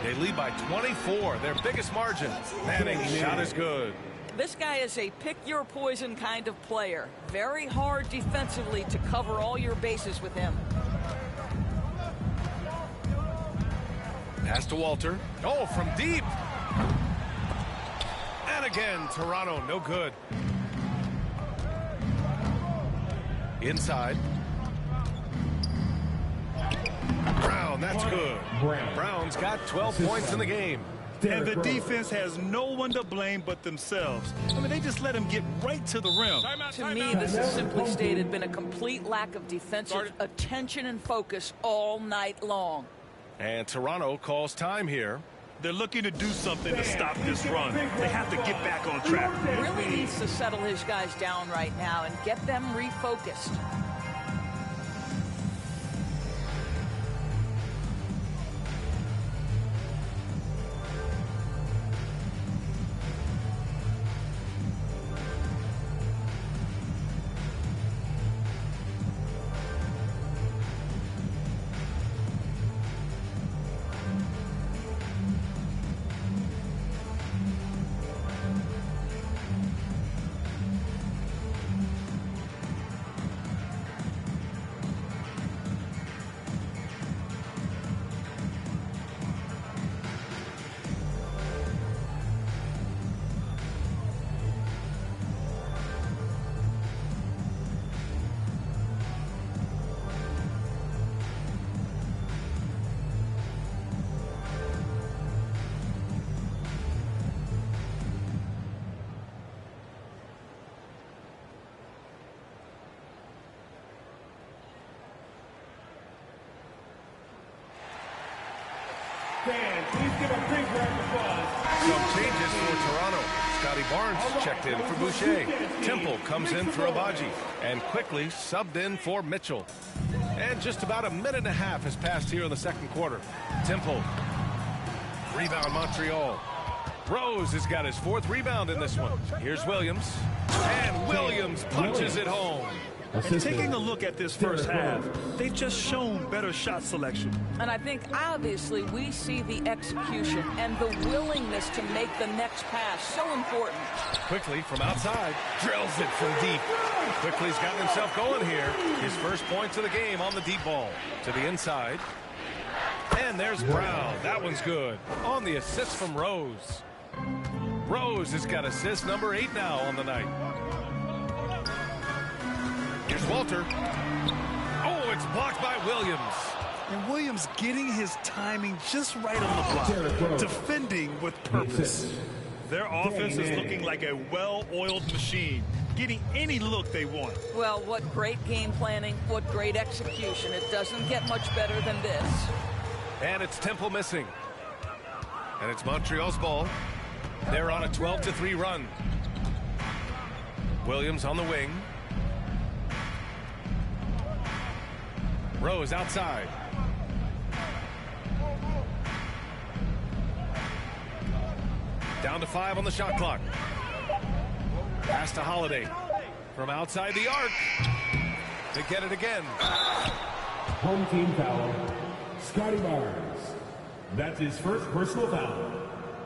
They lead by 24, their biggest margin. Manning's shot is good. This guy is a pick-your-poison kind of player. Very hard defensively to cover all your bases with him. Pass to Walter. Oh, from deep. And again, Toronto, no good. Inside. Brown, that's good. Brown's got 12 points in the game. And the defense has no one to blame but themselves. I mean, they just let him get right to the rim. To me, this has simply stated been a complete lack of defensive attention and focus all night long. And Toronto calls time here. They're looking to do something to stop this run. They have to get back on track. Really needs to settle his guys down right now and get them refocused. Please give a big round of applause. Some changes for Toronto. Scotty Barnes checked in for Boucher. Temple comes in for Abaji. And quickly subbed in for Mitchell. And just about a minute and a half has passed here in the second quarter. Temple. Rebound Montreal. Rose has got his 4th rebound in this one. Here's Williams. And Williams punches it home. And taking a look at this first half, they've just shown better shot selection. And I think obviously we see the execution and the willingness to make the next pass so important. Quickly from outside, drills it from deep. Quickly's gotten himself going here. His first points of the game on the deep ball. To the inside. And there's Brown. That one's good. On the assist from Rose. Rose has got assist number 8 now on the night. Here's Walter. Oh, it's blocked by Williams. And Williams getting his timing just right on the block. Defending with purpose. Their offense is looking like a well-oiled machine, getting any look they want. Well, what great game planning, what great execution. It doesn't get much better than this. And it's Temple missing. And it's Montreal's ball. They're on a 12-3 run. Williams on the wing. Rose outside. Down to 5 on the shot clock. Pass to Holiday. From outside the arc. To get it again. Home team foul. Scotty Barnes. That's his first personal foul.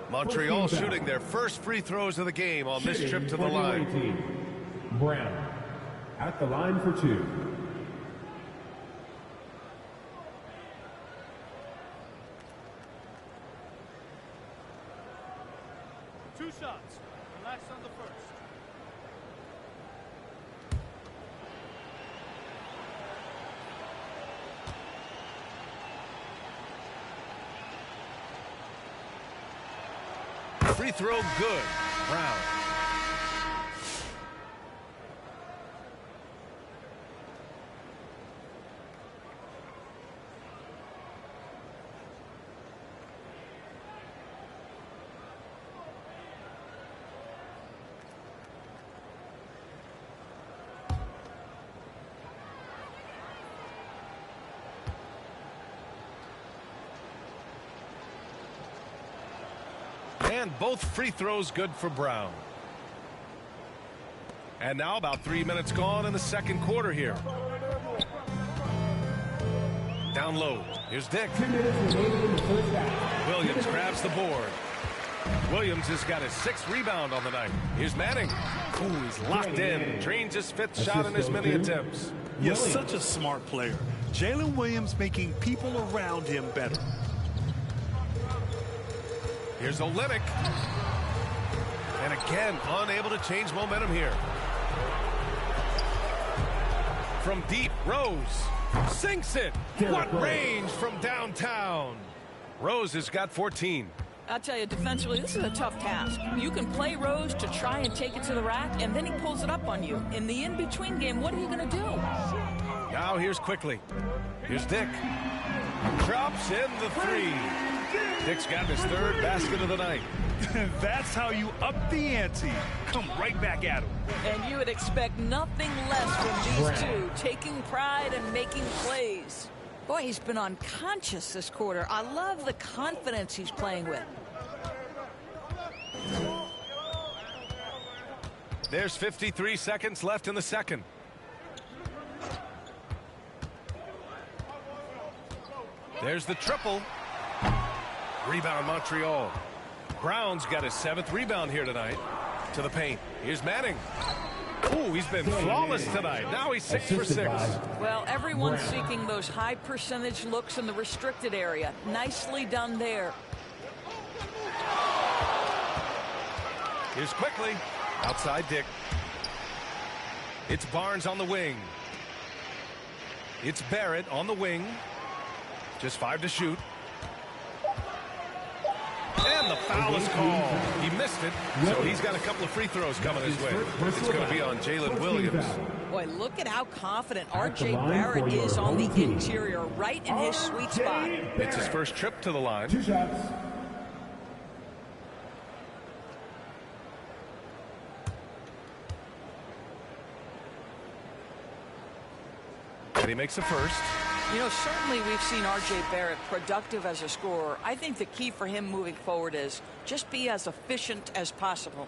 Montreal shooting their first free throws of the game on this trip to the line. Brown at the line for 2. Two shots. Relax on the first. Free throw good. Brown. And both free throws good for Brown. And now about 3 minutes gone in the second quarter here. Down low. Here's Dick. Williams grabs the board. Williams has got his 6th rebound on the night. Here's Manning. Ooh, he's locked in. Drains his 5th shot in as many attempts. You're such a smart player. Jalen Williams making people around him better. Here's Olynyk. And again, unable to change momentum here. From deep, Rose sinks it. What range from downtown. Rose has got 14. I'll tell you, defensively, this is a tough task. You can play Rose to try and take it to the rack, and then he pulls it up on you. In the in-between game, what are you going to do? Now here's Quickly. Here's Dick. Drops in the 3. Dick's got his 3rd basket of the night. That's how you up the ante. Come right back at him. And you would expect nothing less from these two, taking pride and making plays. Boy, he's been unconscious this quarter. I love the confidence he's playing with. There's 53 seconds left in the second. There's the triple. Rebound Montreal. Brown's got his 7th rebound here tonight. To the paint. Here's Manning. Ooh, he's been flawless tonight. Now he's 6 for 6. Well, everyone's seeking those high percentage looks in the restricted area. Nicely done there. Here's Quickly. Outside Dick. It's Barnes on the wing. It's Barrett on the wing. Just 5 to shoot. And the foul is called. He missed it, so he's got a couple of free throws coming his way. It's going to be on Jalen Williams. Boy, look at how confident R.J. Barrett is on the interior, right in his sweet spot. It's his first trip to the line. 2 shots. And he makes the first. You know, certainly we've seen R.J. Barrett productive as a scorer. I think the key for him moving forward is just be as efficient as possible.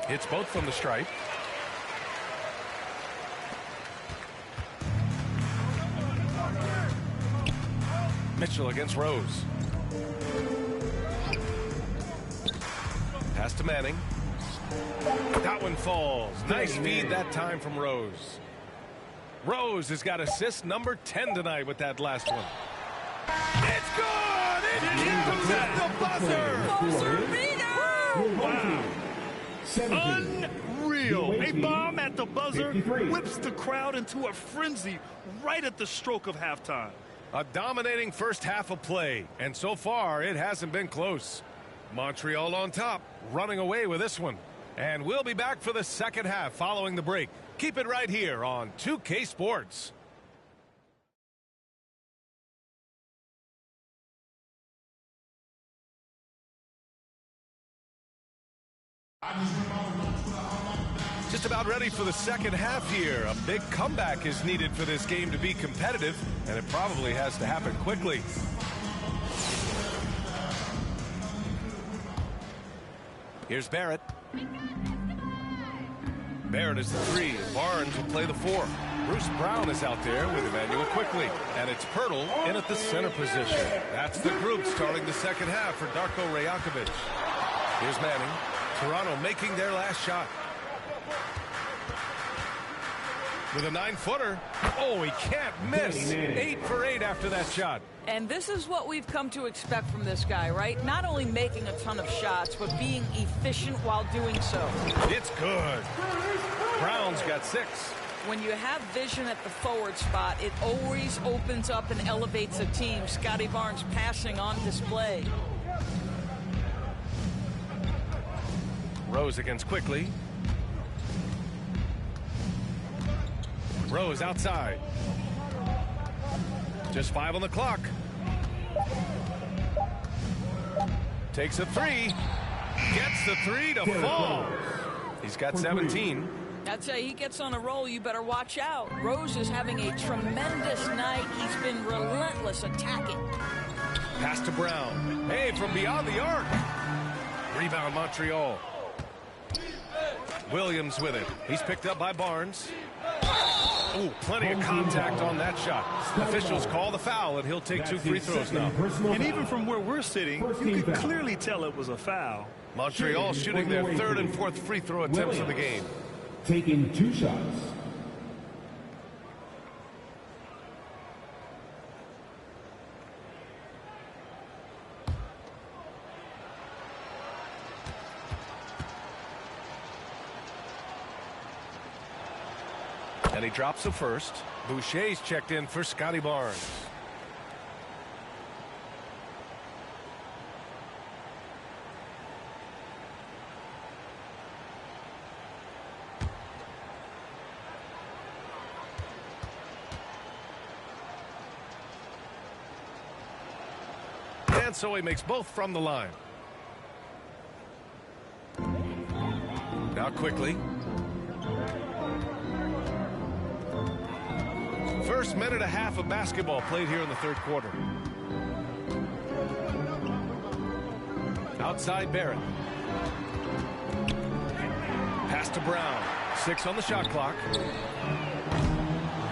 Hits both from the stripe. Mitchell against Rose. Pass to Manning. That one falls. Nice feed that time from Rose. Rose has got assist number 10 tonight with that last one. It's good! It counts at the buzzer! Buzzer beater! Wow. 17. Unreal. A bomb at the buzzer whips the crowd into a frenzy right at the stroke of halftime. A dominating first half of play, and so far it hasn't been close. Montreal on top, running away with this one. And we'll be back for the second half following the break. Keep it right here on 2K Sports. Just about ready for the second half here. A big comeback is needed for this game to be competitive, and it probably has to happen quickly. Here's Barrett. Barrett is the 3. Barnes will play the 4. Bruce Brown is out there with Emmanuel Quickly. And it's Pirtle in at the center position. That's the group starting the second half for Darko Rajakovic. Here's Manning. Toronto making their last shot. With a 9-footer. Oh, he can't miss. 8 for 8 after that shot. And this is what we've come to expect from this guy, right? Not only making a ton of shots, but being efficient while doing so. It's good. Brown's got 6. When you have vision at the forward spot, it always opens up and elevates a team. Scotty Barnes passing on display. Rose against Quickly. Rose outside. Just 5 on the clock. Takes a 3. Gets the 3 to fall. He's got 17. I'd say he gets on a roll, you better watch out. Rose is having a tremendous night. He's been relentless attacking. Pass to Brown. Hey, from beyond the arc. Rebound Montreal. Williams with it. He's picked up by Barnes. Ooh, plenty of contact on that shot. Officials call the foul, and he'll take 2 free throws now. And even from where we're sitting, you can clearly tell it was a foul. Montreal shooting their 3rd and 4th free throw attempts of the game. Taking 2 shots. And he drops the first. Boucher's checked in for Scotty Barnes. And so he makes both from the line. Now Quickly. First minute and a half of basketball played here in the 3rd quarter. Outside Barrett. Pass to Brown. 6 on the shot clock.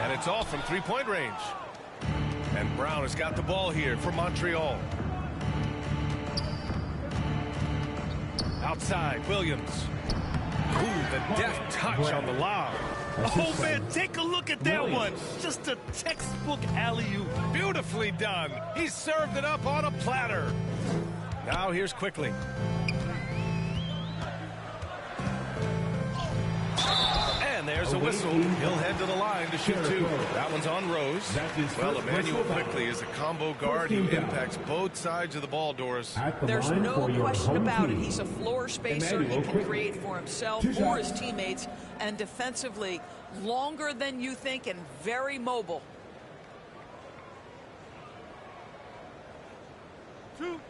And it's all from 3-point range. And Brown has got the ball here for Montreal. Outside, Williams. Ooh, the deft touch on the lob. Oh, man, take a look at that one. Just a textbook alley-oop. Beautifully done. He served it up on a platter. Now here's Quickly. And there's a whistle. He'll head to the line to shoot 2. That one's on Rose. Well, Emmanuel Quickly is a combo guard who impacts both sides of the ball, Doris. There's no question about it. He's a floor spacer. He can create for himself or his teammates. And defensively, longer than you think and very mobile. 2.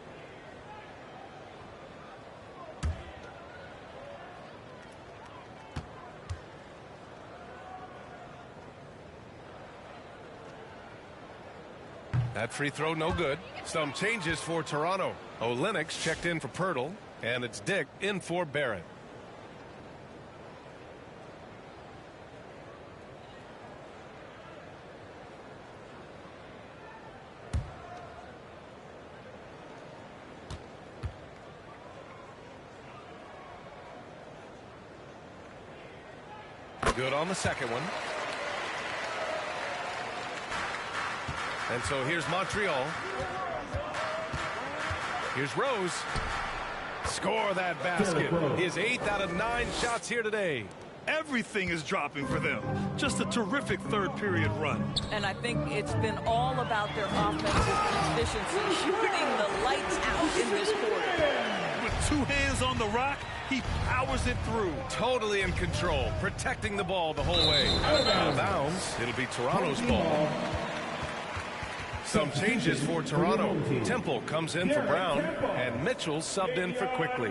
That free throw no good. Some changes for Toronto. Olenek's checked in for Pirtle, and it's Dick in for Barrett. Good on the second one. And so here's Montreal. Here's Rose. Score that basket. His 8th out of 9 shots here today. Everything is dropping for them. Just a terrific 3rd period run. And I think it's been all about their offensive efficiency, shooting the lights out in this quarter. With 2 hands on the rock, he powers it through. Totally in control, protecting the ball the whole way. Out of bounds, it'll be Toronto's ball. Some changes for Toronto. Temple comes in for Brown, and Mitchell subbed in for Quickly.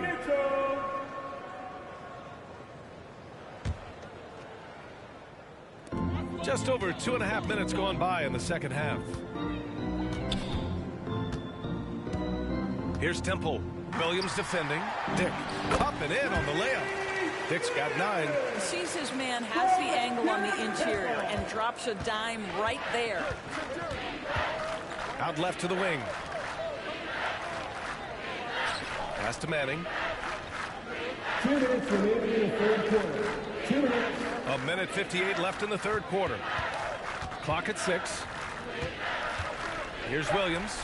Just over 2.5 minutes gone by in the second half. Here's Temple. Williams defending. Dick up and in on the layup. Dick's got 9. Sees his man, has the angle on the interior, and drops a dime right there. Out left to the wing. Pass to Manning. 2 minutes remaining in the third quarter. 2 minutes. 1:58 left in the third quarter. Clock at 6. Here's Williams.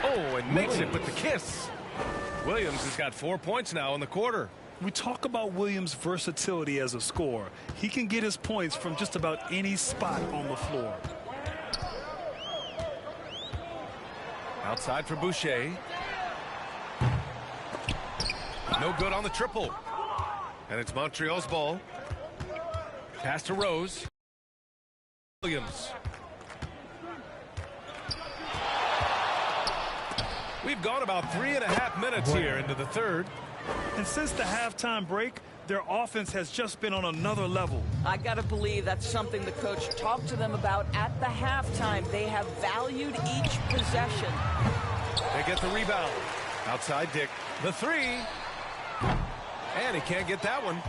Oh, and makes it with the kiss. Williams has got 4 points now in the quarter. We talk about Williams' versatility as a scorer. He can get his points from just about any spot on the floor. Outside for Boucher. No good on the triple. And it's Montreal's ball. Pass to Rose. Williams. We've gone about 3.5 minutes here into the third. And since the halftime break, their offense has just been on another level. I got to believe that's something the coach talked to them about at the halftime. They have valued each possession. They get the rebound. Outside Dick. The 3. And he can't get that one.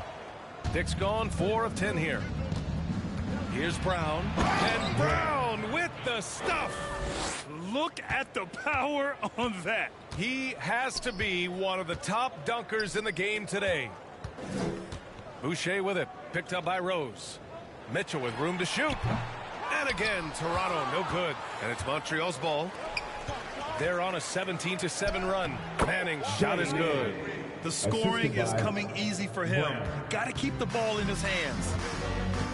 Dick's gone 4 of 10 here. Here's Brown. And Brown with the stuff. Look at the power on that. He has to be one of the top dunkers in the game today. Boucher with it. Picked up by Rose. Mitchell with room to shoot. And again, Toronto, no good. And it's Montreal's ball. They're on a 17-7 run. Manning's shot is good. The scoring is coming easy for him. Got to keep the ball in his hands.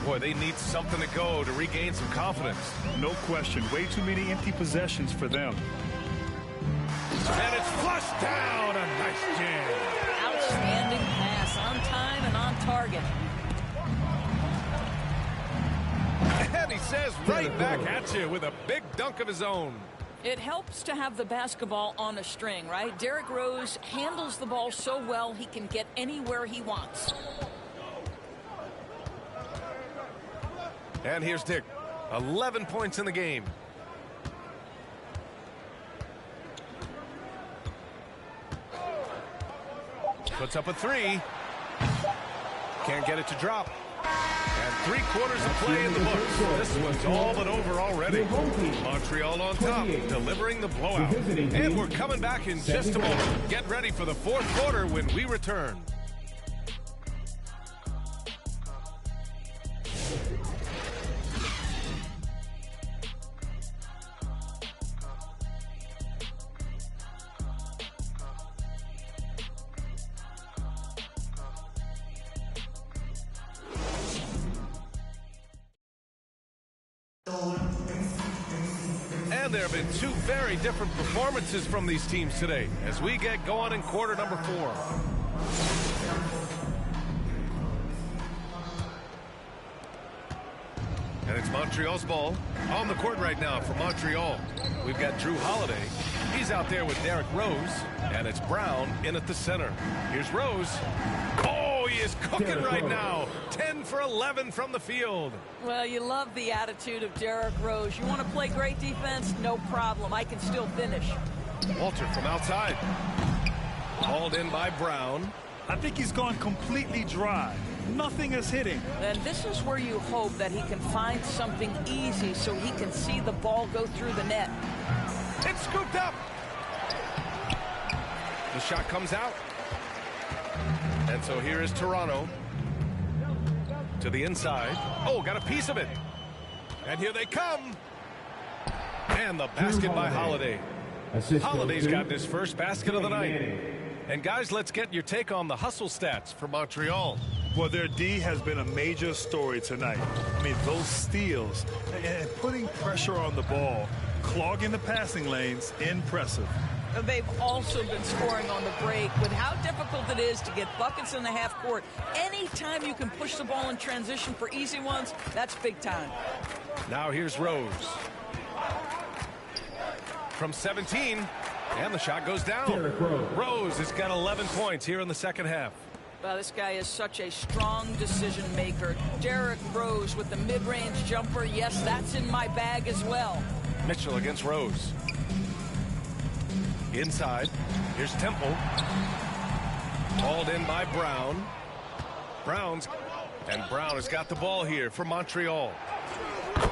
Boy, they need something to go to regain some confidence. No question. Way too many empty possessions for them. And it's flushed down. A nice jam. Outstanding pass, on time and on target. And he says right back at you with a big dunk of his own. It helps to have the basketball on a string, right? Derrick Rose handles the ball so well he can get anywhere he wants. And here's Dick. 11 points in the game. Puts up a 3. Can't get it to drop. And 3/4 of play in the books. This one's all but over already. Montreal on top, delivering the blowout. And we're coming back in just a moment. Get ready for the fourth quarter when we return. And there have been 2 very different performances from these teams today as we get going in quarter number 4. And it's Montreal's ball on the court right now for Montreal. We've got Drew Holiday. He's out there with Derrick Rose. And it's Brown in at the center. Here's Rose. Oh, he is cooking right now. 10 for 11 from the field. Well, you love the attitude of Derrick Rose. You want to play great defense? No problem. I can still finish. Walter from outside. Hauled in by Brown. I think he's gone completely dry. Nothing is hitting. And this is where you hope that he can find something easy so he can see the ball go through the net. It's scooped up. The shot comes out. And so here is Toronto. To the inside. Oh, got a piece of it. And here they come. And the basket by Holiday. Holiday's got his first basket of the night. And guys, let's get your take on the hustle stats for Montreal. Well, their D has been a major story tonight. I mean, those steals and putting pressure on the ball, clogging the passing lanes, impressive. They've also been scoring on the break with how difficult it is to get buckets in the half court. Anytime you can push the ball in transition for easy ones, that's big time. Now here's Rose. From 17, and the shot goes down. Rose has got 11 points here in the second half. Well, this guy is such a strong decision maker. Derrick Rose with the mid-range jumper. Yes, that's in my bag as well. Mitchell against Rose. Inside. Here's Temple. Hauled in by Brown. Brown has got the ball here for Montreal.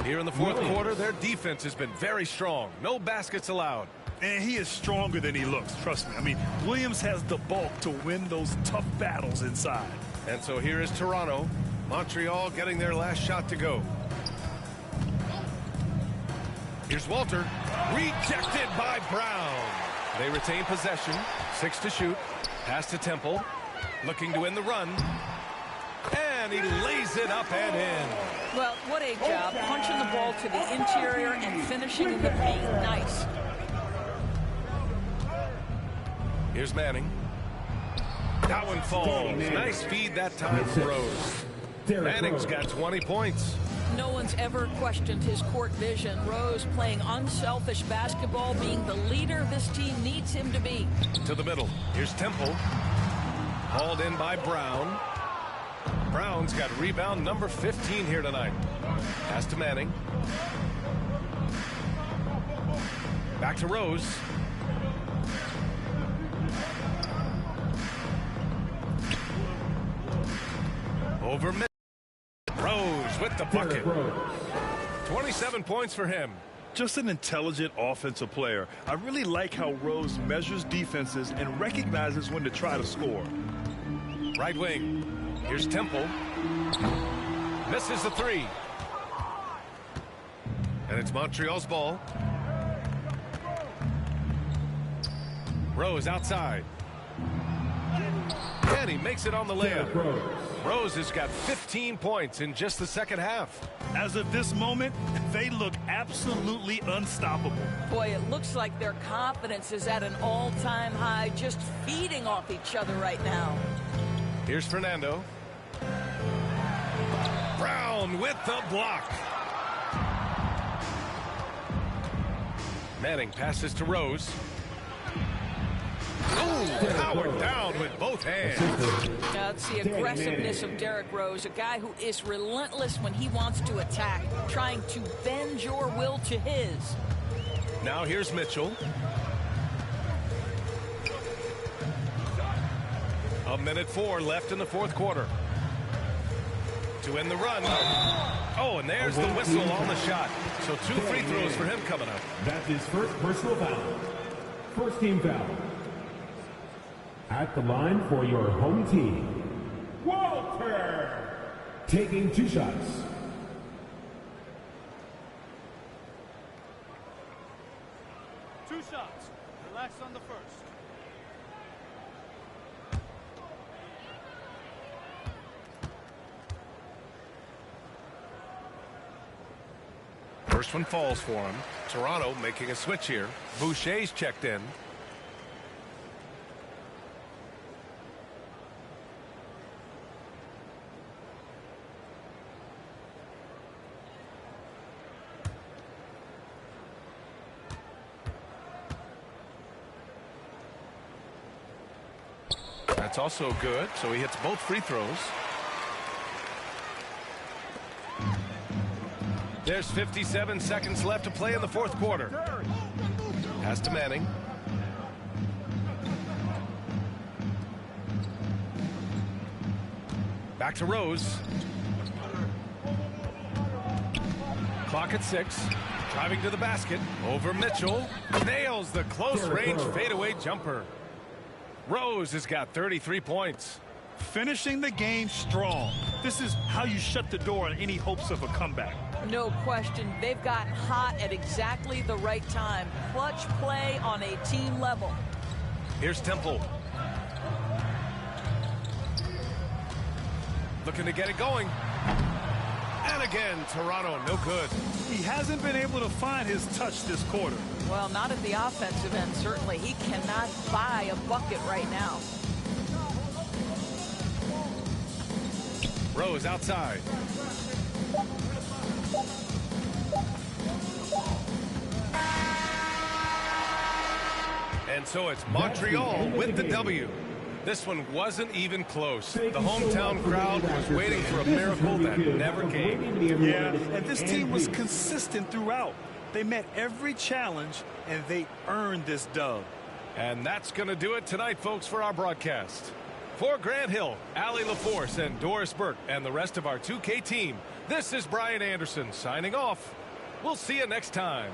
Here in the fourth quarter, their defense has been very strong. No baskets allowed. And he is stronger than he looks, trust me. I mean, Williams has the bulk to win those tough battles inside. And so here is Toronto. Montreal getting their last shot to go. Here's Walter. Rejected by Brown. They retain possession. 6 to shoot. Pass to Temple. Looking to win the run. And he lays it up and in. Well, what a job. Punching the ball to the interior and finishing in the paint. Nice. Here's Manning. That one falls. Nice feed that time for Rose. Manning's got 20 points. No one's ever questioned his court vision. Rose playing unselfish basketball, being the leader this team needs him to be. To the middle. Here's Temple. Hauled in by Brown. Brown's got rebound number 15 here tonight. Pass to Manning. Back to Rose. Over mid. Rose with the bucket. 27 points for him. Just an intelligent offensive player. I really like how Rose measures defenses and recognizes when to try to score. Right wing. Here's Temple. Misses the three. And it's Montreal's ball. Rose outside. And he makes it on the layup. Rose has got 15 points in just the second half. As of this moment, they look absolutely unstoppable. Boy, it looks like their confidence is at an all-time high, just feeding off each other right now. Here's Fernando. Brown with the block. Manning passes to Rose. Oh, powered down with both hands. That's the aggressiveness of Derrick Rose, a guy who is relentless when he wants to attack, trying to bend your will to his. Now here's Mitchell. A minute 4 left in the fourth quarter. To end the run. Oh, and there's the whistle on the shot. So 2 free throws for him coming up. That's his first personal foul. First team foul. At the line for your home team, Walter, taking 2 shots. Two shots. Relax on the first. First one falls for him. Toronto making a switch here. Boucher's checked in. That's also good, so he hits both free throws. There's 57 seconds left to play in the fourth quarter. Pass to Manning. Back to Rose. Clock at 6. Driving to the basket. Over Mitchell. Nails the close-range fadeaway jumper. Rose has got 33 points. Finishing the game strong. This is how you shut the door on any hopes of a comeback. No question. They've gotten hot at exactly the right time. Clutch play on a team level. Here's Temple. Looking to get it going. And again, Toronto, no good. He hasn't been able to find his touch this quarter. Well, not at the offensive end, certainly. He cannot buy a bucket right now. Rose outside. And so it's Montreal with the W. This one wasn't even close. The hometown crowd was waiting for a miracle that never came. Yeah, and this team was consistent throughout. They met every challenge, and they earned this dub. And that's going to do it tonight, folks, for our broadcast. For Grant Hill, Allie LaForce, and Doris Burke, and the rest of our 2K team, this is Brian Anderson signing off. We'll see you next time.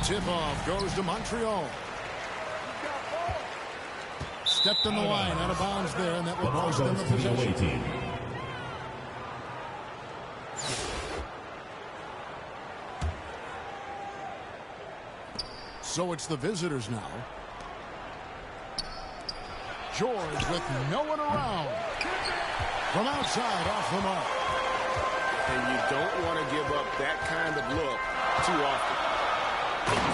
Tip-off goes to Montreal. Stepped in the line, out of bounds there, and that will cost them the possession. So it's the visitors now. George with no one around. From outside, off the mark. And you don't want to give up that kind of look too often.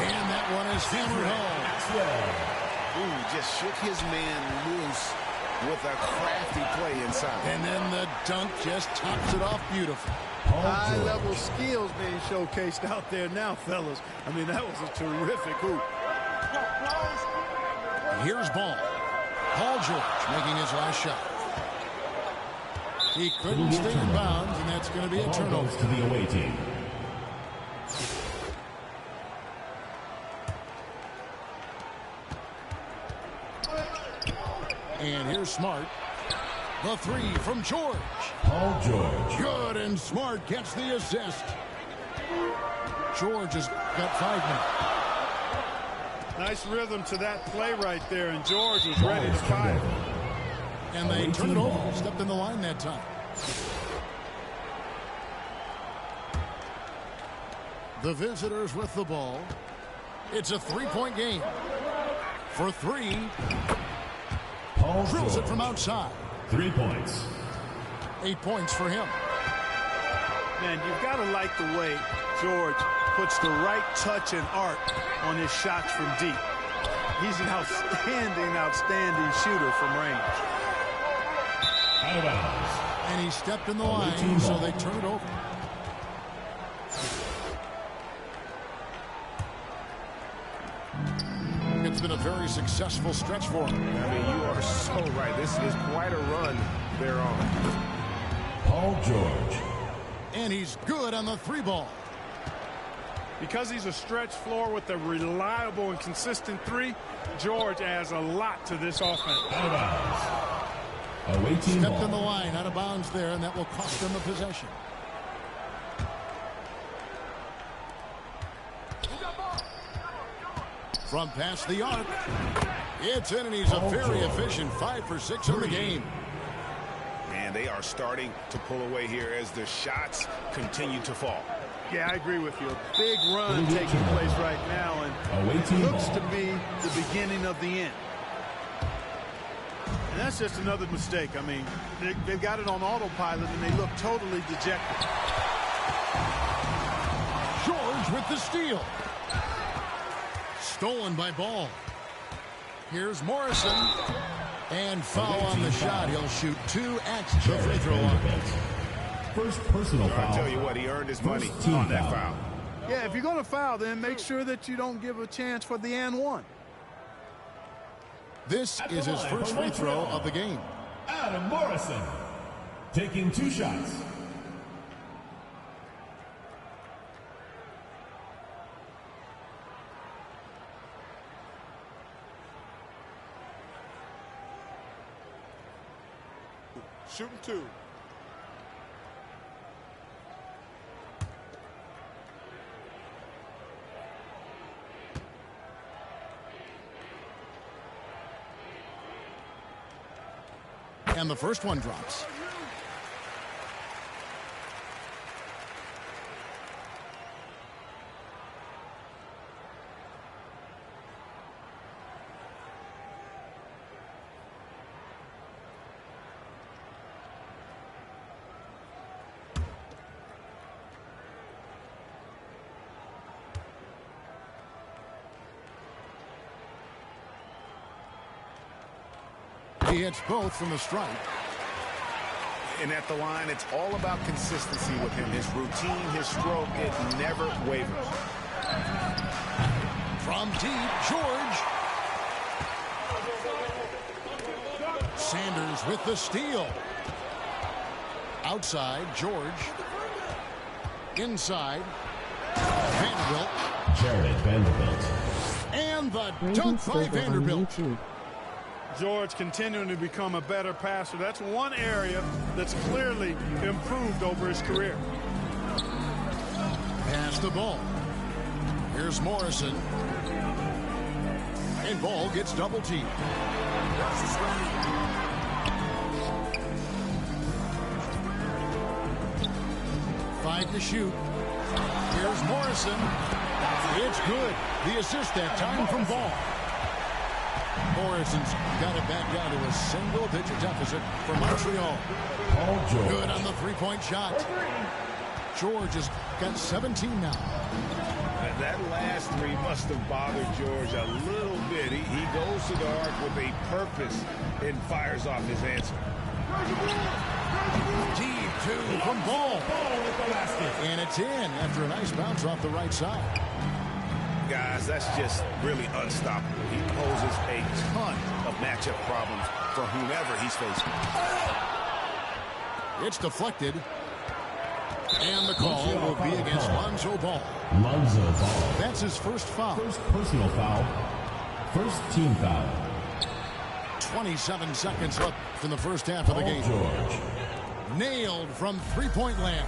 And that one is hammered home. Ooh, just shook his man loose with a crafty play inside. And then the dunk just tops it off beautiful. High-level skills being showcased out there now, fellas. I mean, that was a terrific hoop. Here's ball. Paul George making his last shot. He couldn't stay in bounds, and that's going to be a turnover. To the away team. And here's Smart. The three from George. Paul George. Good, and Smart gets the assist. George has got 5 minutes. Nice rhythm to that play right there, and George was ready to fire. And they turn it over. Stepped in the line that time. The visitors with the ball. It's a 3-point game. For 3. Paul drills George. It from outside. 3 points. 8 points for him. Man, you've got to like the way George puts the right touch and art on his shots from deep. He's an outstanding shooter from range. Out of bounds. And he stepped in the line, so they turn it over. It's been a very successful stretch for him. I mean, you are so right. This is quite a run they're on. Paul George. And he's good on the 3 ball. Because he's a stretch floor with a reliable and consistent 3, George adds a lot to this offense. Out of bounds. Away team Stepped ball. in the line, out of bounds there, and that will cost them the possession. From past the arc, it's in, and he's a very efficient 5 for 6 in the game. And they are starting to pull away here as the shots continue to fall. Yeah, I agree with you. A big run taking place right now, and it looks to be the beginning of the end. And that's just another mistake. I mean, they've got it on autopilot, and they look totally dejected. George with the steal. Stolen by Ball. Here's Morrison. And foul on the shot. He'll shoot 2 at the free throw line. First personal foul. I'll tell you what, he earned his money on that foul. Yeah, if you're going to foul, then make sure that you don't give a chance for the and one. This is his first free throw of the game. Adam Morrison taking 2 shots. Shooting 2. And the first one drops. He hits both from the stripe. And at the line, it's all about consistency with him. His routine, his stroke, it never wavers. From deep, George. Sanders with the steal. Outside, George. Inside, Vanderbilt. Jared Vanderbilt. And the dunk by Vanderbilt. George continuing to become a better passer. That's one area that's clearly improved over his career. Pass the ball. Here's Morrison. And ball gets double teamed. 5 to shoot. Here's Morrison. It's good. The assist that time from Ball. Morrison's got it back down to a single-digit deficit for Montreal. Good on the three-point shot. George has got 17 now. That last three must have bothered George a little bit. He goes to the arc with a purpose and fires off his answer. Deep two from Ball. And it's in after a nice bounce off the right side. Guys, that's just really unstoppable. He poses a ton of matchup problems for whomever he's facing. It's deflected. And the call will be against Lonzo Ball. Lonzo Ball. That's his first foul. First personal foul. First team foul. 27 seconds left in the first half of the game. George. Nailed from three-point land.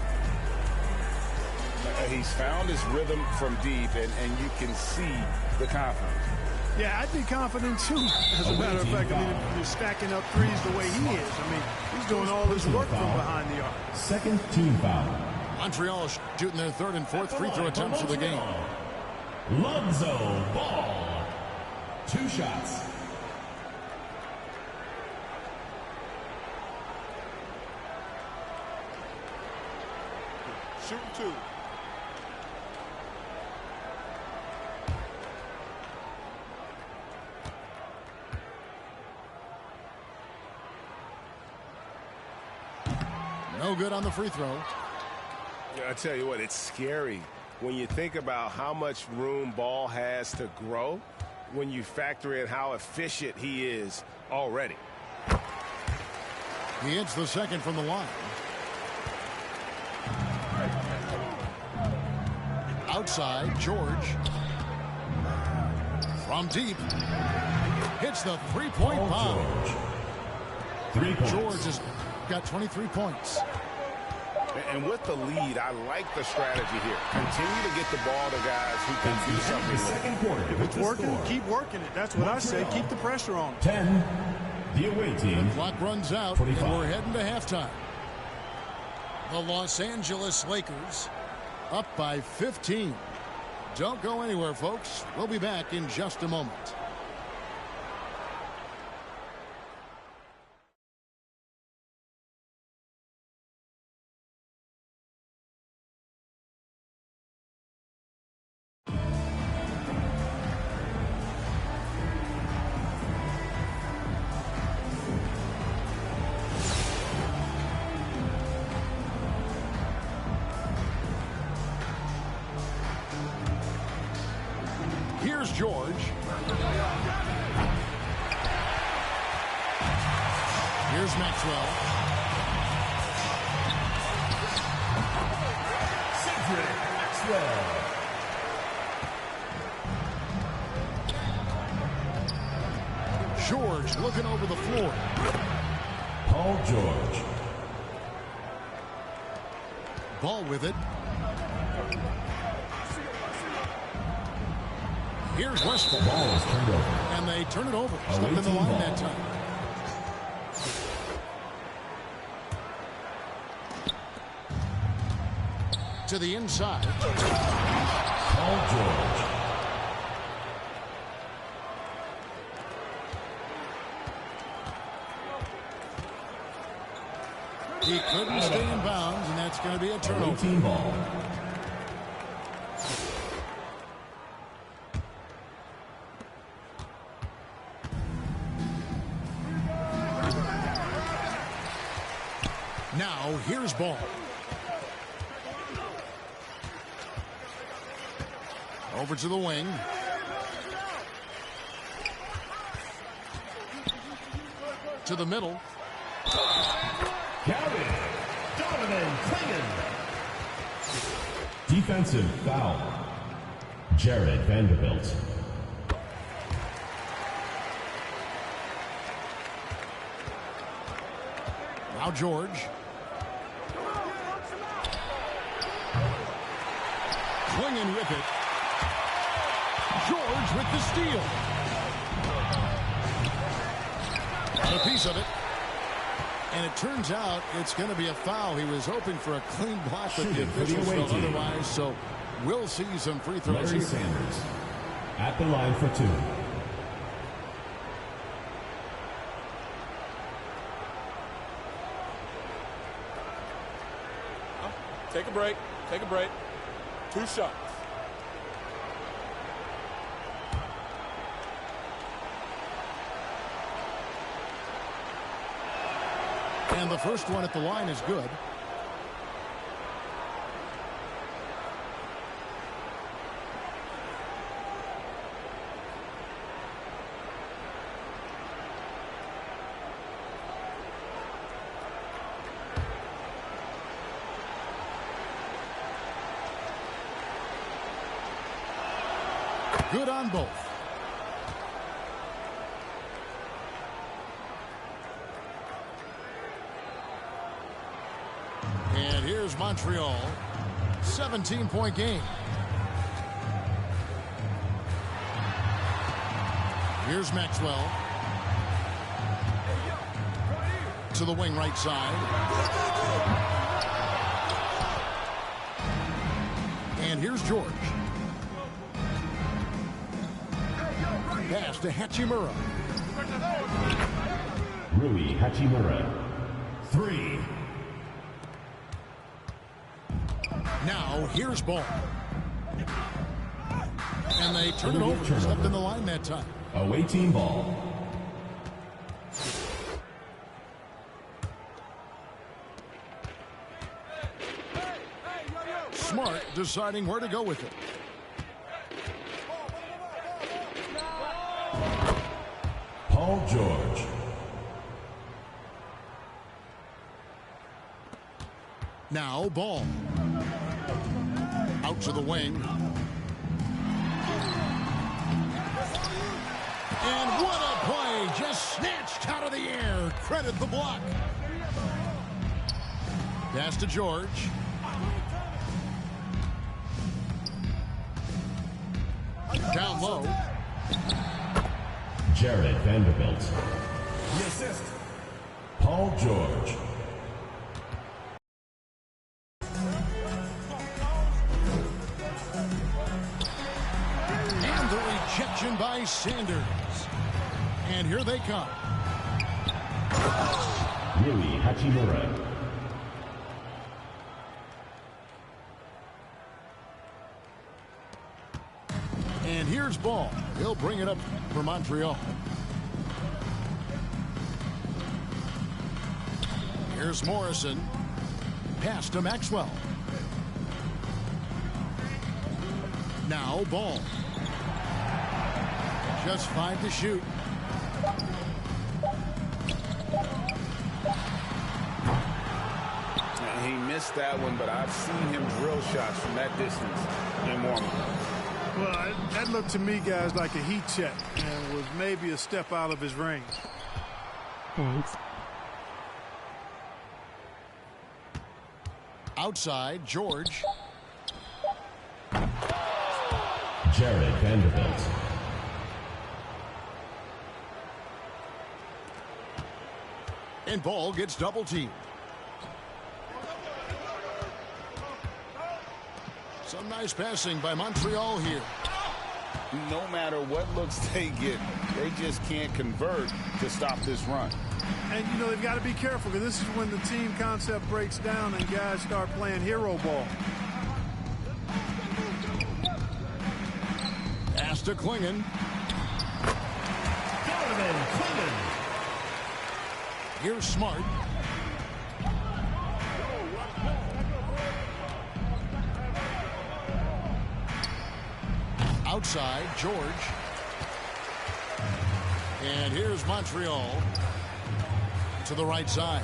He's found his rhythm from deep, and you can see the confidence. Yeah, I'd be confident, too. As a matter of fact, I mean, if you're stacking up threes the way he is, I mean, he's doing all his work from behind the arc. Second team foul. Montreal shooting their third and fourth free throw attempts of the game. Lonzo Ball. 2 shots. Shooting 2. No good on the free throw. I tell you what, it's scary when you think about how much room Ball has to grow when you factor in how efficient he is already. He hits the second from the line. Outside, George. From deep. Hits the three-point bomb. 3 points. George has got 23 points. And with the lead, I like the strategy here. Continue to get the ball to guys who can do something. Second quarter. If it's working, keep working it. That's what I say. Keep the pressure on. 10. The away team. The clock runs out, 25. and we're heading to halftime. The Los Angeles Lakers up by 15. Don't go anywhere, folks. We'll be back in just a moment. Here's George. Here's Maxwell. Maxwell. George looking over the floor. Paul George. Ball with it. Here's Westbrook. Ball is turned over. And they turn it over. Stuck in the line ball. that time. To the inside. Paul George. He couldn't stay in bounds, and that's going to be a turnover. Team ball. Now, here's Ball. Over to the wing. To the middle. Donovan Clingan. Defensive foul. Jared Vanderbilt. Now George. Clingan with it. George with the steal. Got a piece of it. And it turns out it's going to be a foul. He was hoping for a clean block, but the officials felt otherwise. So we'll see some free throws Larry here. Sanders at the line for 2. Take a break. Take a break. 2 shots. And the first one at the line is good. Good on both. And here's Montreal. 17-point game. Here's Maxwell. To the wing right side. And here's George. Pass to Hachimura. Rui Hachimura. 3. Now here's ball. And they turn it over. Stepped in the line that time. Away team ball. Smart deciding where to go with it. Paul George. Now ball. Out to the wing. And what a play. Just snatched out of the air. Credit the block. Pass to George. Down low. Jared Vanderbilt. The assist. Paul George. And the rejection by Sanders. And here they come. Rui Hachimura. And here's ball. He'll bring it up for Montreal. Here's Morrison. Pass to Maxwell. Now ball. Just 5 to shoot. He missed that one, but I've seen him drill shots from that distance in warm-up. Well, that looked to me, guys, like a heat check and was maybe a step out of his range. Thanks. Outside, George. Jared Vanderbilt. And ball gets double teamed. Some nice passing by Montreal here. No matter what looks they get, they just can't convert to stop this run. And, you know, they've got to be careful because this is when the team concept breaks down and guys start playing hero ball. Pass to Klingon. Here's Smart. Outside, George. And here's Montreal to the right side.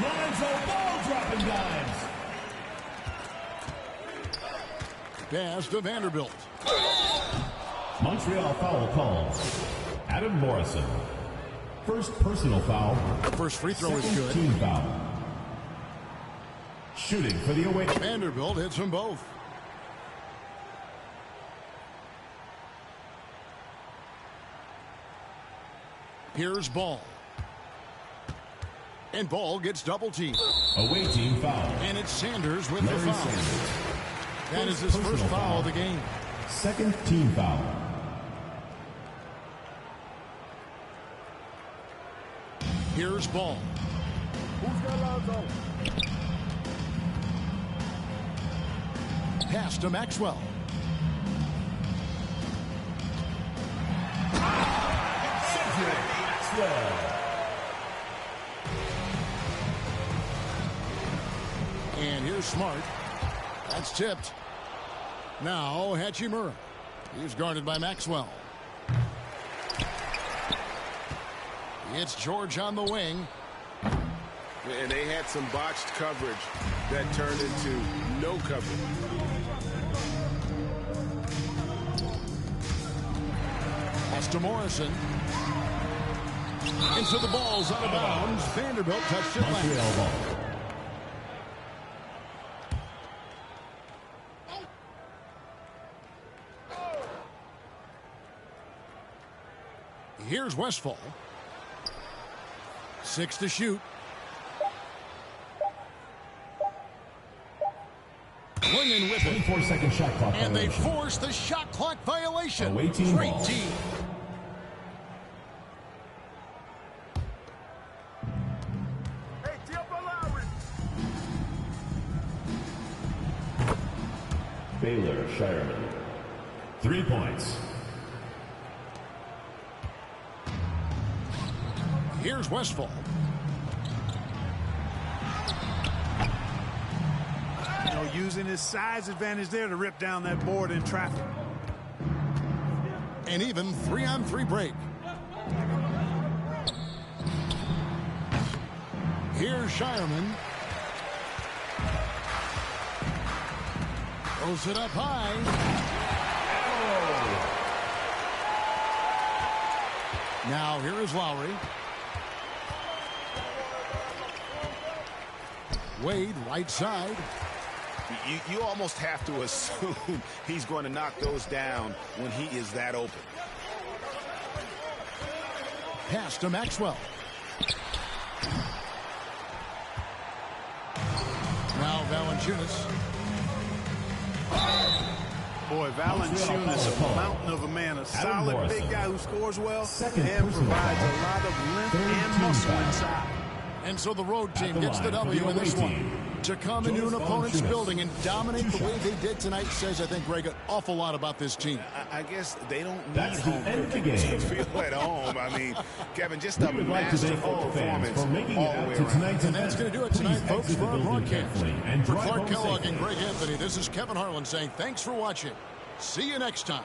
Lonzo Ball dropping dimes. Pass to Vanderbilt. Montreal foul called. Adam Morrison. First personal foul. First free throw is good. Team foul. Shooting for the away. Vanderbilt hits them both. Here's Ball. And Ball gets double teamed. Away team foul. And it's Sanders with the Larry foul. Sanders. That is his first foul of the game. Second team foul. Here's Ball. Pass to Maxwell. And here's Smart. That's tipped. Now Hachimura. He's guarded by Maxwell. It's George on the wing. And they had some botched coverage that turned into no coverage. Pass to Morrison. Into the ball's out of bounds. Vanderbilt touched it last. Here's Westfall. 6 to shoot. Swinging with it. 24-second shot clock. And they force the shot clock violation. Away team Great ball. team. Baylor Shireman. 3 points. Here's Westfall. You know, using his size advantage there to rip down that board in traffic. An even 3-on-3 break. Here's Shireman. Throws it up high. Oh. Now here is Lowry. Wade, right side. You almost have to assume he's going to knock those down when he is that open. Pass to Maxwell. Now Valanciunas. Boy, Valanciunas, a mountain of a man, a solid Morrison. big guy who scores well Second and personal provides foul. a lot of length Third and team muscle foul. inside. And so the road team the gets the line for W the in this away one. team. To come into an Jonas opponent's Valanciunas. building and dominate Two the way shots. they did tonight says, I think, Greg, an awful lot about this team. I guess they don't need That's the home end of the cooking game. to feel at home. I mean, Kevin, just a We would like to thank masterful all fans performance for making all it the out way to around. tonight's And that's going to do it tonight, Please folks, exit for the our building broadcast. carefully and For drive Clark home Kellogg safely. and Greg Anthony, this is Kevin Harlan saying thanks for watching. See you next time.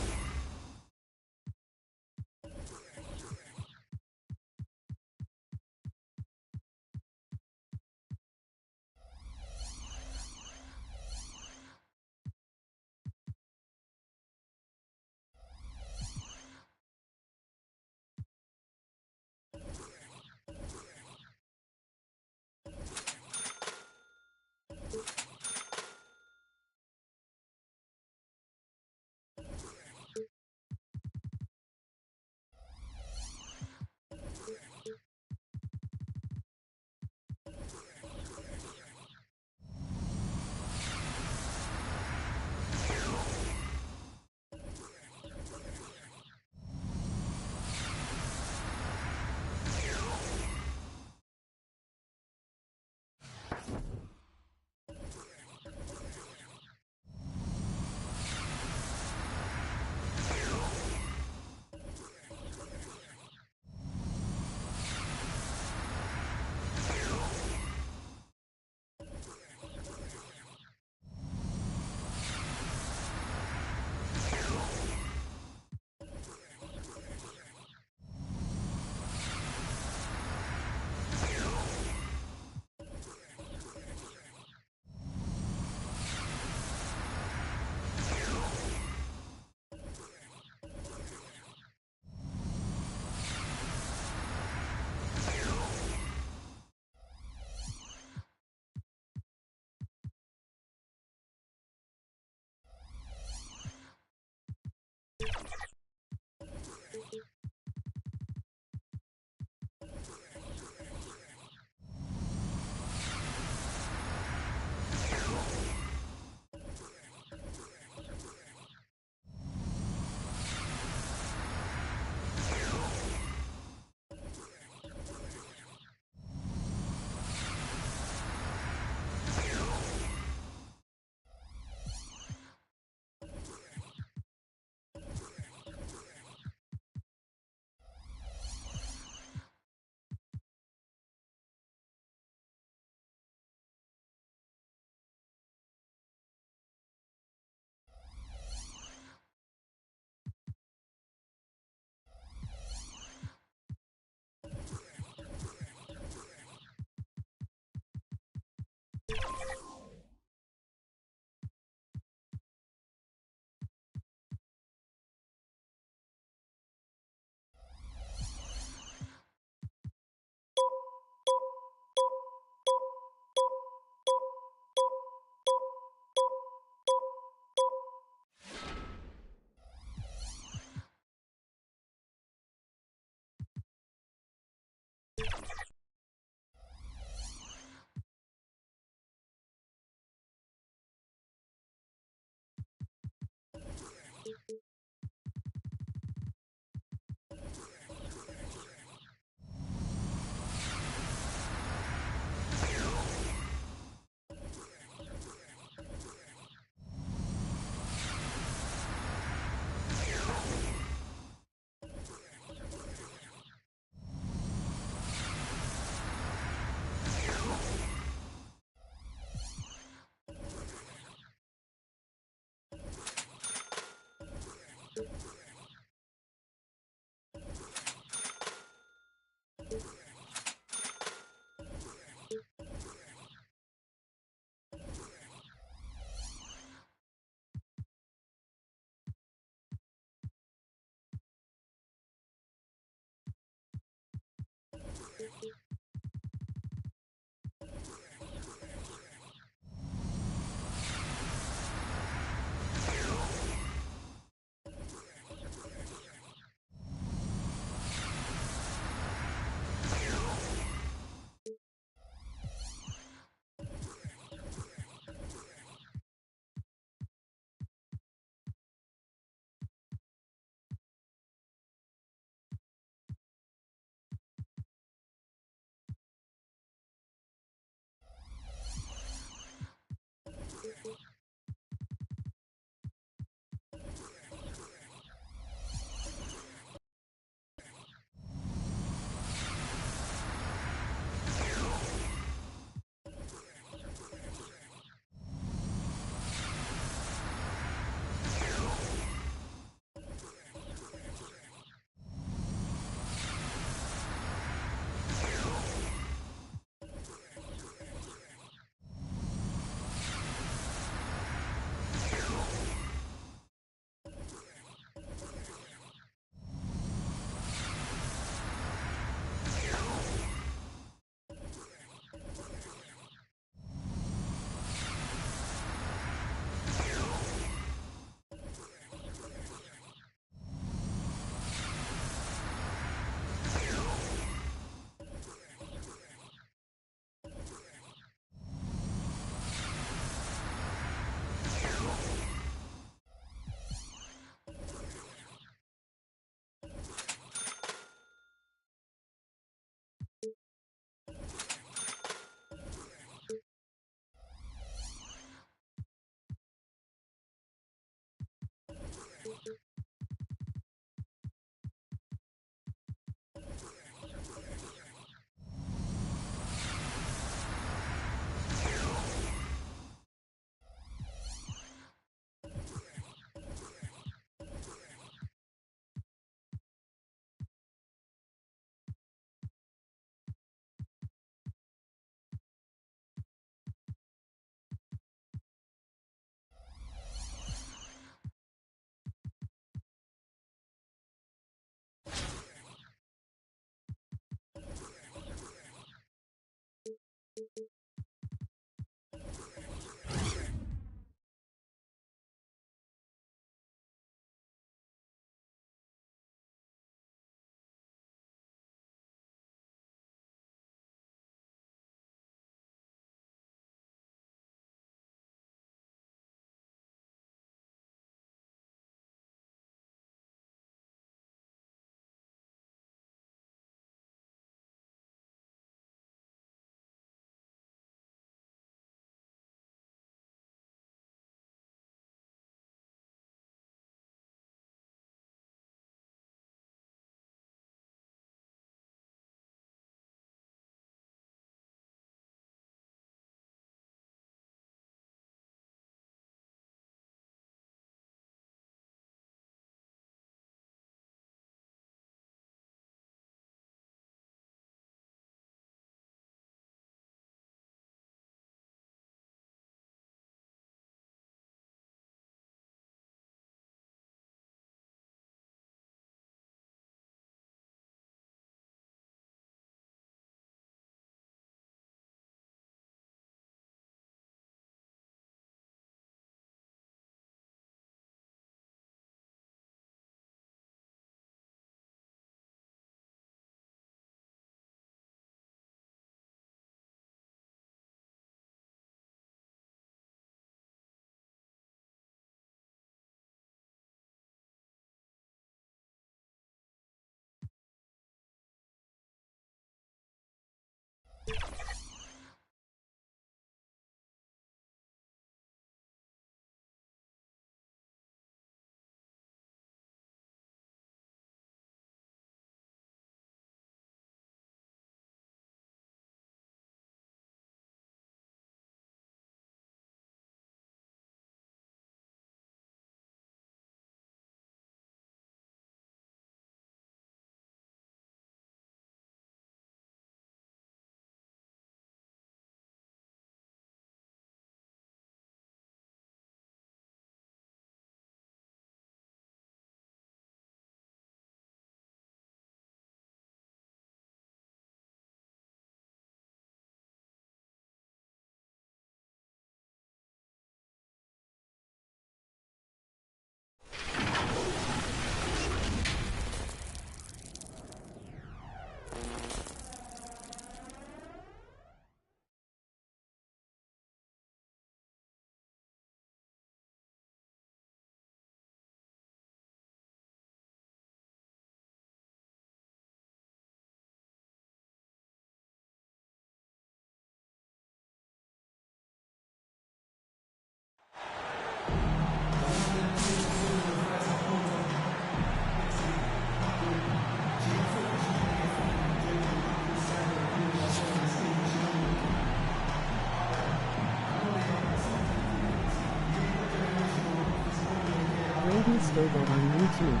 Raven Stable on YouTube.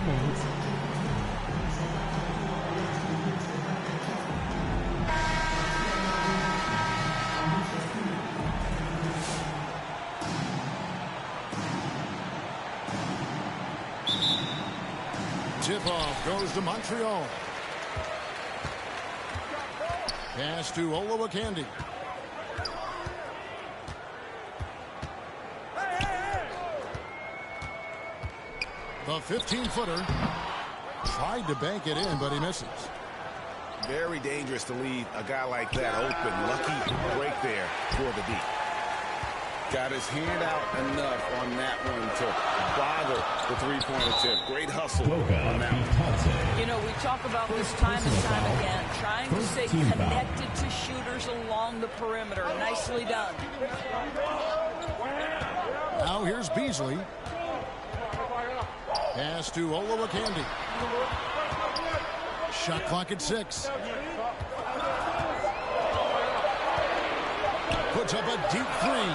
Thanks. Tip-off goes to Montreal. Pass to Olowokandi. The 15-footer tried to bank it in, but he misses. Very dangerous to leave a guy like that open. Lucky break there for the D. Got his hand out enough on that one to bother the three-point attempt. Great hustle on that one. You know, we talk about this time and time again, trying to stay connected to shooters along the perimeter. Nicely done. Now here's Beasley. Pass to Olowokandi. Shot clock at 6. Puts up a deep three.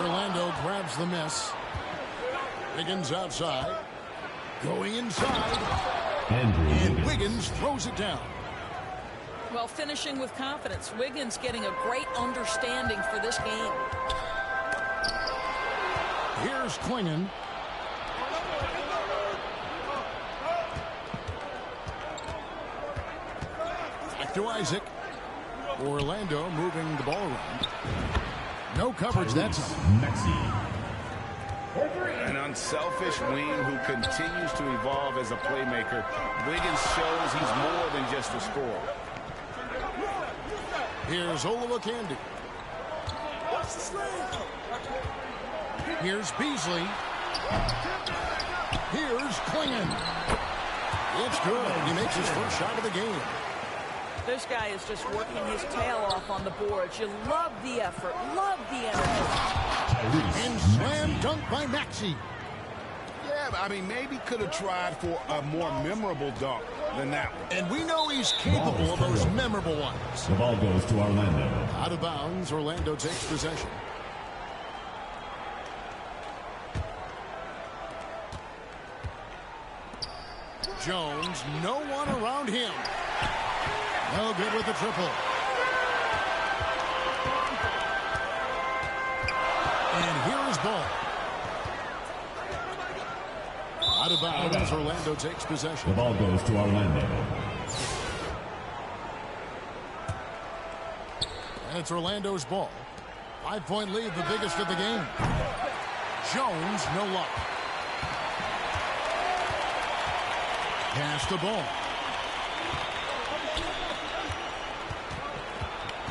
Orlando grabs the miss. Wiggins outside. Going inside. And Wiggins throws it down. Well, finishing with confidence. Wiggins getting a great understanding for this game. Here's Klingon. Back to Isaac. Orlando moving the ball around. No coverage. That's an unselfish wing who continues to evolve as a playmaker. Wiggins shows he's more than just a scorer. Here's Olowokandi. Here's Beasley. Here's Klingon. It's good. He makes his first shot of the game. This guy is just working his tail off on the boards. You love the effort, love the energy. And slam dunk by Maxey. Yeah, I mean, maybe could have tried for a more memorable dunk than that one. And we know he's capable of those memorable ones. The ball goes to Orlando. Out of bounds, Orlando takes possession. Jones, no one around him. No good with the triple. And here is ball. Out of bounds, Orlando takes possession. The ball goes to Orlando. And it's Orlando's ball. 5-point lead, the biggest of the game. Jones, no luck. Pass the ball.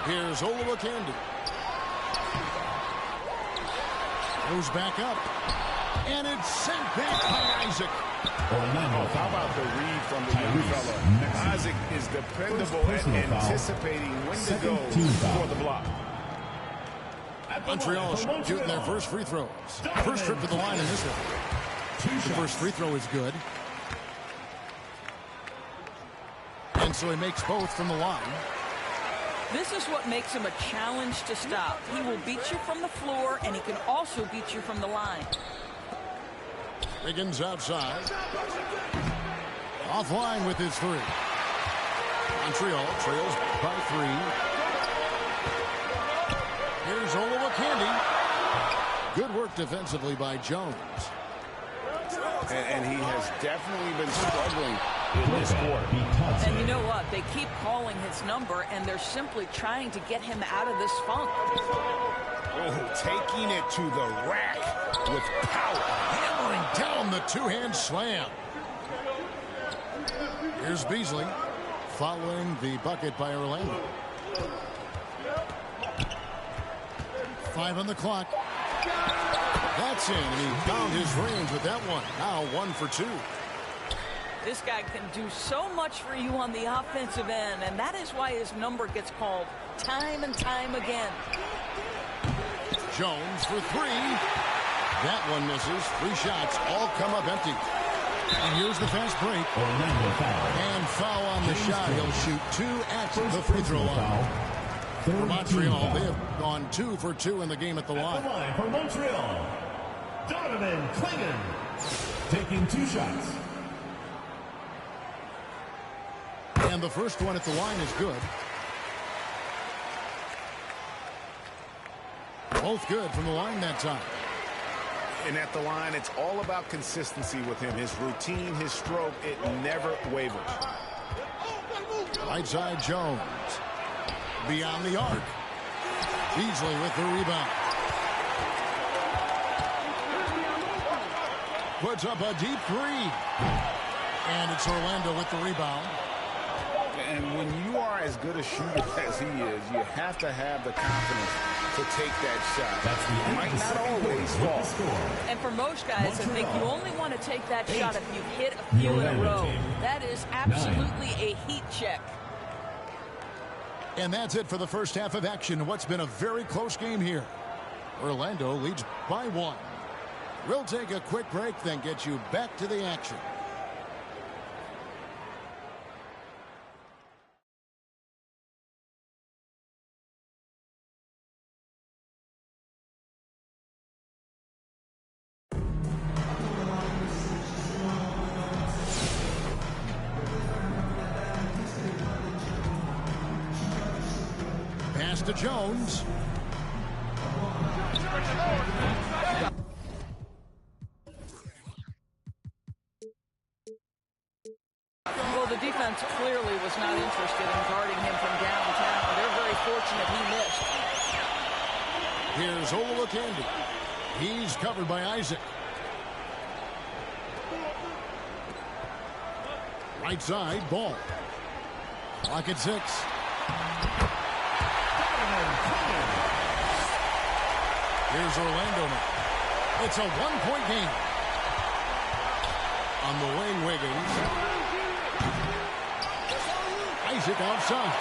Here's Olowokandi. Goes back up. And it's sent back by Isaac. How about the read from the young fella? Isaac is dependable at anticipating when to go for the block. Montreal shooting their first free throws. First trip to the line in this one. The first free throw is good. And so he makes both from the line. This is what makes him a challenge to stop. He will beat you from the floor, and he can also beat you from the line. Higgins outside. Offline with his three. Montreal trails by 3. Here's Olowokandi. Good work defensively by Jones. And he has definitely been struggling in this quarter. And you know what? They keep calling his number, and they're simply trying to get him out of this funk. Oh, taking it to the rack with power. Hammering down the two-hand slam. Here's Beasley following the bucket by Orlando. 5 on the clock. That's in, and he found his range with that one. Now 1 for 2. This guy can do so much for you on the offensive end, and that is why his number gets called time and time again. Jones for 3. That one misses. 3 shots all come up empty. And here's the fast break. And foul on the shot. He'll shoot 2 at the free throw line. For Montreal, they have gone 2 for 2 in the game at the line. For Montreal, Donovan Clingan taking 2 shots. And the first one at the line is good. Both good from the line that time. And at the line, it's all about consistency with him. His routine, his stroke, it never wavers. Right side Jones. Beyond the arc. Beasley with the rebound. Puts up a deep 3. And it's Orlando with the rebound. And when you are as good a shooter as he is, you have to have the confidence to take that shot. It might not always fall. And for most guys, I think you only want to take that shot if you hit a few in a row. That is absolutely a heat check. And that's it for the first half of action. What's been a very close game here. Orlando leads by 1. We'll take a quick break, then get you back to the action. To Jones. Well, the defense clearly was not interested in guarding him from downtown. They're very fortunate he missed. Here's Olowokandi. He's covered by Isaac. Right side, ball. Clock at 6. Here's Orlando now. It's a 1-point game. On the wing, Wiggins. Isaac outside.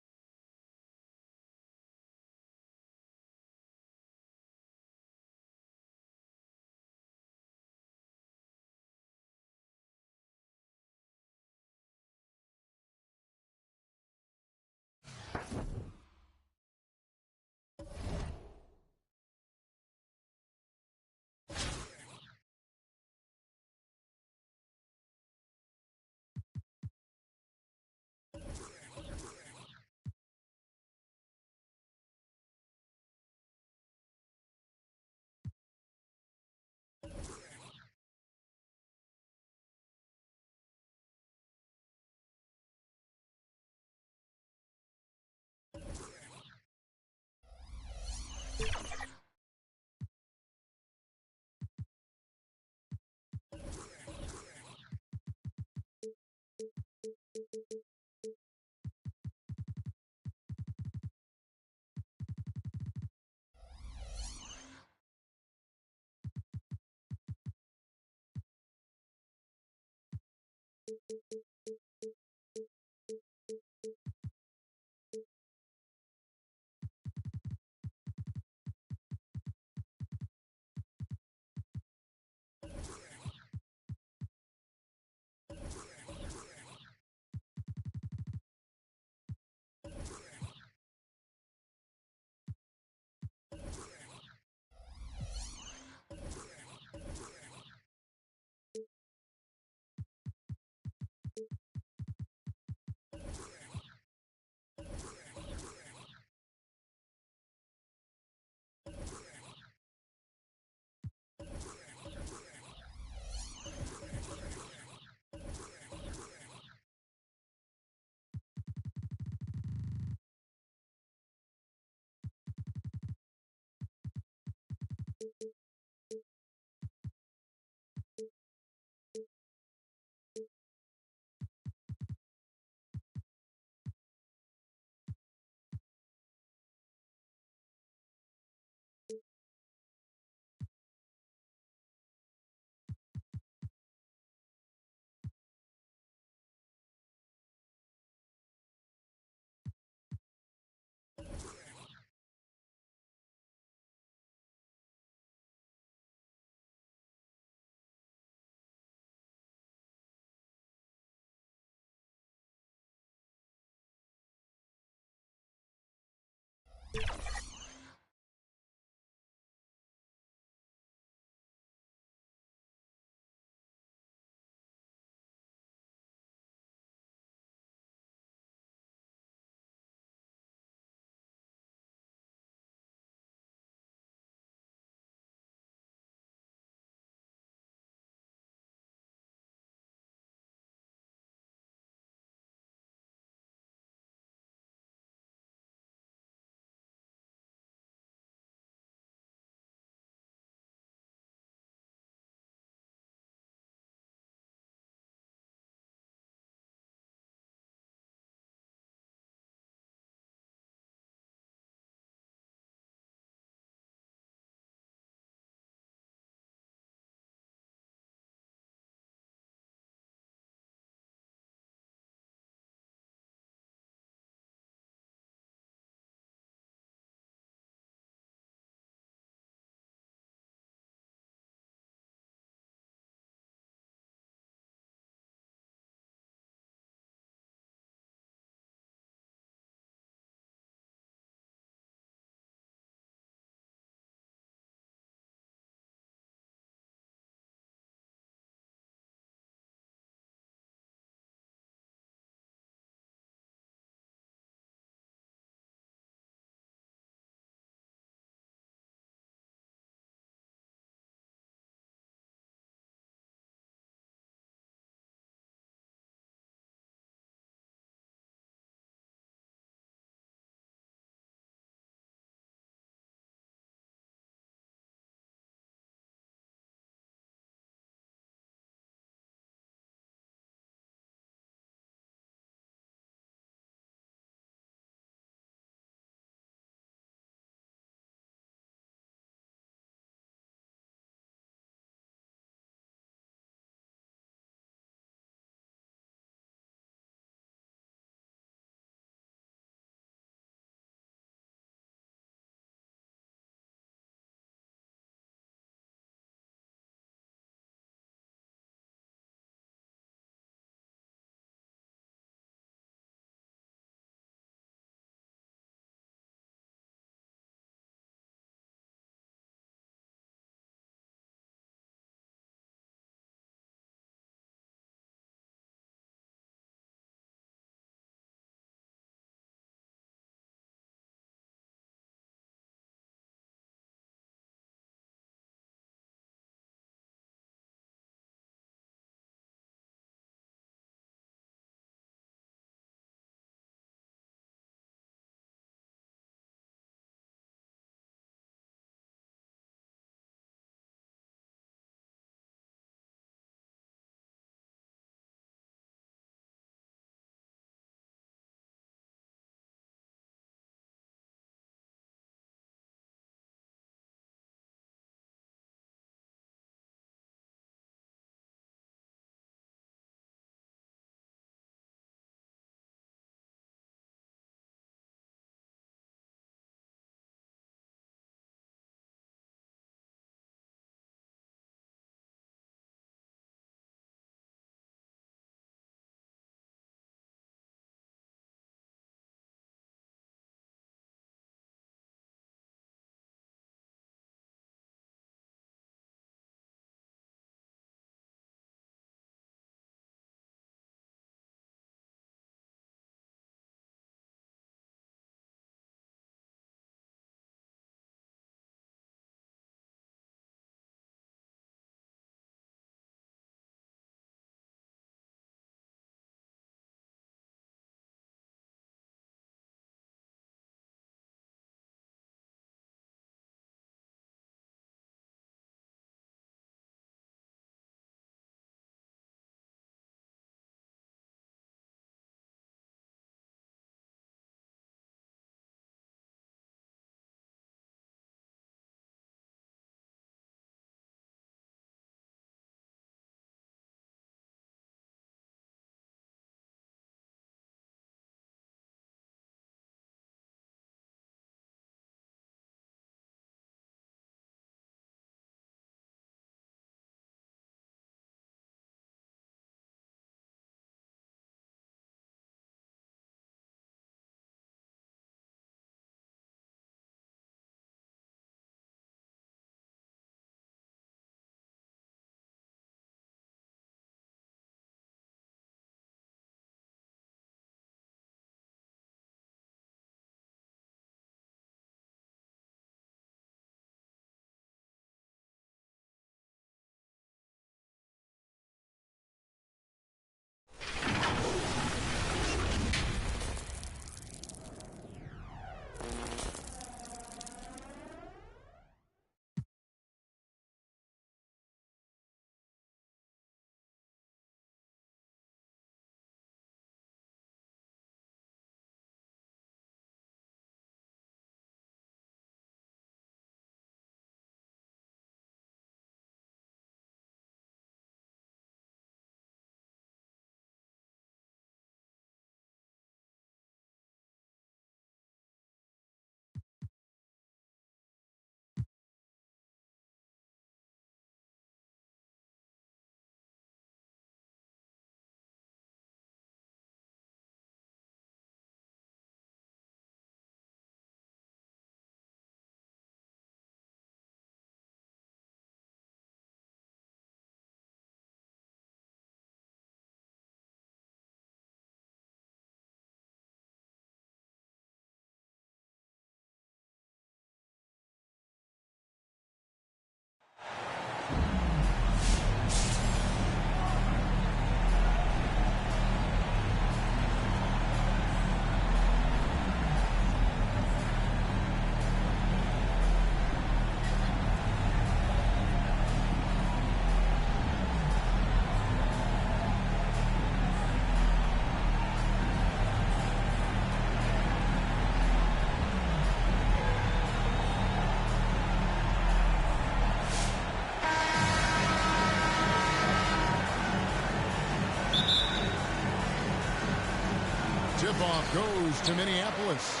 Tip-off goes to Minneapolis.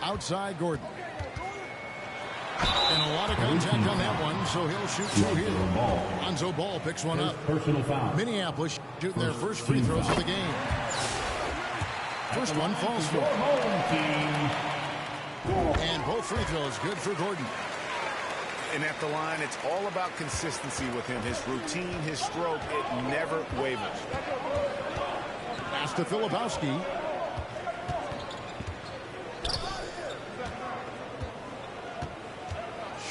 Outside Gordon. And a lot of contact on that one, so he'll shoot two here. Lonzo Ball picks one up. Personal foul. Minneapolis shooting their first free throws of the game. First one falls for. And both free throws good for Gordon. And at the line, it's all about consistency with him. His routine, his stroke, it never wavers. Pass to Filipowski.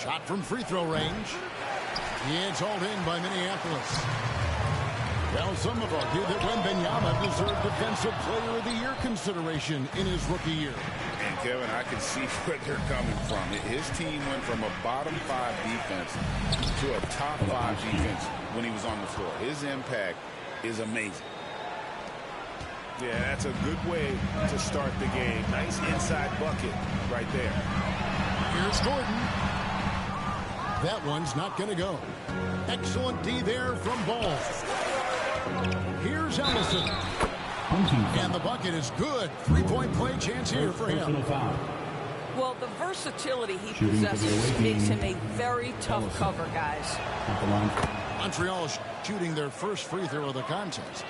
Shot from free throw range. It's hauled in by Minneapolis. Well, some have argued that Wembanyama deserved Defensive Player of the Year consideration in his rookie year. And Kevin, I can see where they're coming from. His team went from a bottom 5 defense to a top 5 defense when he was on the floor. His impact is amazing. Yeah, that's a good way to start the game. Nice inside bucket right there. Here's Gordon. That one's not going to go. Excellent D there from Ball. Here's Ellison. And the bucket is good. Three-point play chance here for him. Well, the versatility he possesses makes him a very tough cover, guys. Montreal shooting their first free throw of the contest.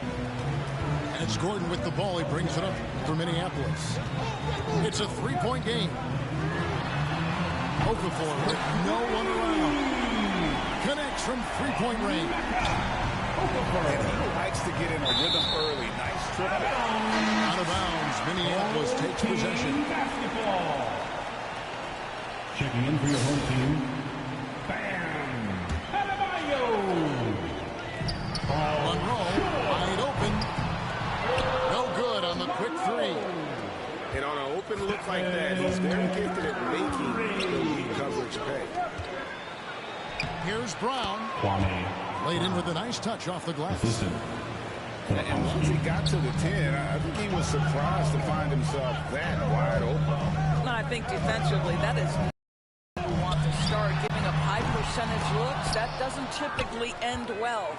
And it's Gordon with the ball. He brings it up for Minneapolis. It's a three-point game. Okafor with no one around. Connects from three-point range. And he likes to get in a rhythm early. Nice triple. Out of bounds. Minneapolis takes possession. Basketball. Checking in for your home team. Bam! Adebayo! Monroe wide open. No good on the quick three. And on an open look like that, he's very gifted at making the lead coverage pay. Here's Brown. Kwame. Laid in with a nice touch off the glass. And once he got to the 10, I think he was surprised to find himself that wide open. And I think defensively, that is you want to start giving up high percentage looks. That doesn't typically end well.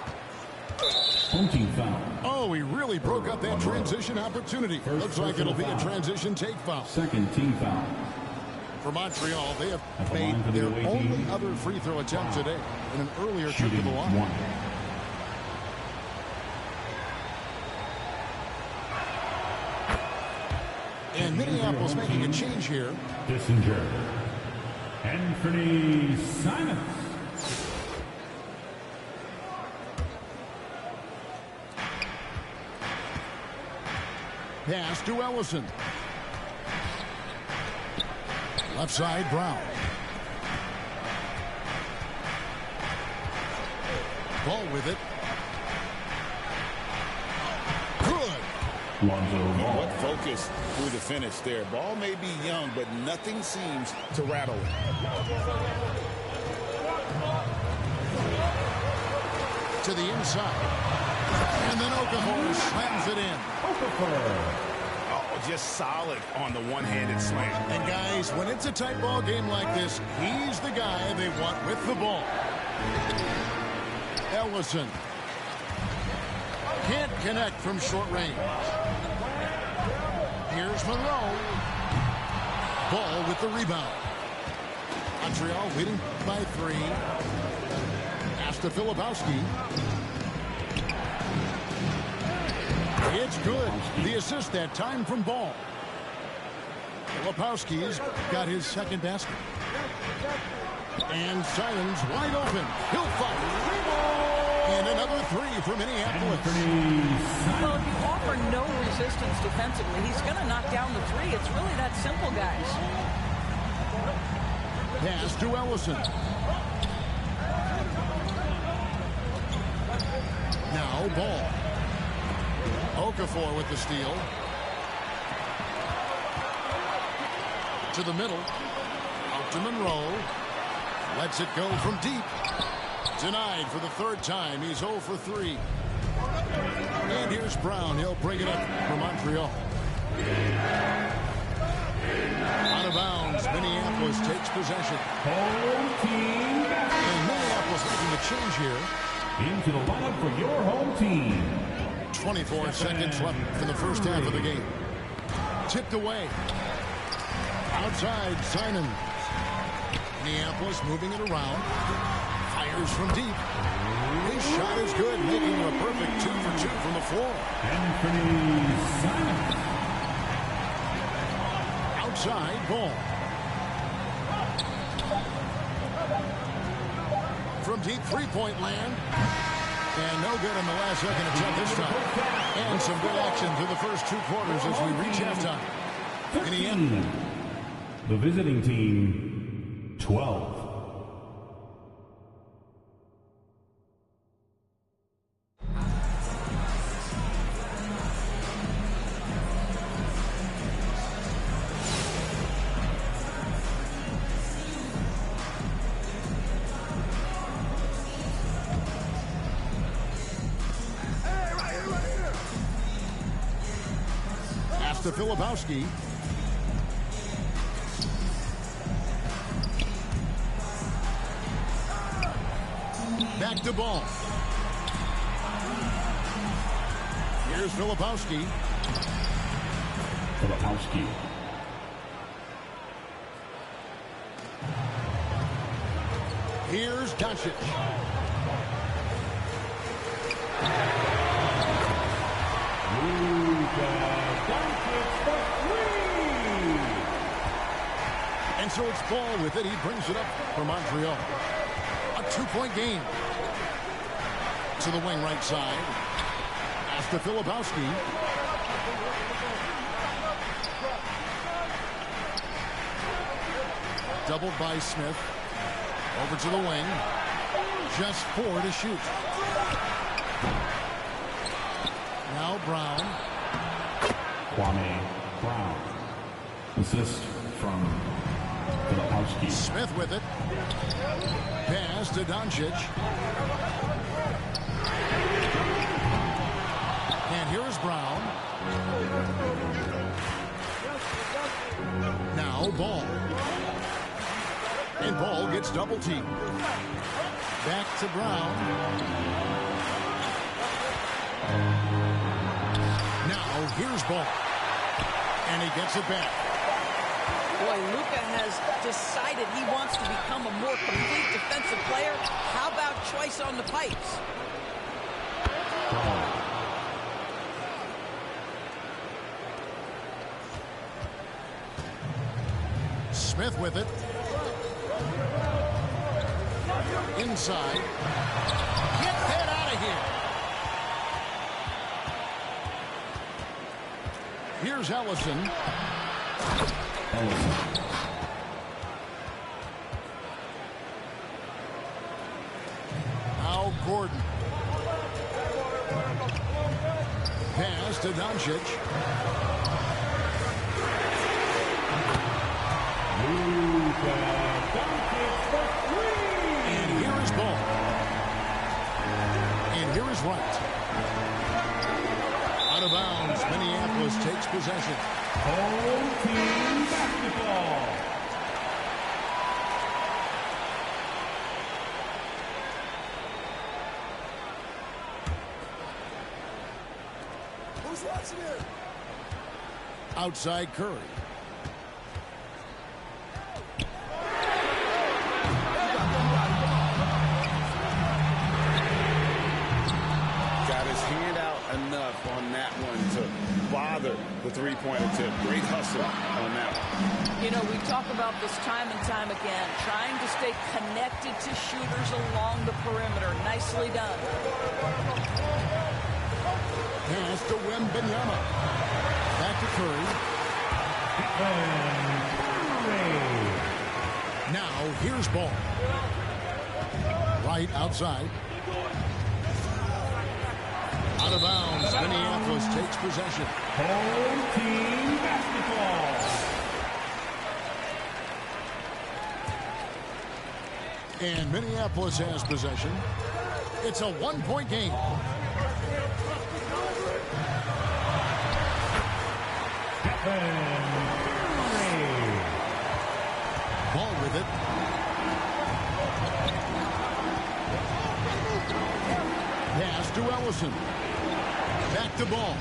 Home team foul. Oh, he really broke up that transition opportunity. Looks like it'll be a transition take foul. Second team foul. For Montreal, they have made their only other free throw attempt today in an earlier trip to the line. And Minneapolis making a change here. Kissinger. Anthony Simons. Pass to Ellison. Left side, Brown. Ball with it. Good. What focus through the finish there. Ball may be young, but nothing seems to rattle it. To the inside. And then Okafor slams it in. Oh, just solid on the one-handed slam. And guys, when it's a tight ball game like this, he's the guy they want with the ball. Ellison. Can't connect from short range. Here's Monroe. Ball with the rebound. Montreal leading by 3. Pass to Filipowski. It's good. The assist that time from Ball. Filipowski's got his second basket. And Simons wide open. He'll fight. And another 3 for Minneapolis. Well, if you offer no resistance defensively, he's going to knock down the 3. It's really that simple, guys. Pass to Ellison. Now Ball. Okafor with the steal. To the middle. Out to Monroe. Lets it go from deep. Denied for the 3rd time. He's 0 for 3. And here's Brown. He'll bring it up for Montreal. Out of bounds. Minneapolis takes possession. And Minneapolis making a change here. Into the lineup for your home team. 24 seconds left in the first half of the game. Tipped away. Outside, Simon. Minneapolis moving it around. Fires from deep. His shot is good, making a perfect 2 for 2 from the floor. Anthony Simon. Outside, Ball. From deep three-point land. And no good in the last second attempt this time. And some good action through the first 2 quarters as we reach halftime. Indiana. The visiting team, 12. To Filipowski. Back to Ball. Here's Filipowski. Filipowski. Here's Doncic. And so it's Ball with it. He brings it up for Montreal. A 2-point game. To the wing right side. Pass to Filipowski. Doubled by Smith. Over to the wing. Just 4 to shoot. Now Brown. Kwame Brown. Assist from Filipowski. Smith with it. Pass to Doncic. And here's Brown. Now Ball. And Ball gets double teamed. Back to Brown. Now here's Ball. And he gets it back. Boy, Luka has decided he wants to become a more complete defensive player. How about choice on the pipes? Smith with it. Inside. Get that out of here. Here's Ellison. Now Gordon. Pass to Doncic. And here is Ball. And here is Wright. Out of bounds, Minneapolis takes possession. Home team basketball. Who's watching it? Outside Curry. Got his hand out enough on that one to bother the three-point attempt. Great hustle on that one. You know, we talk about this time and time again, trying to stay connected to shooters along the perimeter. Nicely done. Pass to Wembanyama. Back to Curry. Now here's Ball. Right outside. Out of bounds. Minneapolis takes possession. Home team basketball. And Minneapolis has possession. It's a one-point game. Ball with it. Ellison. Back to Ball.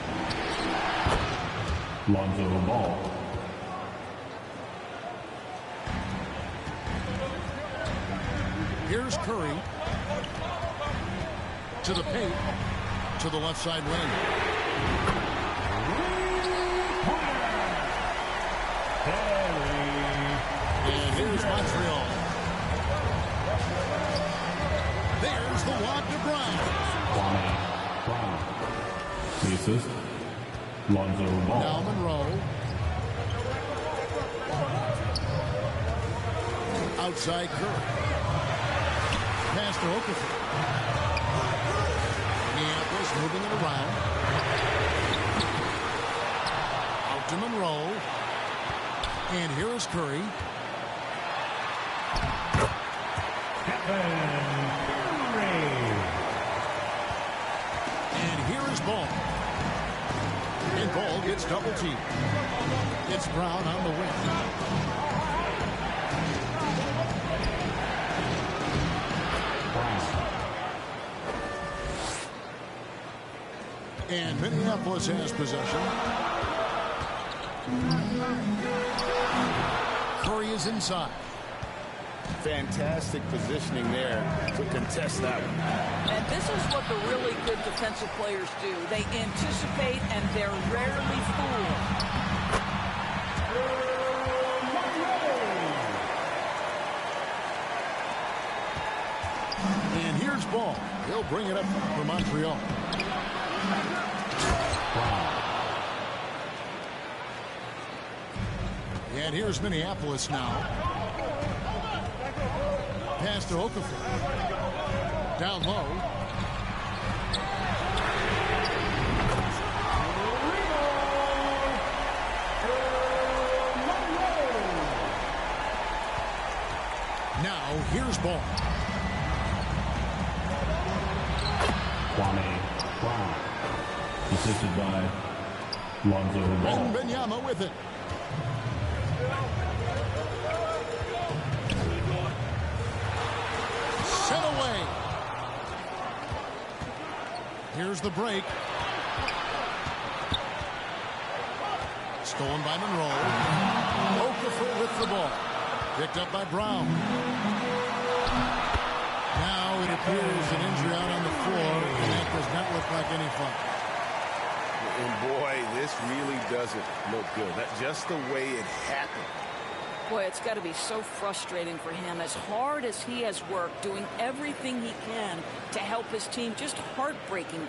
Lonzo Ball. Here's Curry. To the paint. To the left side wing. And here's Montreal. There's the lob to Brown. Brown. The assist. Lonzo Ball. Now Monroe. Outside Curry. Pass to Okafor. Minneapolis moving it around. Out to Monroe. And here is Curry. And here is Ball. And Ball gets double teamed. It's Brown on the wing. And Minneapolis has possession. Curry is inside. Fantastic positioning there to contest that one. And this is what the really good defensive players do. They anticipate and they're rarely fooled. And here's Ball. He'll bring it up for Montreal. And here's Minneapolis now. Pass to Okafor. Down low. Now here's Ball. Kwame Brown. Assisted by Lonzo Ball. Benyama with it. Set away. Here's the break. Stolen by Monroe. Okafor with the ball. Picked up by Brown. Now it appears an injury out on the floor, and that does not look like any fun. And boy, this really doesn't look good. That's just the way it happened. Boy, it's got to be so frustrating for him. As hard as he has worked, doing everything he can to help his team, just heartbreaking.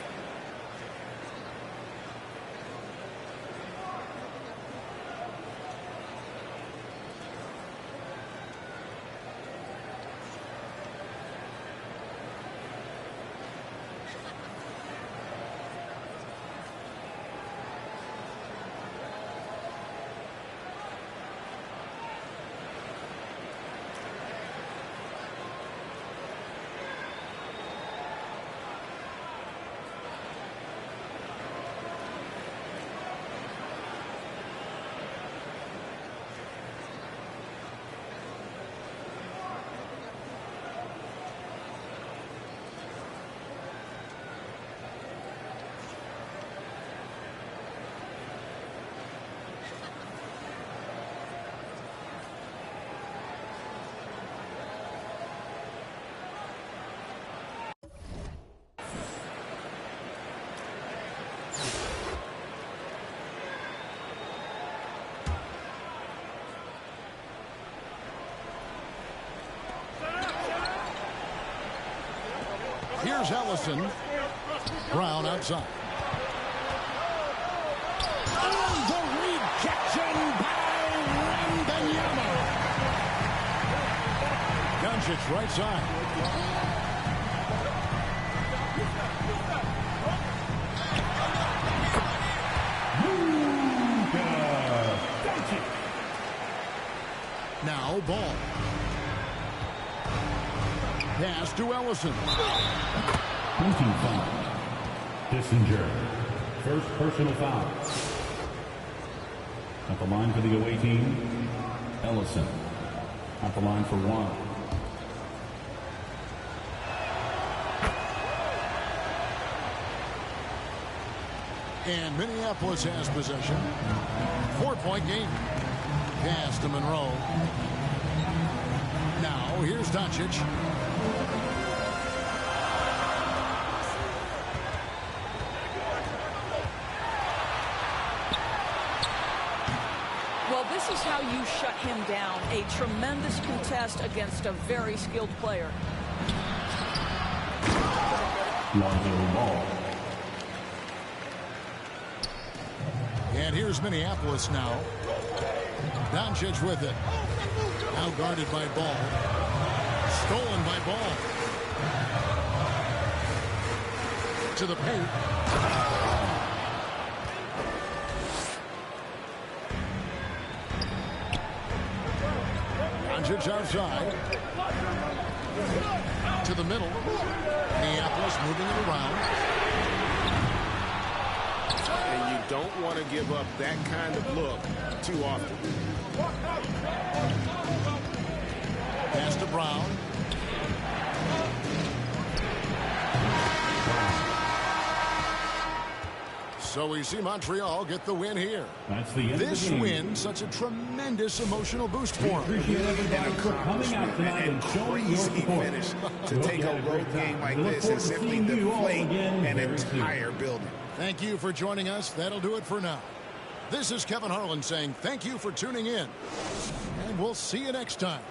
Here's Ellison. Brown outside. Oh, the rejection by Wembanyama. Doncic right side. Now Ball. Pass to Ellison. Punching foul. Kissinger. First personal foul. At the line for the away team, Ellison. At the line for one. And Minneapolis has possession. 4-point game. Pass to Monroe. Now here's Doncic. Well, this is how you shut him down. A tremendous contest against a very skilled player. Lonzo Ball. And here's Minneapolis now. Doncic with it. Now guarded by Ball. Stolen by Ball. To the paint. Doncic outside. To the middle. Minneapolis moving it around. And you don't want to give up that kind of look too often. Pass to Brown. So we see Montreal get the win here. That's the end This of the game. win, such a tremendous emotional boost for them. Appreciate everybody for coming out tonight and showing your support. Finish to Hope take you a had great road game time. like We look this forward and to simply seeing you all deflate again an very soon. entire building. Thank you for joining us. That'll do it for now. This is Kevin Harlan saying thank you for tuning in. And we'll see you next time.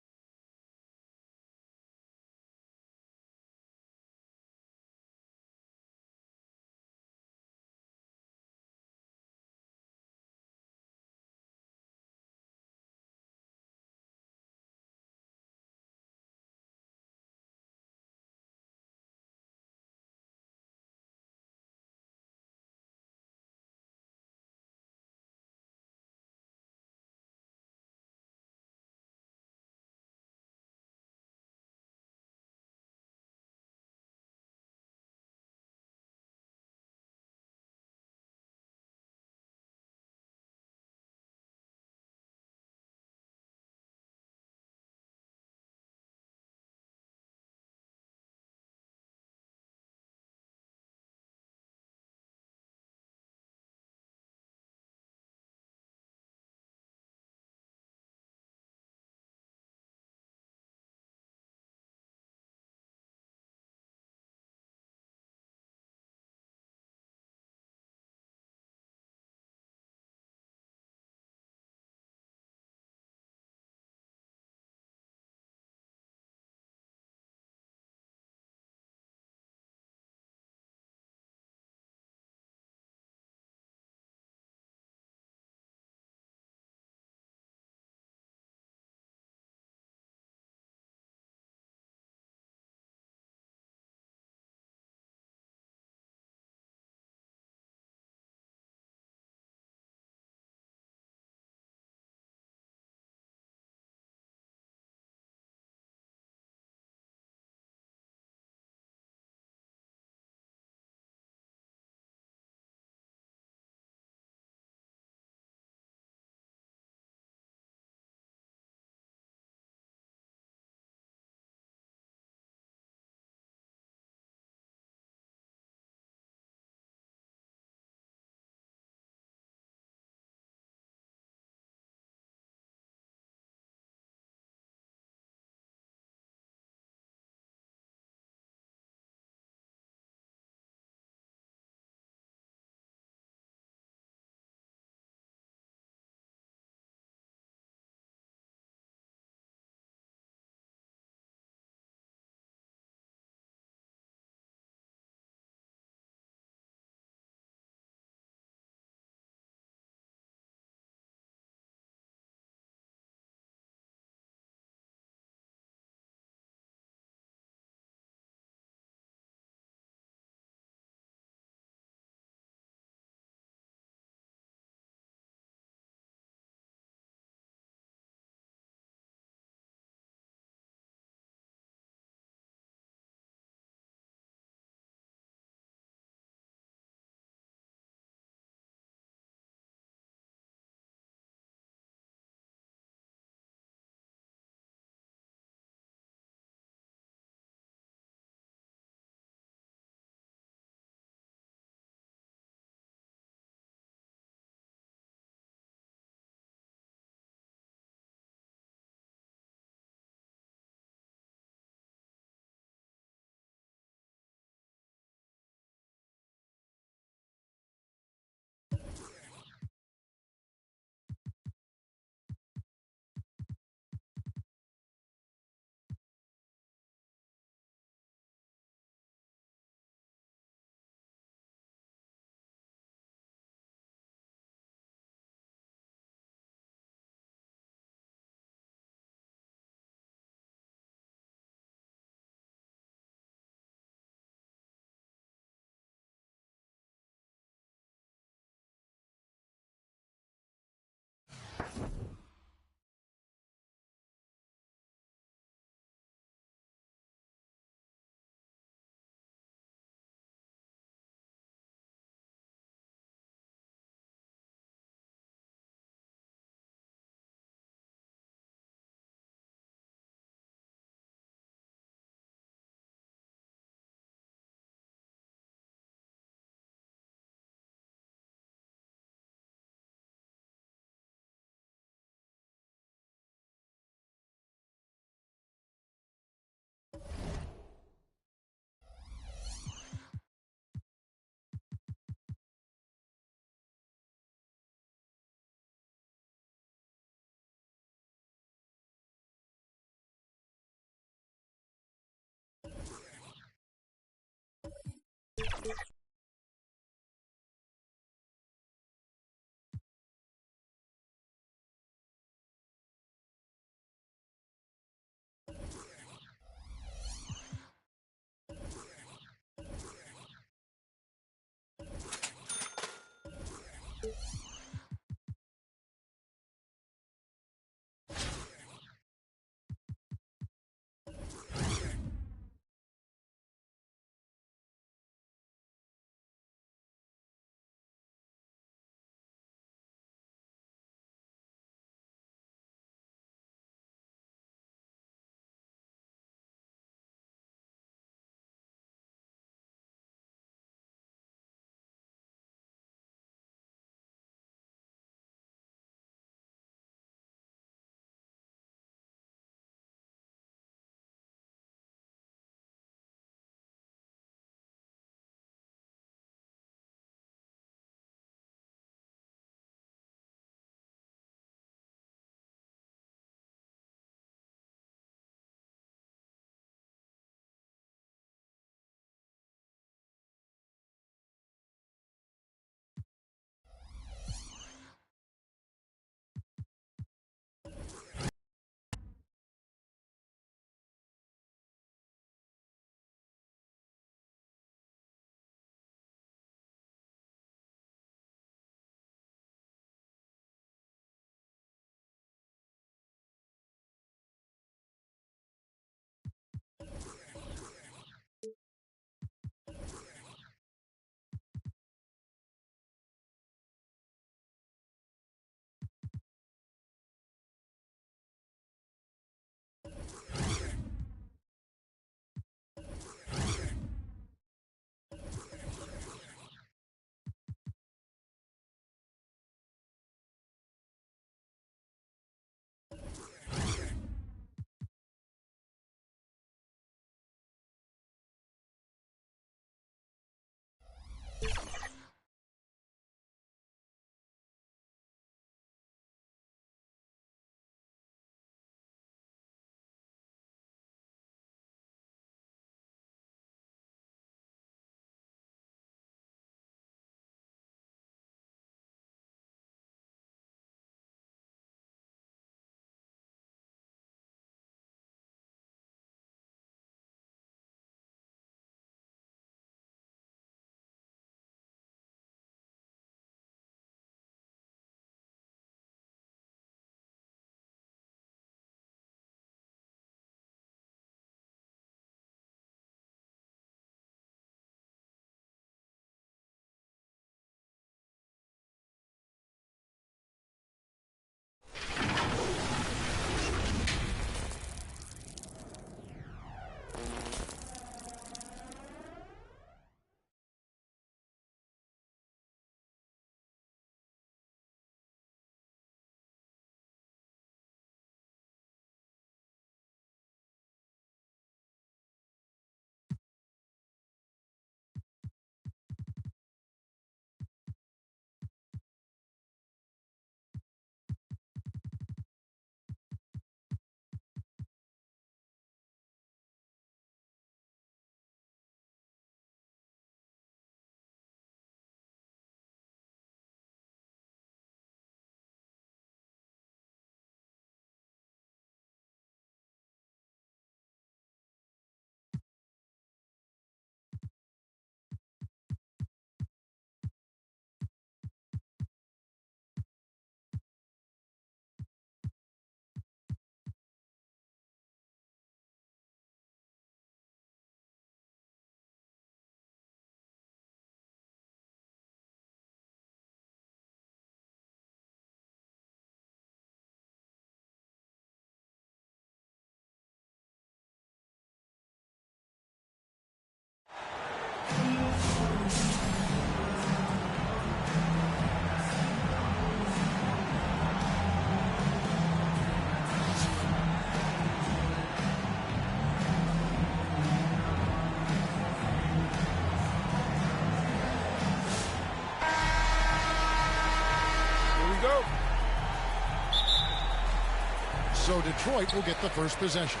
So Detroit will get the first possession.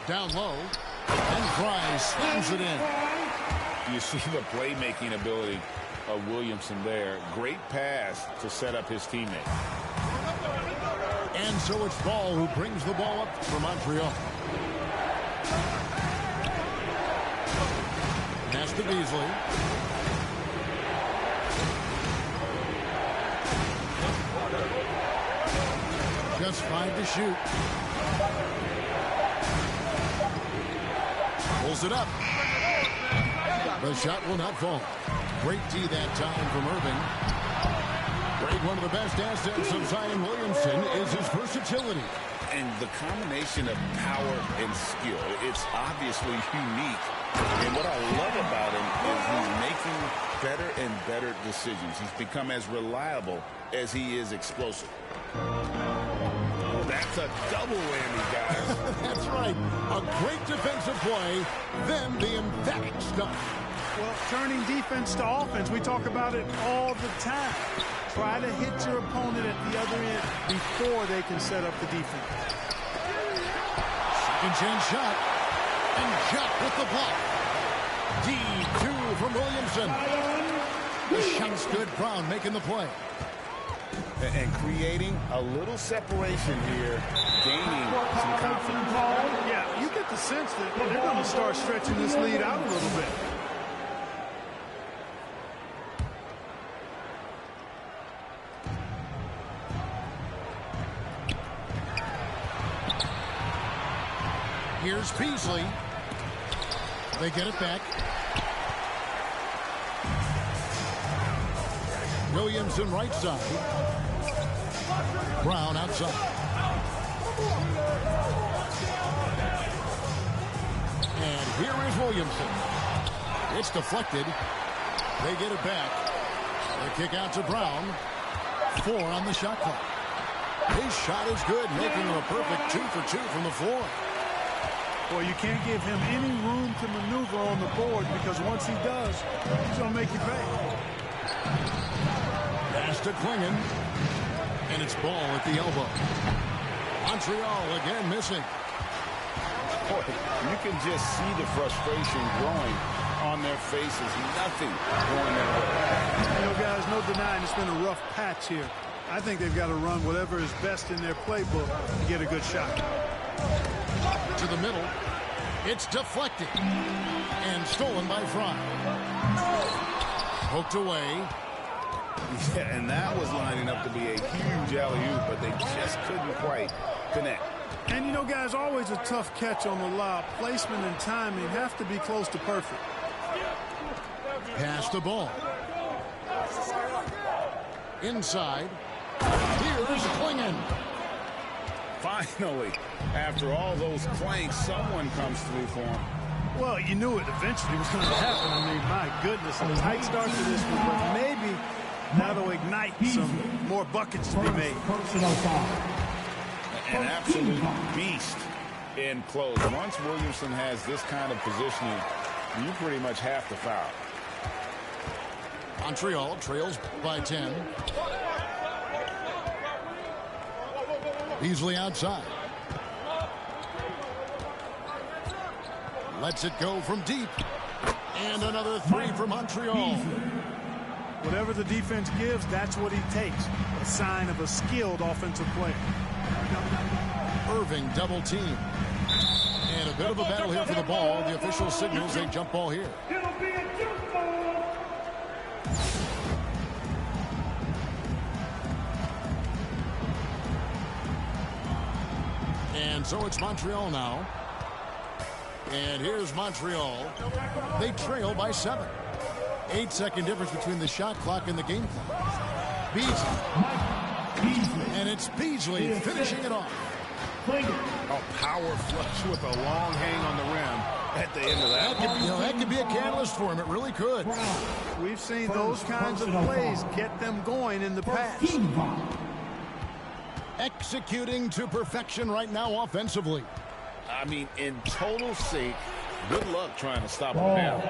Down low, and Fry slams it in. You see the playmaking ability of Williamson there. Great pass to set up his teammate. And so it's Ball who brings the ball up for Montreal. Pass to Beasley. Just 5 to shoot. Pulls it up. The shot will not fall. Great D that time from Irving. Great, one of the best assets of Zion Williamson is his versatility. And the combination of power and skill, it's obviously unique. And what I love about him is he's making better and better decisions. He's become as reliable as he is explosive. That's a double whammy, guys. That's right. A great defensive play, then the emphatic stuff. Well, turning defense to offense, we talk about it all the time. Try to hit your opponent at the other end before they can set up the defense. Second chance shot. And Jack with the block. D2 from Williamson. The shot's good. Brown making the play. And creating a little separation here, gaining some confidence. Yeah, you get the sense that they're going to start stretching this lead out a little bit. Here's Beasley. They get it back. Williamson right side. Brown outside. And here is Williamson. It's deflected. They get it back. They kick out to Brown. 4 on the shot clock. His shot is good, making him a perfect 2 for 2 from the floor. Boy, you can't give him any room to maneuver on the board because once he does, he's going to make you pay. Pass to Klingon. And it's Ball at the elbow. Montreal again missing. Boy, you can just see the frustration growing on their faces. Nothing going their way. You know, guys, no denying it's been a rough patch here. I think they've got to run whatever is best in their playbook to get a good shot. To the middle. It's deflected. And stolen by Fry. Poked away. Yeah, and that was lining up to be a huge alley-oop, but they just couldn't quite connect. And, you know, guys, always a tough catch on the lob. Placement and timing have to be close to perfect. Pass the ball. Inside. Here's Klingon. Finally, after all those clanks, someone comes through for him. Well, you knew it eventually was going to happen. I mean, my goodness, a tight start to this one, but maybe that'll ignite some more buckets to be made. An absolute beast in close. Once Williamson has this kind of positioning, you pretty much have to foul. Montreal trails by 10. Beasley outside. Lets it go from deep. And another 3 for Montreal. Whatever the defense gives, that's what he takes. A sign of a skilled offensive player. Irving double team. And a bit of a battle here for the ball. The official signals a jump ball here. And so it's Montreal now. And here's Montreal. They trail by 7. 8-second difference between the shot clock and the game clock. Beasley. And it's Beasley finishing it off. A power flush with a long hang on the rim at the end of that. That could be a catalyst for him. It really could. We've seen those kinds of plays get them going in the past. Executing to perfection right now offensively. I mean, in total sync. Good luck trying to stop him now.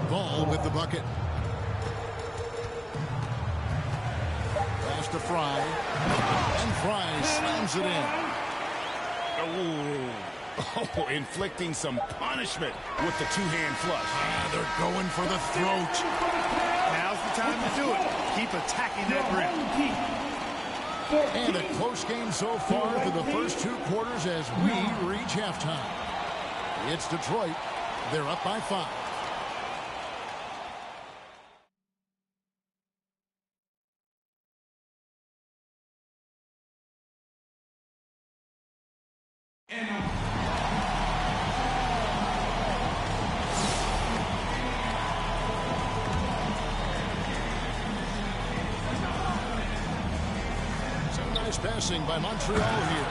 Ball with the bucket. Pass to Fry. And Fry slams it in. Oh, inflicting some punishment with the two-hand flush. They're going for the throat. Now's the time to do it. Keep attacking that rim. And a close game so far through the first 2 quarters as we reach halftime. It's Detroit. They're up by 5. Passing by Montreal here.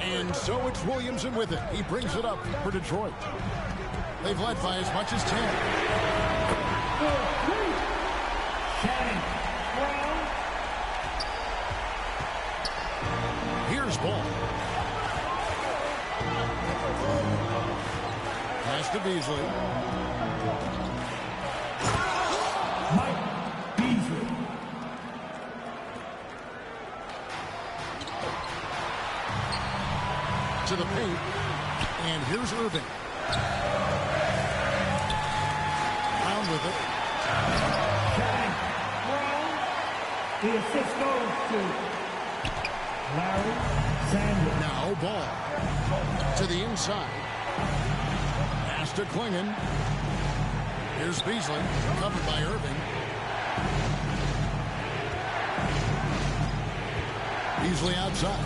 And so it's Williamson with it. He brings it up for Detroit. They've led by as much as 10. Here's ball. Pass to Beasley. To the paint, and here's Irving. Brown with it. The assist goes to Larry Sanders. Now ball to the inside. Pass to Klingon. Here's Beasley, covered by Irving. Beasley outside.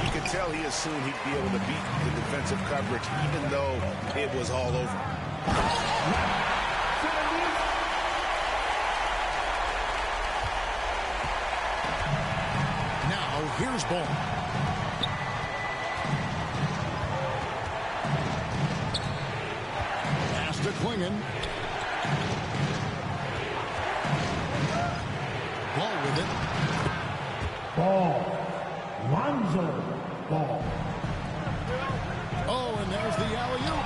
You could tell he assumed he'd be able to beat the defensive coverage even though it was all over. Now here's ball. Pass to Klingon. Ball with it. Ball. Lonzo Ball. Oh, and there's the alley-oop.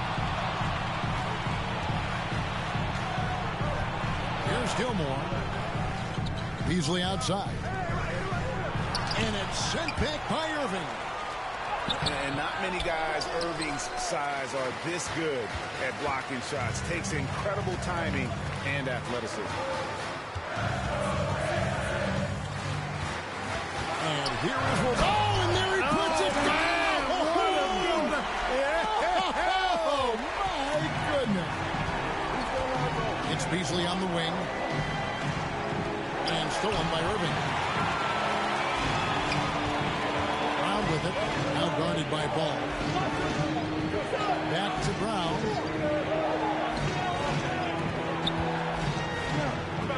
Here's Gilmore. Beasley outside. And it's sent back by Irving. And not many guys Irving's size are this good at blocking shots. Takes incredible timing and athleticism. And here is Wolf. Oh, and there he puts it down! Oh, my goodness. It's Beasley on the wing. And stolen by Irving. Brown with it. Now guarded by Ball. Back to Brown.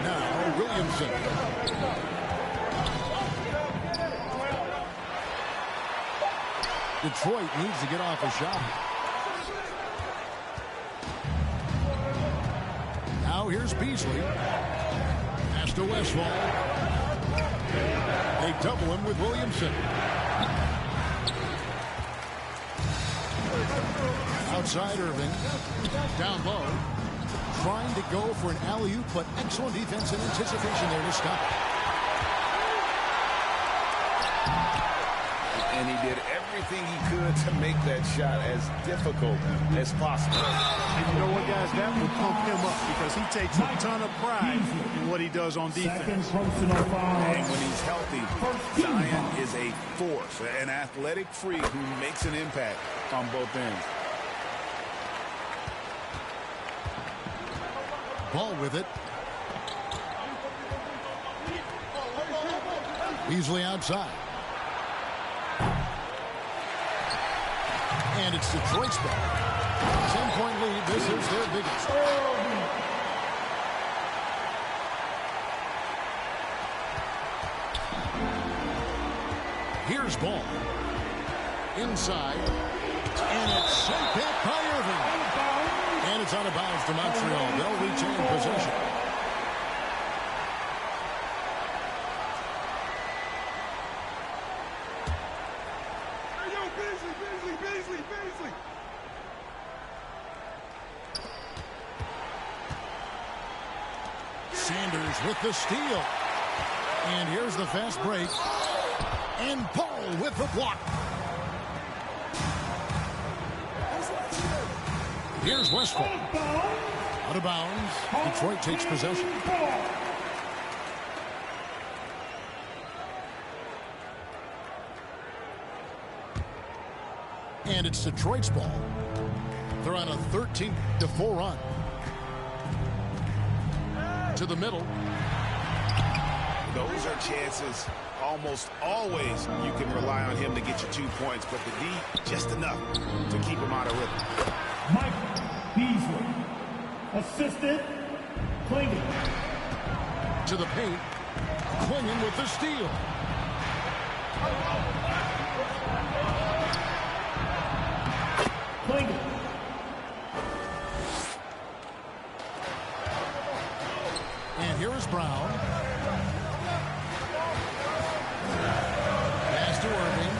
Now Williamson. Detroit needs to get off a shot. Now here's Beasley. Pass to Westphal. They double him with Williamson. Outside Irving. Down low. Trying to go for an alley-oop, but excellent defense and anticipation there to stop it. And he did everything he could to make that shot as difficult as possible. And you know what, guys? That will pump him up because he takes a ton of pride in what he does on defense. And when he's healthy, Zion is a force, an athletic freak who makes an impact on both ends. Ball with it. Beasley outside. And it's Detroit's ball. 10-point lead. This is their biggest. Here's Ball. Inside. And it's sent back by Irving. And it's out of bounds for Montreal. They'll retain possession. Sanders with the steal. And here's the fast break. And Paul with the block. Here's Westphal. Out of bounds. Detroit takes possession. And it's Detroit's ball. They're on a 13-4 run. To the middle. Those are chances almost always you can rely on him to get you 2 points, but the D, just enough to keep him out of rhythm. Mike Beasley. Assistant, Klingon. To the paint. Klingon with the steal. Klingon. And here is Brown. Pass to Irving.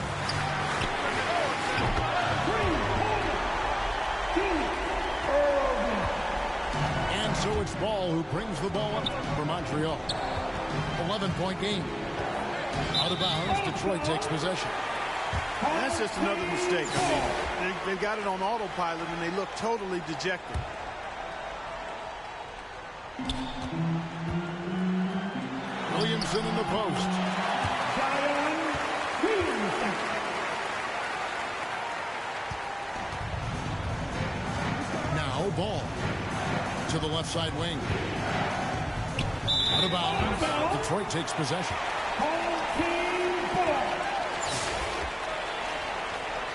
And so it's Ball who brings the ball up for Montreal. 11-point game. Out of bounds, Detroit takes possession. That's just another mistake. I mean, they've got it on autopilot, and they look totally dejected. Williamson in the post. Now Ball to the left side wing. Out of bounds. Detroit takes possession.